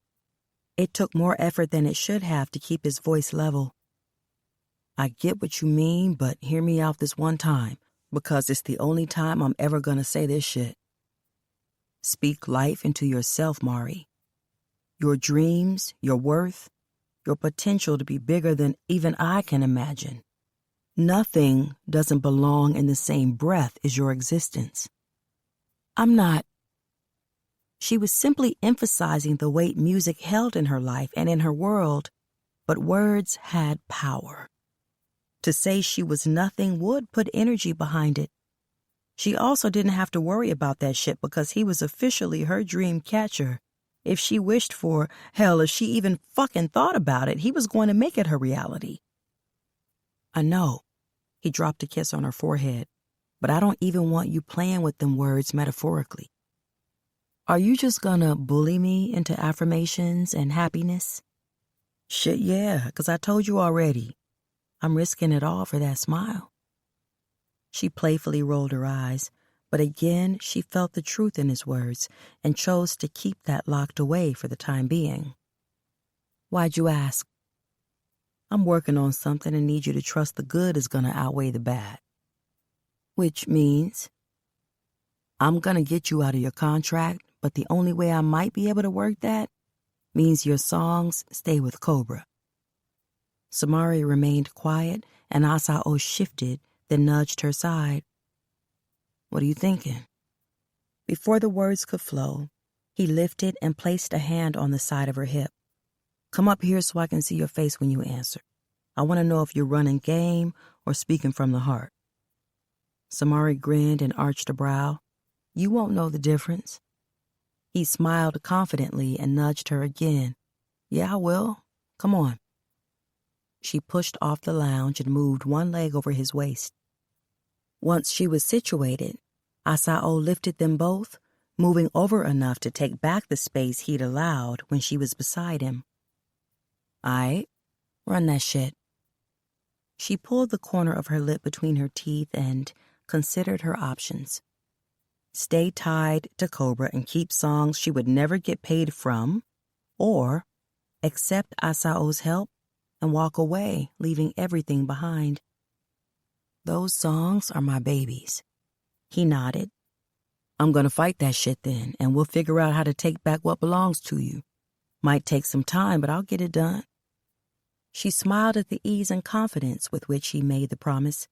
It took more effort than it should have to keep his voice level. I get what you mean, but hear me out this one time, because it's the only time I'm ever gonna say this shit. Speak life into yourself, Mari. Your dreams, your worth, your potential to be bigger than even I can imagine. Nothing doesn't belong in the same breath as your existence. I'm not. She was simply emphasizing the weight music held in her life and in her world, but words had power. To say she was nothing would put energy behind it. She also didn't have to worry about that shit because he was officially her dream catcher. If she wished for, hell, if she even fucking thought about it, he was going to make it her reality. I know. He dropped a kiss on her forehead, but I don't even want you playing with them words metaphorically. Are you just gonna bully me into affirmations and happiness? Shit, yeah, 'cause I told you already. I'm risking it all for that smile. She playfully rolled her eyes, but again she felt the truth in his words and chose to keep that locked away for the time being. Why'd you ask? I'm working on something and need you to trust the good is gonna outweigh the bad. Which means I'm gonna get you out of your contract, but the only way I might be able to work that means your songs stay with Cobra. Samari remained quiet, and Asao shifted, then nudged her side. What are you thinking? Before the words could flow, he lifted and placed a hand on the side of her hip. Come up here so I can see your face when you answer. I want to know if you're running game or speaking from the heart. Samari grinned and arched a brow. You won't know the difference. He smiled confidently and nudged her again. Yeah, I will. Come on. She pushed off the lounge and moved one leg over his waist. Once she was situated, Asao lifted them both, moving over enough to take back the space he'd allowed when she was beside him. Aight, run that shit. She pulled the corner of her lip between her teeth and considered her options. Stay tied to Cobra and keep songs she would never get paid from, or accept Asao's help and walk away, leaving everything behind. Those songs are my babies. He nodded. I'm gonna fight that shit then, and we'll figure out how to take back what belongs to you. Might take some time, but I'll get it done. She smiled at the ease and confidence with which he made the promise.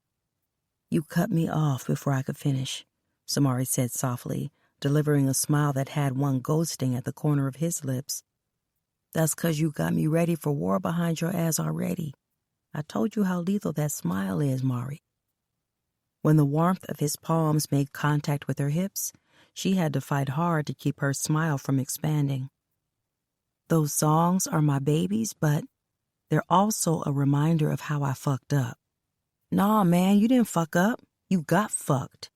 You cut me off before I could finish, Samari said softly, delivering a smile that had one ghosting at the corner of his lips. That's 'cause you got me ready for war behind your ass already. I told you how lethal that smile is, Mari. When the warmth of his palms made contact with her hips, she had to fight hard to keep her smile from expanding. Those songs are my babies, but they're also a reminder of how I fucked up. Nah, man, you didn't fuck up. You got fucked.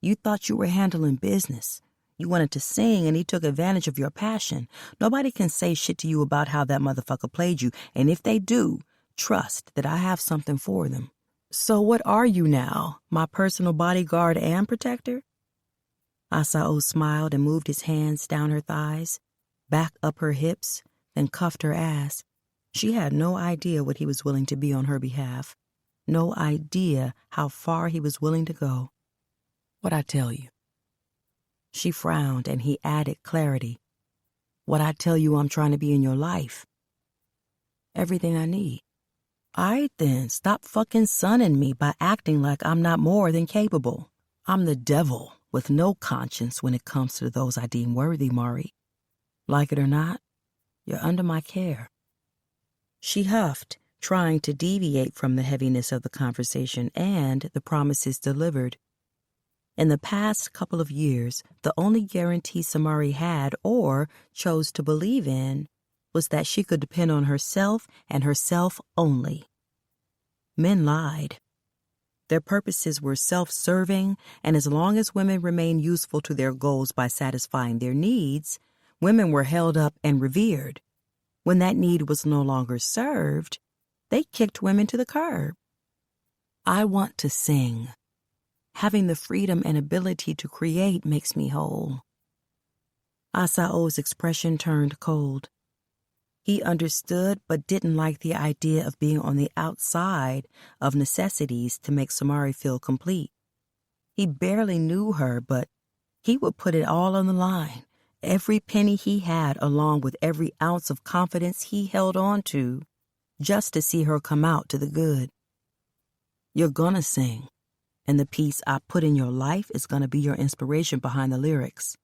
You thought you were handling business. You wanted to sing, and he took advantage of your passion. Nobody can say shit to you about how that motherfucker played you, and if they do, trust that I have something for them. So what are you now, my personal bodyguard and protector? Asao smiled and moved his hands down her thighs, back up her hips, then cuffed her ass. She had no idea what he was willing to be on her behalf. No idea how far he was willing to go. What'd I tell you? She frowned and he added clarity. What'd I tell you I'm trying to be in your life? Everything I need. All right then, stop fucking sunning me by acting like I'm not more than capable. I'm the devil with no conscience when it comes to those I deem worthy, Mari. Like it or not, you're under my care. She huffed, trying to deviate from the heaviness of the conversation and the promises delivered. In the past couple of years, the only guarantee Samari had or chose to believe in was that she could depend on herself and herself only. Men lied. Their purposes were self-serving, and as long as women remained useful to their goals by satisfying their needs, women were held up and revered. When that need was no longer served, they kicked women to the curb. I want to sing. Having the freedom and ability to create makes me whole. Asao's expression turned cold. He understood but didn't like the idea of being on the outside of necessities to make Samari feel complete. He barely knew her, but he would put it all on the line, every penny he had along with every ounce of confidence he held on to, just to see her come out to the good. You're gonna sing, and the piece I put in your life is gonna be your inspiration behind the lyrics.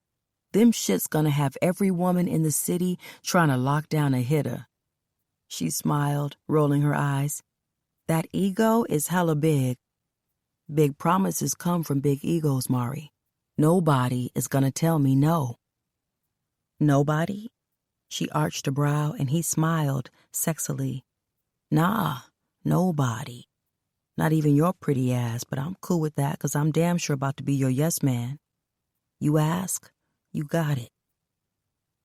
Them shit's gonna have every woman in the city trying to lock down a hitter. She smiled, rolling her eyes. That ego is hella big. Big promises come from big egos, Mari. Nobody is gonna tell me no. Nobody? She arched a brow and he smiled sexily. Nah, nobody. Not even your pretty ass, but I'm cool with that because I'm damn sure about to be your yes man. You ask? You got it.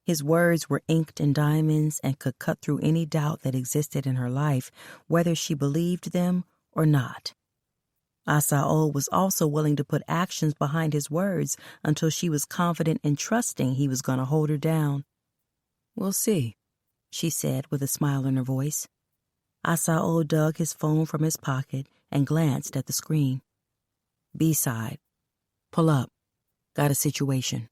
His words were inked in diamonds and could cut through any doubt that existed in her life, whether she believed them or not. Asao was also willing to put actions behind his words until she was confident and trusting he was going to hold her down. We'll see, she said with a smile in her voice. Asao dug his phone from his pocket and glanced at the screen. B-side. Pull up. Got a situation.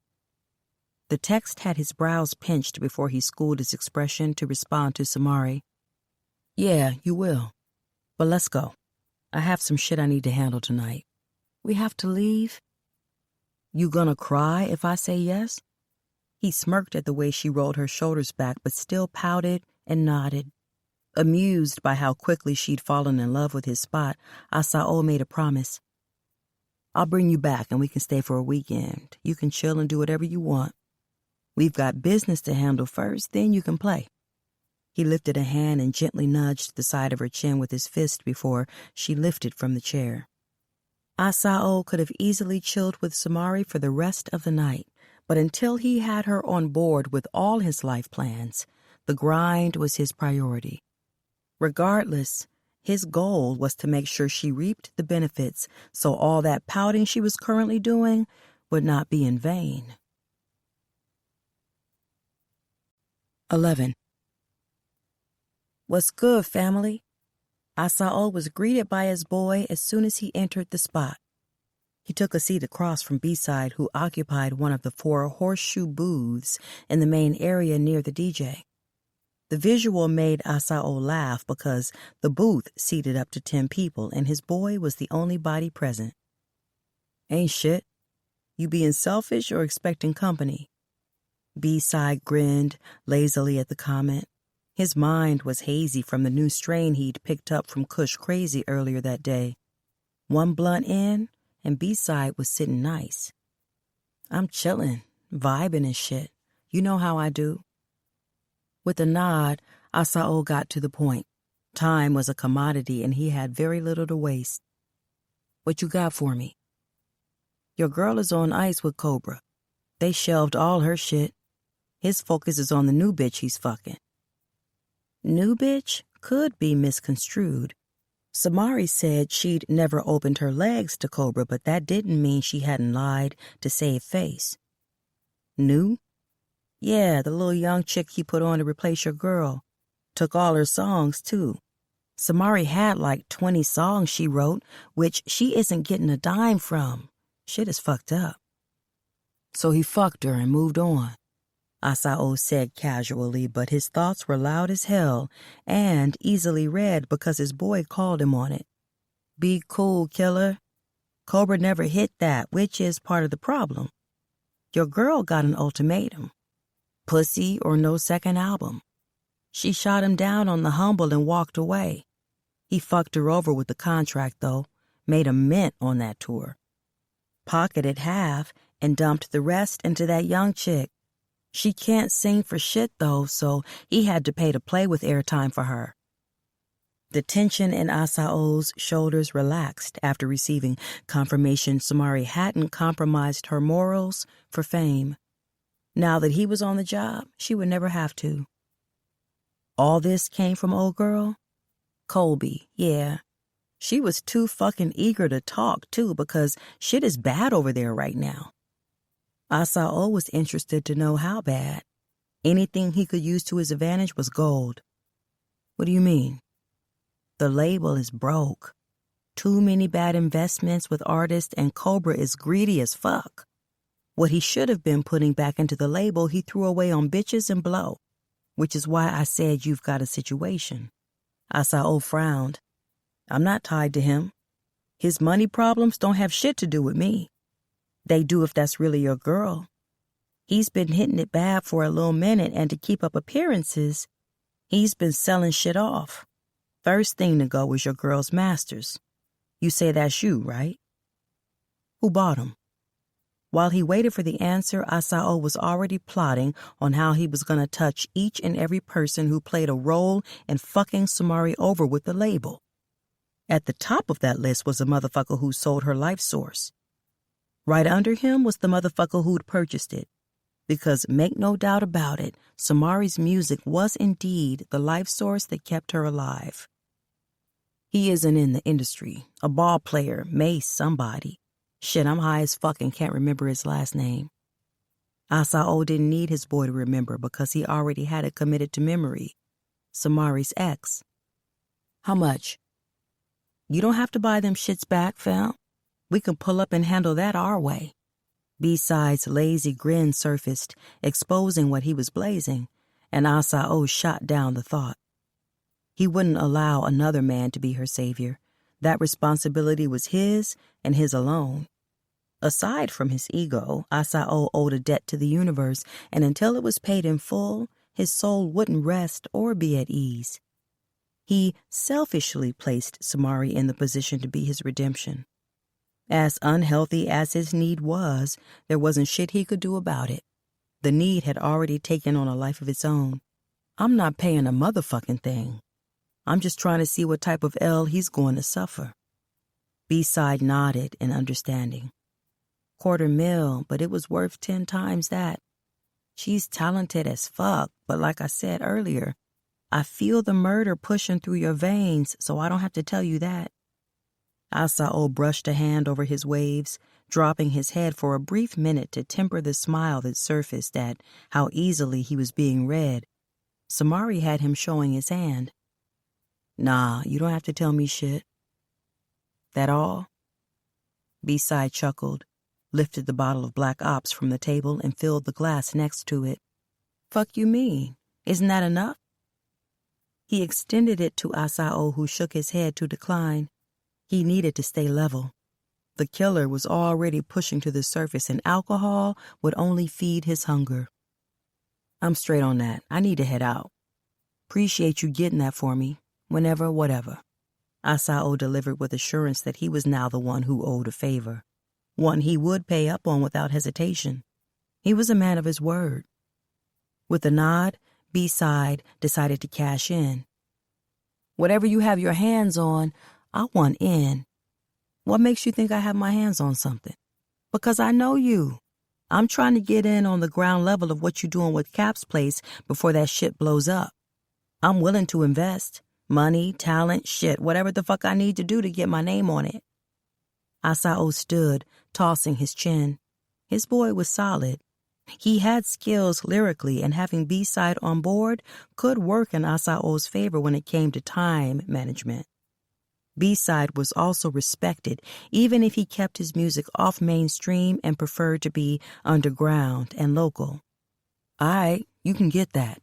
The text had his brows pinched before he schooled his expression to respond to Samari. Yeah, you will. But let's go. I have some shit I need to handle tonight. We have to leave? You gonna cry if I say yes? He smirked at the way she rolled her shoulders back but still pouted and nodded. Amused by how quickly she'd fallen in love with his spot, Asao made a promise. I'll bring you back and we can stay for a weekend. You can chill and do whatever you want. We've got business to handle first, then you can play. He lifted a hand and gently nudged the side of her chin with his fist before she lifted from the chair. Asao could have easily chilled with Samari for the rest of the night, but until he had her on board with all his life plans, the grind was his priority. Regardless, his goal was to make sure she reaped the benefits so all that pouting she was currently doing would not be in vain. 11. What's good, family? Asao was greeted by his boy as soon as he entered the spot. He took a seat across from B-side, who occupied one of the 4 horseshoe booths in the main area near the DJ. The visual made Asao laugh because the booth seated up to 10 people and his boy was the only body present. Ain't shit. You being selfish or expecting company? B-side grinned lazily at the comment. His mind was hazy from the new strain he'd picked up from Kush Crazy earlier that day. One blunt in, and B-side was sitting nice. I'm chillin', vibing and shit. You know how I do. With a nod, Asao got to the point. Time was a commodity and he had very little to waste. What you got for me? Your girl is on ice with Cobra. They shelved all her shit. His focus is on the new bitch he's fucking. New bitch? could be misconstrued. Samari said she'd never opened her legs to Cobra, but that didn't mean she hadn't lied to save face. New? Yeah, the little young chick he put on to replace your girl. Took all her songs, too. Samari had like 20 songs she wrote, which she isn't getting a dime from. Shit is fucked up. So he fucked her and moved on, Asao said casually, but his thoughts were loud as hell and easily read because his boy called him on it. Be cool, killer. Cobra never hit that, which is part of the problem. Your girl got an ultimatum. Pussy or no second album. She shot him down on the humble and walked away. He fucked her over with the contract, though, made a mint on that tour. Pocketed half and dumped the rest into that young chick. She can't sing for shit, though, so he had to pay to play with airtime for her. The tension in Asao's shoulders relaxed after receiving confirmation Samari hadn't compromised her morals for fame. Now that he was on the job, she would never have to. All this came from old girl? Colby, yeah. She was too fucking eager to talk, too, because shit is bad over there right now. Asao was interested to know how bad. Anything he could use to his advantage was gold. What do you mean? The label is broke. Too many bad investments with artists, and Cobra is greedy as fuck. What he should have been putting back into the label, he threw away on bitches and blow, which is why I said you've got a situation. Asao frowned. I'm not tied to him. His money problems don't have shit to do with me. They do if that's really your girl. He's been hitting it bad for a little minute, and to keep up appearances, he's been selling shit off. First thing to go was your girl's masters. You say that's you, right? Who bought them? While he waited for the answer, Asao was already plotting on how he was going to touch each and every person who played a role in fucking Samari over with the label. At the top of that list was a motherfucker who sold her life source. Right under him was the motherfucker who'd purchased it. Because make no doubt about it, Samari's music was indeed the life source that kept her alive. He isn't in the industry. A ball player, Mace, somebody. Shit, I'm high as fuck and can't remember his last name. Asao didn't need his boy to remember because he already had it committed to memory. Samari's ex. How much? You don't have to buy them shits back, fam. We can pull up and handle that our way. B-Side's lazy grin surfaced, exposing what he was blazing, and Asao shot down the thought. He wouldn't allow another man to be her savior. That responsibility was his and his alone. Aside from his ego, Asao owed a debt to the universe, and until it was paid in full, his soul wouldn't rest or be at ease. He selfishly placed Samari in the position to be his redemption. As unhealthy as his need was, there wasn't shit he could do about it. The need had already taken on a life of its own. I'm not paying a motherfucking thing. I'm just trying to see what type of L he's going to suffer. B-Side nodded in understanding. $250,000, but it was worth 10 times that. She's talented as fuck, but like I said earlier, I feel the murder pushing through your veins, so I don't have to tell you that. Asao brushed a hand over his waves, dropping his head for a brief minute to temper the smile that surfaced at how easily he was being read. Samari had him showing his hand. Nah, you don't have to tell me shit. That all? B-Side chuckled, lifted the bottle of Black Ops from the table and filled the glass next to it. Fuck you mean? Isn't that enough? He extended it to Asao, who shook his head to decline. He needed to stay level. The killer was already pushing to the surface, and alcohol would only feed his hunger. I'm straight on that. I need to head out. Appreciate you getting that for me. Whenever, whatever. Asao delivered with assurance that he was now the one who owed a favor. One he would pay up on without hesitation. He was a man of his word. With a nod, B-Side decided to cash in. Whatever you have your hands on, I want in. What makes you think I have my hands on something? Because I know you. I'm trying to get in on the ground level of what you're doing with Cap's place before that shit blows up. I'm willing to invest. Money, talent, shit, whatever the fuck I need to do to get my name on it. Asao stood, tossing his chin. His boy was solid. He had skills lyrically, and having B-side on board could work in Asao's favor when it came to time management. B-side was also respected, even if he kept his music off mainstream and preferred to be underground and local. Aight, you can get that.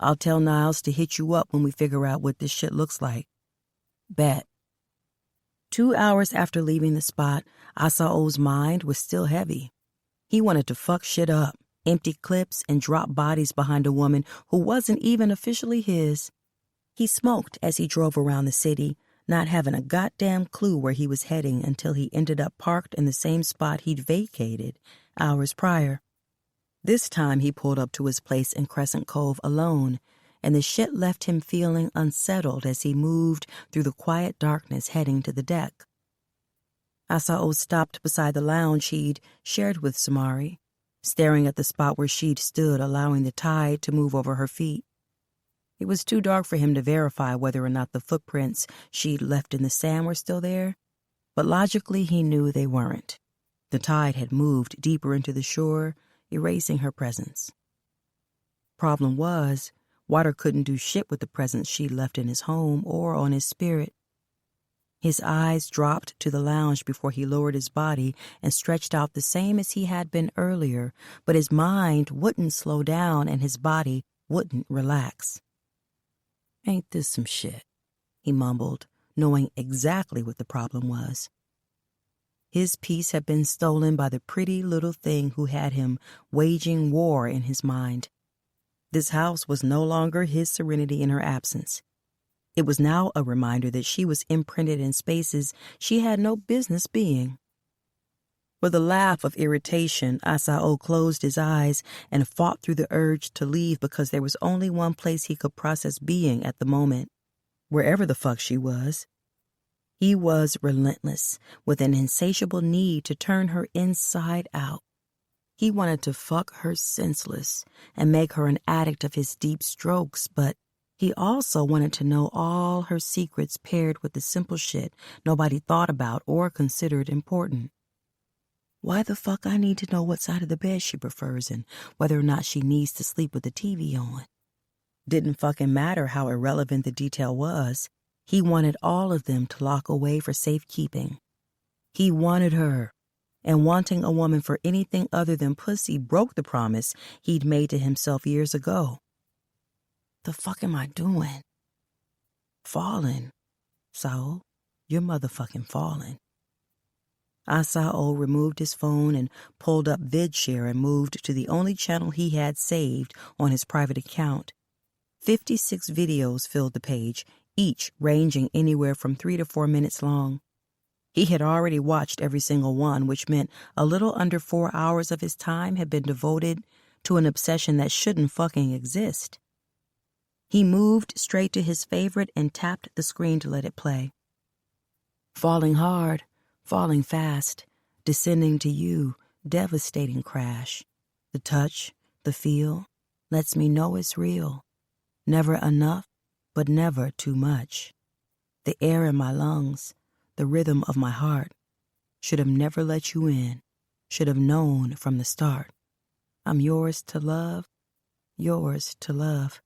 I'll tell Niles to hit you up when we figure out what this shit looks like. Bet. 2 hours after leaving the spot, Asao's mind was still heavy. He wanted to fuck shit up, empty clips, and drop bodies behind a woman who wasn't even officially his. He smoked as he drove around the city, not having a goddamn clue where he was heading until he ended up parked in the same spot he'd vacated hours prior. This time he pulled up to his place in Crescent Cove alone, and the shit left him feeling unsettled as he moved through the quiet darkness heading to the deck. Asao stopped beside the lounge he'd shared with Sumari, staring at the spot where she'd stood, allowing the tide to move over her feet. It was too dark for him to verify whether or not the footprints she'd left in the sand were still there, but logically he knew they weren't. The tide had moved deeper into the shore, erasing her presence. Problem was, water couldn't do shit with the presence she'd left in his home or on his spirit. His eyes dropped to the lounge before he lowered his body and stretched out the same as he had been earlier, but his mind wouldn't slow down and his body wouldn't relax. Ain't this some shit? He mumbled, knowing exactly what the problem was. His peace had been stolen by the pretty little thing who had him waging war in his mind. This house was no longer his serenity in her absence. It was now a reminder that she was imprinted in spaces she had no business being. With a laugh of irritation, Asao closed his eyes and fought through the urge to leave because there was only one place he could process being at the moment, wherever the fuck she was. He was relentless, with an insatiable need to turn her inside out. He wanted to fuck her senseless and make her an addict of his deep strokes, but he also wanted to know all her secrets paired with the simple shit nobody thought about or considered important. Why the fuck I need to know what side of the bed she prefers and whether or not she needs to sleep with the TV on? Didn't fucking matter how irrelevant the detail was. He wanted all of them to lock away for safekeeping. He wanted her, and wanting a woman for anything other than pussy broke the promise he'd made to himself years ago. The fuck am I doing? Falling. So, you're motherfucking falling. Asao removed his phone and pulled up VidShare and moved to the only channel he had saved on his private account. 56 videos filled the page, each ranging anywhere from 3 to 4 minutes long. He had already watched every single one, which meant a little under 4 hours of his time had been devoted to an obsession that shouldn't fucking exist. He moved straight to his favorite and tapped the screen to let it play. Falling hard, falling fast, descending to you, devastating crash. The touch, the feel, lets me know it's real. Never enough, but never too much. The air in my lungs, the rhythm of my heart. Should have never let you in, should have known from the start. I'm yours to love, yours to love,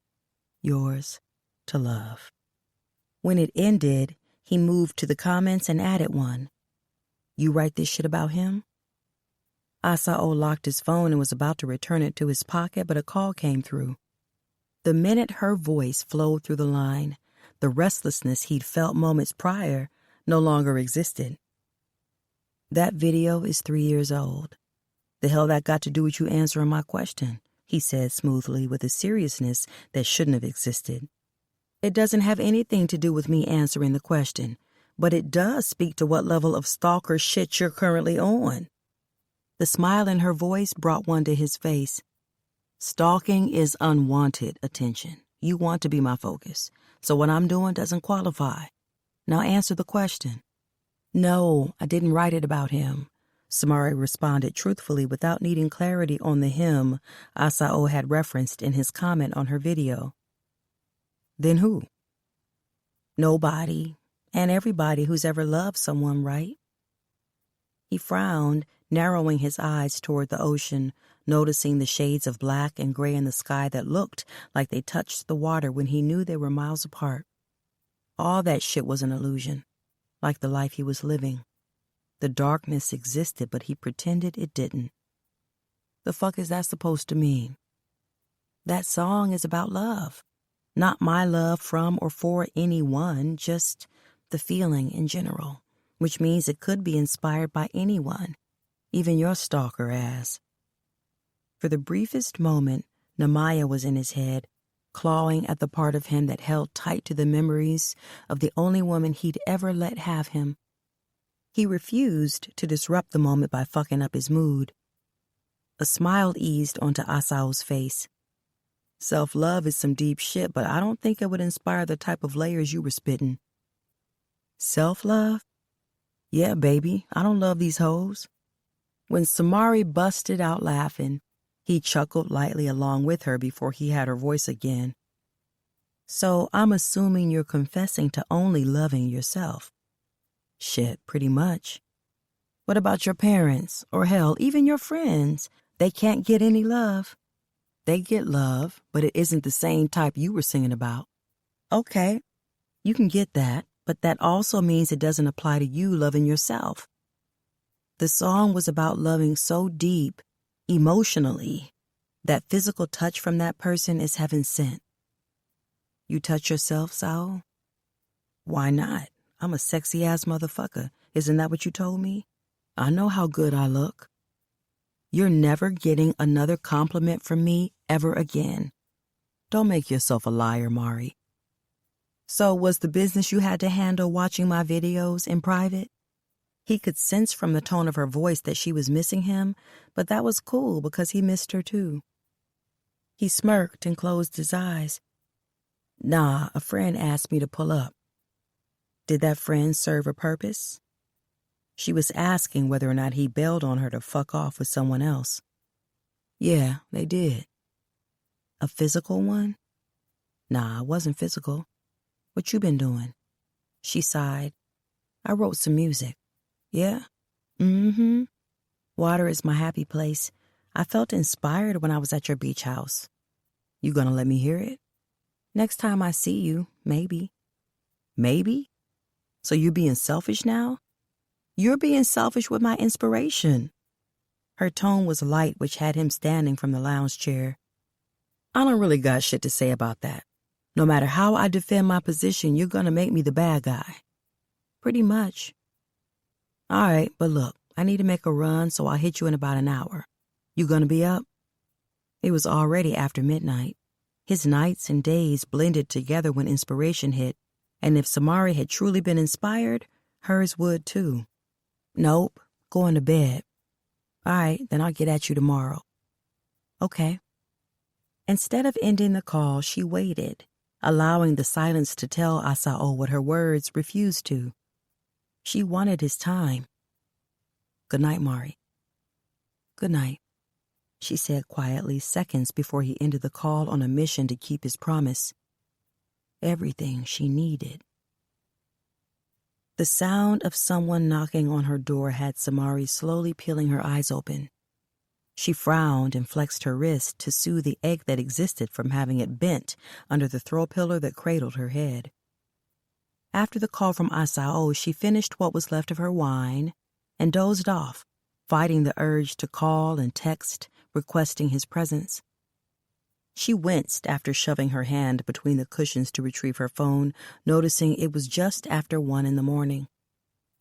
yours to love. When it ended, he moved to the comments and added one. You write this shit about him? Asao locked his phone and was about to return it to his pocket, but a call came through. The minute her voice flowed through the line, the restlessness he'd felt moments prior no longer existed. That video is 3 years old. The hell that got to do with you answering my question? He said smoothly with a seriousness that shouldn't have existed. It doesn't have anything to do with me answering the question, but it does speak to what level of stalker shit you're currently on. The smile in her voice brought one to his face. Stalking is unwanted attention. You want to be my focus, so what I'm doing doesn't qualify. Now answer the question. No, I didn't write it about him. Sumari responded truthfully without needing clarity on the him Asao had referenced in his comment on her video. Then who? Nobody, and everybody who's ever loved someone, right? He frowned, narrowing his eyes toward the ocean, noticing the shades of black and gray in the sky that looked like they touched the water when he knew they were miles apart. All that shit was an illusion, like the life he was living. The darkness existed, but he pretended it didn't. The fuck is that supposed to mean? That song is about love. Not my love from or for anyone, just the feeling in general, which means it could be inspired by anyone, even your stalker ass. For the briefest moment, Namaya was in his head, clawing at the part of him that held tight to the memories of the only woman he'd ever let have him. He refused to disrupt the moment by fucking up his mood. A smile eased onto Asao's face. Self-love is some deep shit, but I don't think it would inspire the type of layers you were spitting. Self-love? Yeah, baby, I don't love these hoes. When Samari busted out laughing, he chuckled lightly along with her before he had her voice again. So I'm assuming you're confessing to only loving yourself. Shit, pretty much. What about your parents, or hell, even your friends? They can't get any love. They get love, but it isn't the same type you were singing about. Okay, you can get that, but that also means it doesn't apply to you loving yourself. The song was about loving so deep, emotionally, that physical touch from that person is heaven sent. You touch yourself, Sao? Why not? I'm a sexy-ass motherfucker. Isn't that what you told me? I know how good I look. You're never getting another compliment from me ever again. Don't make yourself a liar, Mari. So was the business you had to handle watching my videos in private? He could sense from the tone of her voice that she was missing him, but that was cool because he missed her too. He smirked and closed his eyes. Nah, a friend asked me to pull up. Did that friend serve a purpose? She was asking whether or not he bailed on her to fuck off with someone else. Yeah, they did. A physical one? Nah, it wasn't physical. What you been doing? She sighed. I wrote some music. Yeah? Mm-hmm. Water is my happy place. I felt inspired when I was at your beach house. You gonna let me hear it? Next time I see you, maybe. Maybe? So you being selfish now? You're being selfish with my inspiration. Her tone was light, which had him standing from the lounge chair. I don't really got shit to say about that. No matter how I defend my position, you're gonna make me the bad guy. Pretty much. All right, but look, I need to make a run, so I'll hit you in about an hour. You gonna be up? It was already after midnight. His nights and days blended together when inspiration hit, and if Samari had truly been inspired, hers would too. Nope, going to bed. All right, then I'll get at you tomorrow. Okay. Instead of ending the call, she waited, allowing the silence to tell Asao what her words refused to. She wanted his time. Good night, Mari. Good night, she said quietly seconds before he ended the call on a mission to keep his promise. Everything she needed. The sound of someone knocking on her door had Samari slowly peeling her eyes open. She frowned and flexed her wrist to soothe the ache that existed from having it bent under the throw pillow that cradled her head. After the call from Asao, she finished what was left of her wine and dozed off, fighting the urge to call and text, requesting his presence. She winced after shoving her hand between the cushions to retrieve her phone, noticing it was just after 1 a.m.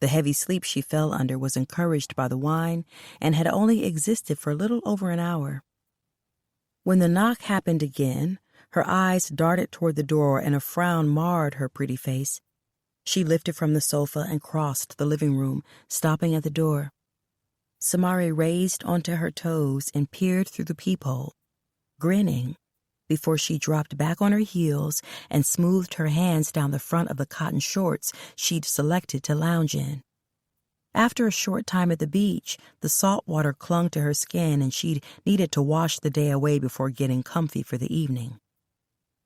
The heavy sleep she fell under was encouraged by the wine and had only existed for a little over an hour. When the knock happened again, her eyes darted toward the door and a frown marred her pretty face. She lifted from the sofa and crossed the living room, stopping at the door. Samari raised onto her toes and peered through the peephole, grinning, before she dropped back on her heels and smoothed her hands down the front of the cotton shorts she'd selected to lounge in. After a short time at the beach, the salt water clung to her skin and she'd needed to wash the day away before getting comfy for the evening.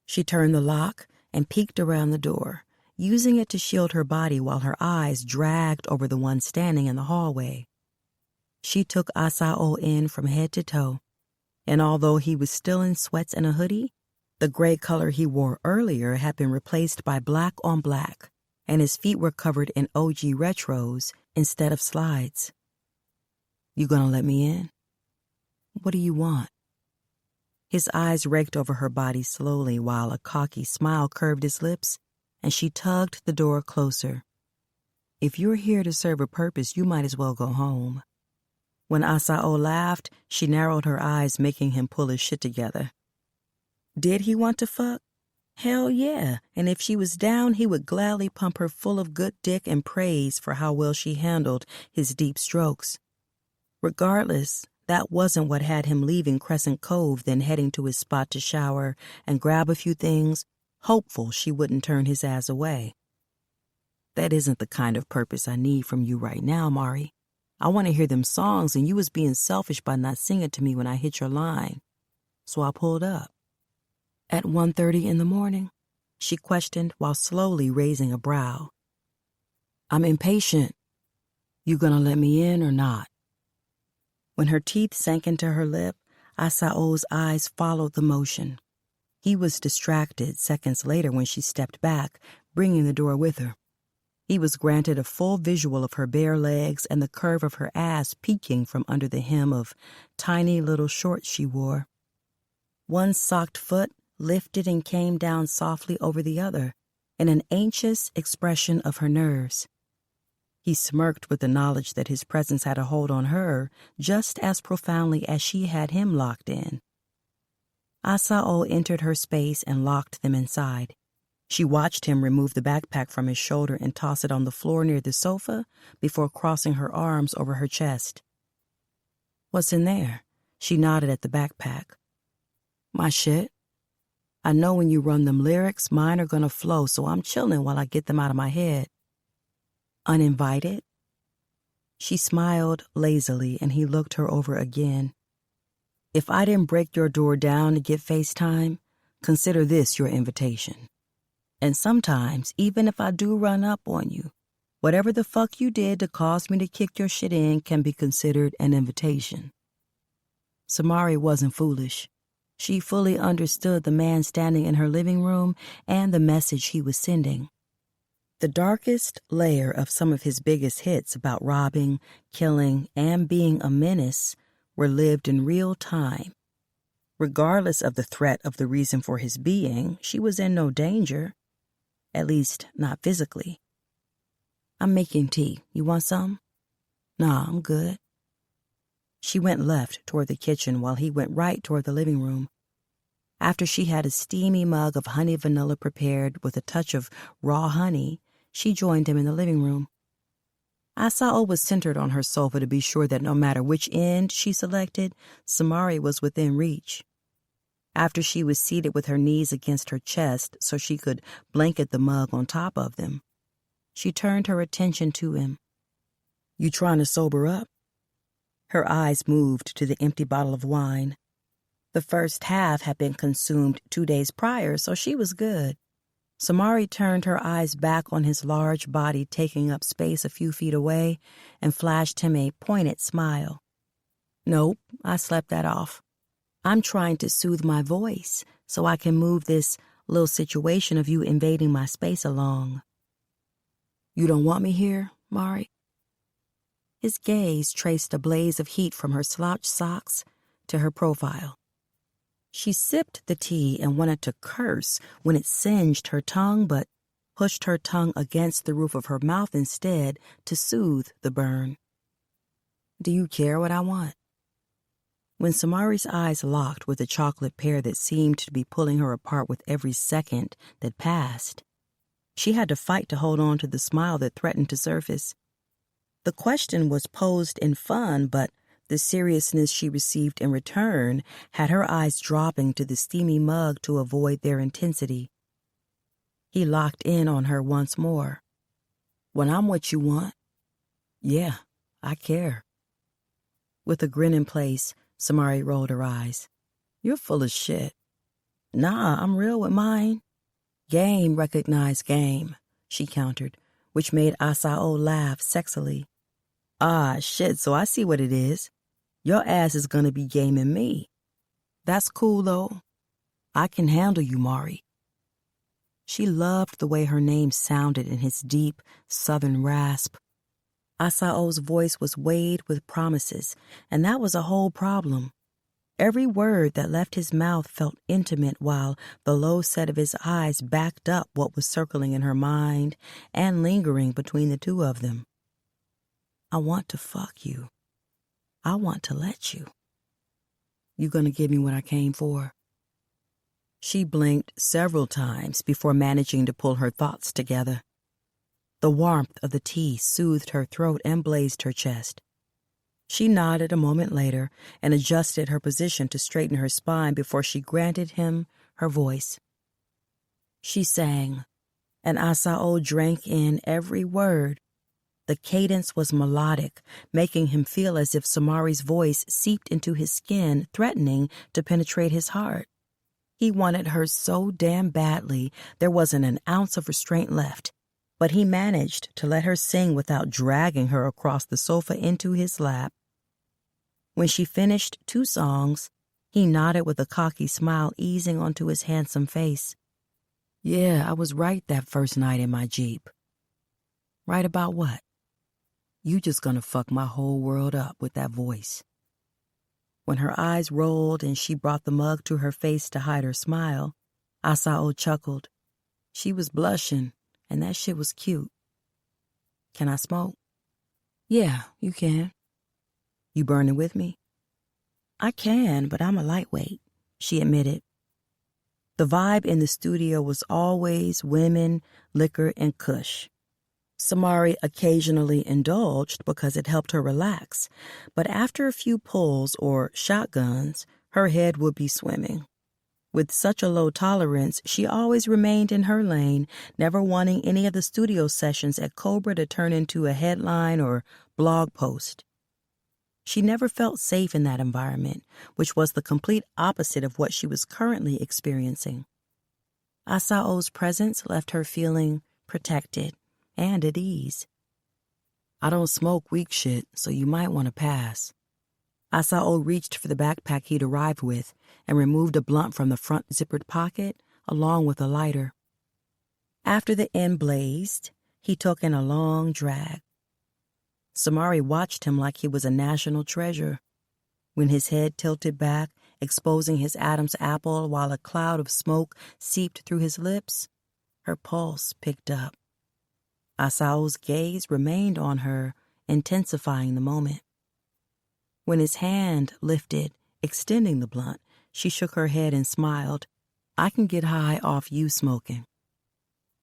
She turned the lock and peeked around the door, using it to shield her body while her eyes dragged over the one standing in the hallway. She took Asao in from head to toe, and although he was still in sweats and a hoodie, the gray color he wore earlier had been replaced by black on black, and his feet were covered in OG retros instead of slides. "You gonna let me in? What do you want?" His eyes raked over her body slowly while a cocky smile curved his lips, and she tugged the door closer. "If you're here to serve a purpose, you might as well go home." When Asao laughed, she narrowed her eyes, making him pull his shit together. Did he want to fuck? Hell yeah, and if she was down, he would gladly pump her full of good dick and praise for how well she handled his deep strokes. Regardless, that wasn't what had him leaving Crescent Cove, then heading to his spot to shower and grab a few things, hopeful she wouldn't turn his ass away. "That isn't the kind of purpose I need from you right now, Mari. I want to hear them songs, and you was being selfish by not singing to me when I hit your line. So I pulled up." "At 1:30 in the morning?" she questioned while slowly raising a brow. "I'm impatient. You gonna let me in or not?" When her teeth sank into her lip, Asao's eyes followed the motion. He was distracted seconds later when she stepped back, bringing the door with her. He was granted a full visual of her bare legs and the curve of her ass peeking from under the hem of tiny little shorts she wore. One socked foot lifted and came down softly over the other in an anxious expression of her nerves. He smirked with the knowledge that his presence had a hold on her just as profoundly as she had him locked in. Asao entered her space and locked them inside. She watched him remove the backpack from his shoulder and toss it on the floor near the sofa before crossing her arms over her chest. "What's in there?" She nodded at the backpack. "My shit. I know when you run them lyrics, mine are gonna flow, so I'm chilling while I get them out of my head." "Uninvited?" She smiled lazily, and he looked her over again. "If I didn't break your door down to get FaceTime, consider this your invitation. And sometimes, even if I do run up on you, whatever the fuck you did to cause me to kick your shit in can be considered an invitation." Samari wasn't foolish. She fully understood the man standing in her living room and the message he was sending. The darkest layer of some of his biggest hits about robbing, killing, and being a menace were lived in real time. Regardless of the threat of the reason for his being, she was in no danger. At least, not physically. "I'm making tea. You want some?" "Nah, I'm good." She went left toward the kitchen while he went right toward the living room. After she had a steamy mug of honey vanilla prepared with a touch of raw honey, she joined him in the living room. Asao was centered on her sofa to be sure that no matter which end she selected, Samari was within reach. After she was seated with her knees against her chest so she could blanket the mug on top of them, she turned her attention to him. "You trying to sober up?" Her eyes moved to the empty bottle of wine. The first half had been consumed 2 days prior, so she was good. Samari turned her eyes back on his large body taking up space a few feet away and flashed him a pointed smile. "Nope, I slept that off. I'm trying to soothe my voice so I can move this little situation of you invading my space along." "You don't want me here, Mari?" His gaze traced a blaze of heat from her slouched socks to her profile. She sipped the tea and wanted to curse when it singed her tongue, but pushed her tongue against the roof of her mouth instead to soothe the burn. "Do you care what I want?" When Samari's eyes locked with the chocolate pear that seemed to be pulling her apart with every second that passed, she had to fight to hold on to the smile that threatened to surface. The question was posed in fun, but the seriousness she received in return had her eyes dropping to the steamy mug to avoid their intensity. He locked in on her once more. "When I'm what you want, yeah, I care." With a grin in place, Samari rolled her eyes. "You're full of shit." "Nah, I'm real with mine." Game recognized game. she countered, which made Asao laugh sexily. Ah, shit, so I see what it is. Your ass is gonna be gaming me. That's cool, though. I can handle you, Mari. She loved the way her name sounded in his deep, southern rasp. Asao's voice was weighted with promises, and that was a whole problem. Every word that left his mouth felt intimate while the low set of his eyes backed up what was circling in her mind and lingering between the two of them. I want to fuck you. I want to let you. You gonna give me what I came for? She blinked several times before managing to pull her thoughts together. The warmth of the tea soothed her throat and blazed her chest. She nodded a moment later and adjusted her position to straighten her spine before she granted him her voice. She sang, and Asao drank in every word. The cadence was melodic, making him feel as if Samari's voice seeped into his skin, threatening to penetrate his heart. He wanted her so damn badly there wasn't an ounce of restraint left, but he managed to let her sing without dragging her across the sofa into his lap. When she finished 2 songs, he nodded with a cocky smile easing onto his handsome face. Yeah, I was right that first night in my Jeep. Right about what? You just gonna fuck my whole world up with that voice. When her eyes rolled and she brought the mug to her face to hide her smile, Asao chuckled. She was blushing, and that shit was cute. Can I smoke? Yeah, you can. You burning with me? I can, but I'm a lightweight, she admitted. The vibe in the studio was always women, liquor, and kush. Samari occasionally indulged because it helped her relax, but after a few pulls or shotguns, her head would be swimming. With such a low tolerance, she always remained in her lane, never wanting any of the studio sessions at Cobra to turn into a headline or blog post. She never felt safe in that environment, which was the complete opposite of what she was currently experiencing. Asao's presence left her feeling protected and at ease. I don't smoke weak shit, so you might want to pass. Asao reached for the backpack he'd arrived with and removed a blunt from the front zippered pocket along with a lighter. After the end blazed, he took in a long drag. Samari watched him like he was a national treasure. When his head tilted back, exposing his Adam's apple while a cloud of smoke seeped through his lips, her pulse picked up. Asao's gaze remained on her, intensifying the moment. When his hand lifted, extending the blunt, she shook her head and smiled. I can get high off you smoking.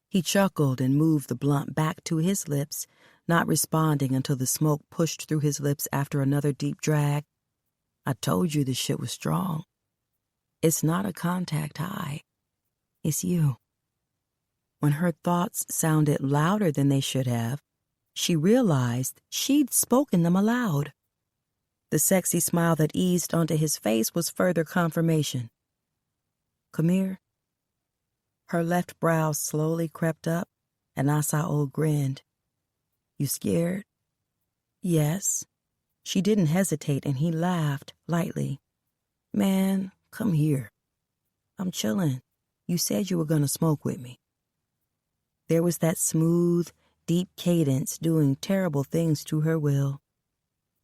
He chuckled and moved the blunt back to his lips, not responding until the smoke pushed through his lips after another deep drag. I told you this shit was strong. It's not a contact high. It's you. When her thoughts sounded louder than they should have, she realized she'd spoken them aloud. The sexy smile that eased onto his face was further confirmation. Come here. Her left brow slowly crept up, and Asao grinned. You scared? Yes. She didn't hesitate, and he laughed lightly. Man, come here. I'm chilling. You said you were gonna smoke with me. There was that smooth, deep cadence doing terrible things to her will.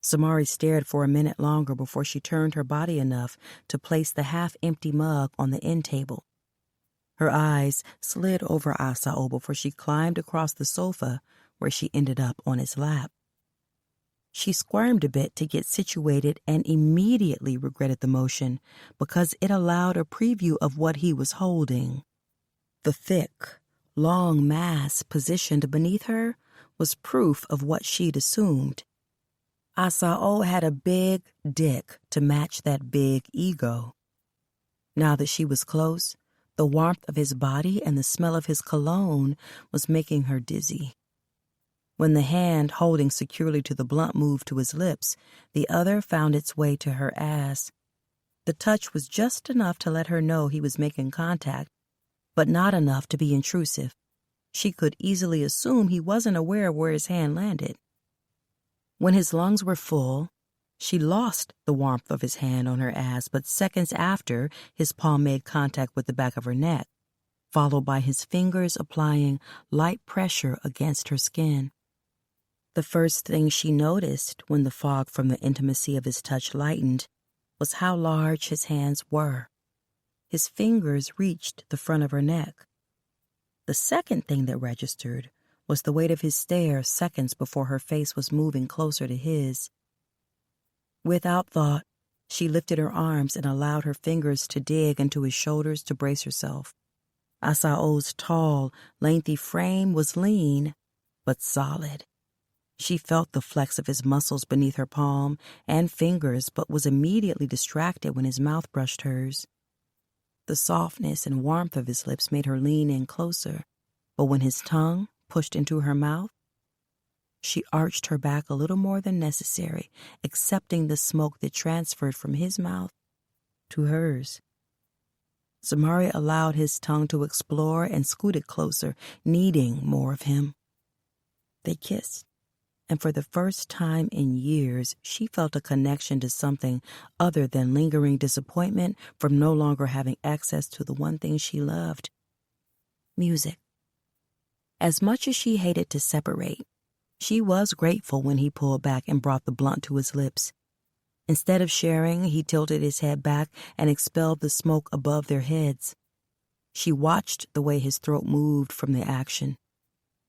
Samari stared for a minute longer before she turned her body enough to place the half-empty mug on the end table. Her eyes slid over Asao before she climbed across the sofa where she ended up on his lap. She squirmed a bit to get situated and immediately regretted the motion because it allowed a preview of what he was holding. The thick, long mass positioned beneath her was proof of what she'd assumed. Asao had a big dick to match that big ego. Now that she was close, the warmth of his body and the smell of his cologne was making her dizzy. When the hand holding securely to the blunt moved to his lips, the other found its way to her ass. The touch was just enough to let her know he was making contact, but not enough to be intrusive. She could easily assume he wasn't aware of where his hand landed. When his lungs were full, she lost the warmth of his hand on her ass, but seconds after, his palm made contact with the back of her neck, followed by his fingers applying light pressure against her skin. The first thing she noticed when the fog from the intimacy of his touch lightened was how large his hands were. His fingers reached the front of her neck. The second thing that registered was the weight of his stare seconds before her face was moving closer to his. Without thought, she lifted her arms and allowed her fingers to dig into his shoulders to brace herself. Asao's tall, lengthy frame was lean, but solid. She felt the flex of his muscles beneath her palm and fingers, but was immediately distracted when his mouth brushed hers. The softness and warmth of his lips made her lean in closer, but when his tongue pushed into her mouth, she arched her back a little more than necessary, accepting the smoke that transferred from his mouth to hers. Samari allowed his tongue to explore and scooted closer, needing more of him. They kissed, and for the first time in years, she felt a connection to something other than lingering disappointment from no longer having access to the one thing she loved: music. As much as she hated to separate, she was grateful when he pulled back and brought the blunt to his lips. Instead of sharing, he tilted his head back and expelled the smoke above their heads. She watched the way his throat moved from the action.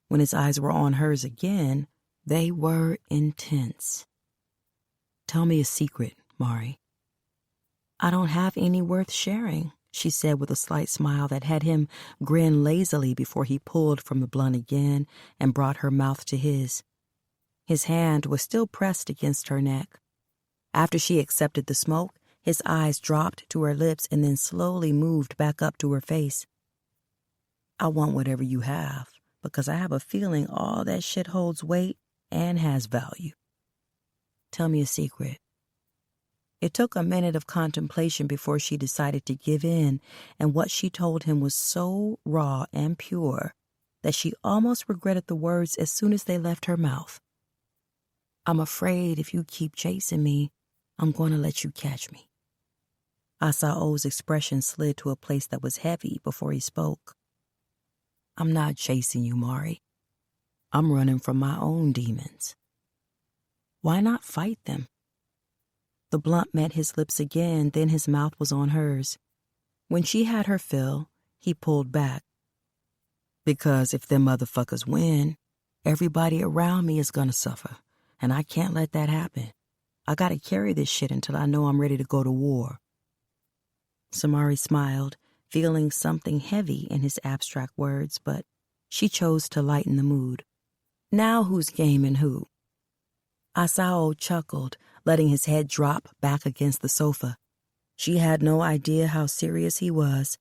When his eyes were on hers again, they were intense. "Tell me a secret, Mari." "I don't have any worth sharing," she said with a slight smile that had him grin lazily before he pulled from the blunt again and brought her mouth to his. His hand was still pressed against her neck. After she accepted the smoke, his eyes dropped to her lips and then slowly moved back up to her face. "I want whatever you have, because I have a feeling all that shit holds weight and has value. Tell me a secret." It took a minute of contemplation before she decided to give in, and what she told him was so raw and pure that she almost regretted the words as soon as they left her mouth. "I'm afraid if you keep chasing me, I'm going to let you catch me." Asao's expression slid to a place that was heavy before he spoke. "I'm not chasing you, Mari. I'm running from my own demons." "Why not fight them?" The blunt met his lips again, then his mouth was on hers. When she had her fill, he pulled back. "Because if them motherfuckers win, everybody around me is gonna suffer, and I can't let that happen. I gotta carry this shit until I know I'm ready to go to war." Samari smiled, feeling something heavy in his abstract words, but she chose to lighten the mood. "Now who's gaming who?" Asao chuckled, letting his head drop back against the sofa. She had no idea how serious he was.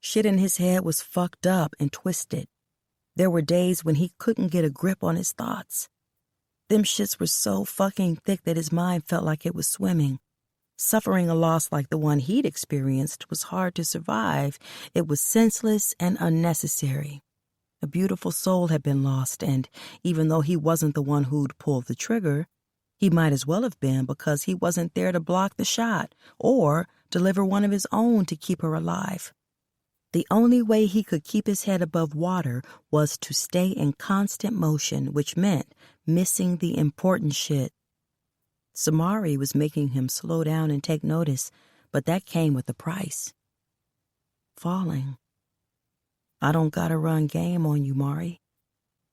Shit in his head was fucked up and twisted. There were days when he couldn't get a grip on his thoughts. Them shits were so fucking thick that his mind felt like it was swimming. Suffering a loss like the one he'd experienced was hard to survive. It was senseless and unnecessary. A beautiful soul had been lost, and even though he wasn't the one who'd pulled the trigger, he might as well have been, because he wasn't there to block the shot or deliver one of his own to keep her alive. The only way he could keep his head above water was to stay in constant motion, which meant missing the important shit. Samari was making him slow down and take notice, but that came with a price. Falling. "I don't gotta run game on you, Mari.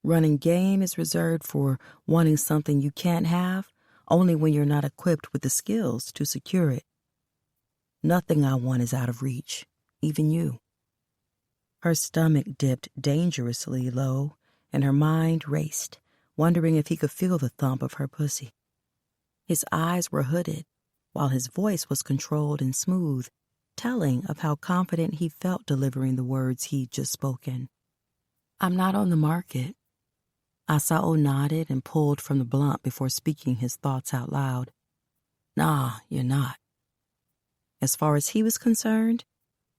Running game is reserved for wanting something you can't have only when you're not equipped with the skills to secure it. Nothing I want is out of reach, even you." Her stomach dipped dangerously low, and her mind raced, wondering if he could feel the thump of her pussy. His eyes were hooded, while his voice was controlled and smooth, telling of how confident he felt delivering the words he'd just spoken. "I'm not on the market." Asao nodded and pulled from the blunt before speaking his thoughts out loud. "Nah, you're not." As far as he was concerned,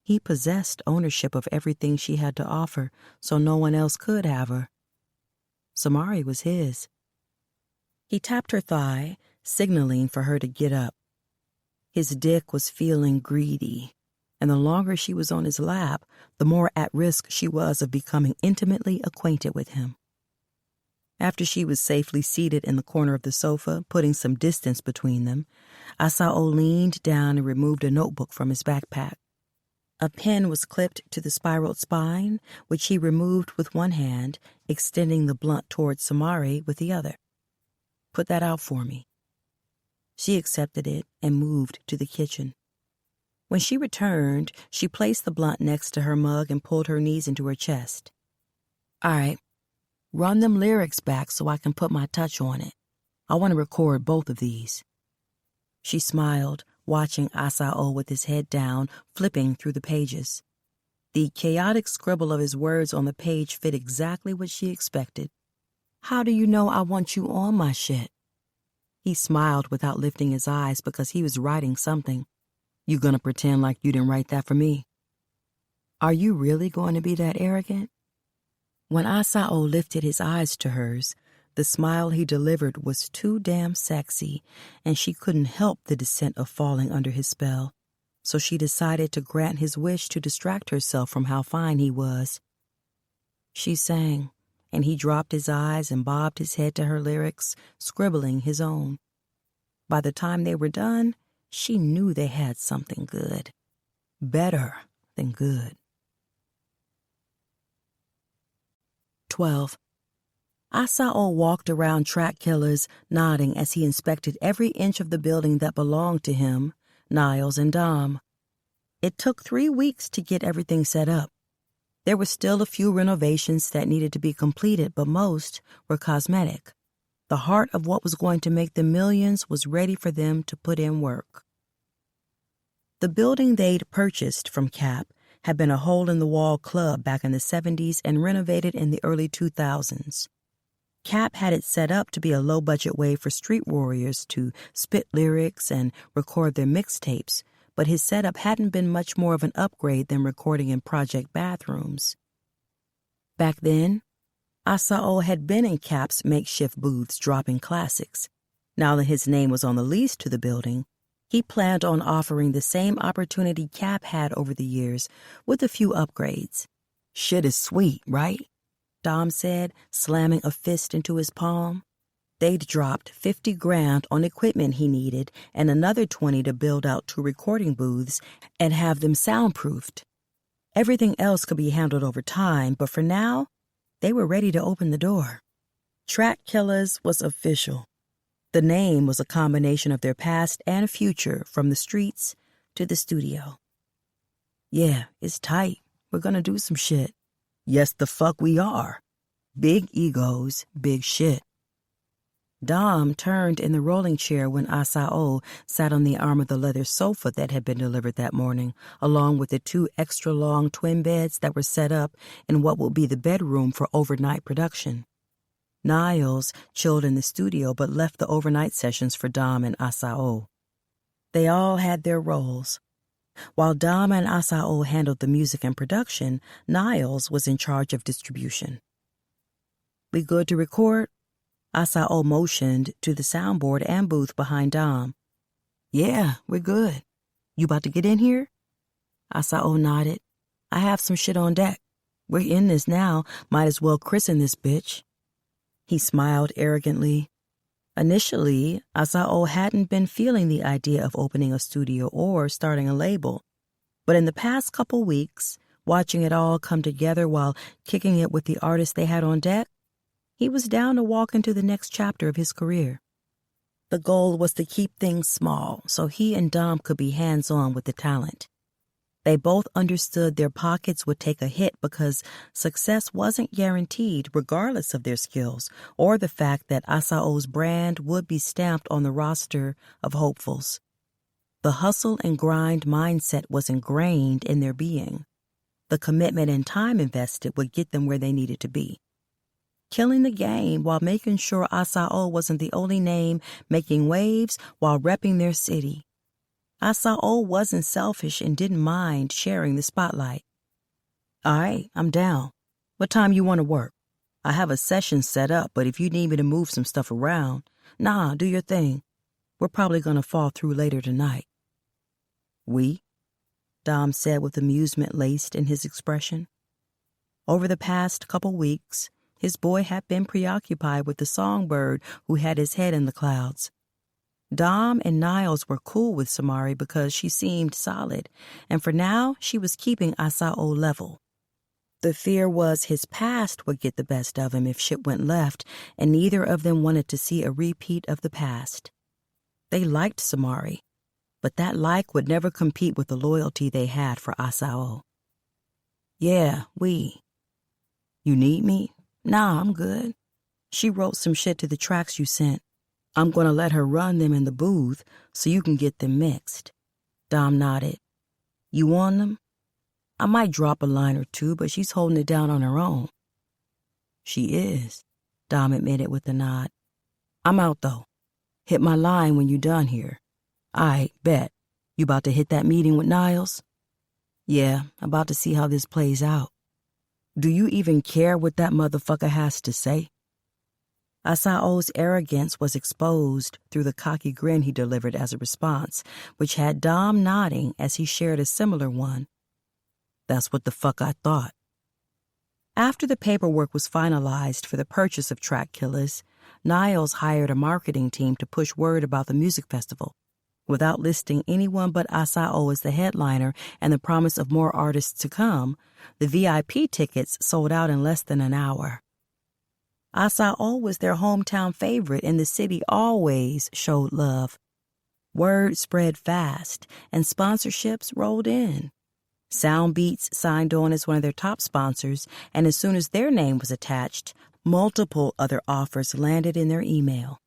He possessed ownership of everything she had to offer, so no one else could have her. Samari was his. He tapped her thigh, signaling for her to get up. His dick was feeling greedy, and the longer she was on his lap, the more at risk she was of becoming intimately acquainted with him. After she was safely seated in the corner of the sofa, putting some distance between them, Asao leaned down and removed a notebook from his backpack. A pen was clipped to the spiraled spine, which he removed with one hand, extending the blunt toward Samari with the other. "Put that out for me." She accepted it and moved to the kitchen. When she returned, she placed the blunt next to her mug and pulled her knees into her chest. "All right, run them lyrics back so I can put my touch on it. I want to record both of these." She smiled, watching Asao with his head down, flipping through the pages. The chaotic scribble of his words on the page fit exactly what she expected. "How do you know I want you on my shit?" He smiled without lifting his eyes because he was writing something. "You gonna pretend like you didn't write that for me?" "Are you really going to be that arrogant?" When Asao lifted his eyes to hers, the smile he delivered was too damn sexy, and she couldn't help the descent of falling under his spell, so she decided to grant his wish to distract herself from how fine he was. She sang, and he dropped his eyes and bobbed his head to her lyrics, scribbling his own. By the time they were done, she knew they had something good. Better than good. 12. Asao walked around Track Killers, nodding as he inspected every inch of the building that belonged to him, Niles, and Dom. It took 3 weeks to get everything set up. There were still a few renovations that needed to be completed, but most were cosmetic. The heart of what was going to make them millions was ready for them to put in work. The building they'd purchased from Cap had been a hole-in-the-wall club back in the 70s and renovated in the early 2000s. Cap had it set up to be a low-budget way for street warriors to spit lyrics and record their mixtapes, but his setup hadn't been much more of an upgrade than recording in project bathrooms. Back then, Asao had been in Cap's makeshift booths dropping classics. Now that his name was on the lease to the building, he planned on offering the same opportunity Cap had over the years, with a few upgrades. "Shit is sweet, right?" Dom said, slamming a fist into his palm. They'd dropped $50,000 on equipment he needed and another $20,000 to build out 2 recording booths and have them soundproofed. Everything else could be handled over time, but for now, they were ready to open the door. Track Killers was official. The name was a combination of their past and future, from the streets to the studio. "Yeah, it's tight. We're gonna do some shit." "Yes, the fuck we are. Big egos, big shit." Dom turned in the rolling chair when Asao sat on the arm of the leather sofa that had been delivered that morning, along with the 2 extra-long twin beds that were set up in what would be the bedroom for overnight production. Niles chilled in the studio but left the overnight sessions for Dom and Asao. They all had their roles. While Dom and Asao handled the music and production, Niles was in charge of distribution. "We good to record?" Asao motioned to the soundboard and booth behind Dom. "Yeah, we're good. You about to get in here?" Asao nodded. "I have some shit on deck. We're in this now, might as well christen this bitch." He smiled arrogantly. Initially, Asao hadn't been feeling the idea of opening a studio or starting a label. But in the past couple weeks, watching it all come together while kicking it with the artists they had on deck, he was down to walk into the next chapter of his career. The goal was to keep things small so he and Dom could be hands-on with the talent. They both understood their pockets would take a hit because success wasn't guaranteed regardless of their skills or the fact that Asao's brand would be stamped on the roster of hopefuls. The hustle and grind mindset was ingrained in their being. The commitment and time invested would get them where they needed to be. Killing the game while making sure Asao wasn't the only name making waves while repping their city. Asao wasn't selfish and didn't mind sharing the spotlight. All right, I'm down. What time you want to work? I have a session set up, but if you need me to move some stuff around, nah, do your thing. We're probably going to fall through later tonight. We? Dom said with amusement laced in his expression. Over the past couple weeks, his boy had been preoccupied with the songbird who had his head in the clouds. Dom and Niles were cool with Samari because she seemed solid, and for now she was keeping Asao level. The fear was his past would get the best of him if shit went left, and neither of them wanted to see a repeat of the past. They liked Samari, but that like would never compete with the loyalty they had for Asao. Yeah, we. You need me? Nah, I'm good. She wrote some shit to the tracks you sent. I'm gonna let her run them in the booth so you can get them mixed. Dom nodded. You on them? I might drop a line or two, but she's holding it down on her own. She is, Dom admitted with a nod. I'm out, though. Hit my line when you done here. I bet. You about to hit that meeting with Niles? Yeah, about to see how this plays out. Do you even care what that motherfucker has to say? Asao's arrogance was exposed through the cocky grin he delivered as a response, which had Dom nodding as he shared a similar one. That's what the fuck I thought. After the paperwork was finalized for the purchase of Track Killers, Niles hired a marketing team to push word about the music festival. Without listing anyone but Asao as the headliner and the promise of more artists to come, the VIP tickets sold out in less than an hour. Asao was their hometown favorite, and the city always showed love. Word spread fast, and sponsorships rolled in. Soundbeats signed on as one of their top sponsors, and as soon as their name was attached, multiple other offers landed in their email.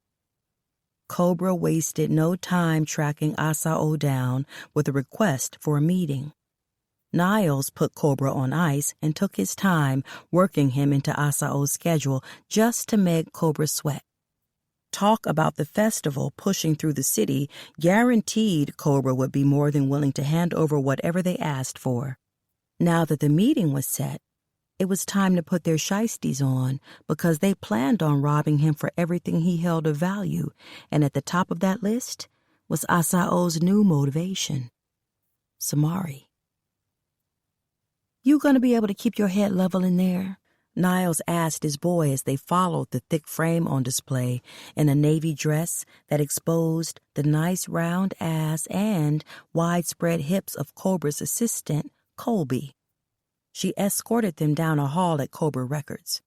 Cobra wasted no time tracking Asao down with a request for a meeting. Niles put Cobra on ice and took his time working him into Asao's schedule just to make Cobra sweat. Talk about the festival pushing through the city guaranteed Cobra would be more than willing to hand over whatever they asked for. Now that the meeting was set, it was time to put their shiesties on because they planned on robbing him for everything he held of value, and at the top of that list was Asao's new motivation, Samari. You gonna be able to keep your head level in there? Niles asked his boy as they followed the thick frame on display in a navy dress that exposed the nice round ass and widespread hips of Cobra's assistant, Colby. She escorted them down a hall at Cobra Records.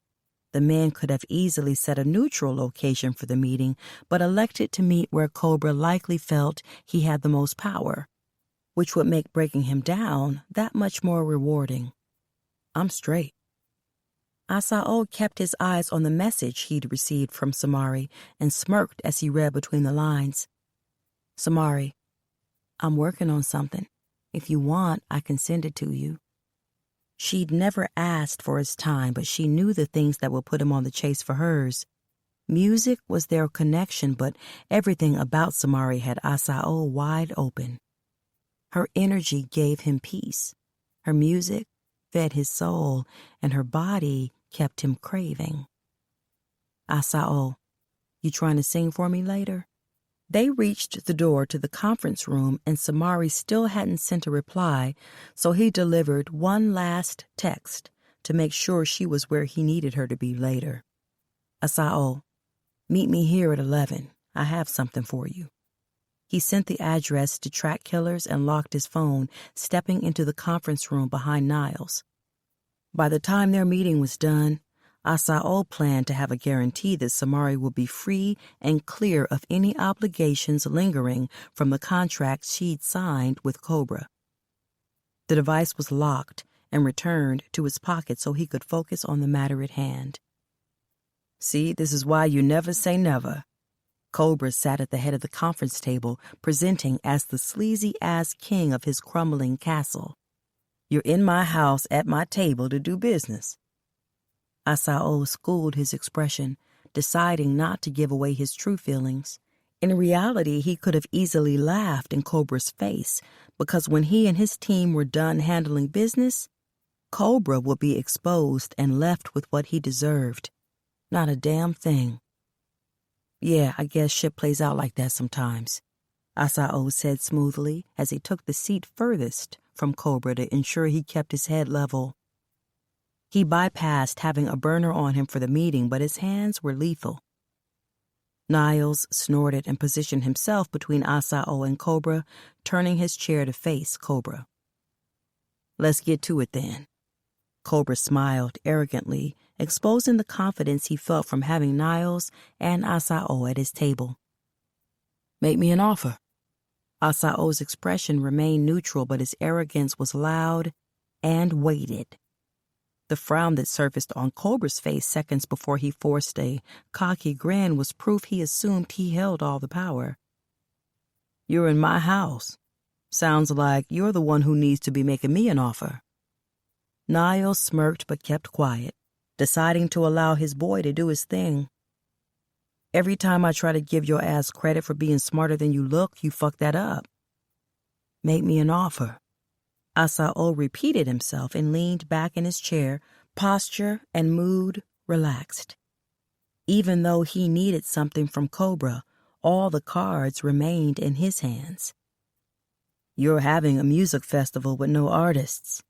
The men could have easily set a neutral location for the meeting, but elected to meet where Cobra likely felt he had the most power, which would make breaking him down that much more rewarding. I'm straight. Asao kept his eyes on the message he'd received from Samari and smirked as he read between the lines. Samari, I'm working on something. If you want, I can send it to you. She'd never asked for his time, but she knew the things that would put him on the chase for hers. Music was their connection, but everything about Samari had Asao wide open. Her energy gave him peace. Her music fed his soul, and her body kept him craving. Asao, you trying to sing for me later? They reached the door to the conference room, and Samari still hadn't sent a reply, so he delivered one last text to make sure she was where he needed her to be later. Asao, meet me here at 11. I have something for you. He sent the address to Track Killers and locked his phone, stepping into the conference room behind Niles. By the time their meeting was done, Asao planned to have a guarantee that Samari would be free and clear of any obligations lingering from the contract she'd signed with Cobra. The device was locked and returned to his pocket so he could focus on the matter at hand. See, this is why you never say never. Cobra sat at the head of the conference table, presenting as the sleazy-ass king of his crumbling castle. You're in my house at my table to do business. Asao schooled his expression, deciding not to give away his true feelings. In reality, he could have easily laughed in Cobra's face, because when he and his team were done handling business, Cobra would be exposed and left with what he deserved. Not a damn thing. Yeah, I guess shit plays out like that sometimes, Asao said smoothly as he took the seat furthest from Cobra to ensure he kept his head level. He bypassed having a burner on him for the meeting, but his hands were lethal. Niles snorted and positioned himself between Asao and Cobra, turning his chair to face Cobra. Let's get to it then. Cobra smiled arrogantly, exposing the confidence he felt from having Niles and Asao at his table. Make me an offer. Asao's expression remained neutral, but his arrogance was loud and weighted. The frown that surfaced on Cobra's face seconds before he forced a cocky grin was proof he assumed he held all the power. You're in my house. Sounds like you're the one who needs to be making me an offer. Niles smirked but kept quiet, deciding to allow his boy to do his thing. Every time I try to give your ass credit for being smarter than you look, you fuck that up. Make me an offer. Asao repeated himself and leaned back in his chair, posture and mood relaxed. Even though he needed something from Cobra, all the cards remained in his hands. You're having a music festival with no artists.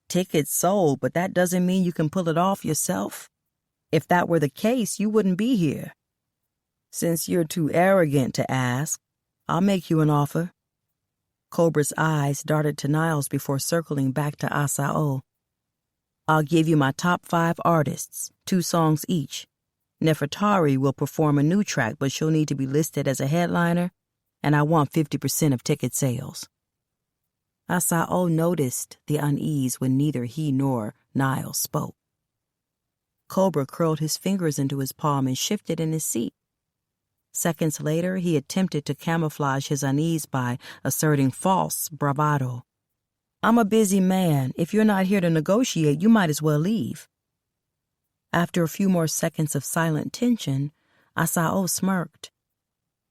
Tickets sold, but that doesn't mean you can pull it off yourself. If that were the case, you wouldn't be here. Since you're too arrogant to ask, I'll make you an offer. Cobra's eyes darted to Niles before circling back to Asao. I'll give you my top 5 artists, 2 songs each. Nefertari will perform a new track, but she'll need to be listed as a headliner, and I want 50% of ticket sales. Asao noticed the unease when neither he nor Niles spoke. Cobra curled his fingers into his palm and shifted in his seat. Seconds later, he attempted to camouflage his unease by asserting false bravado. I'm a busy man. If you're not here to negotiate, you might as well leave. After a few more seconds of silent tension, Asao smirked.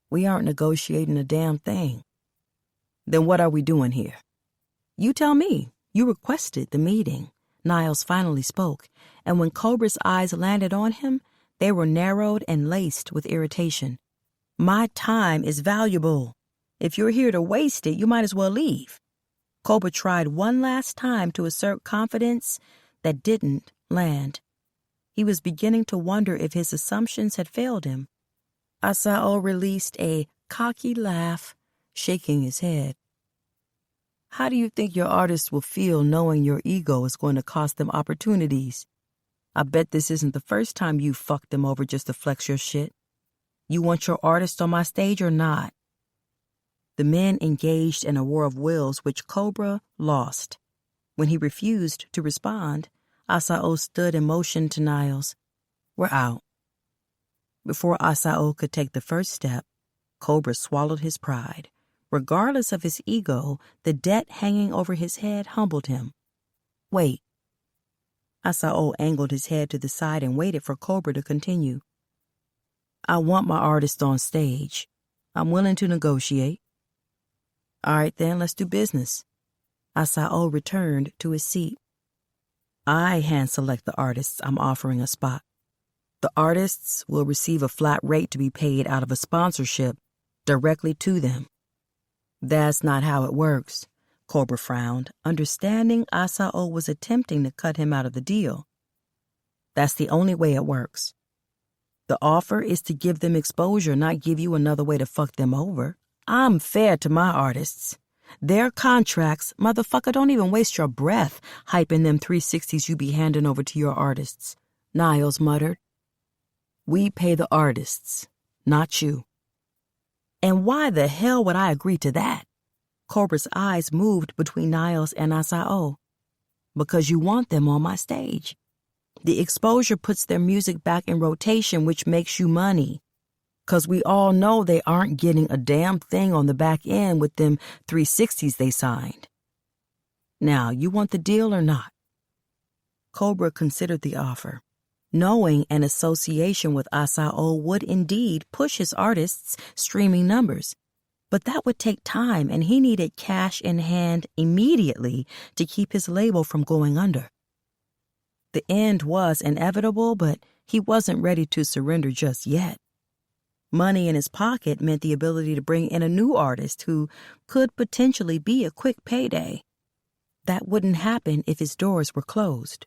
We aren't negotiating a damn thing. Then what are we doing here? You tell me. You requested the meeting. Niles finally spoke, and when Cobra's eyes landed on him, they were narrowed and laced with irritation. My time is valuable. If you're here to waste it, you might as well leave. Cobra tried one last time to assert confidence that didn't land. He was beginning to wonder if his assumptions had failed him. Asao released a cocky laugh, shaking his head. How do you think your artists will feel knowing your ego is going to cost them opportunities? I bet this isn't the first time you fucked them over just to flex your shit. You want your artist on my stage or not? The men engaged in a war of wills which Cobra lost. When he refused to respond, Asao stood and motioned to Niles. We're out. Before Asao could take the first step, Cobra swallowed his pride. Regardless of his ego, the debt hanging over his head humbled him. Wait. Asao angled his head to the side and waited for Cobra to continue. I want my artist on stage. I'm willing to negotiate. All right, then, let's do business. Asao returned to his seat. I hand-select the artists I'm offering a spot. The artists will receive a flat rate to be paid out of a sponsorship directly to them. That's not how it works, Cobra frowned, understanding Asao was attempting to cut him out of the deal. That's the only way it works. The offer is to give them exposure, not give you another way to fuck them over. I'm fair to my artists. Their contracts, motherfucker, don't even waste your breath hyping them 360s you be handing over to your artists, Niles muttered. We pay the artists, not you. And why the hell would I agree to that? Cobra's eyes moved between Niles and Asao. Because you want them on my stage. The exposure puts their music back in rotation, which makes you money. Because we all know they aren't getting a damn thing on the back end with them 360s they signed. Now, you want the deal or not? Cobra considered the offer. knowing an association with Asao would indeed push his artists' streaming numbers. But that would take time, and he needed cash in hand immediately to keep his label from going under. The end was inevitable, but he wasn't ready to surrender just yet. Money in his pocket meant the ability to bring in a new artist who could potentially be a quick payday. That wouldn't happen if his doors were closed.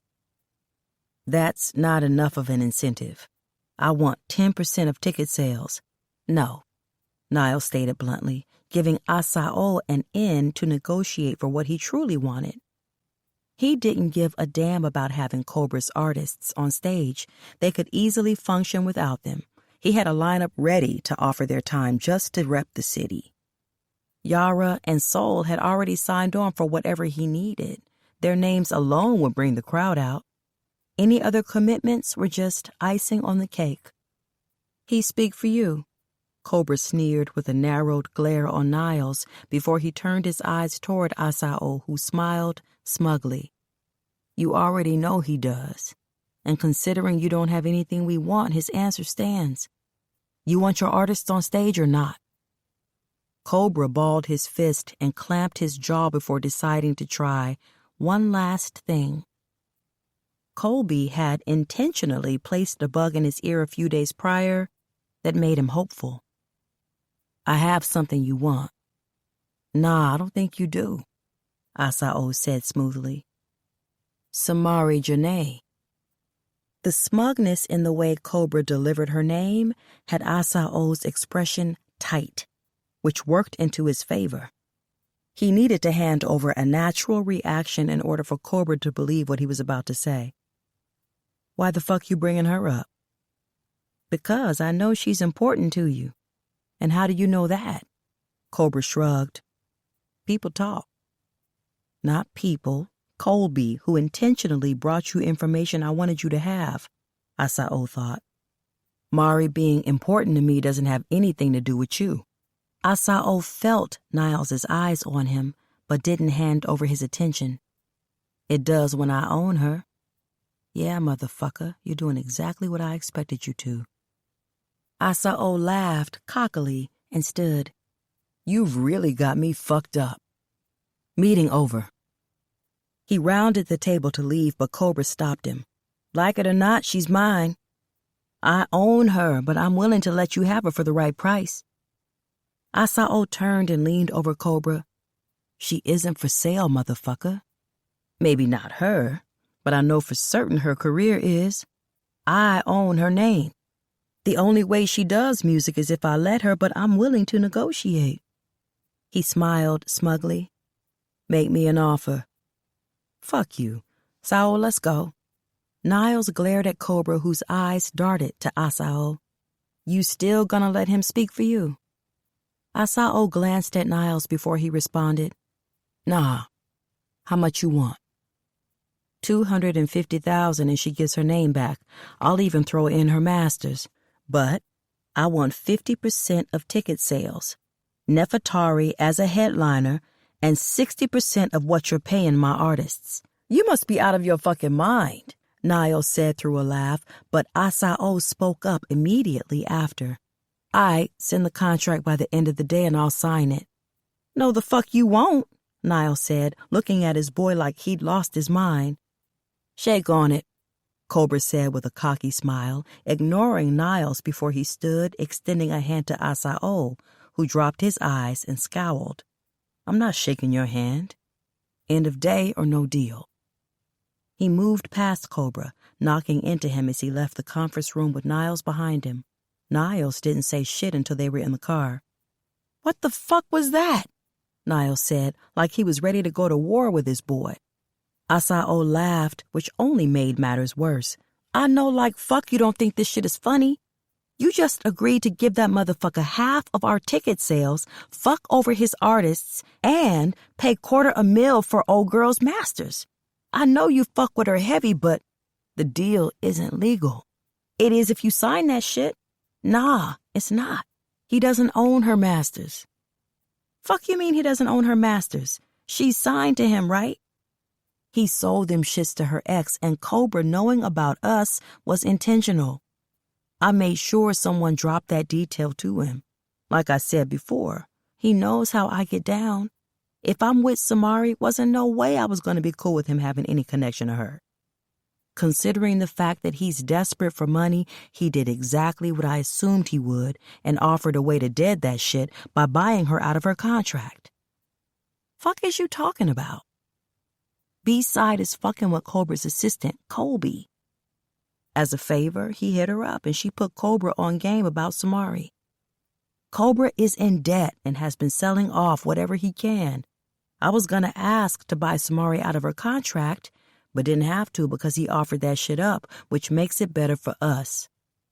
That's not enough of an incentive. I want 10% of ticket sales. No, Niles stated bluntly, giving Asao an in to negotiate for what he truly wanted. He didn't give a damn about having Cobra's artists on stage. They could easily function without them. He had a lineup ready to offer their time just to rep the city. Yara and Soul had already signed on for whatever he needed. Their names alone would bring the crowd out. Any other commitments were just icing on the cake. He speak for you, Cobra sneered with a narrowed glare on Niles before he turned his eyes toward Asao, who smiled smugly. You already know he does. And considering you don't have anything we want, his answer stands. You want your artists on stage or not? Cobra balled his fist and clamped his jaw before deciding to try one last thing. Colby had intentionally placed a bug in his ear a few days prior that made him hopeful. I have something you want. Nah, I don't think you do, Asao said smoothly. Samari Janae. The smugness in the way Cobra delivered her name had Asao's expression tight, which worked into his favor. He needed to hand over a natural reaction in order for Cobra to believe what he was about to say. Why the fuck you bringing her up? Because I know she's important to you. And how do you know that? Cobra shrugged. People talk. Not people. Colby, who intentionally brought you information I wanted you to have, Asao thought. Mari being important to me doesn't have anything to do with you. Asao felt Niles' eyes on him, but didn't hand over his attention. It does when I own her. Yeah, motherfucker, you're doing exactly what I expected you to. Asao laughed cockily and stood. You've really got me fucked up. Meeting over. He rounded the table to leave, but Cobra stopped him. Like it or not, she's mine. I own her, but I'm willing to let you have her for the right price. Asao turned and leaned over Cobra. She isn't for sale, motherfucker. Maybe not her, but I know for certain her career is. I own her name. The only way she does music is if I let her, but I'm willing to negotiate. He smiled smugly. Make me an offer. Fuck you. Sao, let's go. Niles glared at Cobra, whose eyes darted to Asao. You still gonna let him speak for you? Asao glanced at Niles before he responded. Nah. How much you want? 250,000 and she gets her name back. I'll even throw in her masters. But I want 50% of ticket sales, Nefertari as a headliner, and 60% of what you're paying my artists. You must be out of your fucking mind, Niles said through a laugh, but Asao spoke up immediately after. Send the contract by the end of the day and I'll sign it. No, the fuck you won't, Niles said, looking at his boy like he'd lost his mind. Shake on it, Cobra said with a cocky smile, ignoring Niles before he stood, extending a hand to Asao, who dropped his eyes and scowled. I'm not shaking your hand. End of day or no deal. He moved past Cobra, knocking into him as he left the conference room with Niles behind him. Niles didn't say shit until they were in the car. What the fuck was that? Niles said, like he was ready to go to war with his boy. Asao laughed, which only made matters worse. I know like fuck you don't think this shit is funny. You just agreed to give that motherfucker half of our ticket sales, fuck over his artists, and pay $250,000 for old girl's masters. I know you fuck with her heavy, but the deal isn't legal. It is if you sign that shit. Nah, it's not. He doesn't own her masters. Fuck you mean he doesn't own her masters? She's signed to him, right? He sold them shits to her ex, and Cobra knowing about us was intentional. I made sure someone dropped that detail to him. Like I said before, he knows how I get down. If I'm with Samari, wasn't no way I was going to be cool with him having any connection to her. Considering the fact that he's desperate for money, he did exactly what I assumed he would and offered a way to dead that shit by buying her out of her contract. Fuck is you talking about? B-Side is fucking with Cobra's assistant, Colby. As a favor, he hit her up and she put Cobra on game about Samari. Cobra is in debt and has been selling off whatever he can. I was gonna ask to buy Samari out of her contract, but didn't have to because he offered that shit up, which makes it better for us.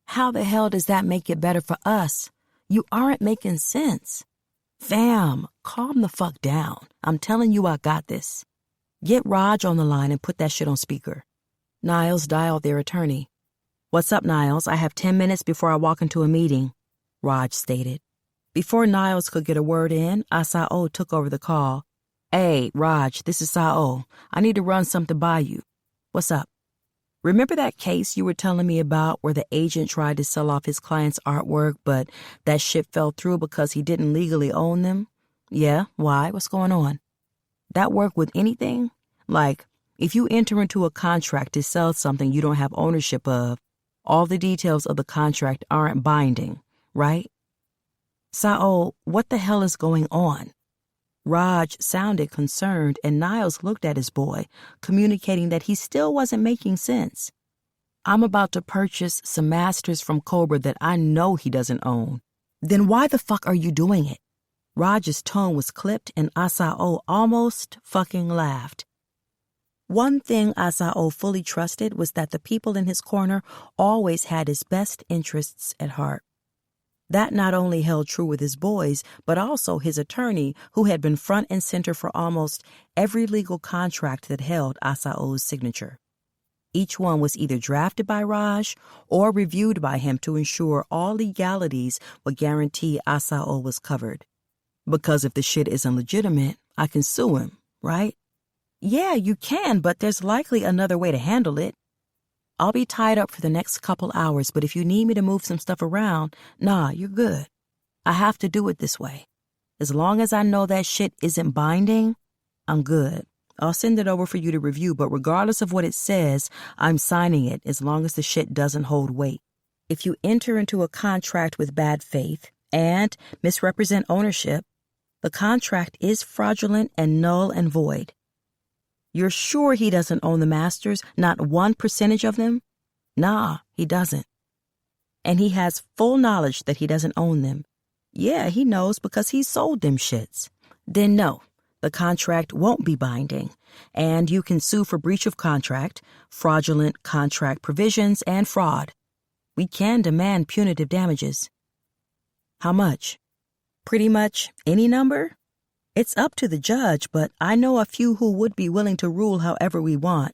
How the hell does that make it better for us? You aren't making sense. Fam, calm the fuck down. I'm telling you I got this. Get Raj on the line and put that shit on speaker. Niles dialed their attorney. What's up, Niles? I have 10 minutes before I walk into a meeting, Raj stated. Before Niles could get a word in, Asao took over the call. Hey, Raj, this is Sao. I need to run something by you. What's up? Remember that case you were telling me about where the agent tried to sell off his client's artwork, but that shit fell through because he didn't legally own them? Yeah, why? What's going on? That work with anything? Like, if you enter into a contract to sell something you don't have ownership of, all the details of the contract aren't binding, right? Sao, what the hell is going on? Raj sounded concerned, and Niles looked at his boy, communicating that he still wasn't making sense. I'm about to purchase some masters from Cobra that I know he doesn't own. Then why the fuck are you doing it? Raj's tone was clipped, and Asao almost fucking laughed. One thing Asao fully trusted was that the people in his corner always had his best interests at heart. That not only held true with his boys, but also his attorney, who had been front and center for almost every legal contract that held Asao's signature. Each one was either drafted by Raj or reviewed by him to ensure all legalities would guarantee Asao was covered. Because if the shit isn't legitimate, I can sue him, right? Yeah, you can, but there's likely another way to handle it. I'll be tied up for the next couple hours, but if you need me to move some stuff around, nah, you're good. I have to do it this way. As long as I know that shit isn't binding, I'm good. I'll send it over for you to review, but regardless of what it says, I'm signing it as long as the shit doesn't hold weight. If you enter into a contract with bad faith and misrepresent ownership, the contract is fraudulent and null and void. You're sure he doesn't own the masters, not 1% of them? Nah, he doesn't. And he has full knowledge that he doesn't own them. Yeah, he knows because he sold them shits. Then no, the contract won't be binding, and you can sue for breach of contract, fraudulent contract provisions, and fraud. We can demand punitive damages. How much? Pretty much any number? It's up to the judge, but I know a few who would be willing to rule however we want.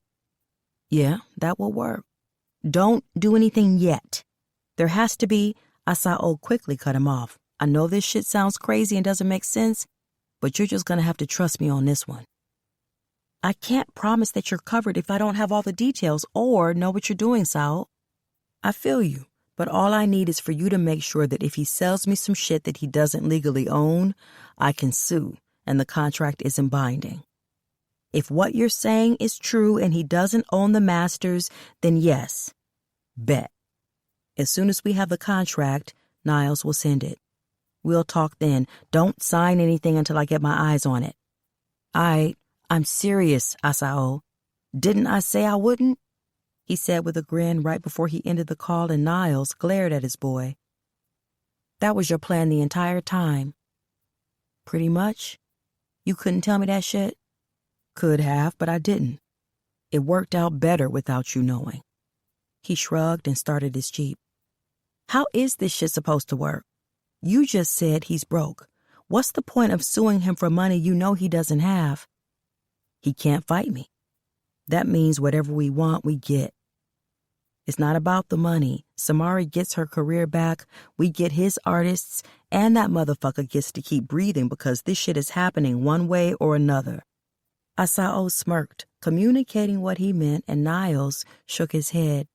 Yeah, that will work. Don't do anything yet. There has to be. Asao quickly cut him off. I know this shit sounds crazy and doesn't make sense, but you're just going to have to trust me on this one. I can't promise that you're covered if I don't have all the details or know what you're doing, Sao. I feel you, but all I need is for you to make sure that if he sells me some shit that he doesn't legally own, I can sue. And the contract isn't binding. If what you're saying is true and he doesn't own the masters, then yes, bet. As soon as we have the contract, Niles will send it. We'll talk then. Don't sign anything until I get my eyes on it. I'm serious, Asao. Didn't I say I wouldn't? He said with a grin right before he ended the call, and Niles glared at his boy. That was your plan the entire time. Pretty much. You couldn't tell me that shit? Could have, but I didn't. It worked out better without you knowing. He shrugged and started his Jeep. How is this shit supposed to work? You just said he's broke. What's the point of suing him for money you know he doesn't have? He can't fight me. That means whatever we want, we get. It's not about the money. Samari gets her career back, we get his artists, and that motherfucker gets to keep breathing because this shit is happening one way or another. Asao smirked, communicating what he meant, and Niles shook his head.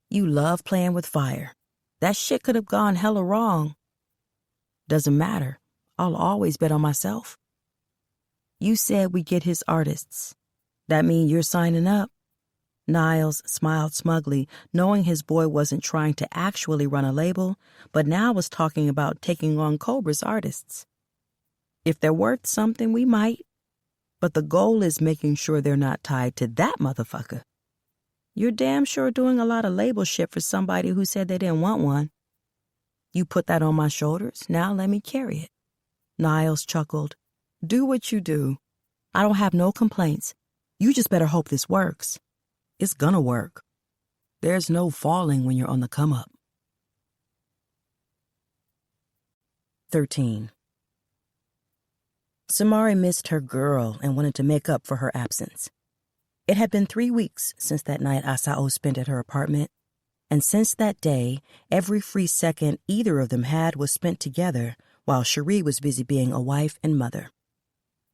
You love playing with fire. That shit could have gone hella wrong. Doesn't matter. I'll always bet on myself. You said we get his artists. That mean you're signing up? Niles smiled smugly, knowing his boy wasn't trying to actually run a label, but now was talking about taking on Cobra's artists. If they're worth something, we might. But the goal is making sure they're not tied to that motherfucker. You're damn sure doing a lot of label shit for somebody who said they didn't want one. You put that on my shoulders, now let me carry it. Niles chuckled. Do what you do. I don't have no complaints. You just better hope this works. It's gonna work. There's no falling when you're on the come up. 13. Samari missed her girl and wanted to make up for her absence. It had been 3 weeks since that night Asao spent at her apartment, and since that day, every free second either of them had was spent together while Cherie was busy being a wife and mother.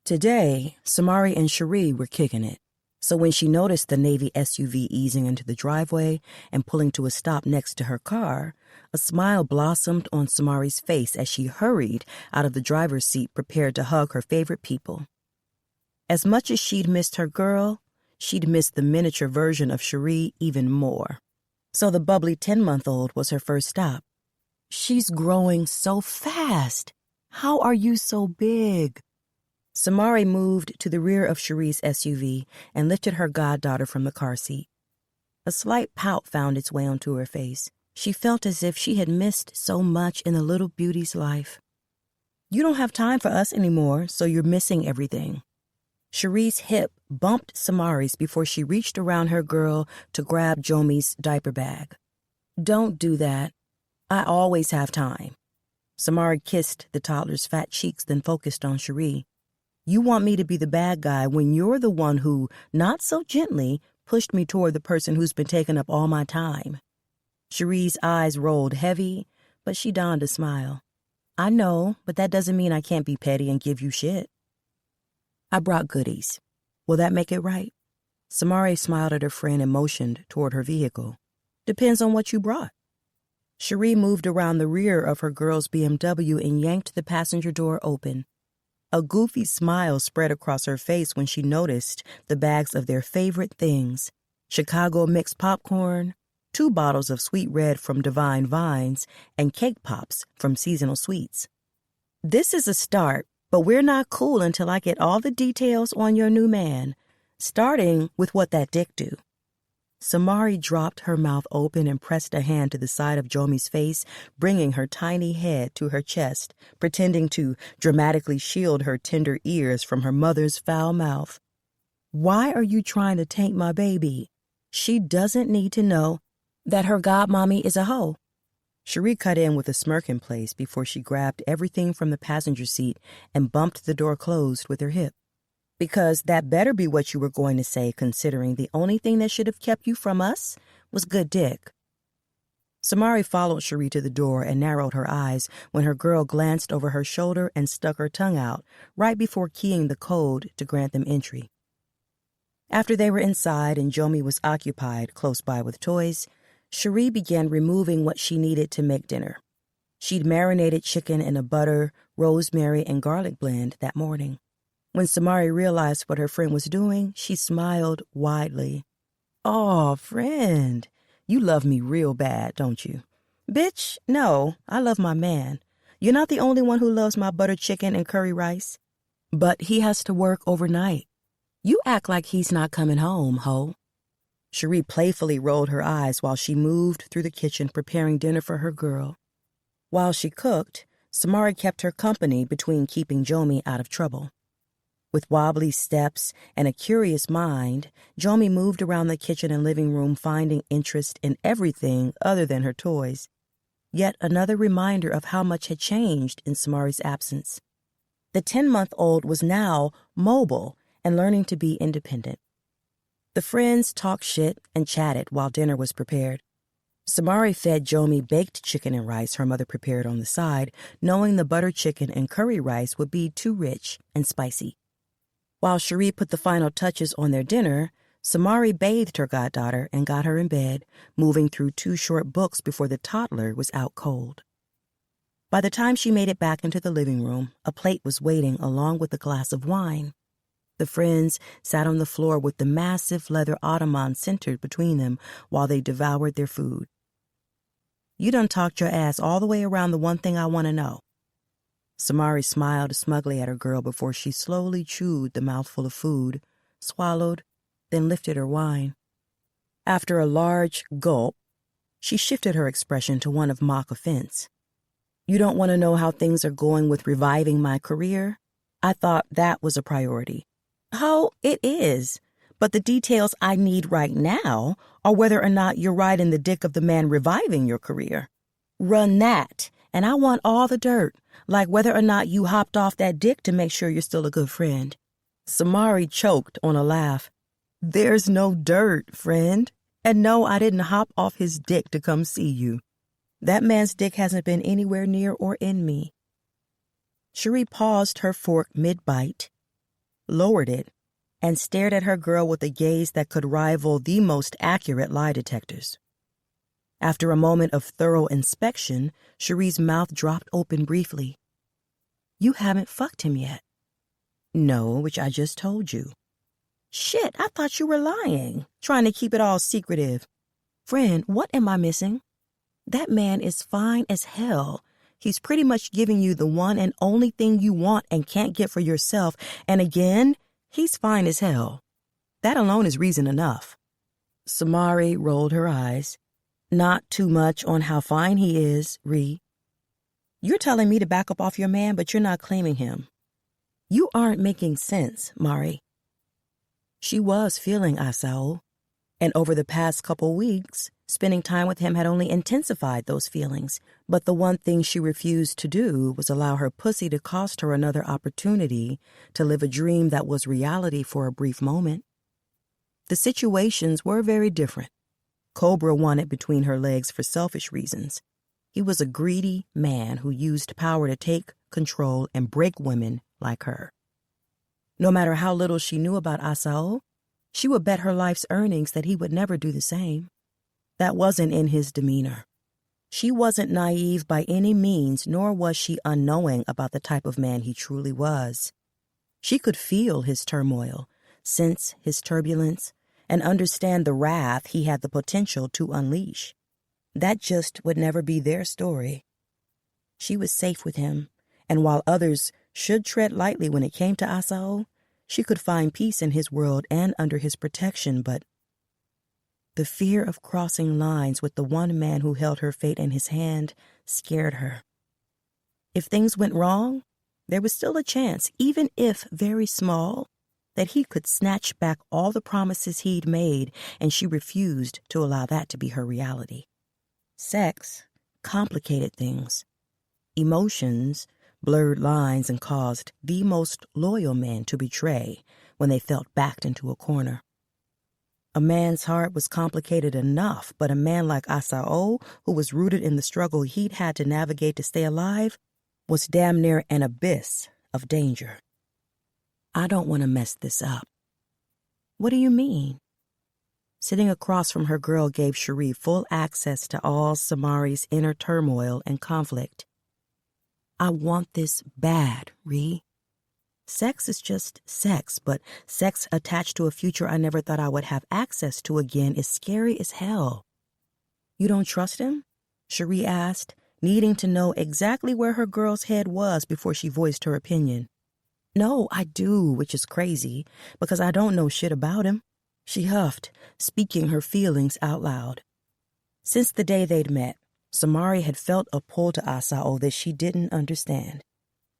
Today, Samari and Cherie were kicking it, so when she noticed the Navy SUV easing into the driveway and pulling to a stop next to her car, a smile blossomed on Samari's face as she hurried out of the driver's seat prepared to hug her favorite people. As much as she'd missed her girl, she'd missed the miniature version of Cherie even more. So the bubbly 10-month-old was her first stop. She's growing so fast. How are you so big? Samari moved to the rear of Cherie's SUV and lifted her goddaughter from the car seat. A slight pout found its way onto her face. She felt as if she had missed so much in the little beauty's life. You don't have time for us anymore, so you're missing everything. Cherie's hip bumped Samari's before she reached around her girl to grab Jomi's diaper bag. Don't do that. I always have time. Samari kissed the toddler's fat cheeks, then focused on Cherie. You want me to be the bad guy when you're the one who, not so gently, pushed me toward the person who's been taking up all my time. Cherie's eyes rolled heavy, but she donned a smile. I know, but that doesn't mean I can't be petty and give you shit. I brought goodies. Will that make it right? Samari smiled at her friend and motioned toward her vehicle. Depends on what you brought. Cherie moved around the rear of her girl's BMW and yanked the passenger door open. A goofy smile spread across her face when she noticed the bags of their favorite things: Chicago mixed popcorn, 2 bottles of Sweet Red from Divine Vines, and cake pops from Seasonal Sweets. This is a start, but we're not cool until I get all the details on your new man, starting with what that dick do. Samari dropped her mouth open and pressed a hand to the side of Jomi's face, bringing her tiny head to her chest, pretending to dramatically shield her tender ears from her mother's foul mouth. Why are you trying to taint my baby? She doesn't need to know that her godmommy is a hoe. Cherie cut in with a smirk in place before she grabbed everything from the passenger seat and bumped the door closed with her hip. Because that better be what you were going to say, considering the only thing that should have kept you from us was good dick. Samari followed Cherie to the door and narrowed her eyes when her girl glanced over her shoulder and stuck her tongue out right before keying the code to grant them entry. After they were inside and Jomi was occupied close by with toys, Cherie began removing what she needed to make dinner. She'd marinated chicken in a butter, rosemary, and garlic blend that morning. When Samari realized what her friend was doing, she smiled widely. "Aw, friend, you love me real bad, don't you?" "Bitch, no, I love my man. You're not the only one who loves my butter chicken and curry rice." "But he has to work overnight. You act like he's not coming home, ho." Cherie playfully rolled her eyes while she moved through the kitchen preparing dinner for her girl. While she cooked, Samari kept her company between keeping Jomi out of trouble. With wobbly steps and a curious mind, Jomi moved around the kitchen and living room, finding interest in everything other than her toys. Yet another reminder of how much had changed in Samari's absence. The 10-month-old was now mobile and learning to be independent. The friends talked shit and chatted while dinner was prepared. Samari fed Jomi baked chicken and rice her mother prepared on the side, knowing the butter chicken and curry rice would be too rich and spicy. While Cherie put the final touches on their dinner, Samari bathed her goddaughter and got her in bed, moving through 2 short books before the toddler was out cold. By the time she made it back into the living room, a plate was waiting along with a glass of wine. The friends sat on the floor with the massive leather ottoman centered between them while they devoured their food. "You done talked your ass all the way around the one thing I want to know." Samari smiled smugly at her girl before she slowly chewed the mouthful of food, swallowed, then lifted her wine. After a large gulp, she shifted her expression to one of mock offense. "You don't want to know how things are going with reviving my career? I thought that was a priority." "Oh, it is. But the details I need right now are whether or not you're right in the dick of the man reviving your career. Run that, and I want all the dirt, like whether or not you hopped off that dick to make sure you're still a good friend." Samari choked on a laugh. "There's no dirt, friend. And no, I didn't hop off his dick to come see you. That man's dick hasn't been anywhere near or in me." Cherie paused her fork mid-bite, lowered it, and stared at her girl with a gaze that could rival the most accurate lie detectors. After a moment of thorough inspection, Cherie's mouth dropped open briefly. "You haven't fucked him yet." "No, which I just told you." "Shit, I thought you were lying, trying to keep it all secretive." "Friend, what am I missing? That man is fine as hell. He's pretty much giving you the one and only thing you want and can't get for yourself. And again, he's fine as hell. That alone is reason enough." Samari rolled her eyes. "Not too much on how fine he is, Ree. You're telling me to back up off your man, but you're not claiming him. You aren't making sense, Mari." She was feeling Asao, and over the past couple weeks, spending time with him had only intensified those feelings. But the one thing she refused to do was allow her pussy to cost her another opportunity to live a dream that was reality for a brief moment. The situations were very different. Cobra wanted between her legs for selfish reasons. He was a greedy man who used power to take control and break women like her. No matter how little she knew about Asao, she would bet her life's earnings that he would never do the same. That wasn't in his demeanor. She wasn't naive by any means, nor was she unknowing about the type of man he truly was. She could feel his turmoil, sense his turbulence, and understand the wrath he had the potential to unleash. That just would never be their story. She was safe with him, and while others should tread lightly when it came to Asao, she could find peace in his world and under his protection, but the fear of crossing lines with the one man who held her fate in his hand scared her. If things went wrong, there was still a chance, even if very small, that he could snatch back all the promises he'd made, and she refused to allow that to be her reality. Sex complicated things. Emotions blurred lines and caused the most loyal men to betray when they felt backed into a corner. A man's heart was complicated enough, but a man like Asao, who was rooted in the struggle he'd had to navigate to stay alive, was damn near an abyss of danger. "I don't want to mess this up." "What do you mean?" Sitting across from her girl gave Cherie full access to all Samari's inner turmoil and conflict. "I want this bad, Ree. Sex is just sex, but sex attached to a future I never thought I would have access to again is scary as hell." "You don't trust him?" Cherie asked, needing to know exactly where her girl's head was before she voiced her opinion. "No, I do, which is crazy, because I don't know shit about him." She huffed, speaking her feelings out loud. Since the day they'd met, Samari had felt a pull to Asao that she didn't understand.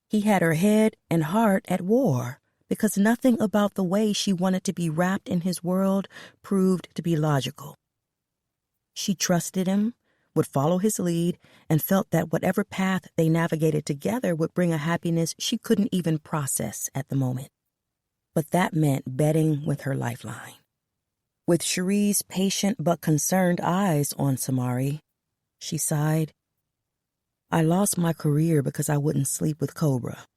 He had her head and heart at war, because nothing about the way she wanted to be wrapped in his world proved to be logical. She trusted him, would follow his lead, and felt that whatever path they navigated together would bring a happiness she couldn't even process at the moment. But that meant betting with her lifeline. With Cherie's patient but concerned eyes on Samari, she sighed. "I lost my career because I wouldn't sleep with Cobra.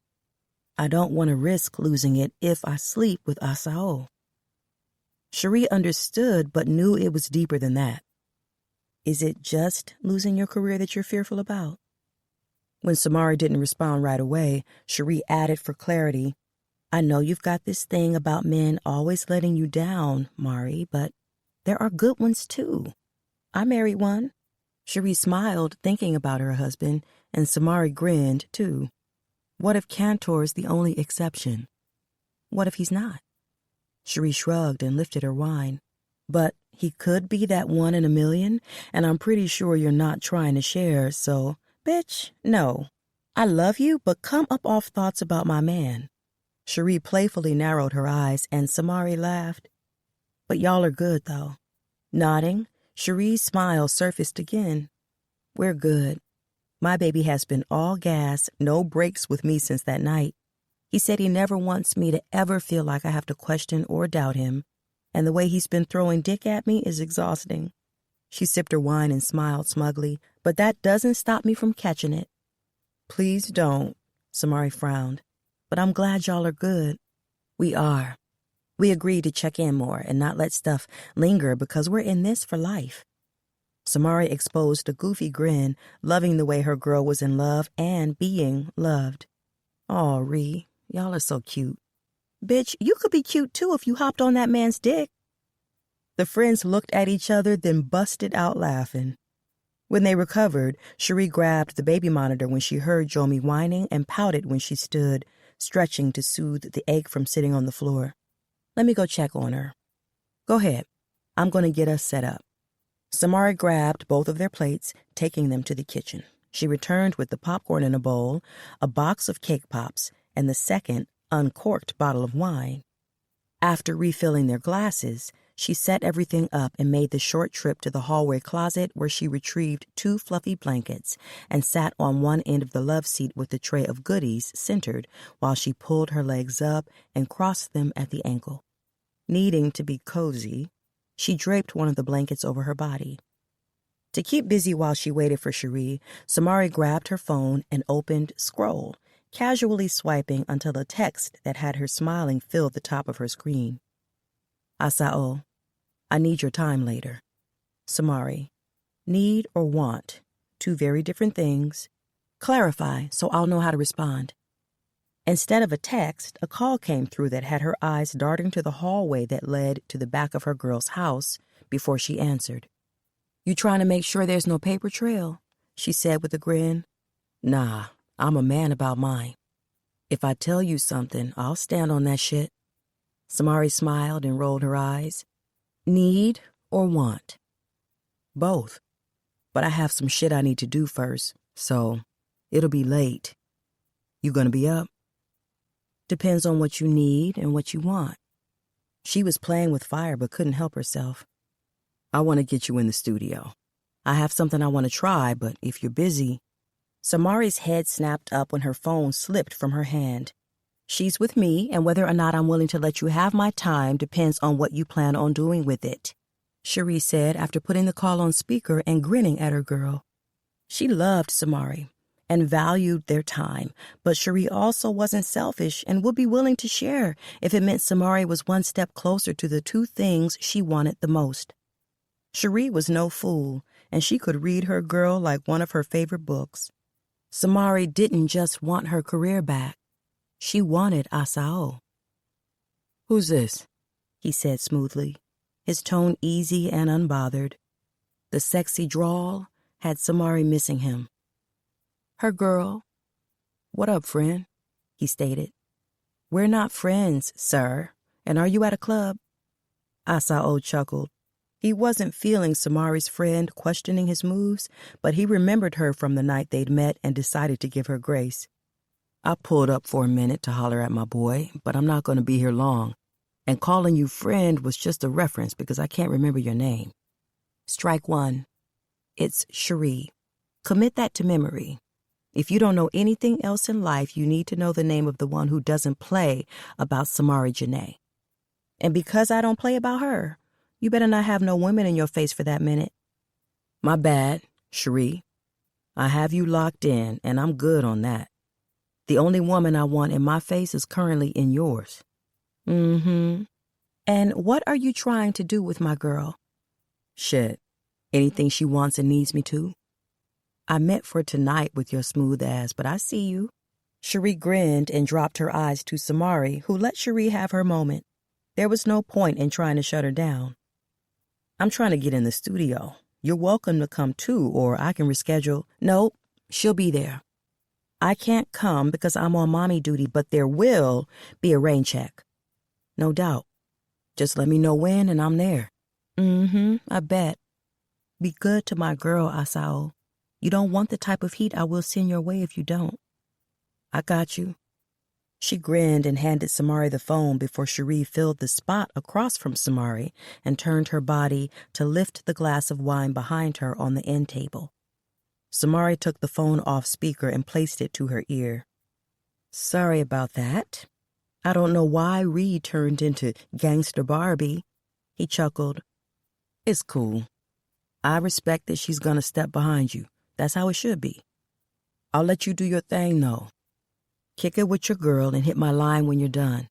I don't want to risk losing it if I sleep with Asao. Cherie understood but knew it was deeper than that. Is it just losing your career that you're fearful about? When Samari didn't respond right away, Cherie added for clarity, I know you've got this thing about men always letting you down, Mari, but there are good ones too. I married one. Cherie smiled, thinking about her husband, and Samari grinned too. What if Cantor's the only exception? What if he's not? Cherie shrugged and lifted her wine. But he could be that 1 in a million, and I'm pretty sure you're not trying to share, so, bitch, no. I love you, but come up off thoughts about my man. Cherie playfully narrowed her eyes, and Samari laughed. But y'all are good, though. Nodding, Cherie's smile surfaced again. We're good. My baby has been all gas, no breaks with me since that night. He said he never wants me to ever feel like I have to question or doubt him, and the way he's been throwing dick at me is exhausting. She sipped her wine and smiled smugly, but that doesn't stop me from catching it. Please don't, Samari frowned, but I'm glad y'all are good. We are. We agreed to check in more and not let stuff linger because we're in this for life. Samari exposed a goofy grin, loving the way her girl was in love and being loved. Aw, Ree, y'all are so cute. Bitch, you could be cute too if you hopped on that man's dick. The friends looked at each other, then busted out laughing. When they recovered, Cherie grabbed the baby monitor when she heard Jomi whining and pouted when she stood, stretching to soothe the ache from sitting on the floor. Let me go check on her. Go ahead. I'm going to get us set up. Samari grabbed both of their plates, taking them to the kitchen. She returned with the popcorn in a bowl, a box of cake pops, and the second uncorked bottle of wine. After refilling their glasses, she set everything up and made the short trip to the hallway closet where she retrieved 2 fluffy blankets and sat on one end of the love seat with the tray of goodies centered while she pulled her legs up and crossed them at the ankle. Needing to be cozy, she draped one of the blankets over her body. To keep busy while she waited for Cherie, Samari grabbed her phone and opened Scroll, casually swiping until a text that had her smiling filled the top of her screen. Asao, I need your time later. Samari, need or want, 2 very different things. Clarify so I'll know how to respond. Instead of a text, a call came through that had her eyes darting to the hallway that led to the back of her girl's house before she answered. You trying to make sure there's no paper trail? She said with a grin. Nah, I'm a man about mine. If I tell you something, I'll stand on that shit. Samari smiled and rolled her eyes. Need or want? Both. But I have some shit I need to do first, so it'll be late. You gonna be up? Depends on what you need and what you want. She was playing with fire but couldn't help herself. I want to get you in the studio. I have something I want to try, but if you're busy... Samari's head snapped up when her phone slipped from her hand. She's with me, and whether or not I'm willing to let you have my time depends on what you plan on doing with it, Cherie said after putting the call on speaker and grinning at her girl. She loved Samari and valued their time, but Cherie also wasn't selfish and would be willing to share if it meant Samari was one step closer to the 2 things she wanted the most. Cherie was no fool, and she could read her girl like one of her favorite books. Samari didn't just want her career back. She wanted Asao. Who's this? He said smoothly, his tone easy and unbothered. The sexy drawl had Samari missing him. Her girl. What up, friend? He stated. We're not friends, sir. And are you at a club? Asao chuckled. He wasn't feeling Samari's friend questioning his moves, but he remembered her from the night they'd met and decided to give her grace. I pulled up for a minute to holler at my boy, but I'm not going to be here long. And calling you friend was just a reference because I can't remember your name. Strike 1. It's Cherie. Commit that to memory. If you don't know anything else in life, you need to know the name of the one who doesn't play about Samari Janae. And because I don't play about her, you better not have no women in your face for that minute. My bad, Cherie. I have you locked in, and I'm good on that. The only woman I want in my face is currently in yours. Mm-hmm. And what are you trying to do with my girl? Shit. Anything she wants and needs me to? I meant for tonight with your smooth ass, but I see you. Cherie grinned and dropped her eyes to Samari, who let Cherie have her moment. There was no point in trying to shut her down. I'm trying to get in the studio. You're welcome to come too, or I can reschedule. Nope, she'll be there. I can't come because I'm on mommy duty, but there will be a rain check. No doubt. Just let me know when and I'm there. Mm-hmm, I bet. Be good to my girl, Asao. You don't want the type of heat I will send your way if you don't. I got you. She grinned and handed Samari the phone before Cherie filled the spot across from Samari and turned her body to lift the glass of wine behind her on the end table. Samari took the phone off speaker and placed it to her ear. Sorry about that. I don't know why Reed turned into Gangster Barbie. He chuckled. It's cool. I respect that she's gonna step behind you. That's how it should be. I'll let you do your thing, though. Kick it with your girl and hit my line when you're done.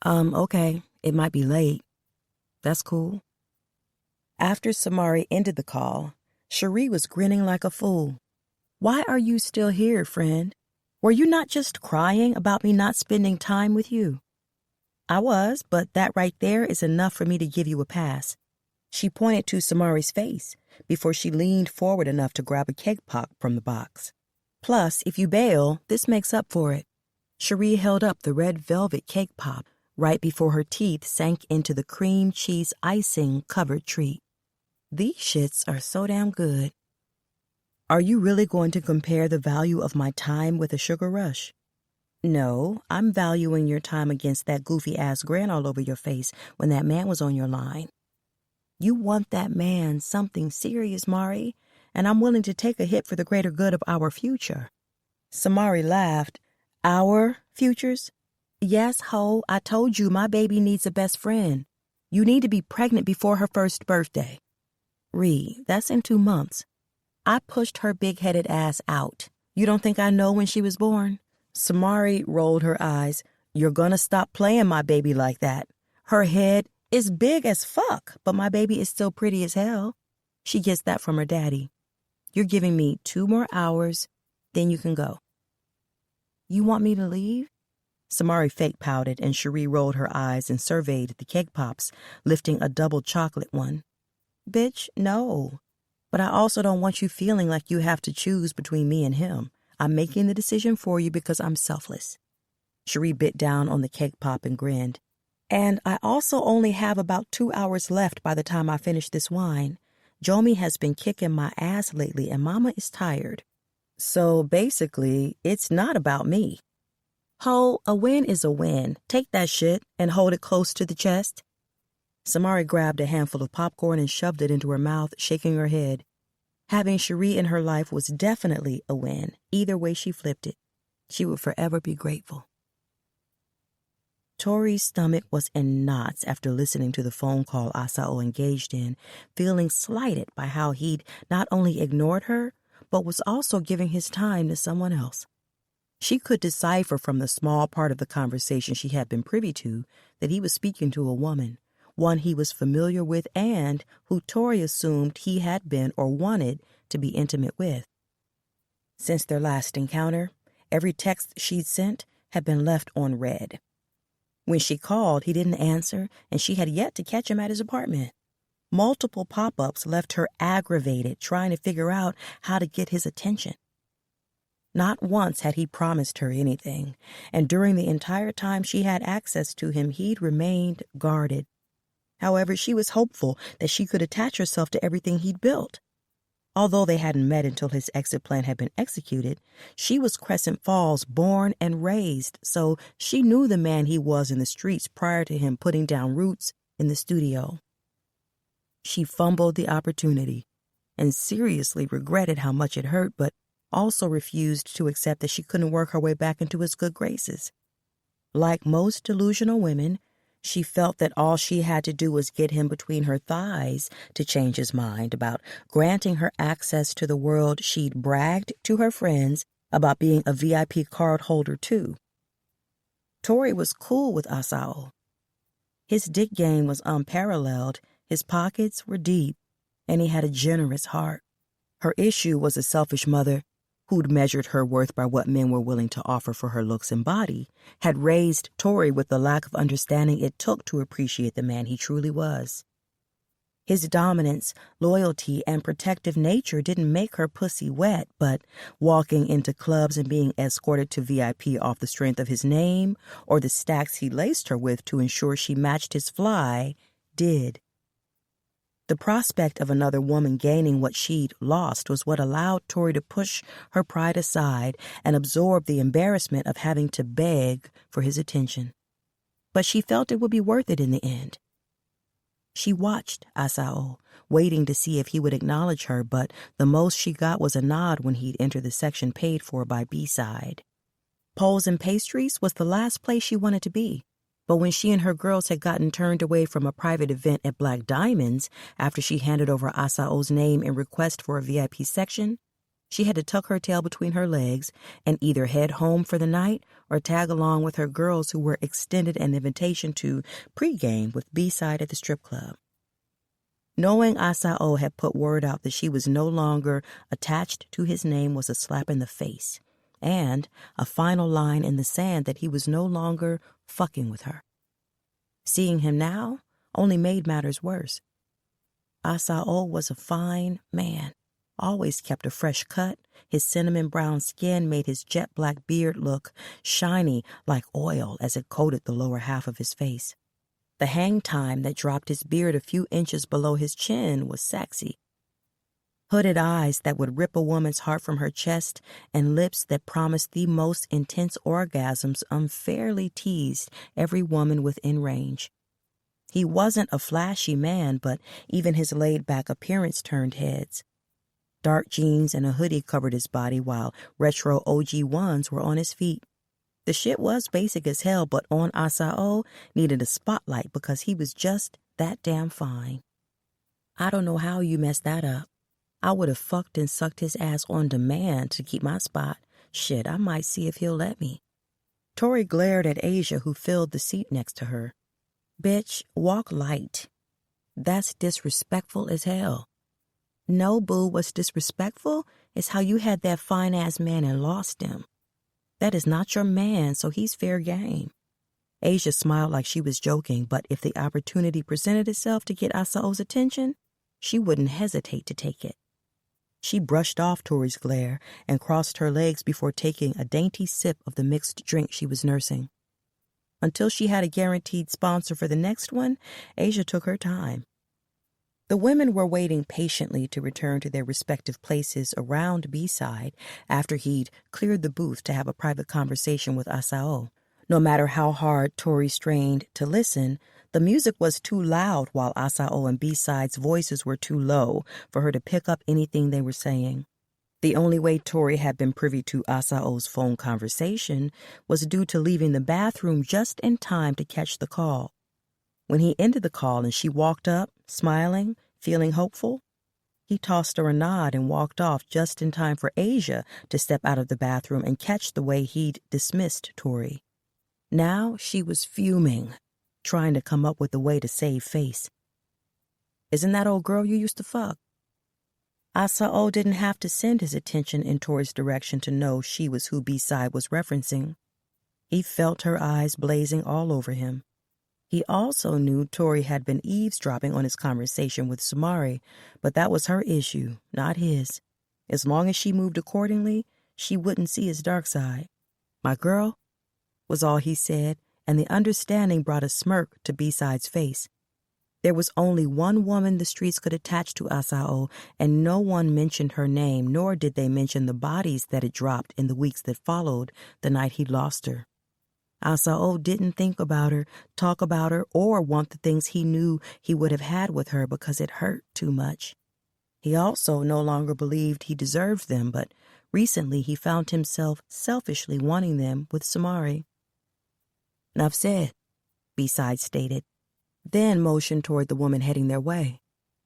Okay. It might be late. That's cool. After Samari ended the call, Cherie was grinning like a fool. Why are you still here, friend? Were you not just crying about me not spending time with you? I was, but that right there is enough for me to give you a pass. She pointed to Samari's face before she leaned forward enough to grab a cake pop from the box. Plus, if you bail, this makes up for it. Cherie held up the red velvet cake pop right before her teeth sank into the cream cheese icing-covered treat. These shits are so damn good. Are you really going to compare the value of my time with a sugar rush? No, I'm valuing your time against that goofy-ass grin all over your face when that man was on your line. You want that man something serious, Mari, and I'm willing to take a hit for the greater good of our future. Samari laughed. Our futures? Yes, ho, I told you my baby needs a best friend. You need to be pregnant before her first birthday. Ree, that's in 2 months. I pushed her big-headed ass out. You don't think I know when she was born? Samari rolled her eyes. You're gonna stop playing my baby like that. Her head is big as fuck, but my baby is still pretty as hell. She gets that from her daddy. You're giving me 2 more hours, then you can go. You want me to leave? Samari fake pouted and Cherie rolled her eyes and surveyed the cake pops, lifting a double chocolate one. Bitch, no. But I also don't want you feeling like you have to choose between me and him. I'm making the decision for you because I'm selfless. Cherie bit down on the cake pop and grinned. And I also only have about 2 hours left by the time I finish this wine. Jomi has been kicking my ass lately and Mama is tired. So basically, it's not about me. Ho, a win is a win. Take that shit and hold it close to the chest. Samari grabbed a handful of popcorn and shoved it into her mouth, shaking her head. Having Cherie in her life was definitely a win. Either way she flipped it. She would forever be grateful. Tori's stomach was in knots after listening to the phone call Asao engaged in, feeling slighted by how he'd not only ignored her, but was also giving his time to someone else. She could decipher from the small part of the conversation she had been privy to that he was speaking to a woman, one he was familiar with and who Tori assumed he had been or wanted to be intimate with. Since their last encounter, every text she'd sent had been left on read. When she called, he didn't answer, and she had yet to catch him at his apartment. Multiple pop-ups left her aggravated, trying to figure out how to get his attention. Not once had he promised her anything, and during the entire time she had access to him, he'd remained guarded. However, she was hopeful that she could attach herself to everything he'd built. Although they hadn't met until his exit plan had been executed, she was Crescent Falls born and raised, so she knew the man he was in the streets prior to him putting down roots in the studio. She fumbled the opportunity and seriously regretted how much it hurt, but also refused to accept that she couldn't work her way back into his good graces. Like most delusional women, she felt that all she had to do was get him between her thighs to change his mind about granting her access to the world she'd bragged to her friends about being a VIP card holder too. Tori was cool with Asao. His dick game was unparalleled, his pockets were deep, and he had a generous heart. Her issue was a selfish mother who'd measured her worth by what men were willing to offer for her looks and body, had raised Tori with the lack of understanding it took to appreciate the man he truly was. His dominance, loyalty, and protective nature didn't make her pussy wet, but walking into clubs and being escorted to VIP off the strength of his name or the stacks he laced her with to ensure she matched his fly did. The prospect of another woman gaining what she'd lost was what allowed Tori to push her pride aside and absorb the embarrassment of having to beg for his attention. But she felt it would be worth it in the end. She watched Asao, waiting to see if he would acknowledge her, but the most she got was a nod when he'd enter the section paid for by B-side. Poles and Pastries was the last place she wanted to be. But when she and her girls had gotten turned away from a private event at Black Diamonds after she handed over Asao's name in request for a VIP section, she had to tuck her tail between her legs and either head home for the night or tag along with her girls who were extended an invitation to pregame with B-side at the strip club. Knowing Asao had put word out that she was no longer attached to his name was a slap in the face, and a final line in the sand that he was no longer fucking with her. Seeing him now only made matters worse. Asao was a fine man, always kept a fresh cut. His cinnamon brown skin made his jet black beard look shiny like oil as it coated the lower half of his face. The hang time that dropped his beard a few inches below his chin was sexy. Hooded eyes that would rip a woman's heart from her chest and lips that promised the most intense orgasms unfairly teased every woman within range. He wasn't a flashy man, but even his laid-back appearance turned heads. Dark jeans and a hoodie covered his body while retro OG ones were on his feet. The shit was basic as hell, but on Asao needed a spotlight because he was just that damn fine. I don't know how you messed that up. I would have fucked and sucked his ass on demand to keep my spot. Shit, I might see if he'll let me. Tori glared at Asia, who filled the seat next to her. Bitch, walk light. That's disrespectful as hell. No, boo, what's disrespectful is how you had that fine-ass man and lost him. That is not your man, so he's fair game. Asia smiled like she was joking, but if the opportunity presented itself to get Asao's attention, she wouldn't hesitate to take it. She brushed off Tori's glare and crossed her legs before taking a dainty sip of the mixed drink she was nursing. Until she had a guaranteed sponsor for the next one, Asia took her time. The women were waiting patiently to return to their respective places around B-side after he'd cleared the booth to have a private conversation with Asao. No matter how hard Tori strained to listen, the music was too loud while Asao and B-side's voices were too low for her to pick up anything they were saying. The only way Tori had been privy to Asao's phone conversation was due to leaving the bathroom just in time to catch the call. When he ended the call and she walked up, smiling, feeling hopeful, he tossed her a nod and walked off just in time for Asia to step out of the bathroom and catch the way he'd dismissed Tori. Now she was fuming, trying to come up with a way to save face. Isn't that old girl you used to fuck? Asao didn't have to send his attention in Tori's direction to know she was who B-side was referencing. He felt her eyes blazing all over him. He also knew Tori had been eavesdropping on his conversation with Sumari, but that was her issue, not his. As long as she moved accordingly, she wouldn't see his dark side. My girl, was all he said, and the understanding brought a smirk to B-side's face. There was only one woman the streets could attach to Asao, and no one mentioned her name, nor did they mention the bodies that had dropped in the weeks that followed the night he lost her. Asao didn't think about her, talk about her, or want the things he knew he would have had with her because it hurt too much. He also no longer believed he deserved them, but recently he found himself selfishly wanting them with Sumari. Enough said, B-side stated, then motioned toward the woman heading their way.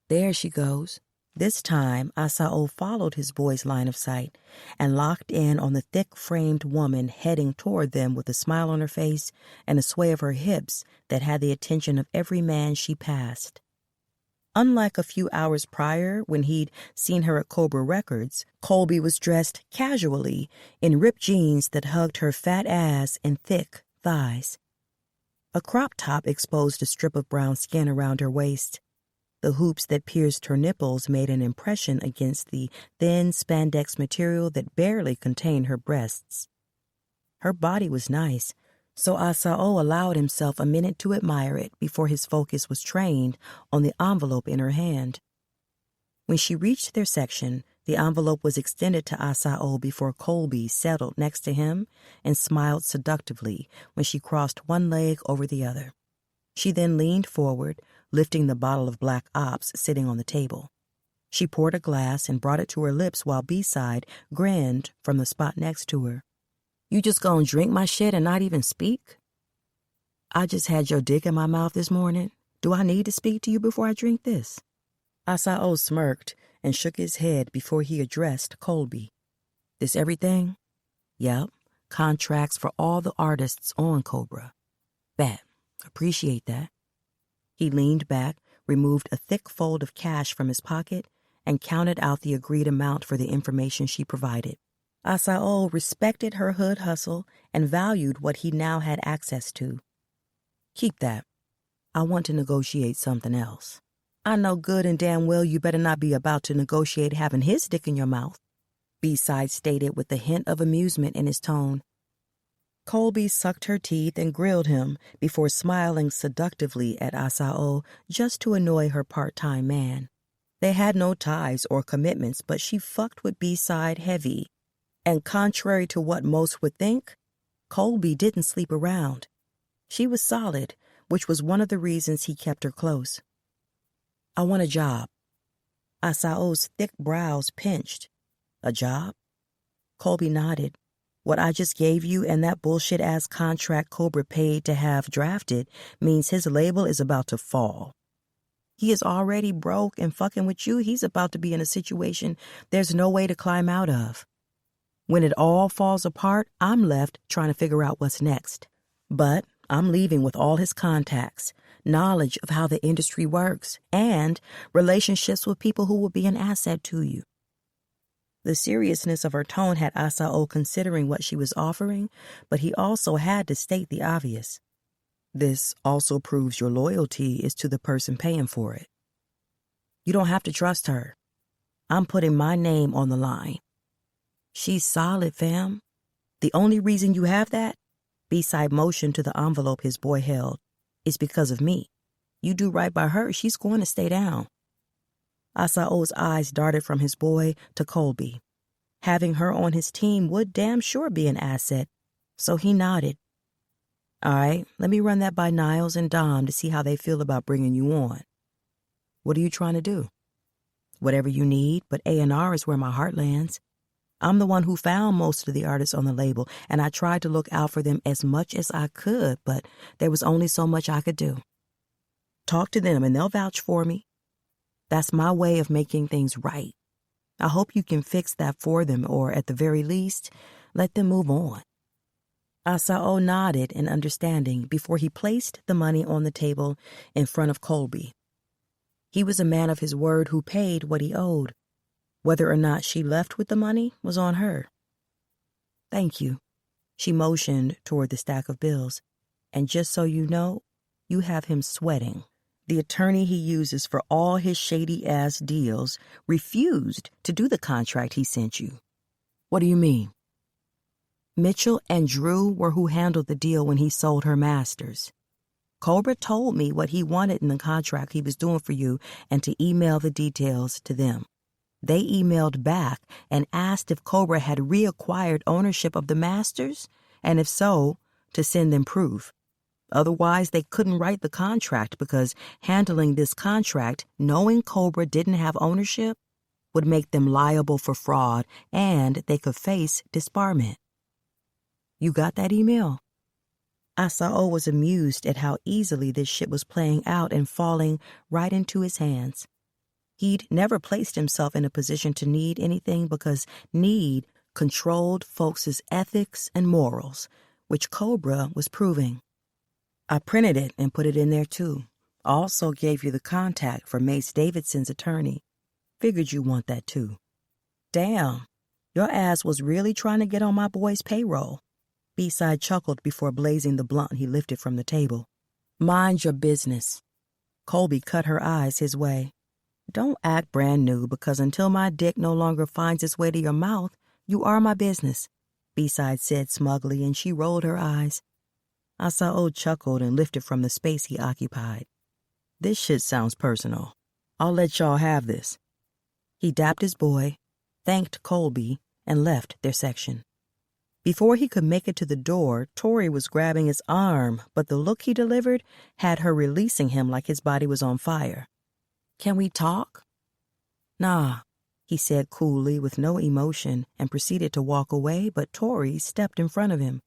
There she goes. This time, Asao followed his boy's line of sight and locked in on the thick-framed woman heading toward them with a smile on her face and a sway of her hips that had the attention of every man she passed. Unlike a few hours prior when he'd seen her at Cobra Records, Colby was dressed casually in ripped jeans that hugged her fat ass and thick thighs. A crop top exposed a strip of brown skin around her waist. The hoops that pierced her nipples made an impression against the thin spandex material that barely contained her breasts. Her body was nice, so Asao allowed himself a minute to admire it before his focus was trained on the envelope in her hand. When she reached their section, the envelope was extended to Asao before Colby settled next to him and smiled seductively when she crossed one leg over the other. She then leaned forward, lifting the bottle of Black Ops sitting on the table. She poured a glass and brought it to her lips while B-side grinned from the spot next to her. "You just gonna drink my shit and not even speak?" "I just had your dick in my mouth this morning. Do I need to speak to you before I drink this?" Asao smirked and shook his head before he addressed Colby. "This everything?" "Yep. Contracts for all the artists on Cobra." "Bet. Appreciate that." He leaned back, removed a thick fold of cash from his pocket, and counted out the agreed amount for the information she provided. Asao respected her hood hustle and valued what he now had access to. "Keep that. I want to negotiate something else." "I know good and damn well you better not be about to negotiate having his dick in your mouth," B-side stated with a hint of amusement in his tone. Colby sucked her teeth and grilled him before smiling seductively at Asao just to annoy her part-time man. They had no ties or commitments, but she fucked with B-side heavy. And contrary to what most would think, Colby didn't sleep around. She was solid, which was one of the reasons he kept her close. "I want a job." Asao's thick brows pinched. "A job?" Colby nodded. "What I just gave you and that bullshit-ass contract Cobra paid to have drafted means his label is about to fall. He is already broke, and fucking with you, he's about to be in a situation there's no way to climb out of. When it all falls apart, I'm left trying to figure out what's next. But I'm leaving with all his contacts, knowledge of how the industry works, and relationships with people who will be an asset to you." The seriousness of her tone had Asao considering what she was offering, but he also had to state the obvious. "This also proves your loyalty is to the person paying for it. You don't have to trust her. I'm putting my name on the line." "She's solid, fam. The only reason you have that," B-side motioned to the envelope his boy held, "is because of me. You do right by her, she's going to stay down." Asao's eyes darted from his boy to Colby. Having her on his team would damn sure be an asset, so he nodded. "All right, let me run that by Niles and Dom to see how they feel about bringing you on." "What are you trying to do?" "Whatever you need, but A&R is where my heart lands. I'm the one who found most of the artists on the label, and I tried to look out for them as much as I could, but there was only so much I could do. Talk to them and they'll vouch for me. That's my way of making things right. I hope you can fix that for them, or at the very least, let them move on." Asao nodded in understanding before he placed the money on the table in front of Colby. He was a man of his word who paid what he owed. Whether or not she left with the money was on her. "Thank you." She motioned toward the stack of bills. "And just so you know, you have him sweating. The attorney he uses for all his shady-ass deals refused to do the contract he sent you." "What do you mean?" "Mitchell and Drew were who handled the deal when he sold her masters. Cobra told me what he wanted in the contract he was doing for you and to email the details to them. They emailed back and asked if Cobra had reacquired ownership of the masters, and if so, to send them proof. Otherwise, they couldn't write the contract because handling this contract, knowing Cobra didn't have ownership, would make them liable for fraud and they could face disbarment." "You got that email?" Asao was amused at how easily this shit was playing out and falling right into his hands. He'd never placed himself in a position to need anything because need controlled folks' ethics and morals, which Cobra was proving. I printed it and put it in there too. Also gave you the contact for Mace Davidson's attorney. Figured you want that too. Damn, your ass was really trying to get on my boy's payroll. B-side chuckled before blazing the blunt he lifted from the table. Mind your business. Colby cut her eyes his way. Don't act brand new because until my dick no longer finds its way to your mouth, you are my business, B-side said smugly, and she rolled her eyes. Asao chuckled and lifted from the space he occupied. This shit sounds personal. I'll let y'all have this. He dapped his boy, thanked Colby, and left their section. Before he could make it to the door, Tori was grabbing his arm, but the look he delivered had her releasing him like his body was on fire. Can we talk? Nah, he said coolly with no emotion and proceeded to walk away, but Tori stepped in front of him.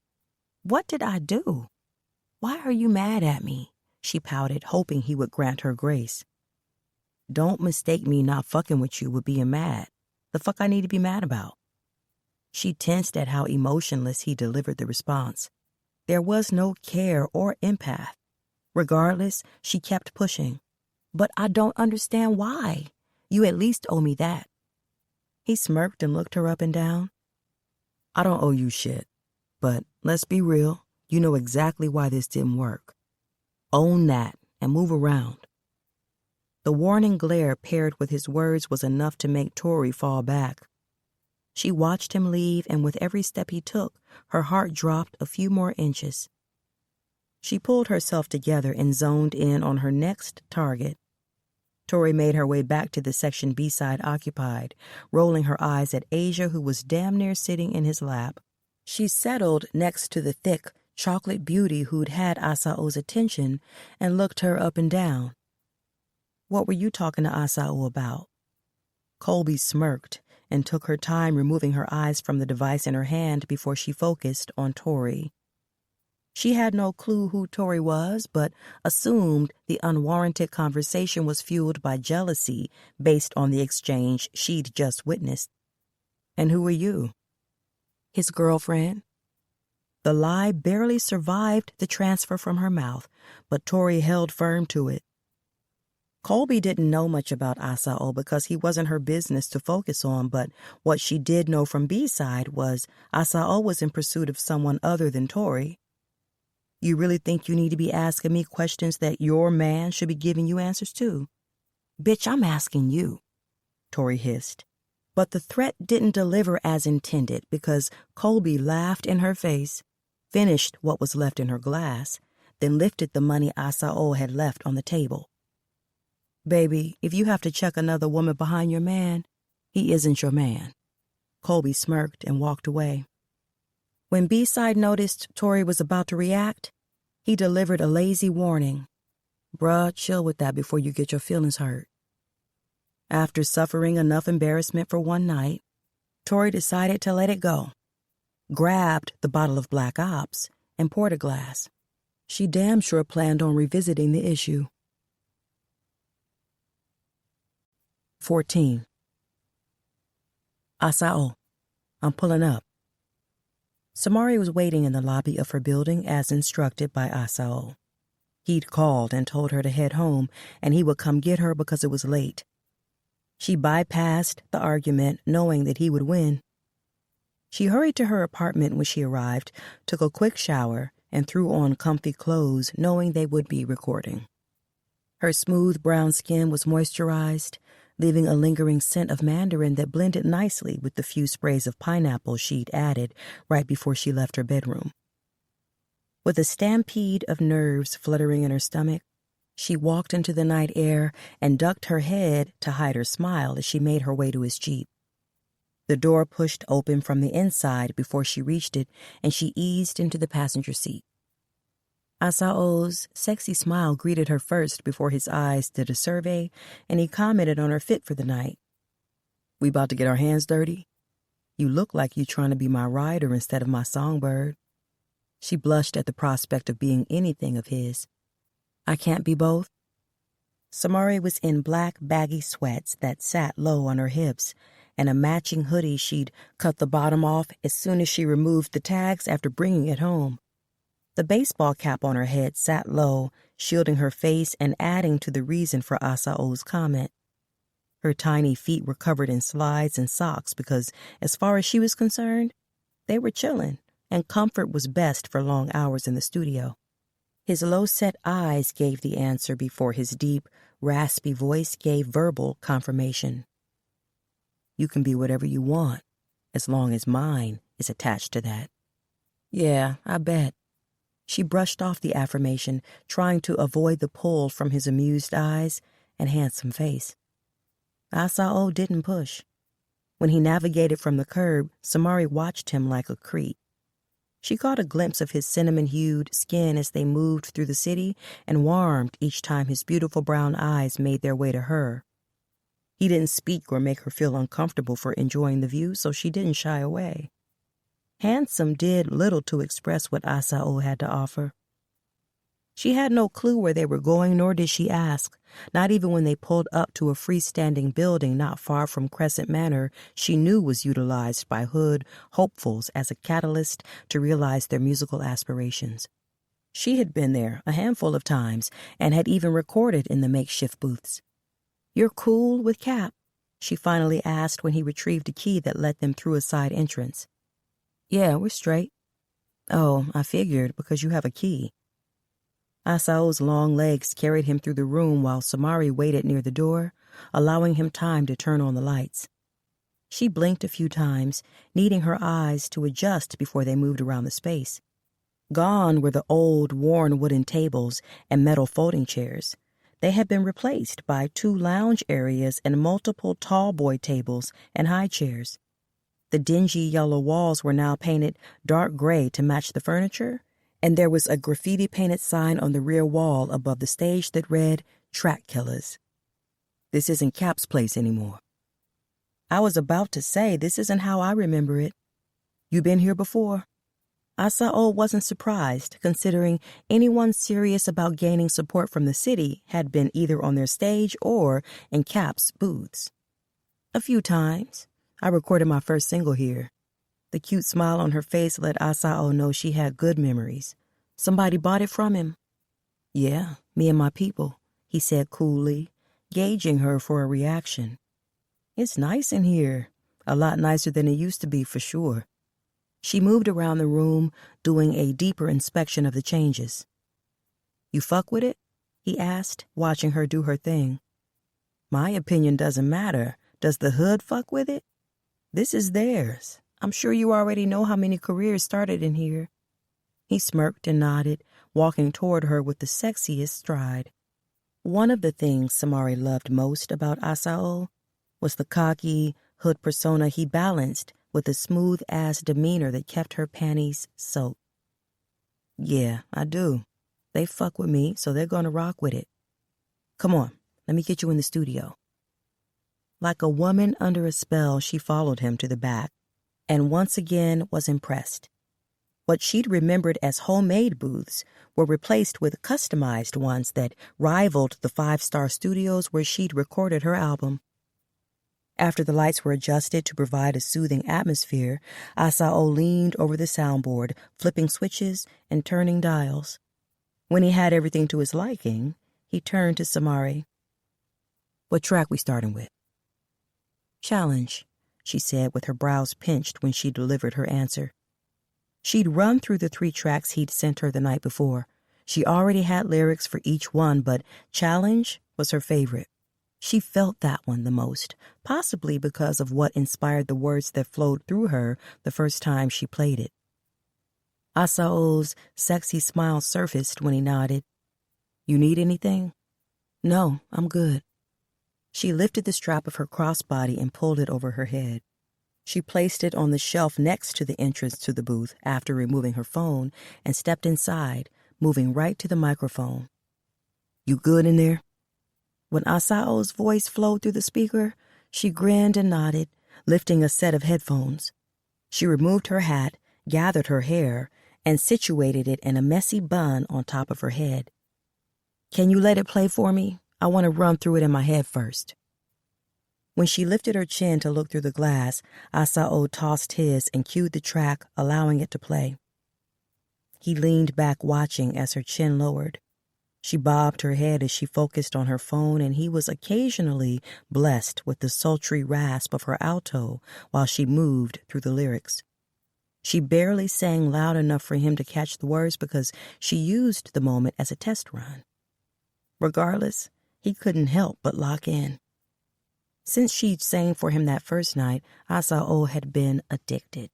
What did I do? Why are you mad at me? She pouted, hoping he would grant her grace. Don't mistake me not fucking with you with being mad. The fuck I need to be mad about? She tensed at how emotionless he delivered the response. There was no care or empath. Regardless, she kept pushing. But I don't understand why. You at least owe me that. He smirked and looked her up and down. I don't owe you shit. But let's be real. You know exactly why this didn't work. Own that and move around. The warning glare paired with his words was enough to make Tori fall back. She watched him leave, and with every step he took, her heart dropped a few more inches. She pulled herself together and zoned in on her next target. Tori made her way back to the section B-side occupied, rolling her eyes at Asia, who was damn near sitting in his lap. She settled next to the thick, chocolate beauty who'd had Asao's attention and looked her up and down. What were you talking to Asao about? Colby smirked and took her time removing her eyes from the device in her hand before she focused on Tori. She had no clue who Tori was, but assumed the unwarranted conversation was fueled by jealousy based on the exchange she'd just witnessed. And who are you? His girlfriend? The lie barely survived the transfer from her mouth, but Tori held firm to it. Colby didn't know much about Asao because he wasn't her business to focus on, but what she did know from B-side was Asao was in pursuit of someone other than Tori. You really think you need to be asking me questions that your man should be giving you answers to? Bitch, I'm asking you, Tori hissed. But the threat didn't deliver as intended because Colby laughed in her face, finished what was left in her glass, then lifted the money Asao had left on the table. Baby, if you have to check another woman behind your man, he isn't your man. Colby smirked and walked away. When B-side noticed Tori was about to react, he delivered a lazy warning. Bruh, chill with that before you get your feelings hurt. After suffering enough embarrassment for one night, Tori decided to let it go, grabbed the bottle of Black Ops, and poured a glass. She damn sure planned on revisiting the issue. 14. Asao, I'm pulling up. Samari was waiting in the lobby of her building as instructed by Asao. He'd called and told her to head home, and he would come get her because it was late. She bypassed the argument, knowing that he would win. She hurried to her apartment when she arrived, took a quick shower, and threw on comfy clothes, knowing they would be recording. Her smooth brown skin was moisturized, leaving a lingering scent of mandarin that blended nicely with the few sprays of pineapple she'd added right before she left her bedroom. With a stampede of nerves fluttering in her stomach, she walked into the night air and ducked her head to hide her smile as she made her way to his Jeep. The door pushed open from the inside before she reached it, and she eased into the passenger seat. Asao's sexy smile greeted her first before his eyes did a survey, and he commented on her fit for the night. We about to get our hands dirty? You look like you trying to be my rider instead of my songbird. She blushed at the prospect of being anything of his. I can't be both? Samari was in black, baggy sweats that sat low on her hips, and a matching hoodie she'd cut the bottom off as soon as she removed the tags after bringing it home. The baseball cap on her head sat low, shielding her face and adding to the reason for Asao's comment. Her tiny feet were covered in slides and socks because, as far as she was concerned, they were chilling, and comfort was best for long hours in the studio. His low-set eyes gave the answer before his deep, raspy voice gave verbal confirmation. You can be whatever you want, as long as mine is attached to that. Yeah, I bet. She brushed off the affirmation, trying to avoid the pull from his amused eyes and handsome face. Asao didn't push. When he navigated from the curb, Samari watched him like a creep. She caught a glimpse of his cinnamon-hued skin as they moved through the city and warmed each time his beautiful brown eyes made their way to her. He didn't speak or make her feel uncomfortable for enjoying the view, so she didn't shy away. Handsome did little to express what Asao had to offer. She had no clue where they were going, nor did she ask. Not even when they pulled up to a freestanding building not far from Crescent Manor she knew was utilized by hood hopefuls as a catalyst to realize their musical aspirations. She had been there a handful of times and had even recorded in the makeshift booths. "You're cool with Cap?" she finally asked when he retrieved a key that led them through a side entrance. "Yeah, we're straight." "Oh, I figured because you have a key." Asao's long legs carried him through the room while Samari waited near the door, allowing him time to turn on the lights. She blinked a few times, needing her eyes to adjust before they moved around the space. Gone were the old, worn wooden tables and metal folding chairs. They had been replaced by 2 lounge areas and multiple tall boy tables and high chairs. The dingy yellow walls were now painted dark gray to match the furniture, and there was a graffiti-painted sign on the rear wall above the stage that read, "Track Killers." "This isn't Cap's place anymore." "I was about to say, this isn't how I remember it. You been here before?" Asao wasn't surprised, considering anyone serious about gaining support from the city had been either on their stage or in Cap's booths. "A few times. I recorded my first single here." The cute smile on her face let Asao know she had good memories. "Somebody bought it from him?" "Yeah, me and my people," he said coolly, gauging her for a reaction. "It's nice in here. A lot nicer than it used to be, for sure." She moved around the room, doing a deeper inspection of the changes. "You fuck with it?" he asked, watching her do her thing. "My opinion doesn't matter. Does the hood fuck with it? This is theirs. I'm sure you already know how many careers started in here." He smirked and nodded, walking toward her with the sexiest stride. One of the things Samari loved most about Asao was the cocky, hood persona he balanced with a smooth-ass demeanor that kept her panties soaked. "Yeah, I do. They fuck with me, so they're gonna rock with it. Come on, let me get you in the studio." Like a woman under a spell, she followed him to the back, and once again was impressed. What she'd remembered as homemade booths were replaced with customized ones that rivaled the 5-star studios where she'd recorded her album. After the lights were adjusted to provide a soothing atmosphere, Asao leaned over the soundboard, flipping switches and turning dials. When he had everything to his liking, he turned to Samari. "What track we starting with?" "Challenge," she said with her brows pinched when she delivered her answer. She'd run through the 3 tracks he'd sent her the night before. She already had lyrics for each one, but Challenge was her favorite. She felt that one the most, possibly because of what inspired the words that flowed through her the first time she played it. Asao's sexy smile surfaced when he nodded. "You need anything?" "No, I'm good." She lifted the strap of her crossbody and pulled it over her head. She placed it on the shelf next to the entrance to the booth after removing her phone and stepped inside, moving right to the microphone. "You good in there?" When Asao's voice flowed through the speaker, she grinned and nodded, lifting a set of headphones. She removed her hat, gathered her hair, and situated it in a messy bun on top of her head. "Can you let it play for me? I want to run through it in my head first. When she lifted her chin to look through the glass, Asao tossed his and cued the track, allowing it to play. He leaned back watching as her chin lowered. She bobbed her head as she focused on her phone, and he was occasionally blessed with the sultry rasp of her alto while she moved through the lyrics. She barely sang loud enough for him to catch the words because she used the moment as a test run. Regardless, he couldn't help but lock in. Since she'd sang for him that first night, Asao had been addicted.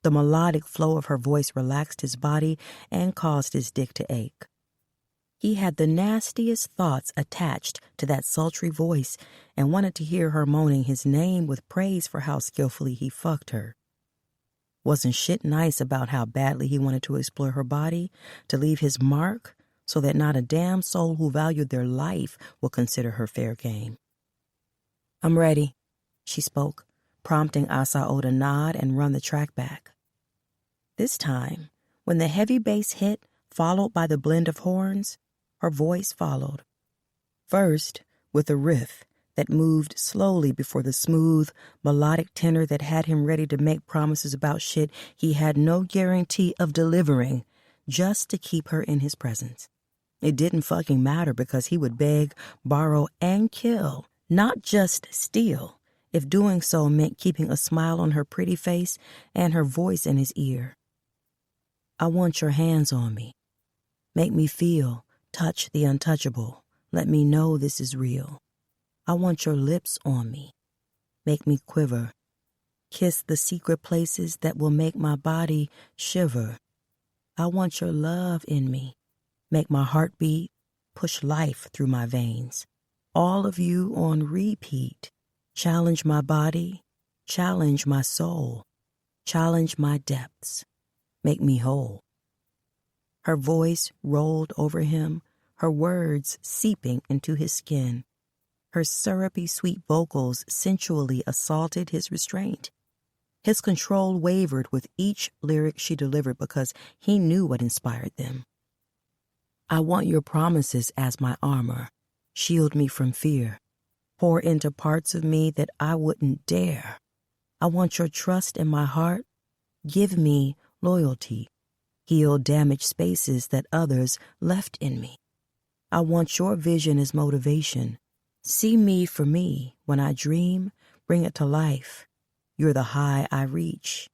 The melodic flow of her voice relaxed his body and caused his dick to ache. He had the nastiest thoughts attached to that sultry voice and wanted to hear her moaning his name with praise for how skillfully he fucked her. Wasn't shit nice about how badly he wanted to explore her body, to leave his mark, so that not a damn soul who valued their life would consider her fair game. "I'm ready," she spoke, prompting Asao to nod and run the track back. This time, when the heavy bass hit, followed by the blend of horns, her voice followed. First, with a riff that moved slowly before the smooth, melodic tenor that had him ready to make promises about shit he had no guarantee of delivering, just to keep her in his presence. It didn't fucking matter because he would beg, borrow, and kill, not just steal, if doing so meant keeping a smile on her pretty face and her voice in his ear. "I want your hands on me. Make me feel, touch the untouchable. Let me know this is real. I want your lips on me. Make me quiver. Kiss the secret places that will make my body shiver. I want your love in me. Make my heart beat, push life through my veins. All of you on repeat. Challenge my body, challenge my soul, challenge my depths. Make me whole." Her voice rolled over him, her words seeping into his skin. Her syrupy sweet vocals sensually assaulted his restraint. His control wavered with each lyric she delivered because he knew what inspired them. "I want your promises as my armor. Shield me from fear. Pour into parts of me that I wouldn't dare. I want your trust in my heart. Give me loyalty. Heal damaged spaces that others left in me. I want your vision as motivation. See me for me. When I dream, bring it to life. You're the high I reach.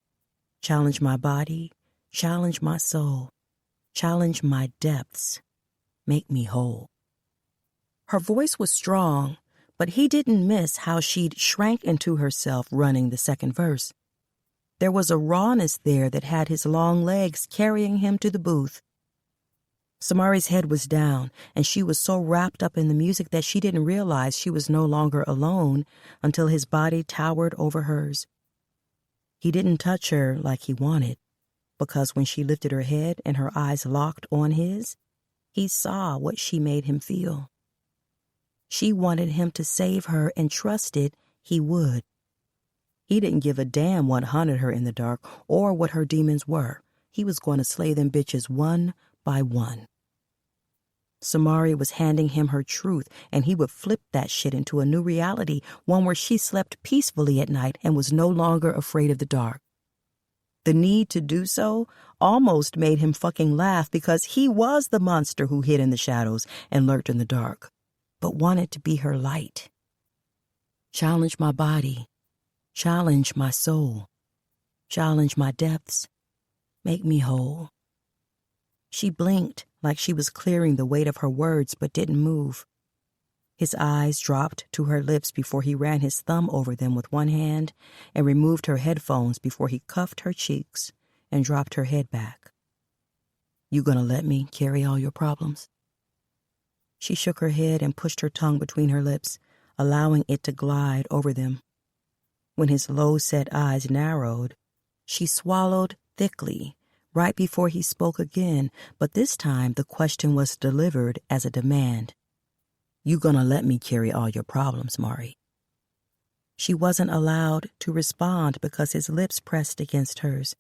Challenge my body, challenge my soul, challenge my depths. Make me whole." Her voice was strong, but he didn't miss how she'd shrank into herself running the second verse. There was a rawness there that had his long legs carrying him to the booth. Samari's head was down, and she was so wrapped up in the music that she didn't realize she was no longer alone until his body towered over hers. He didn't touch her like he wanted, because when she lifted her head and her eyes locked on his, he saw what she made him feel. She wanted him to save her and trusted he would. He didn't give a damn what haunted her in the dark or what her demons were. He was going to slay them bitches one by one. Samari was handing him her truth, and he would flip that shit into a new reality, one where she slept peacefully at night and was no longer afraid of the dark. The need to do so almost made him fucking laugh because he was the monster who hid in the shadows and lurked in the dark, but wanted to be her light. Challenge my body. Challenge my soul. Challenge my depths. Make me whole. She blinked like she was clearing the weight of her words but didn't move. His eyes dropped to her lips before he ran his thumb over them with one hand and removed her headphones before he cuffed her cheeks and dropped her head back. "You gonna let me carry all your problems?" She shook her head and pushed her tongue between her lips, allowing it to glide over them. When his low-set eyes narrowed, she swallowed thickly right before he spoke again, but this time the question was delivered as a demand. "You gonna let me carry all your problems, Mari?" She wasn't allowed to respond because his lips pressed against hers,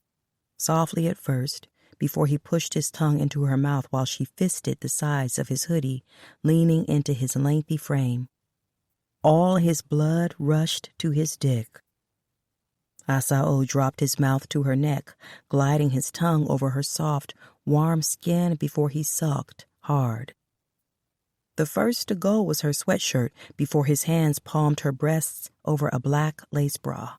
softly at first, before he pushed his tongue into her mouth while she fisted the sides of his hoodie, leaning into his lengthy frame. All his blood rushed to his dick. Asao dropped his mouth to her neck, gliding his tongue over her soft, warm skin before he sucked hard. The first to go was her sweatshirt before his hands palmed her breasts over a black lace bra.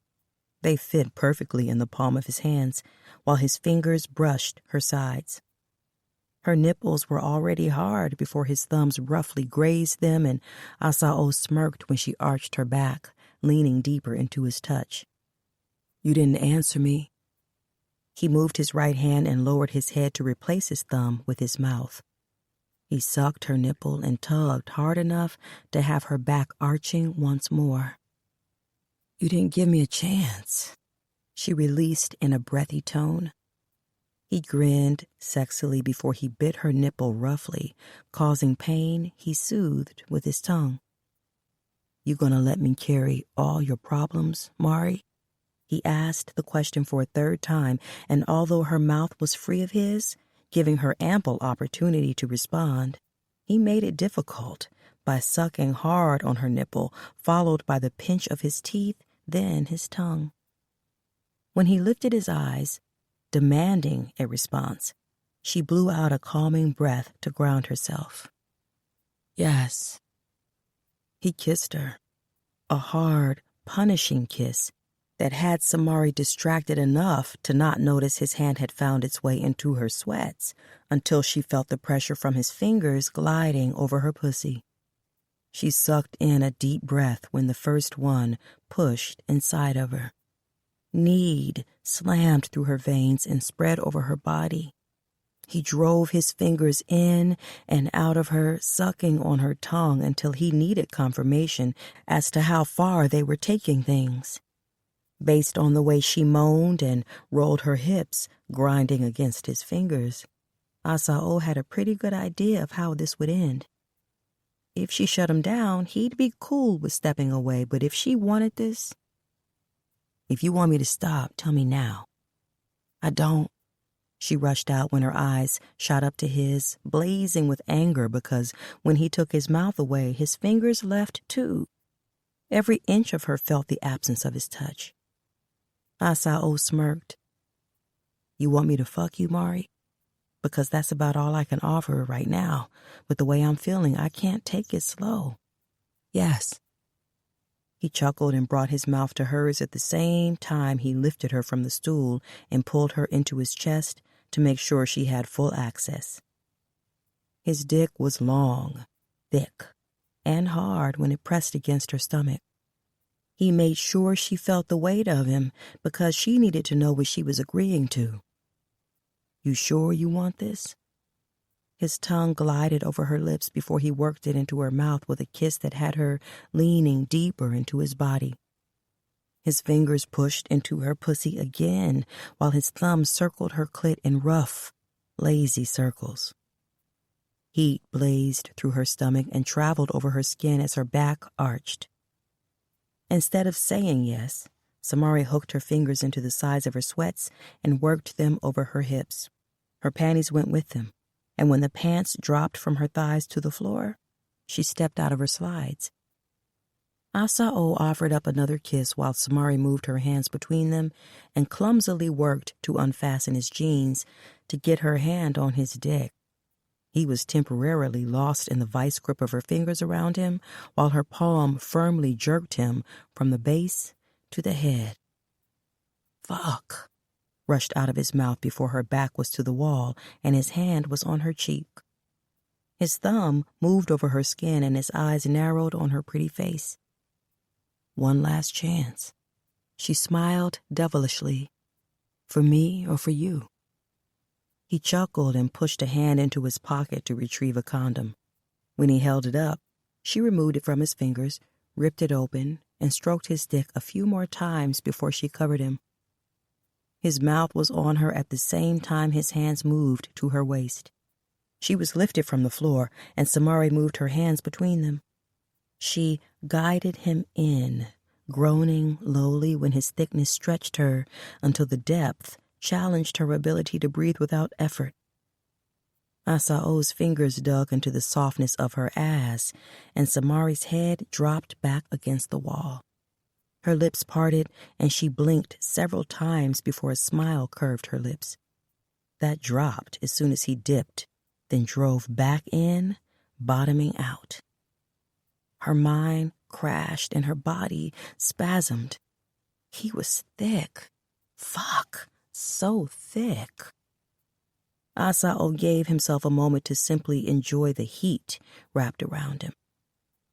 They fit perfectly in the palm of his hands, while his fingers brushed her sides. Her nipples were already hard before his thumbs roughly grazed them, and Asao smirked when she arched her back, leaning deeper into his touch. "You didn't answer me." He moved his right hand and lowered his head to replace his thumb with his mouth. He sucked her nipple and tugged hard enough to have her back arching once more. "You didn't give me a chance," she released in a breathy tone. He grinned sexily before he bit her nipple roughly, causing pain he soothed with his tongue. "You gonna let me carry all your problems, Mari?" He asked the question for a third time, and although her mouth was free of his, giving her ample opportunity to respond, he made it difficult by sucking hard on her nipple, followed by the pinch of his teeth, then his tongue. When he lifted his eyes, demanding a response, she blew out a calming breath to ground herself. "Yes." He kissed her, a hard, punishing kiss that had Samari distracted enough to not notice his hand had found its way into her sweats until she felt the pressure from his fingers gliding over her pussy. She sucked in a deep breath when the first one pushed inside of her. Need slammed through her veins and spread over her body. He drove his fingers in and out of her, sucking on her tongue until he needed confirmation as to how far they were taking things. Based on the way she moaned and rolled her hips, grinding against his fingers, Asao had a pretty good idea of how this would end. If she shut him down, he'd be cool with stepping away, but if she wanted this... "If you want me to stop, tell me now." "I don't," she rushed out when her eyes shot up to his, blazing with anger because when he took his mouth away, his fingers left too. Every inch of her felt the absence of his touch. Asao smirked. "You want me to fuck you, Mari? Because that's about all I can offer right now. With the way I'm feeling, I can't take it slow." "Yes." He chuckled and brought his mouth to hers at the same time he lifted her from the stool and pulled her into his chest to make sure she had full access. His dick was long, thick, and hard when it pressed against her stomach. He made sure she felt the weight of him because she needed to know what she was agreeing to. "You sure you want this?" His tongue glided over her lips before he worked it into her mouth with a kiss that had her leaning deeper into his body. His fingers pushed into her pussy again while his thumb circled her clit in rough, lazy circles. Heat blazed through her stomach and traveled over her skin as her back arched. Instead of saying yes, Samari hooked her fingers into the sides of her sweats and worked them over her hips. Her panties went with them, and when the pants dropped from her thighs to the floor, she stepped out of her slides. Asao offered up another kiss while Samari moved her hands between them and clumsily worked to unfasten his jeans to get her hand on his dick. He was temporarily lost in the vice grip of her fingers around him while her palm firmly jerked him from the base to the head. "Fuck," rushed out of his mouth before her back was to the wall and his hand was on her cheek. His thumb moved over her skin and his eyes narrowed on her pretty face. "One last chance." She smiled devilishly. "For me or for you?" He chuckled and pushed a hand into his pocket to retrieve a condom. When he held it up, she removed it from his fingers, ripped it open, and stroked his dick a few more times before she covered him. His mouth was on her at the same time his hands moved to her waist. She was lifted from the floor, and Samari moved her hands between them. She guided him in, groaning lowly when his thickness stretched her until the depth challenged her ability to breathe without effort. Asao's fingers dug into the softness of her ass, and Samari's head dropped back against the wall. Her lips parted, and she blinked several times before a smile curved her lips. That dropped as soon as he dipped, then drove back in, bottoming out. Her mind crashed and her body spasmed. He was thick. Fuck, so thick. Asao gave himself a moment to simply enjoy the heat wrapped around him.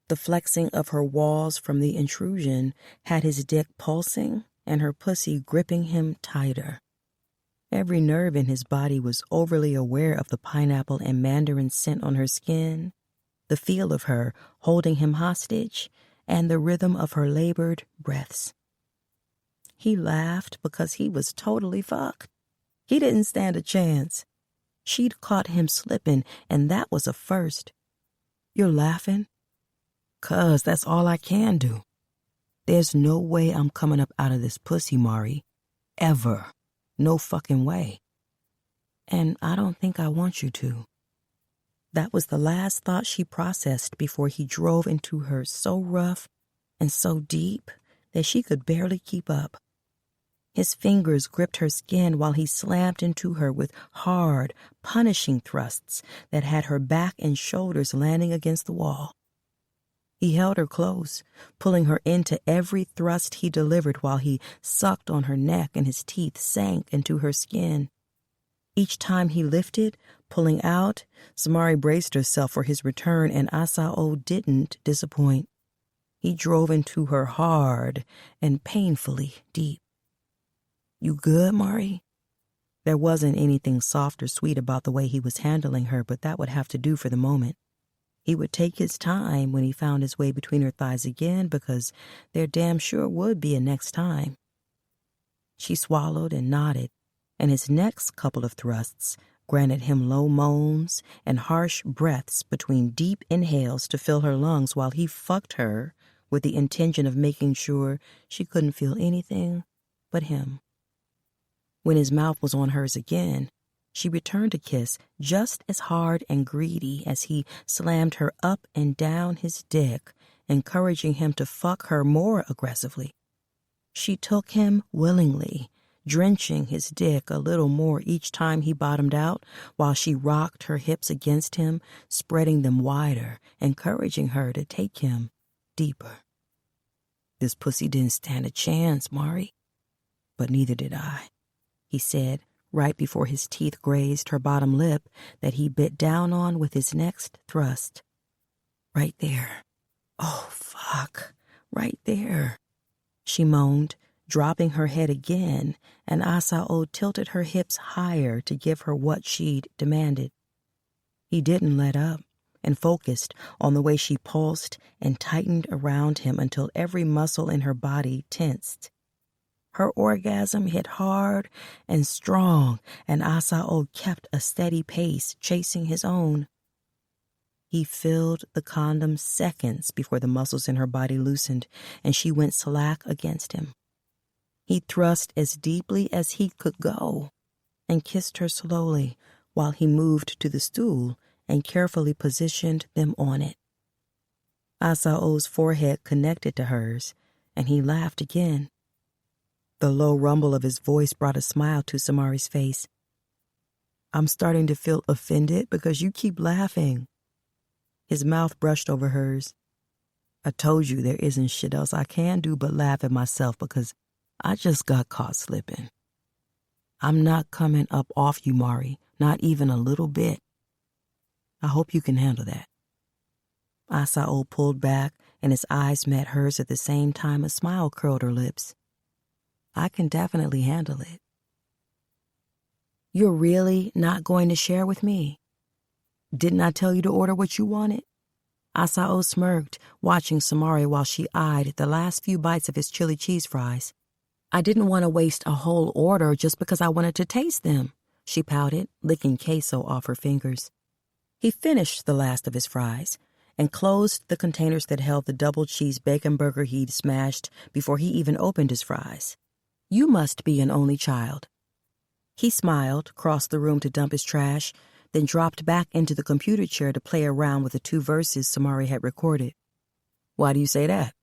The flexing of her walls from the intrusion had his dick pulsing and her pussy gripping him tighter. Every nerve in his body was overly aware of the pineapple and mandarin scent on her skin, the feel of her holding him hostage, and the rhythm of her labored breaths. He laughed because he was totally fucked. He didn't stand a chance. She'd caught him slipping, and that was a first. You're laughing? 'Cause that's all I can do. There's no way I'm coming up out of this pussy, Mari. Ever. No fucking way. And I don't think I want you to. That was the last thought she processed before he drove into her so rough and so deep that she could barely keep up. His fingers gripped her skin while he slammed into her with hard, punishing thrusts that had her back and shoulders landing against the wall. He held her close, pulling her into every thrust he delivered while he sucked on her neck and his teeth sank into her skin. Each time he lifted, pulling out, Samari braced herself for his return, and Asao didn't disappoint. He drove into her hard and painfully deep. You good, Mari? There wasn't anything soft or sweet about the way he was handling her, but that would have to do for the moment. He would take his time when he found his way between her thighs again, because there damn sure would be a next time. She swallowed and nodded, and his next couple of thrusts granted him low moans and harsh breaths between deep inhales to fill her lungs while he fucked her with the intention of making sure she couldn't feel anything but him. When his mouth was on hers again, she returned a kiss just as hard and greedy as he slammed her up and down his dick, encouraging him to fuck her more aggressively. She took him willingly, drenching his dick a little more each time he bottomed out, while she rocked her hips against him, spreading them wider, encouraging her to take him deeper. This pussy didn't stand a chance, Mari. But neither did I, he said, right before his teeth grazed her bottom lip that he bit down on with his next thrust. Right there. Oh, fuck. Right there. She moaned, dropping her head again, and Asao tilted her hips higher to give her what she'd demanded. He didn't let up and focused on the way she pulsed and tightened around him until every muscle in her body tensed. Her orgasm hit hard and strong, and Asao kept a steady pace, chasing his own. He filled the condom seconds before the muscles in her body loosened, and she went slack against him. He thrust as deeply as he could go and kissed her slowly while he moved to the stool and carefully positioned them on it. Asao's forehead connected to hers, and he laughed again. The low rumble of his voice brought a smile to Samari's face. I'm starting to feel offended because you keep laughing. His mouth brushed over hers. I told you there isn't shit else I can do but laugh at myself because I just got caught slipping. I'm not coming up off you, Mari, not even a little bit. I hope you can handle that. Asao pulled back and his eyes met hers at the same time a smile curled her lips. I can definitely handle it. You're really not going to share with me? Didn't I tell you to order what you wanted? Asao smirked, watching Samari while she eyed the last few bites of his chili cheese fries. I didn't want to waste a whole order just because I wanted to taste them, she pouted, licking queso off her fingers. He finished the last of his fries and closed the containers that held the double cheese bacon burger he'd smashed before he even opened his fries. You must be an only child. He smiled, crossed the room to dump his trash, then dropped back into the computer chair to play around with the 2 verses Samari had recorded. Why do you say that?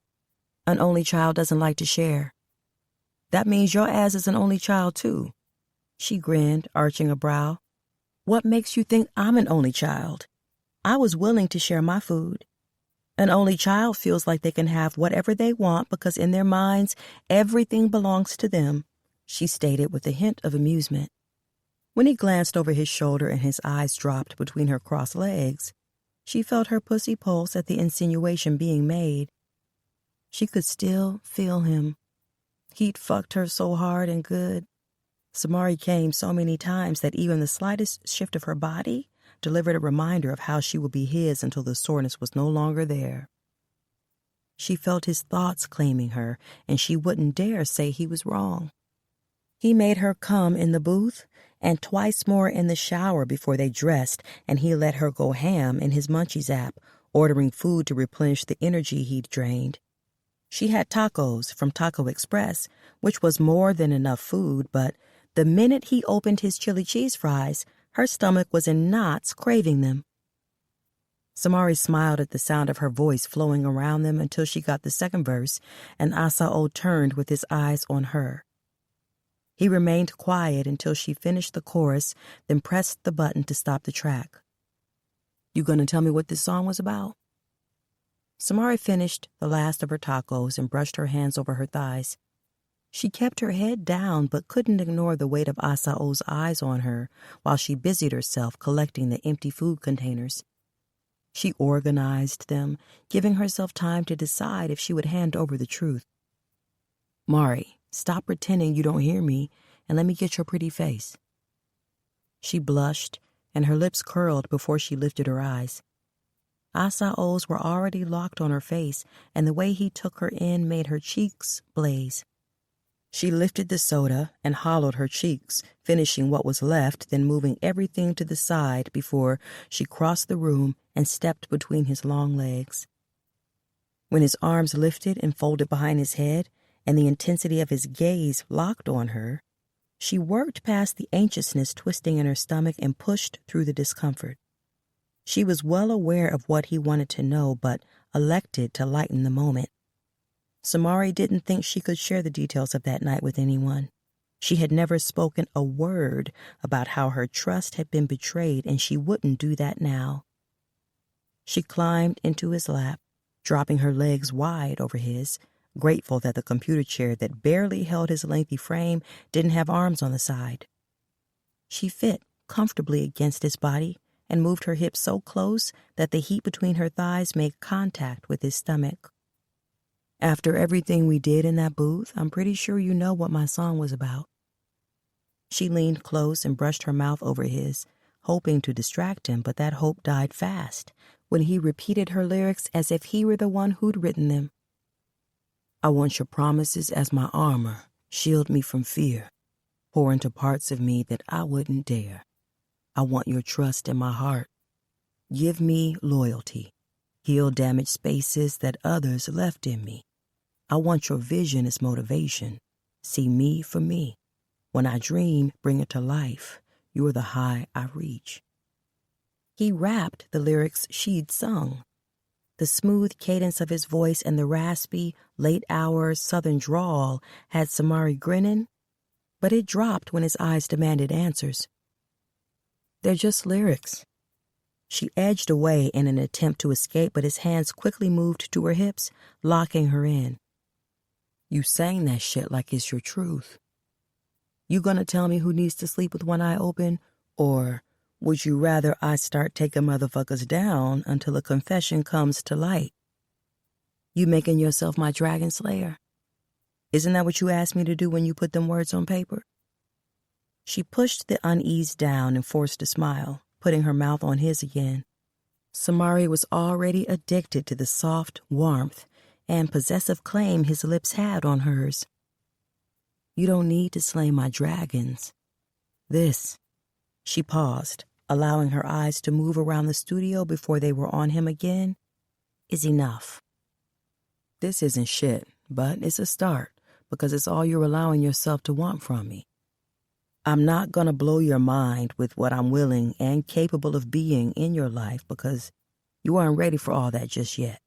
An only child doesn't like to share. That means your ass is an only child, too. She grinned, arching a brow. What makes you think I'm an only child? I was willing to share my food. An only child feels like they can have whatever they want because in their minds, everything belongs to them, she stated with a hint of amusement. When he glanced over his shoulder and his eyes dropped between her crossed legs, she felt her pussy pulse at the insinuation being made. She could still feel him. He'd fucked her so hard and good. Samari came so many times that even the slightest shift of her body delivered a reminder of how she would be his until the soreness was no longer there. She felt his thoughts claiming her, and she wouldn't dare say he was wrong. He made her come in the booth and twice more in the shower before they dressed, and he let her go ham in his Munchies app, ordering food to replenish the energy he'd drained. She had tacos from Taco Express, which was more than enough food, but the minute he opened his chili cheese fries, her stomach was in knots craving them. Samari smiled at the sound of her voice flowing around them until she got the second verse, and Asao turned with his eyes on her. He remained quiet until she finished the chorus, then pressed the button to stop the track. You gonna tell me what this song was about? Samari finished the last of her tacos and brushed her hands over her thighs. She kept her head down but couldn't ignore the weight of Asao's eyes on her while she busied herself collecting the empty food containers. She organized them, giving herself time to decide if she would hand over the truth. Mari, stop pretending you don't hear me and let me get your pretty face. She blushed and her lips curled before she lifted her eyes. Asao's were already locked on her face, and the way he took her in made her cheeks blaze. She lifted the soda and hollowed her cheeks, finishing what was left, then moving everything to the side before she crossed the room and stepped between his long legs. When his arms lifted and folded behind his head, and the intensity of his gaze locked on her, she worked past the anxiousness twisting in her stomach and pushed through the discomfort. She was well aware of what he wanted to know, but elected to lighten the moment. Samari didn't think she could share the details of that night with anyone. She had never spoken a word about how her trust had been betrayed, and she wouldn't do that now. She climbed into his lap, dropping her legs wide over his, grateful that the computer chair that barely held his lengthy frame didn't have arms on the side. She fit comfortably against his body and moved her hips so close that the heat between her thighs made contact with his stomach. After everything we did in that booth, I'm pretty sure you know what my song was about. She leaned close and brushed her mouth over his, hoping to distract him, but that hope died fast when he repeated her lyrics as if he were the one who'd written them. I want your promises as my armor, shield me from fear, pour into parts of me that I wouldn't dare. I want your trust in my heart. Give me loyalty, heal damaged spaces that others left in me. I want your vision as motivation. See me for me. When I dream, bring it to life. You're the high I reach. He rapped the lyrics she'd sung. The smooth cadence of his voice and the raspy, late-hour southern drawl had Samari grinning, but it dropped when his eyes demanded answers. They're just lyrics. She edged away in an attempt to escape, but his hands quickly moved to her hips, locking her in. You sang that shit like it's your truth. You gonna tell me who needs to sleep with one eye open, or would you rather I start taking motherfuckers down until a confession comes to light? You making yourself my dragon slayer? Isn't that what you asked me to do when you put them words on paper? She pushed the unease down and forced a smile, putting her mouth on his again. Samari was already addicted to the soft warmth and possessive claim his lips had on hers. You don't need to slay my dragons. This. She paused, allowing her eyes to move around the studio before they were on him again, is enough. This isn't shit, but it's a start, because it's all you're allowing yourself to want from me. I'm not going to blow your mind with what I'm willing and capable of being in your life because you aren't ready for all that just yet.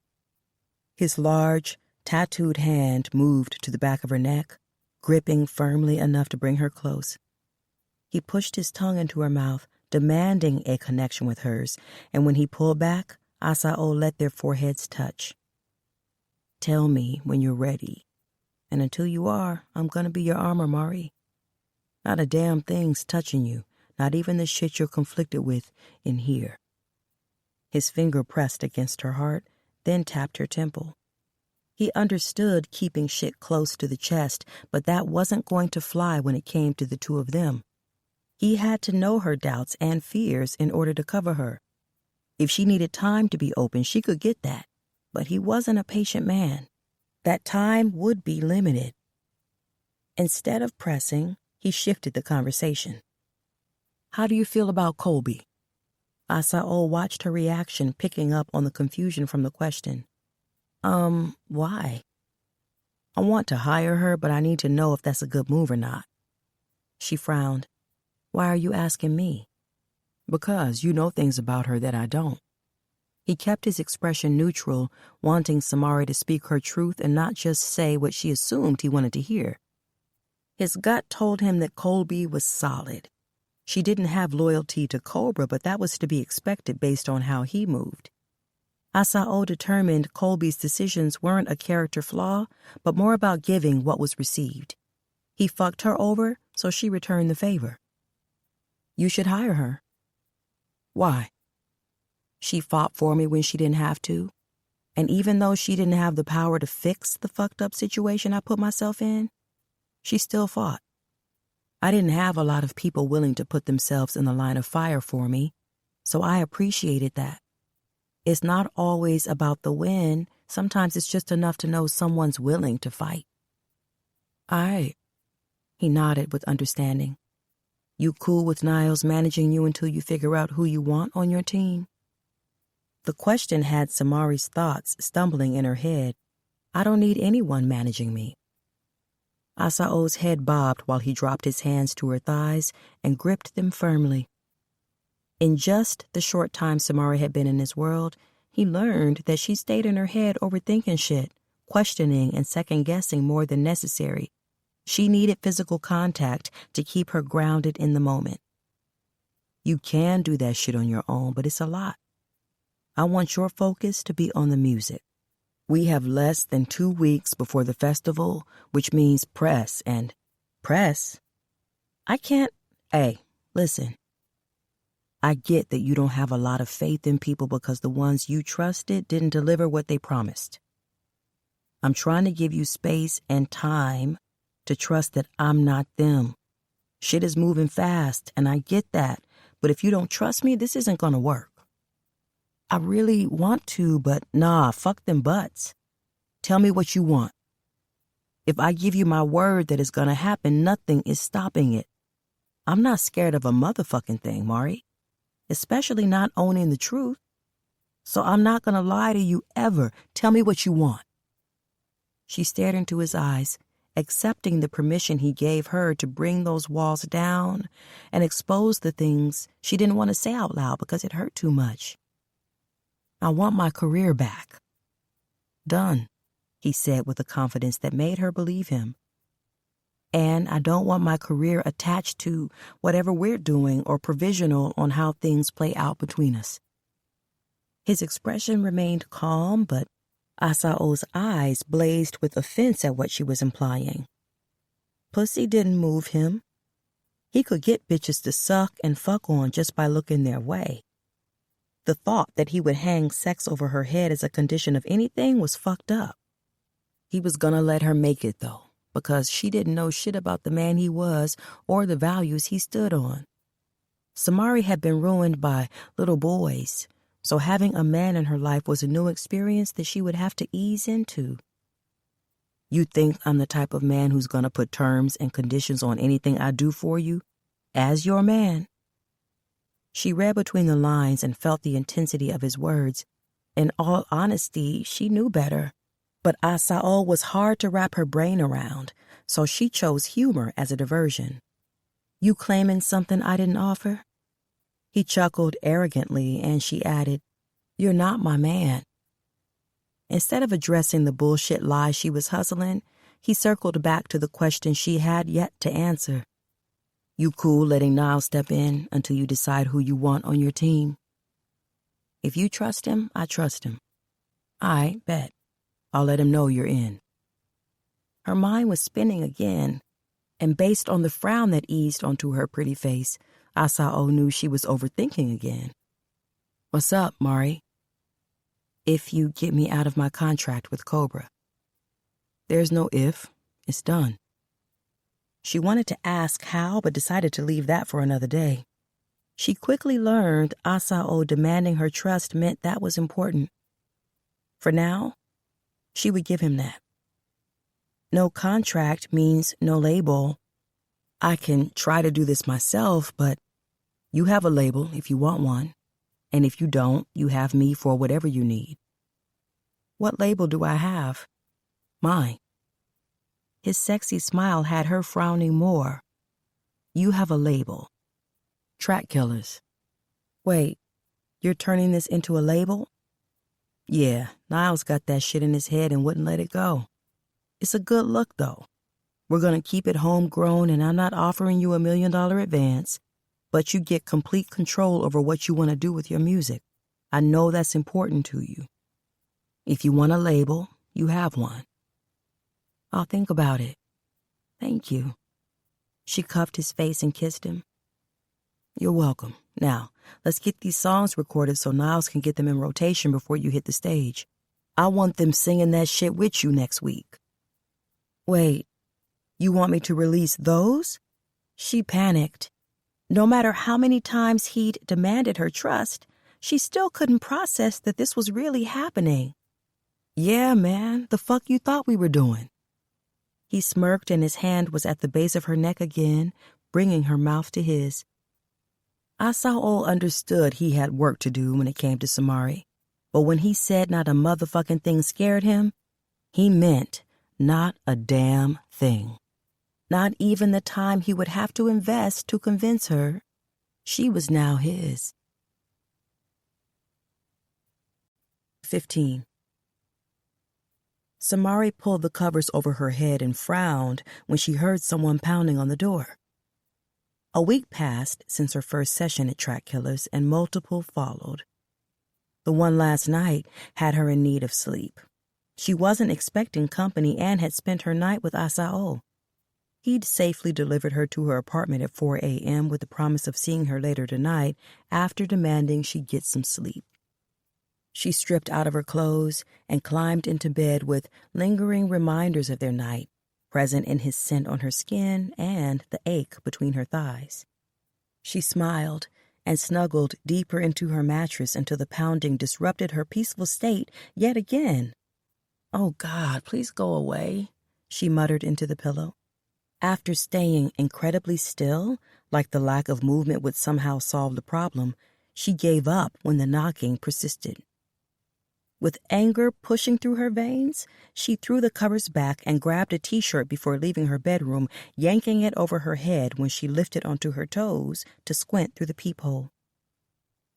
His large, tattooed hand moved to the back of her neck, gripping firmly enough to bring her close. He pushed his tongue into her mouth, demanding a connection with hers, and when he pulled back, Asao let their foreheads touch. Tell me when you're ready, and until you are, I'm gonna be your armor, Mari. Not a damn thing's touching you, not even the shit you're conflicted with in here. His finger pressed against her heart, then tapped her temple. He understood keeping shit close to the chest, but that wasn't going to fly when it came to the two of them. He had to know her doubts and fears in order to cover her. If she needed time to be open, she could get that, but he wasn't a patient man. That time would be limited. Instead of pressing, he shifted the conversation. How do you feel about Colby? Asao watched her reaction, picking up on the confusion from the question. Why? I want to hire her, but I need to know if that's a good move or not. She frowned. Why are you asking me? Because you know things about her that I don't. He kept his expression neutral, wanting Samari to speak her truth and not just say what she assumed he wanted to hear. His gut told him that Colby was solid. She didn't have loyalty to Cobra, but that was to be expected based on how he moved. Asao determined Colby's decisions weren't a character flaw, but more about giving what was received. He fucked her over, so she returned the favor. You should hire her. Why? She fought for me when she didn't have to, and even though she didn't have the power to fix the fucked up situation I put myself in, she still fought. I didn't have a lot of people willing to put themselves in the line of fire for me, so I appreciated that. It's not always about the win. Sometimes it's just enough to know someone's willing to fight. He nodded with understanding. You cool with Niles managing you until you figure out who you want on your team? The question had Samari's thoughts stumbling in her head. I don't need anyone managing me. Asao's head bobbed while he dropped his hands to her thighs and gripped them firmly. In just the short time Samari had been in his world, he learned that she stayed in her head overthinking shit, questioning and second-guessing more than necessary. She needed physical contact to keep her grounded in the moment. You can do that shit on your own, but it's a lot. I want your focus to be on the music. We have less than 2 weeks before the festival, which means press and... Press? I can't... Hey, listen. I get that you don't have a lot of faith in people because the ones you trusted didn't deliver what they promised. I'm trying to give you space and time to trust that I'm not them. Shit is moving fast, and I get that, but if you don't trust me, this isn't gonna work. I really want to, but nah, fuck them butts. Tell me what you want. If I give you my word that it's gonna happen, nothing is stopping it. I'm not scared of a motherfucking thing, Mari. Especially not owning the truth. So I'm not gonna lie to you ever. Tell me what you want. She stared into his eyes, accepting the permission he gave her to bring those walls down and expose the things she didn't want to say out loud because it hurt too much. I want my career back. Done, he said with a confidence that made her believe him. And I don't want my career attached to whatever we're doing or provisional on how things play out between us. His expression remained calm, but Asao's eyes blazed with offense at what she was implying. Pussy didn't move him. He could get bitches to suck and fuck on just by looking their way. The thought that he would hang sex over her head as a condition of anything was fucked up. He was gonna let her make it, though, because she didn't know shit about the man he was or the values he stood on. Samari had been ruined by little boys, so having a man in her life was a new experience that she would have to ease into. You think I'm the type of man who's gonna put terms and conditions on anything I do for you? As your man. She read between the lines and felt the intensity of his words. In all honesty, she knew better. But Asao was hard to wrap her brain around, so she chose humor as a diversion. You claiming something I didn't offer? He chuckled arrogantly, and she added, You're not my man. Instead of addressing the bullshit lie she was hustling, he circled back to the question she had yet to answer. You cool letting Niall step in until you decide who you want on your team? If you trust him, I trust him. I bet. I'll let him know you're in. Her mind was spinning again, and based on the frown that eased onto her pretty face, Asao knew she was overthinking again. What's up, Mari? If you get me out of my contract with Cobra. There's no if. It's done. She wanted to ask how, but decided to leave that for another day. She quickly learned Asao demanding her trust meant that was important. For now, she would give him that. No contract means no label. I can try to do this myself, but you have a label if you want one. And if you don't, you have me for whatever you need. What label do I have? Mine. His sexy smile had her frowning more. You have a label. Track killers. Wait, you're turning this into a label? Yeah, Niall's got that shit in his head and wouldn't let it go. It's a good look, though. We're going to keep it homegrown, and I'm not offering you $1 million advance, but you get complete control over what you want to do with your music. I know that's important to you. If you want a label, you have one. I'll think about it. Thank you. She cuffed his face and kissed him. You're welcome. Now, let's get these songs recorded so Niles can get them in rotation before you hit the stage. I want them singing that shit with you next week. Wait, you want me to release those? She panicked. No matter how many times he'd demanded her trust, she still couldn't process that this was really happening. Yeah, man, the fuck you thought we were doing? He smirked and his hand was at the base of her neck again, bringing her mouth to his. Asao understood he had work to do when it came to Samari, but when he said not a motherfucking thing scared him, he meant not a damn thing. Not even the time he would have to invest to convince her she was now his. 15. Samari pulled the covers over her head and frowned when she heard someone pounding on the door. A week passed since her first session at Track Killers, and multiple followed. The one last night had her in need of sleep. She wasn't expecting company and had spent her night with Asao. He'd safely delivered her to her apartment at 4 a.m. with the promise of seeing her later tonight after demanding she get some sleep. She stripped out of her clothes and climbed into bed with lingering reminders of their night, present in his scent on her skin and the ache between her thighs. She smiled and snuggled deeper into her mattress until the pounding disrupted her peaceful state yet again. Oh, God, please go away, she muttered into the pillow. After staying incredibly still, like the lack of movement would somehow solve the problem, she gave up when the knocking persisted. With anger pushing through her veins, she threw the covers back and grabbed a t-shirt before leaving her bedroom, yanking it over her head when she lifted onto her toes to squint through the peephole.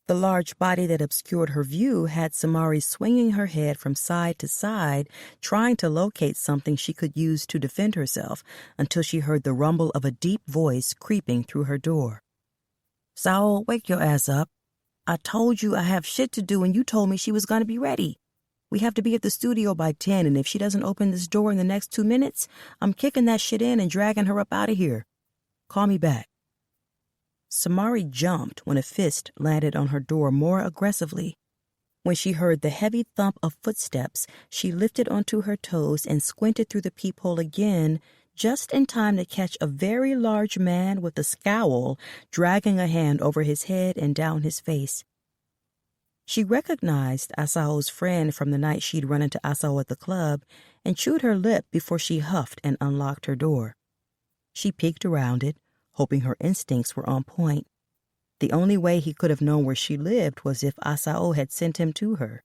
The large body that obscured her view had Samari swinging her head from side to side, trying to locate something she could use to defend herself until she heard the rumble of a deep voice creeping through her door. Saul, wake your ass up. I told you I have shit to do and you told me she was going to be ready. We have to be at the studio by 10, and if she doesn't open this door in the next 2 minutes, I'm kicking that shit in and dragging her up out of here. Call me back. Samari jumped when a fist landed on her door more aggressively. When she heard the heavy thump of footsteps, she lifted onto her toes and squinted through the peephole again, just in time to catch a very large man with a scowl dragging a hand over his head and down his face. She recognized Asao's friend from the night she'd run into Asao at the club and chewed her lip before she huffed and unlocked her door. She peeked around it, hoping her instincts were on point. The only way he could have known where she lived was if Asao had sent him to her.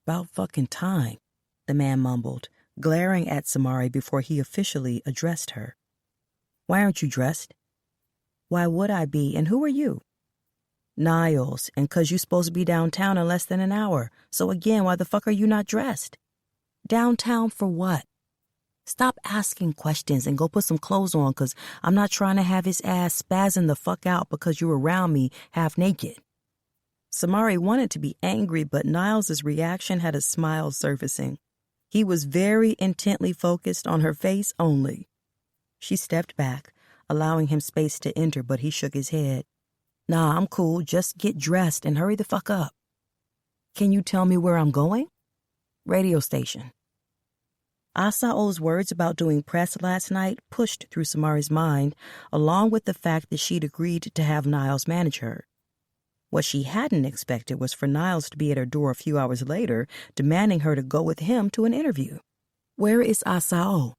About fucking time, the man mumbled, glaring at Samari before he officially addressed her. Why aren't you dressed? Why would I be, and who are you? Niles, and 'cause you supposed to be downtown in less than an hour. So again, why the fuck are you not dressed? Downtown for what? Stop asking questions and go put some clothes on, 'cause I'm not trying to have his ass spazzing the fuck out because you're around me half naked. Samari wanted to be angry, but Niles' reaction had a smile surfacing. He was very intently focused on her face only. She stepped back, allowing him space to enter, but he shook his head. Nah, I'm cool. Just get dressed and hurry the fuck up. Can you tell me where I'm going? Radio station. Asao's words about doing press last night pushed through Samari's mind, along with the fact that she'd agreed to have Niles manage her. What she hadn't expected was for Niles to be at her door a few hours later, demanding her to go with him to an interview. Where is Asao?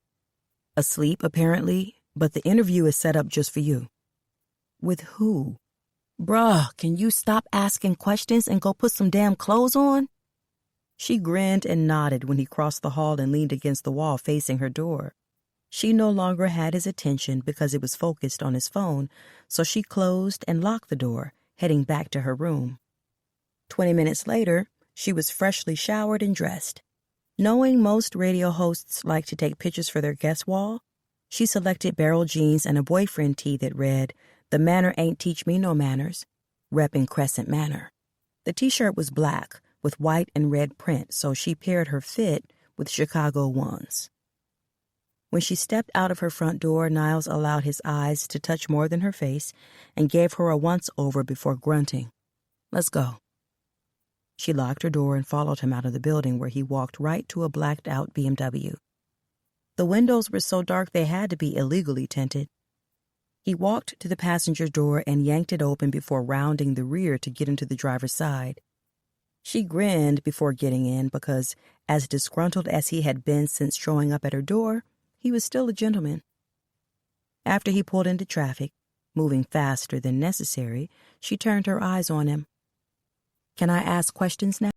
Asleep, apparently, but the interview is set up just for you. With who? Bruh, can you stop asking questions and go put some damn clothes on? She grinned and nodded when he crossed the hall and leaned against the wall facing her door. She no longer had his attention because it was focused on his phone, so she closed and locked the door, heading back to her room. 20 minutes later, she was freshly showered and dressed. Knowing most radio hosts like to take pictures for their guest wall, she selected barrel jeans and a boyfriend tee that read, "The manor ain't teach me no manners," repping Crescent Manor. The t-shirt was black with white and red print, so she paired her fit with Chicago ones. When she stepped out of her front door, Niles allowed his eyes to touch more than her face and gave her a once-over before grunting. Let's go. She locked her door and followed him out of the building, where he walked right to a blacked-out BMW. The windows were so dark they had to be illegally tinted. He walked to the passenger door and yanked it open before rounding the rear to get into the driver's side. She grinned before getting in because, as disgruntled as he had been since showing up at her door, he was still a gentleman. After he pulled into traffic, moving faster than necessary, she turned her eyes on him. Can I ask questions now?